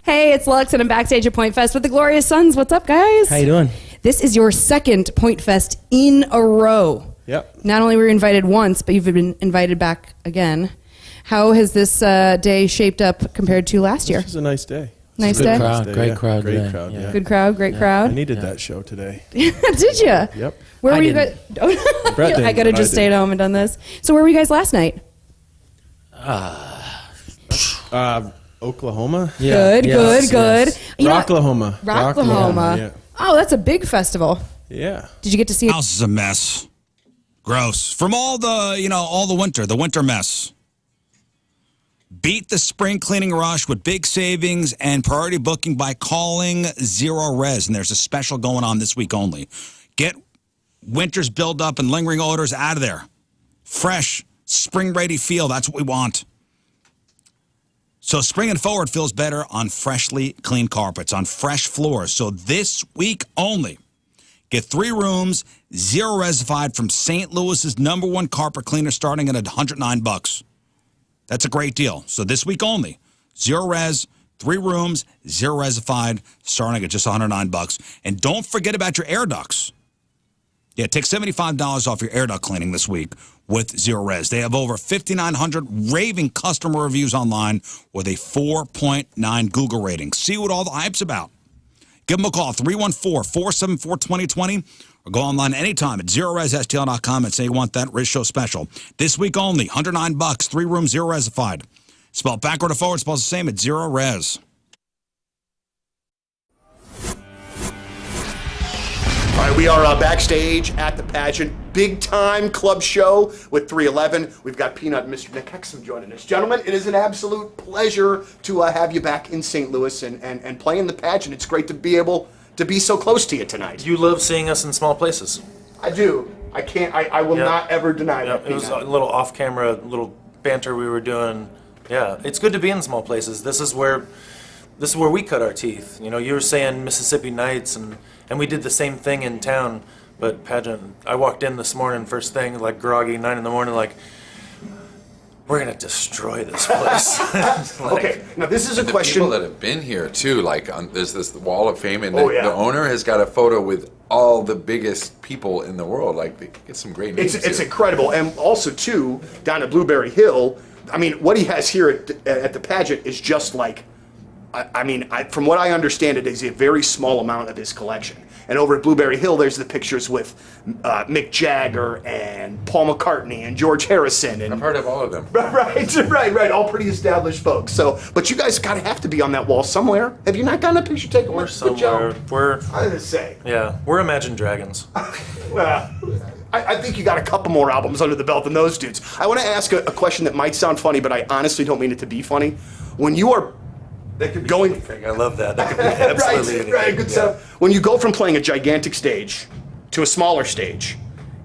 Hey, it's Lux, and I'm backstage at Point Fest with the Glorious Sons. What's up, guys? How you doing? This is your second Point Fest in a row. Yep. Not only were you invited once, but you've been invited back again. How has this day shaped up compared to last year? It was a nice day. Nice Good day? crowd, Great crowd, crowd great today, crowd. yeah. Yeah. Good crowd, great crowd. I needed that show today. Did you? Yep. Where were I you didn't. guys? Brett I didn't, could have but just I stayed did. home and done this. So where were you guys last night? Oklahoma. Good. You know what? Rocklahoma. Rocklahoma. Yeah. Oh, that's a big festival. Yeah. Did you get to see? House is a mess. Gross. From all the winter mess. Beat the spring cleaning rush with big savings and priority booking by calling Zero Res. And there's a special going on this week only. Get winter's buildup and lingering odors out of there. Fresh, spring-ready feel. That's what we want. So spring and forward feels better on freshly clean carpets, on fresh floors. So this week only, get 3 rooms, zero resified from St. Louis's #1 carpet cleaner starting at $109. That's a great deal. So this week only, zero res, 3 rooms, zero resified, starting at just $109. And don't forget about your air ducts. Yeah, take $75 off your air duct cleaning this week with Zero Res. They have over 5,900 raving customer reviews online with a 4.9 Google rating. See what all the hype's about. Give them a call, 314-474-2020, or go online anytime at ZeroResSTL.com and say you want that Riz Show special. This week only, $109, 3 rooms, zero resified. Spelled backward or forward, spelled the same at Zero Res. All right, we are backstage at the pageant. Big time club show with 311. We've got Peanut and Mr. Nick Hexum joining us. Gentlemen, it is an absolute pleasure to have you back in St. Louis and playing the pageant. It's great to be able to be so close to you tonight. You love seeing us in small places. I do. I can't. I will not ever deny that. It was a Peanut. little off-camera, little banter we were doing. Yeah, it's good to be in small places. This is where we cut our teeth. You know, you were saying Mississippi Nights, and we did the same thing in town. But pageant, I walked in this morning, first thing, like groggy, 9 in the morning, like, we're gonna destroy this place. Okay, now this is a The question. people that have been here too, like there's this Wall of Fame, and Oh, yeah. the owner has got a photo with all the biggest people in the world. Like they get some great names. It's here. incredible, and also too down at Blueberry Hill. I mean, what he has here at the pageant is just like, from what I understand, it is a very small amount of his collection. And over at Blueberry Hill, there's the pictures with Mick Jagger and Paul McCartney and George Harrison. And I've heard of all of them. Right. All pretty established folks. So, but you guys gotta have to be on that wall somewhere. Have you not gotten a picture taken? We're Good somewhere. job. We're. I was gonna say. Yeah, we're Imagine Dragons. Well, I think you got a couple more albums under the belt than those dudes. I want to ask a question that might sound funny, but I honestly don't mean it to be funny. When you are going, anything. I love that. That could be absolutely anything. Right, good stuff. When you go from playing a gigantic stage to a smaller stage,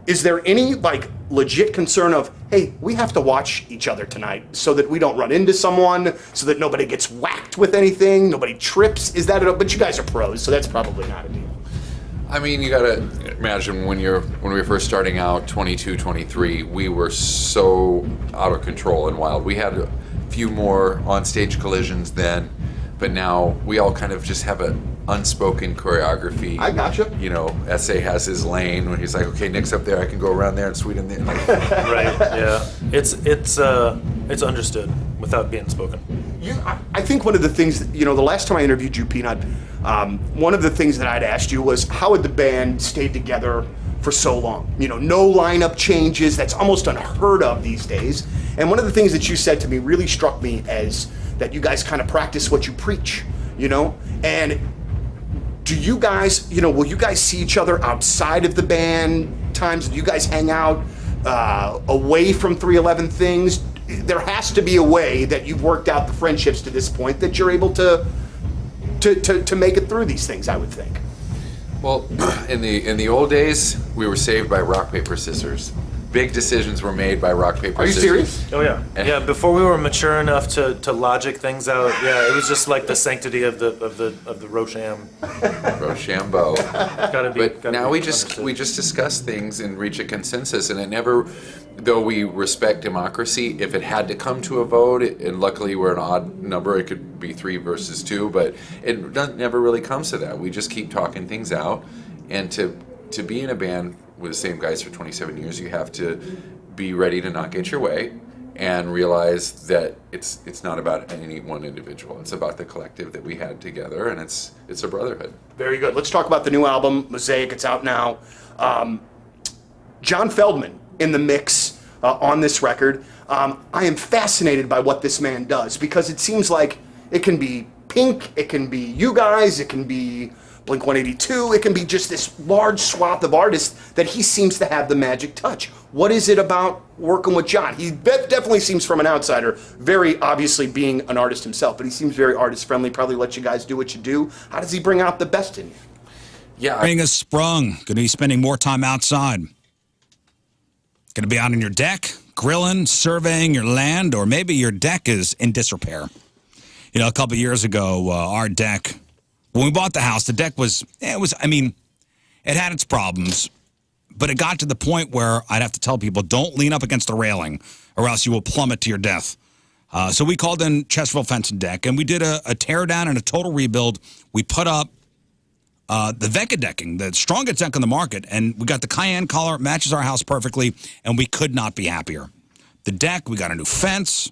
is there any like legit concern of, hey, we have to watch each other tonight so that we don't run into someone, so that nobody gets whacked with anything, nobody trips? Is that but you guys are pros, so that's probably not a deal. I mean, you gotta imagine when we were first starting out, 22, 23, we were so out of control and wild. We had a few more on-stage collisions then, but now we all kind of just have an unspoken choreography. I gotcha. You know, SA has his lane when he's like, okay, Nick's up there, I can go around there and sweet him there. Like, Right. Yeah. It's understood without being spoken. I think one of the things, the last time I interviewed you, Peanut, one of the things that I'd asked you was how had the band stayed together for so long? No lineup changes. That's almost unheard of these days. And one of the things that you said to me really struck me as that you guys kind of practice what you preach, And do you guys, will you guys see each other outside of the band times? Do you guys hang out away from 311 things? There has to be a way that you've worked out the friendships to this point that you're able to make it through these things, I would think. well, in the old days, we were saved by rock, paper, scissors. big decisions were made by rock, paper, Are you scissors. serious? Oh yeah, yeah. Before we were mature enough to logic things out, yeah, it was just like the sanctity of the Rocham. Rochambeau. Gotta be. But now we just discuss things and reach a consensus, and it never. Though we respect democracy, if it had to come to a vote, and luckily we're an odd number, it could be 3 versus 2, but it never really comes to that. We just keep talking things out, and to be in a band with the same guys for 27 years, you have to be ready to not get your way and realize that it's not about any one individual. It's about the collective that we had together, and it's a brotherhood. Very good. Let's talk about the new album, Mosaic. It's out now. John Feldman in the mix on this record. I am fascinated by what this man does because it seems like it can be Pink, it can be you guys, it can be Blink-182, it can be just this large swath of artists that he seems to have the magic touch. What is it about working with John? He definitely seems, from an outsider, very obviously being an artist himself, but he seems very artist friendly, probably let you guys do what you do. How does he bring out the best in you? Yeah. Spring has sprung. Going to be spending more time outside. Going to be out on your deck, grilling, surveying your land, or maybe your deck is in disrepair. You know, a couple years ago, our deck, when we bought the house, the deck was, it had its problems, but it got to the point where I'd have to tell people, don't lean up against the railing or else you will plummet to your death. So we called in Chesterfield Fence and Deck, and we did a tear down and a total rebuild. We put up the Vecca decking, the strongest deck on the market, and we got the cayenne color, it matches our house perfectly, and we could not be happier. The deck, we got a new fence.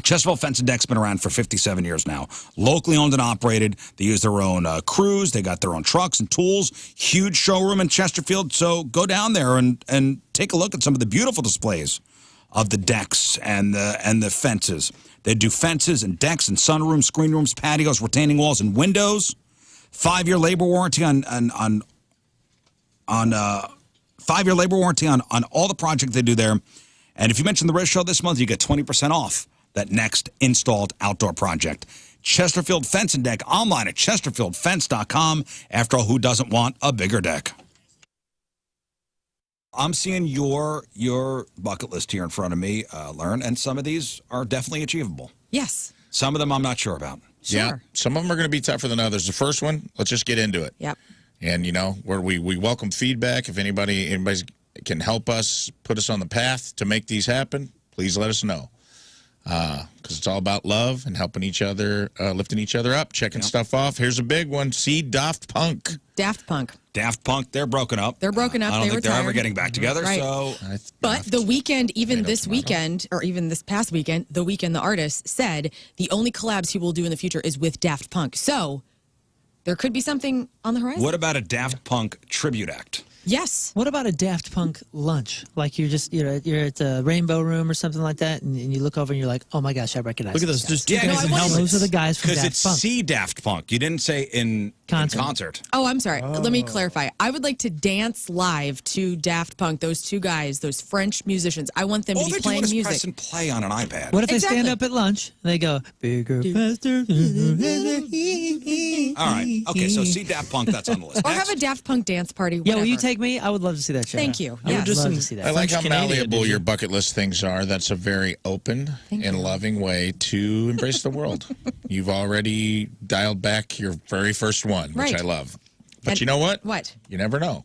Chesterfield Fence and Deck's been around for 57 years now. Locally owned and operated. They use their own crews. They got their own trucks and tools. Huge showroom in Chesterfield. So go down there and take a look at some of the beautiful displays of the decks and the fences. They do fences and decks and sunrooms, screen rooms, patios, retaining walls, and windows. 5-year labor warranty on 5-year labor warranty on all the projects they do there. And if you mention the Riz Show this month, you get 20% off that next installed outdoor project. Chesterfield Fence and Deck, online at chesterfieldfence.com. After all, who doesn't want a bigger deck? I'm seeing your bucket list here in front of me, Learn, and some of these are definitely achievable. Yes. Some of them I'm not sure about. Sure. Yeah, some of them are going to be tougher than others. The first one, let's just get into it. Yep. And, you know, where we welcome feedback. If anybody can help us, put us on the path to make these happen, please let us know. Because it's all about love and helping each other, lifting each other up, checking stuff off. Here's a big one. See Daft Punk. Daft Punk. Daft Punk, they're broken up. They're broken up. I don't think they're retired. ever getting back together. Right. So, but The Weeknd, even this weekend, or even this past weekend, The Weeknd, the artist, said the only collabs he will do in the future is with Daft Punk. So there could be something on the horizon. what about a Daft Punk tribute act? Yes. What about a Daft Punk lunch? Like you're at the Rainbow Room or something like that, and you look over and you're like, oh my gosh, I recognize. Look at those those. guys. Just two guys in helmets. Those are the guys from Because Daft it's Punk. see Daft Punk. You didn't say in concert. Oh, I'm sorry. Let me clarify. I would like to dance live to Daft Punk, those two guys, those French musicians. I want them All to be they're playing doing is music. press and play on an iPad. What if they stand up at lunch and they go bigger, faster? All right. Okay, so see Daft Punk, that's on the list. Or have a Daft Punk dance party. Yeah, will you whatever. take me? I would love to see that show. Thank you. I would Yes. love to see that. I like how French-Canadian, malleable did you? your bucket list things are. That's a very open and loving way to embrace the world. You've already dialed back your very first one, which Right. I love. But And you know what? What? You never know.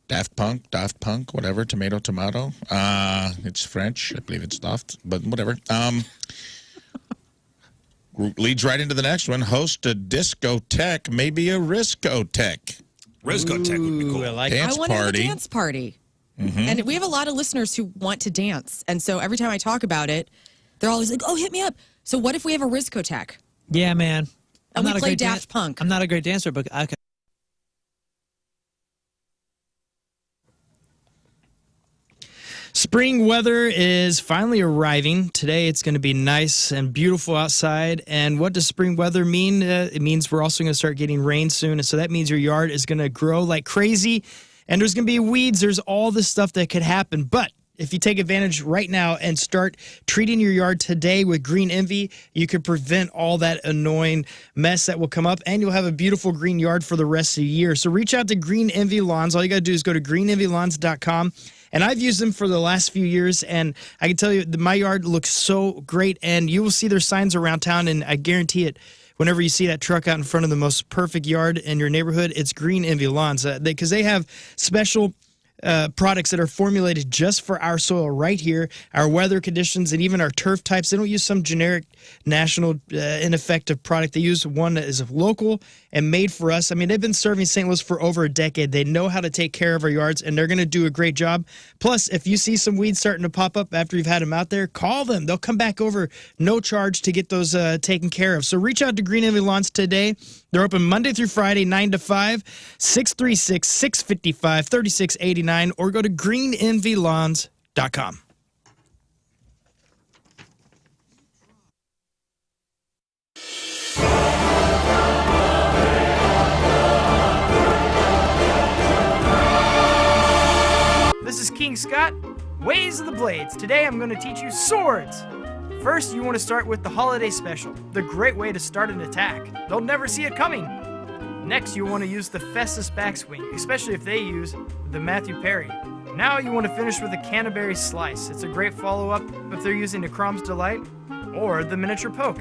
Daft Punk, whatever, tomato. It's French. I believe it's Daft, but whatever. Leads right into the next one. Host a discotheque, maybe a Rizzuto. Rizzuto would be cool. I like Dance I want to have a party. dance party. Mhm. And we have a lot of listeners who want to dance. And so every time I talk about it, they're always like, oh, hit me up. So what if we have a Rizzuto? Yeah, man. And we play Daft Punk. I'm not a great dancer, but I can. Spring weather is finally arriving. Today it's going to be nice and beautiful outside. And what does spring weather mean? It means we're also going to start getting rain soon. And so that means your yard is going to grow like crazy. And there's going to be weeds. There's all this stuff that could happen. But if you take advantage right now and start treating your yard today with Green Envy, you could prevent all that annoying mess that will come up, and you'll have a beautiful green yard for the rest of the year. So reach out to Green Envy Lawns. All you got to do is go to greenenvylawns.com. And I've used them for the last few years, and I can tell you that my yard looks so great, and you will see their signs around town, and I guarantee it, whenever you see that truck out in front of the most perfect yard in your neighborhood, it's Green Envy Lawns, because they have special products that are formulated just for our soil right here, our weather conditions, and even our turf types. They don't use some generic national ineffective product. They use one that is local and made for us. I mean, they've been serving St. Louis for over a decade. They know how to take care of our yards, and they're going to do a great job. Plus, if you see some weeds starting to pop up after you've had them out there, call them. They'll come back over, no charge, to get those taken care of. So reach out to Green Envy Lawns today. They're open Monday through Friday, 9 to 5, 636-655-3689, or go to greenenvylawns.com. This is King Scott, Ways of the Blades. Today I'm going to teach you swords. First, you want to start with the holiday special, the great way to start an attack. They'll never see it coming. Next, you want to use the Festus backswing, especially if they use the Matthew Perry. Now you want to finish with the Canterbury Slice. It's a great follow-up if they're using the Crom's Delight or the Miniature Poke.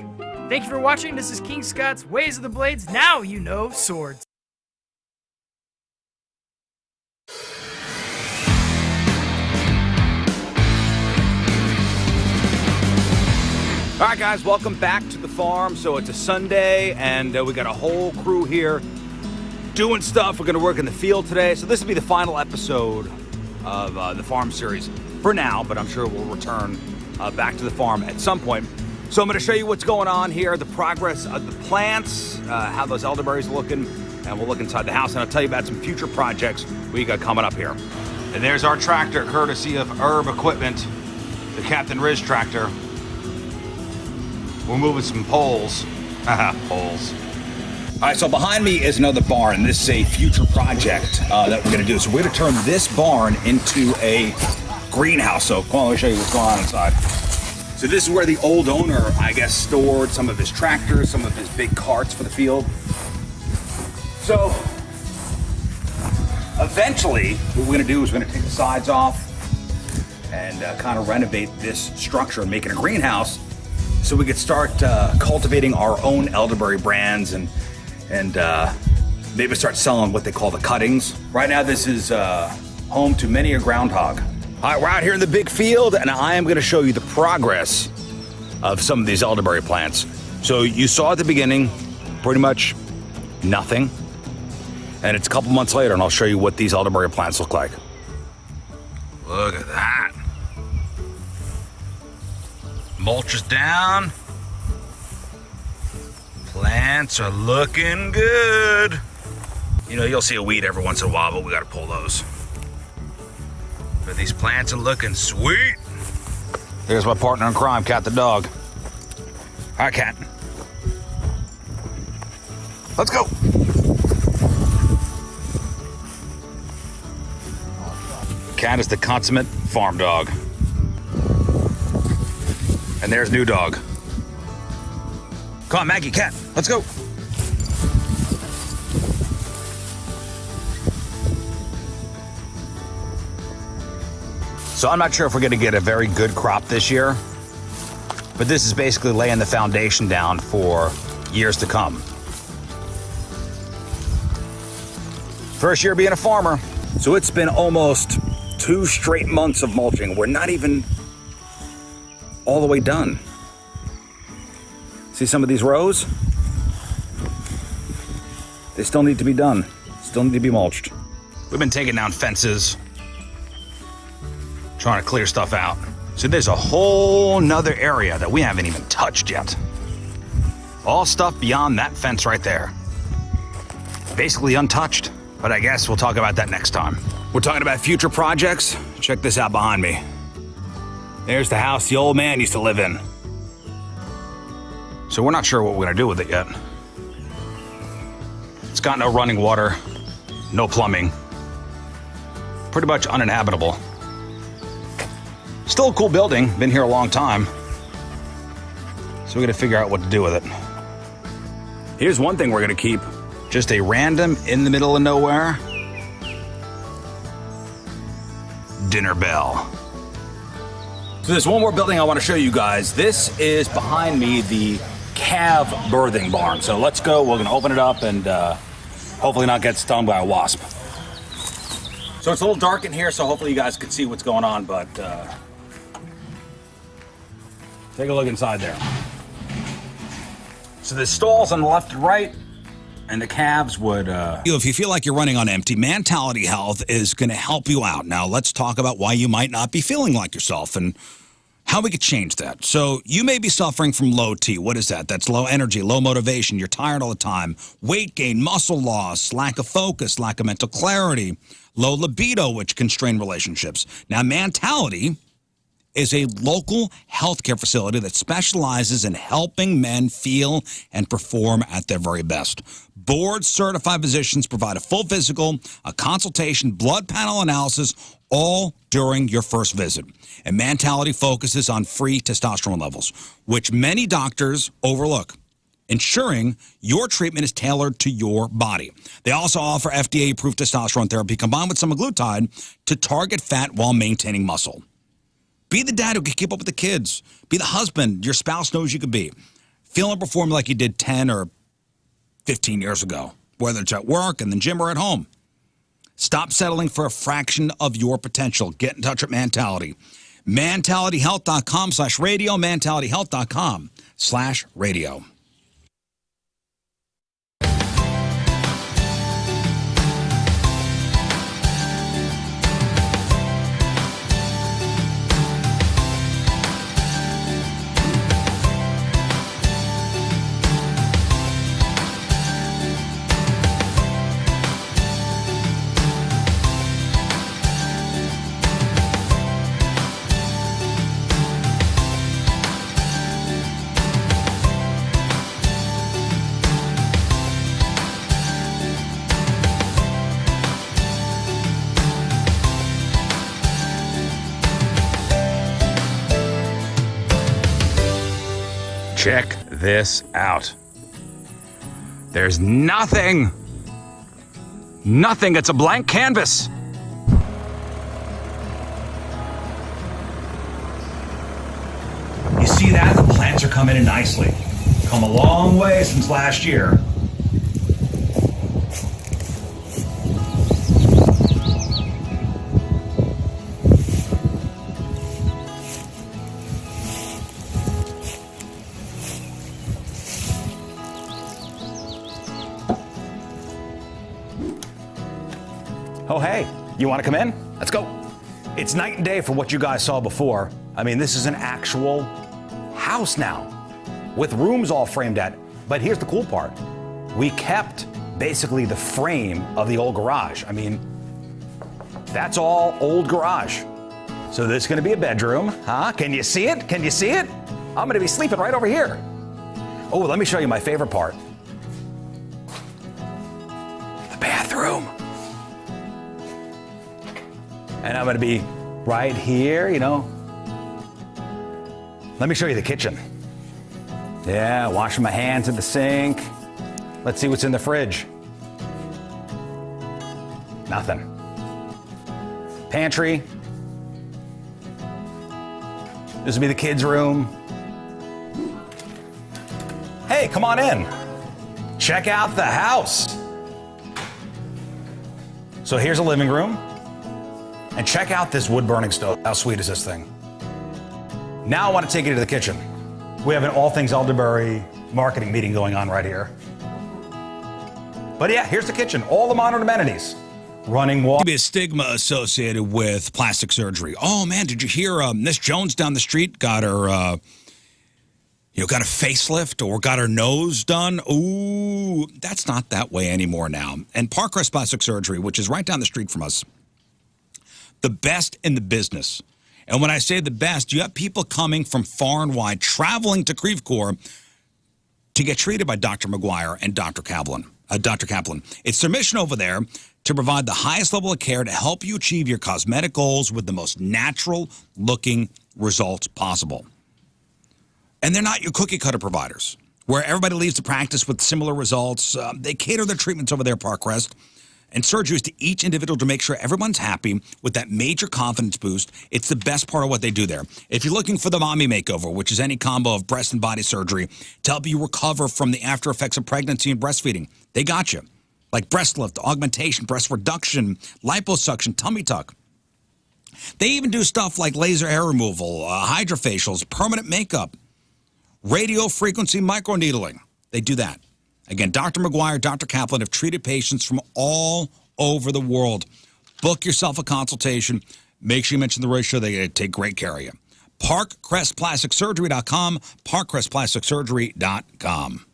Thank you for watching. This is King Scott's Ways of the Blades. Now you know swords. All right, guys, welcome back to the farm. So it's a Sunday, and we got a whole crew here doing stuff. We're going to work in the field today. So this will be the final episode of the farm series for now, but I'm sure we'll return back to the farm at some point. So I'm going to show you what's going on here, the progress of the plants, how those elderberries are looking, and we'll look inside the house, and I'll tell you about some future projects we got coming up here. And there's our tractor, courtesy of Herb Equipment, the Captain Riz tractor. We're moving some poles. Poles. All right, so behind me is another barn. This is a future project that we're going to do. So we're going to turn this barn into a greenhouse. So come on, let me show you what's going on inside. So this is where the old owner, I guess, stored some of his tractors, some of his big carts for the field. So eventually, what we're going to do is we're going to take the sides off and kind of renovate this structure and make it a greenhouse, so we could start cultivating our own elderberry brands and maybe start selling what they call the cuttings. Right now, this is home to many a groundhog. All right, we're out here in the big field, and I am going to show you the progress of some of these elderberry plants. So you saw at the beginning, pretty much nothing, and it's a couple months later, and I'll show you what these elderberry plants look like. Look at that. Mulch is down. Plants are looking good. You know, you'll see a weed every once in a while, but we gotta pull those. But these plants are looking sweet. There's my partner in crime, Cat the dog. All right, Cat. Let's go. Cat is the consummate farm dog. And there's new dog. Come on, Maggie, Cat, let's go. So I'm not sure if we're gonna get a very good crop this year, but this is basically laying the foundation down for years to come. First year being a farmer. So it's been almost 2 straight months of mulching. We're not even all the way done. See some of these rows? They still need to be done. Still need to be mulched. We've been taking down fences, trying to clear stuff out. So there's a whole nother area that we haven't even touched yet. All stuff beyond that fence right there. Basically untouched, but I guess we'll talk about that next time. We're talking about future projects. Check this out behind me. There's the house the old man used to live in. So we're not sure what we're gonna do with it yet. It's got no running water, no plumbing. Pretty much uninhabitable. Still a cool building. Been here a long time. So we got to figure out what to do with it. Here's one thing we're going to keep. Just a random, in the middle of nowhere, dinner bell. So there's one more building I want to show you guys. This is behind me, the calf birthing barn. So let's go. We're going to open it up and hopefully not get stung by a wasp. So it's a little dark in here, so hopefully you guys can see what's going on, but take a look inside there. So there's stalls on the left and right, and the calves would... If you feel like you're running on empty, Mentality Health is going to help you out. Now, let's talk about why you might not be feeling like yourself and how we could change that. So you may be suffering from low T. What is that? That's low energy, low motivation. You're tired all the time. Weight gain, muscle loss, lack of focus, lack of mental clarity, low libido, which can strain relationships. Now, Mentality is a local healthcare facility that specializes in helping men feel and perform at their very best. Board-certified physicians provide a full physical, a consultation, blood panel analysis, all during your first visit. And Mentality focuses on free testosterone levels, which many doctors overlook, ensuring your treatment is tailored to your body. They also offer FDA-approved testosterone therapy combined with semaglutide to target fat while maintaining muscle. Be the dad who can keep up with the kids. Be the husband your spouse knows you could be. Feel and perform like you did 10 or 15 years ago, whether it's at work, in the gym, or at home. Stop settling for a fraction of your potential. Get in touch with Mentality. MentalityHealth.com/radio, MentalityHealth.com/radio. Check this out. There's nothing. Nothing. It's a blank canvas. You see that? The plants are coming in nicely. Come a long way since last year. Oh, hey, you want to come in? Let's go. It's night and day from what you guys saw before. I mean, this is an actual house now with rooms all framed at. But here's the cool part. We kept basically the frame of the old garage. I mean, that's all old garage. So this is going to be a bedroom, huh? Can you see it? Can you see it? I'm going to be sleeping right over here. Oh, let me show you my favorite part. The bathroom. And I'm going to be right here, you know. Let me show you the kitchen. Yeah, washing my hands in the sink. Let's see what's in the fridge. Nothing. Pantry. This will be the kids' room. Hey, come on in. Check out the house. So here's a living room. And check out this wood-burning stove. How sweet is this thing? Now I want to take you to the kitchen. We have an all things elderberry marketing meeting going on right here. But yeah, here's the kitchen. All the modern amenities. Running water. Be a stigma associated with plastic surgery. Oh man, did you hear Miss Jones down the street got her, got a facelift or got her nose done? Ooh, that's not that way anymore now. And Parkrest Plastic Surgery, which is right down the street from us, the best in the business. And when I say the best, you have people coming from far and wide, traveling to Creve Coeur to get treated by Dr. McGuire and Dr. Kaplan. Dr. Kaplan. It's their mission over there to provide the highest level of care to help you achieve your cosmetic goals with the most natural-looking results possible. And they're not your cookie-cutter providers, where everybody leaves the practice with similar results. They cater their treatments over there, Parkrest, and surgeries to each individual to make sure everyone's happy with that major confidence boost. It's the best part of what they do there. If you're looking for the mommy makeover, which is any combo of breast and body surgery to help you recover from the after effects of pregnancy and breastfeeding, they got you. Like breast lift, augmentation, breast reduction, liposuction, tummy tuck. They even do stuff like laser hair removal, hydrofacials, permanent makeup, radio frequency microneedling. They do that. Again, Dr. McGuire, Dr. Kaplan have treated patients from all over the world. Book yourself a consultation. Make sure you mention the ratio. They take great care of you. ParkCrestPlasticSurgery.com, ParkCrestPlasticSurgery.com.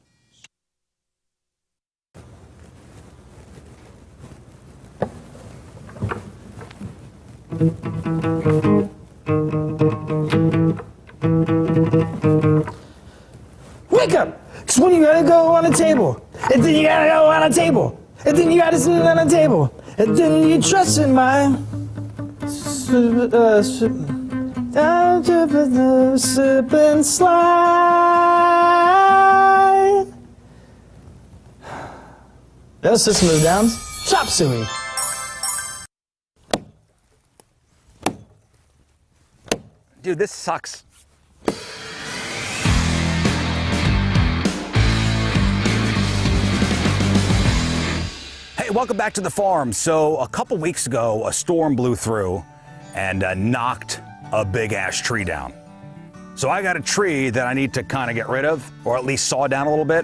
Wake up! Cause when you gotta go on a table, and then you gotta go on a table, and then you gotta sit on a table, and then you trust in my sip and slide. That's System of a Down's Chop Suey. Dude, this sucks. Hey, welcome back to the farm. So a couple weeks ago, a storm blew through and knocked a big-ass tree down. So I got a tree that I need to kind of get rid of, or at least saw down a little bit.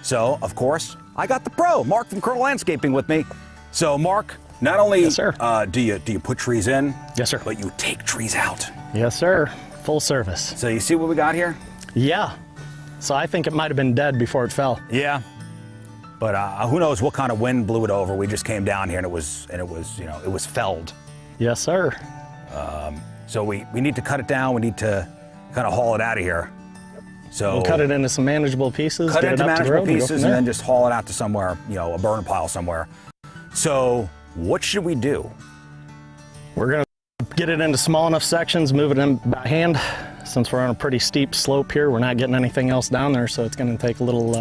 So, of course, I got the pro, Mark from Colonel Landscaping, with me. So, Mark, not only do you put trees in, yes, sir, but you take trees out. Yes, sir. Full service. So you see what we got here? Yeah. So I think it might have been dead before it fell. Yeah. But who knows what kind of wind blew it over? We just came down here and it was felled. Yes, sir. So we need to cut it down. We need to kind of haul it out of here. So we'll cut it into some manageable pieces. Cut it into manageable pieces and then just just haul it out to somewhere, a burn pile somewhere. So what should we do? We're gonna get it into small enough sections, move it in by hand. Since we're on a pretty steep slope here, we're not getting anything else down there, so it's gonna take a little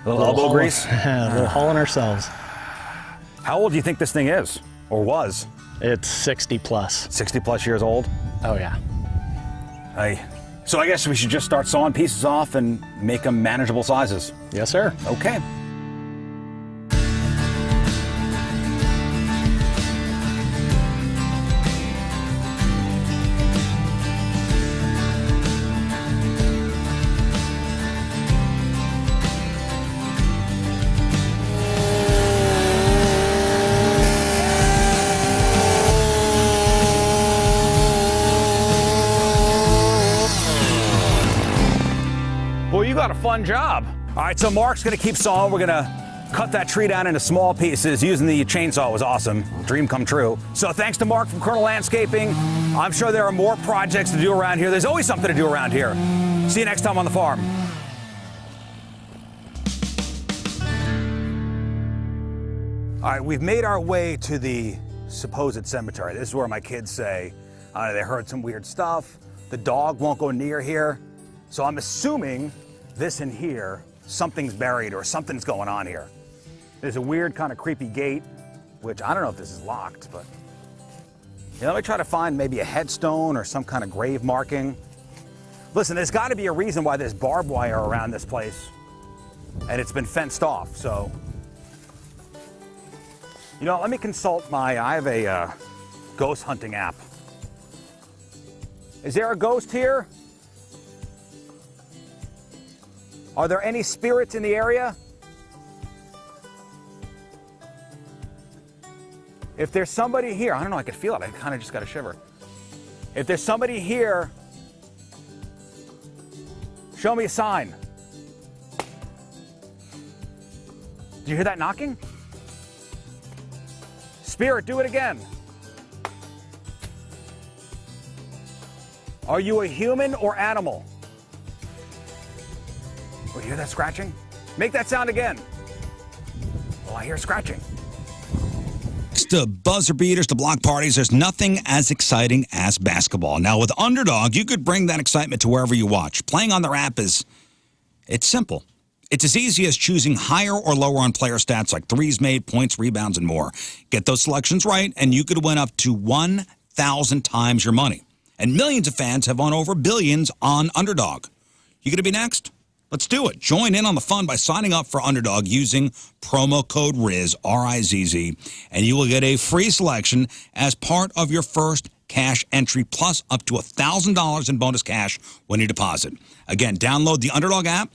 elbow grease? A little hauling ourselves. How old do you think this thing is, or was? It's 60 plus. 60 plus years old? Oh yeah. So I guess we should just start sawing pieces off and make them manageable sizes. Yes, sir. Okay. Well, you got a fun job. All right, so Mark's gonna keep sawing. We're gonna cut that tree down into small pieces. Using the chainsaw was awesome. Dream come true. So thanks to Mark from Colonel Landscaping. I'm sure there are more projects to do around here. There's always something to do around here. See you next time on the farm. All right, we've made our way to the supposed cemetery. This is where my kids say they heard some weird stuff. The dog won't go near here. So I'm assuming this in here, something's buried or something's going on here. There's a weird kind of creepy gate, which I don't know if this is locked, but let me try to find maybe a headstone or some kind of grave marking. Listen, there's got to be a reason why there's barbed wire around this place, and it's been fenced off. So, let me consult I have a ghost hunting app. Is there a ghost here? Are there any spirits in the area? If there's somebody here, I don't know, I could feel it. I kind of just got a shiver. If there's somebody here, show me a sign. Did you hear that knocking? Spirit, do it again. Are you a human or animal? Oh, you hear that scratching? Make that sound again. I hear scratching. To buzzer beaters, to block parties, there's nothing as exciting as basketball. Now, with Underdog, you could bring that excitement to wherever you watch. Playing on their app it's simple. It's as easy as choosing higher or lower on player stats like threes made, points, rebounds, and more. Get those selections right, and you could win up to 1,000 times your money. And millions of fans have won over billions on Underdog. You gonna be next? Let's do it. Join in on the fun by signing up for Underdog using promo code RIZZ, R-I-Z-Z, and you will get a free selection as part of your first cash entry, plus up to $1,000 in bonus cash when you deposit. Again, download the Underdog app,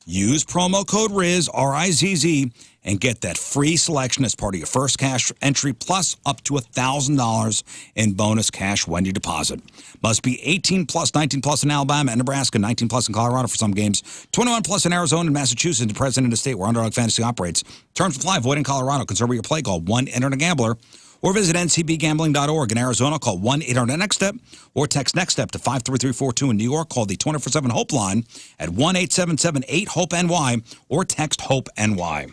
use promo code RIZZ, R-I-Z-Z, and get that free selection as part of your first cash entry, plus up to $1,000 in bonus cash when you deposit. Must be 18 plus, 19 plus in Alabama and Nebraska, 19 plus in Colorado for some games, 21 plus in Arizona and Massachusetts, and present in the state where Underdog Fantasy operates. Terms apply. Void in Colorado. Concern with your play. Call 1-800-GAMBLER or visit ncbgambling.org. In Arizona, call 1-800-NEXT-STEP or text NEXT STEP to 53342. In New York, call the 24/7 Hope line at 1-877-8-HOPE-NY or text HOPE-NY.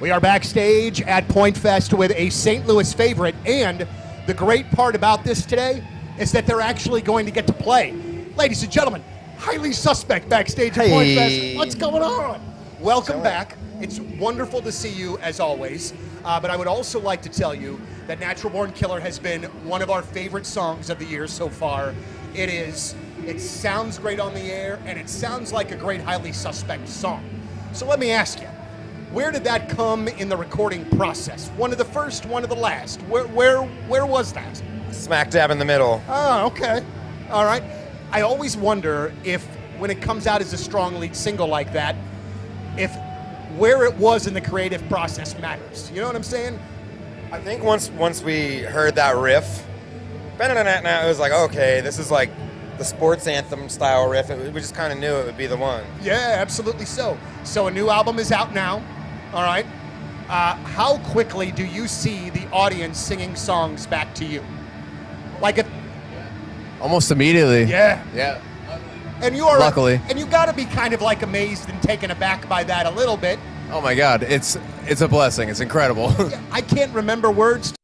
We are backstage at Point Fest with a St. Louis favorite, and the great part about this today is that they're actually going to get to play. Ladies and gentlemen, highly suspect backstage at Point Fest. What's going on? Welcome back. It's wonderful to see you as always, but I would also like to tell you that Natural Born Killer has been one of our favorite songs of the year so far. It sounds great on the air, and it sounds like a great highly suspect song. So let me ask you, where did that come in the recording process? One of the first, one of the last? Where was that? Smack dab in the middle. Oh, okay. All right. I always wonder if, when it comes out as a strong lead single like that, if where it was in the creative process matters. You know what I'm saying? I think once we heard that riff, it was like, okay, this is like the sports anthem style riff. We just kind of knew it would be the one. Yeah, absolutely so. So a new album is out now. All right. How quickly do you see the audience singing songs back to you? Like almost immediately. Yeah. Yeah. And you are luckily. And you got to be kind of like amazed and taken aback by that a little bit. Oh my God, it's a blessing. It's incredible. I can't remember words.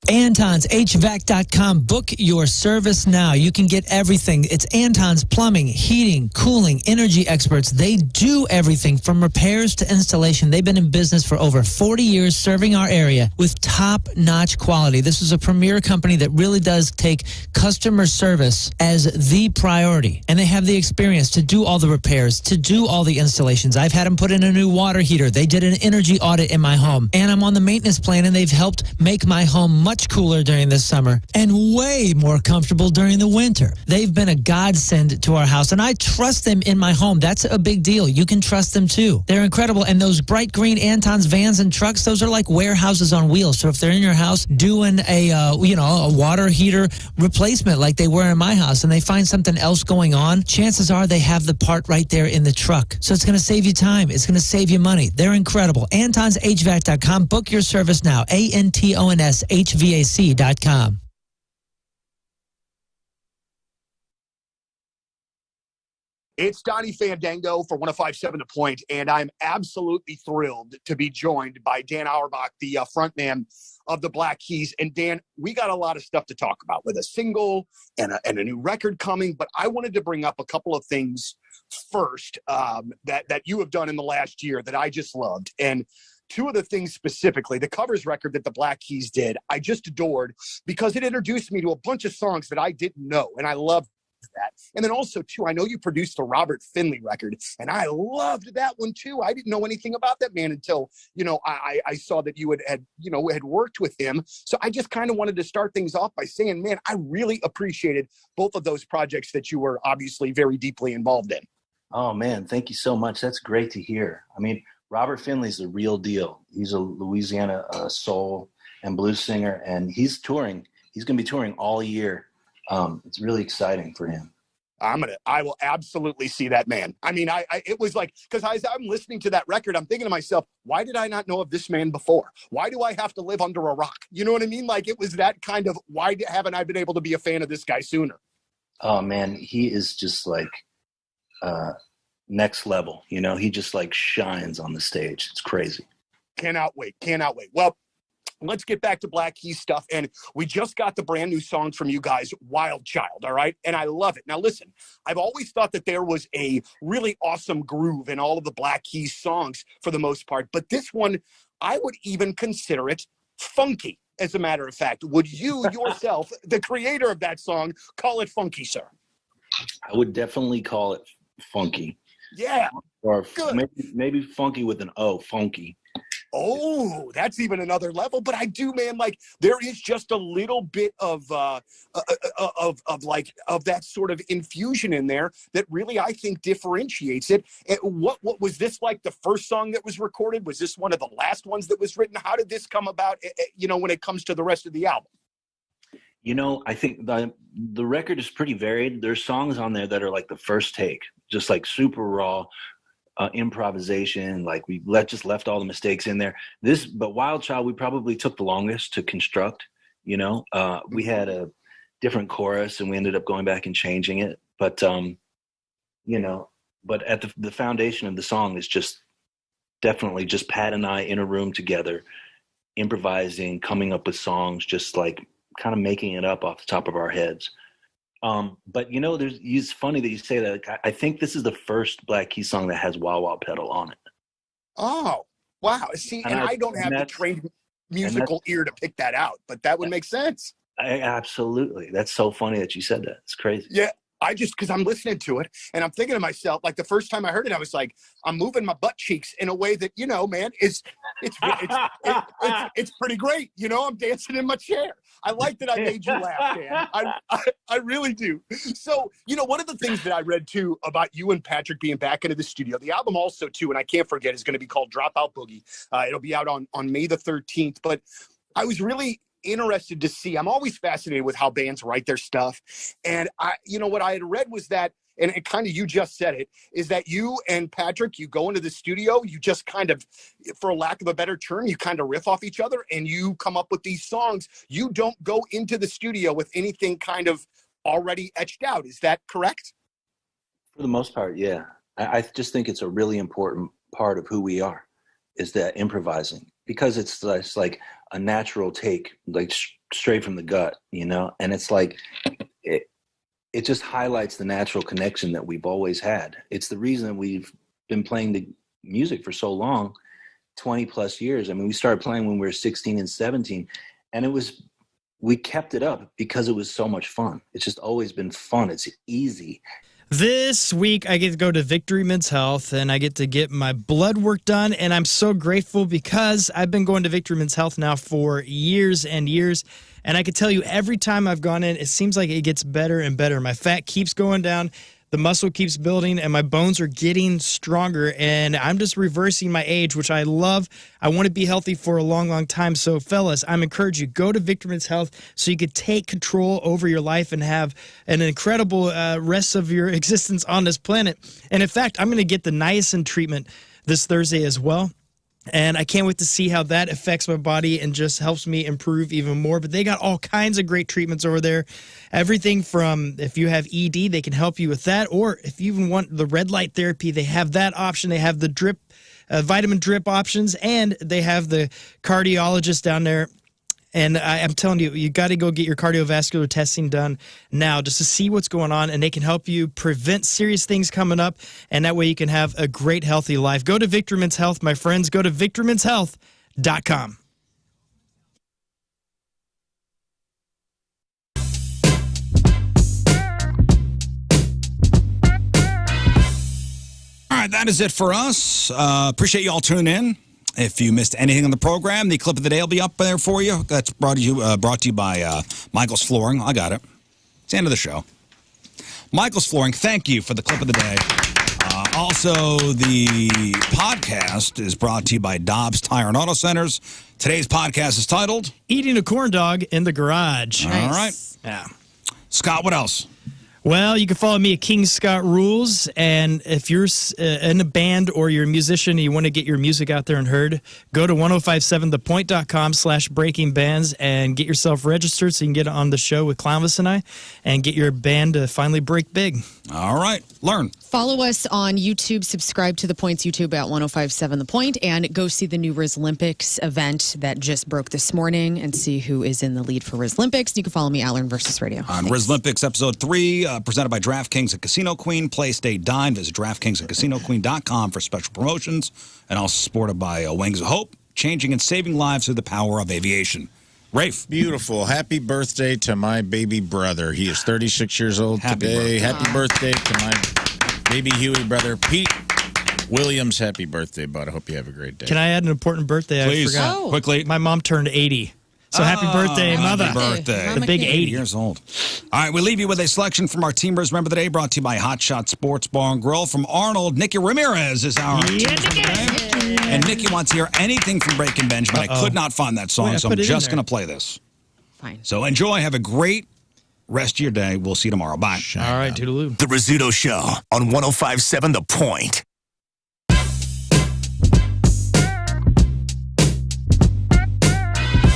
AntonsHVAC.com. Book your service now. You can get everything. It's Anton's Plumbing, Heating, Cooling, Energy experts. They do everything from repairs to installation. They've been in business for over 40 years serving our area with top-notch quality. This is a premier company that really does take customer service as the priority. And they have the experience to do all the repairs, to do all the installations. I've had them put in a new water heater. They did an energy audit in my home. And I'm on the maintenance plan, and they've helped make my home much cooler during the summer and way more comfortable during the winter. They've been a godsend to our house, and I trust them in my home. That's a big deal. You can trust them too. They're incredible, and those bright green Anton's vans and trucks, those are like warehouses on wheels. So if they're in your house doing a water heater replacement like they were in my house, and they find something else going on, chances are they have the part right there in the truck. So it's going to save you time. It's going to save you money. They're incredible. AntonsHVAC.com. Book your service now. ANTONSHVAC.com. It's Donnie Fandango for 105.7 The Point, and I'm absolutely thrilled to be joined by Dan Auerbach, the frontman of the Black Keys. And Dan, we got a lot of stuff to talk about with a single and a new record coming, but I wanted to bring up a couple of things first that you have done in the last year that I just loved. And two of the things specifically, the covers record that the Black Keys did, I just adored because it introduced me to a bunch of songs that I didn't know, and I loved that. And then also, too, I know you produced the Robert Finley record, and I loved that one, too. I didn't know anything about that man until, I saw that you had worked with him. So I just kind of wanted to start things off by saying, man, I really appreciated both of those projects that you were obviously very deeply involved in. Oh, man, thank you so much. That's great to hear. I mean, Robert Finley's the real deal. He's a Louisiana soul and blues singer, and he's touring. He's going to be touring all year. It's really exciting for him. I will absolutely see that man. I mean, it was like, because as I'm listening to that record, I'm thinking to myself, why did I not know of this man before? Why do I have to live under a rock? You know what I mean? Like, it was that kind of, why haven't I been able to be a fan of this guy sooner? Oh man, he is just like next level. You know, he just like shines on the stage. It's crazy. Cannot wait. Well, let's get back to Black Keys stuff. And we just got the brand new song from you guys, Wild Child, all right? And I love it. Now, listen, I've always thought that there was a really awesome groove in all of the Black Keys songs for the most part. But this one, I would even consider it funky, as a matter of fact. Would you yourself, the creator of that song, call it funky, sir? I would definitely call it funky. Yeah. Or good. Maybe funky with an O, funky. Oh, that's even another level. But I do, man, like there is just a little bit of that sort of infusion in there that really, I think, differentiates it. What was this like the first song that was recorded? Was this one of the last ones that was written? How did this come about, when it comes to the rest of the album? You know, I think the record is pretty varied. There's songs on there that are like the first take, just like super raw. Improvisation, like we just left all the mistakes in there. But Wild Child, we probably took the longest to construct. We had a different chorus, and we ended up going back and changing it. But but at the foundation of the song is just definitely just Pat and I in a room together, improvising, coming up with songs, just like kind of making it up off the top of our heads. But it's funny that you say that. I think this is the first Black Keys song that has wah wah pedal on it. Oh, wow. See, and I don't have the trained musical ear to pick that out, but that would make sense. Absolutely. That's so funny that you said that. It's crazy. Yeah. Because I'm listening to it and I'm thinking to myself, like the first time I heard it, I was like, I'm moving my butt cheeks in a way that, man, it's pretty great. I'm dancing in my chair. I like that I made you laugh, Dan. I really do. So, one of the things that I read too about you and Patrick being back into the studio, the album also too, and I can't forget, is going to be called Dropout Boogie. It'll be out on May the 13th. But I was really interested to see, I'm always fascinated with how bands write their stuff. And what I had read was that, and it kind of, you just said it, is that you and Patrick, you go into the studio, you just kind of, for lack of a better term, you kind of riff off each other and you come up with these songs. You don't go into the studio with anything kind of already etched out. Is that correct? For the most part, yeah. I just think it's a really important part of who we are, is that improvising, because it's like a natural take, like straight from the gut, and it's like it just highlights the natural connection that we've always had. It's the reason we've been playing the music for so long, 20 plus years. I mean, we started playing when we were 16 and 17, and we kept it up because it was so much fun. It's just always been fun. It's easy. This week, I get to go to Victory Men's Health, and I get to get my blood work done, and I'm so grateful because I've been going to Victory Men's Health now for years and years, and I can tell you every time I've gone in, it seems like it gets better and better. My fat keeps going down, the muscle keeps building, and my bones are getting stronger, and I'm just reversing my age, which I love. I want to be healthy for a long, long time. So, fellas, I'm encouraging you, go to Victory Men's Health so you can take control over your life and have an incredible rest of your existence on this planet. And, in fact, I'm going to get the niacin treatment this Thursday as well. And I can't wait to see how that affects my body and just helps me improve even more. But they got all kinds of great treatments over there. Everything from, if you have ED, they can help you with that. Or if you even want the red light therapy, they have that option. They have the drip, vitamin drip options, and they have the cardiologist down there. And I'm telling you, you got to go get your cardiovascular testing done now just to see what's going on, and they can help you prevent serious things coming up, and that way you can have a great, healthy life. Go to Victory Men's Health, my friends. Go to victorymenshealth.com. All right, that is it for us. Appreciate you all tuning in. If you missed anything on the program, the clip of the day will be up there for you. That's brought to you by Michael's Flooring. I got it. It's the end of the show. Michael's Flooring, thank you for the clip of the day. Also, the podcast is brought to you by Dobbs Tire and Auto Centers. Today's podcast is titled Eating a Corn Dog in the Garage. All right. Yeah. Scott, what else? Well, you can follow me at King Scott Rules, and if you're in a band or you're a musician and you want to get your music out there and heard, go to 1057thepoint.com/breakingbands and get yourself registered so you can get on the show with Clownvis and I and get your band to finally break big. All right, learn. Follow us on YouTube. Subscribe to The Point's YouTube at 1057 The Point, and go see the new Rizlympics event that just broke this morning and see who is in the lead for Rizlympics. You can follow me, Allern versus Radio. On Rizlympics Episode 3, presented by DraftKings and Casino Queen. Play, stay, dine. Visit DraftKings and CasinoQueen.com for special promotions. And also supported by Wings of Hope, changing and saving lives through the power of aviation. Rafe. Beautiful. Happy birthday to my baby brother. He is 36 years old today. Happy birthday to my baby Huey brother, Pete Williams. Happy birthday, bud. I hope you have a great day. Can I add an important birthday? Please. I forgot. Quickly. My mom turned 80. So happy birthday, Mother. Happy birthday. The big 80 years old. All right, we leave you with a selection from our Teamers Member of the Day, brought to you by Hot Shot Sports Bar and Grill. From Arnold, Nikki Ramirez is our Teamers Member of the Day. And Nikki wants to hear anything from Breaking Benjamin. I could not find that song, so I'm just going to play this. Fine. So enjoy. Have a great rest of your day. We'll see you tomorrow. Bye. All right, toodaloo. The Rizzuto Show on 1057 The Point.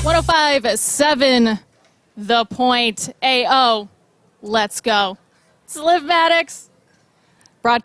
105.7 The Point. AO. Let's go. It's Liv Maddox. Broadcast.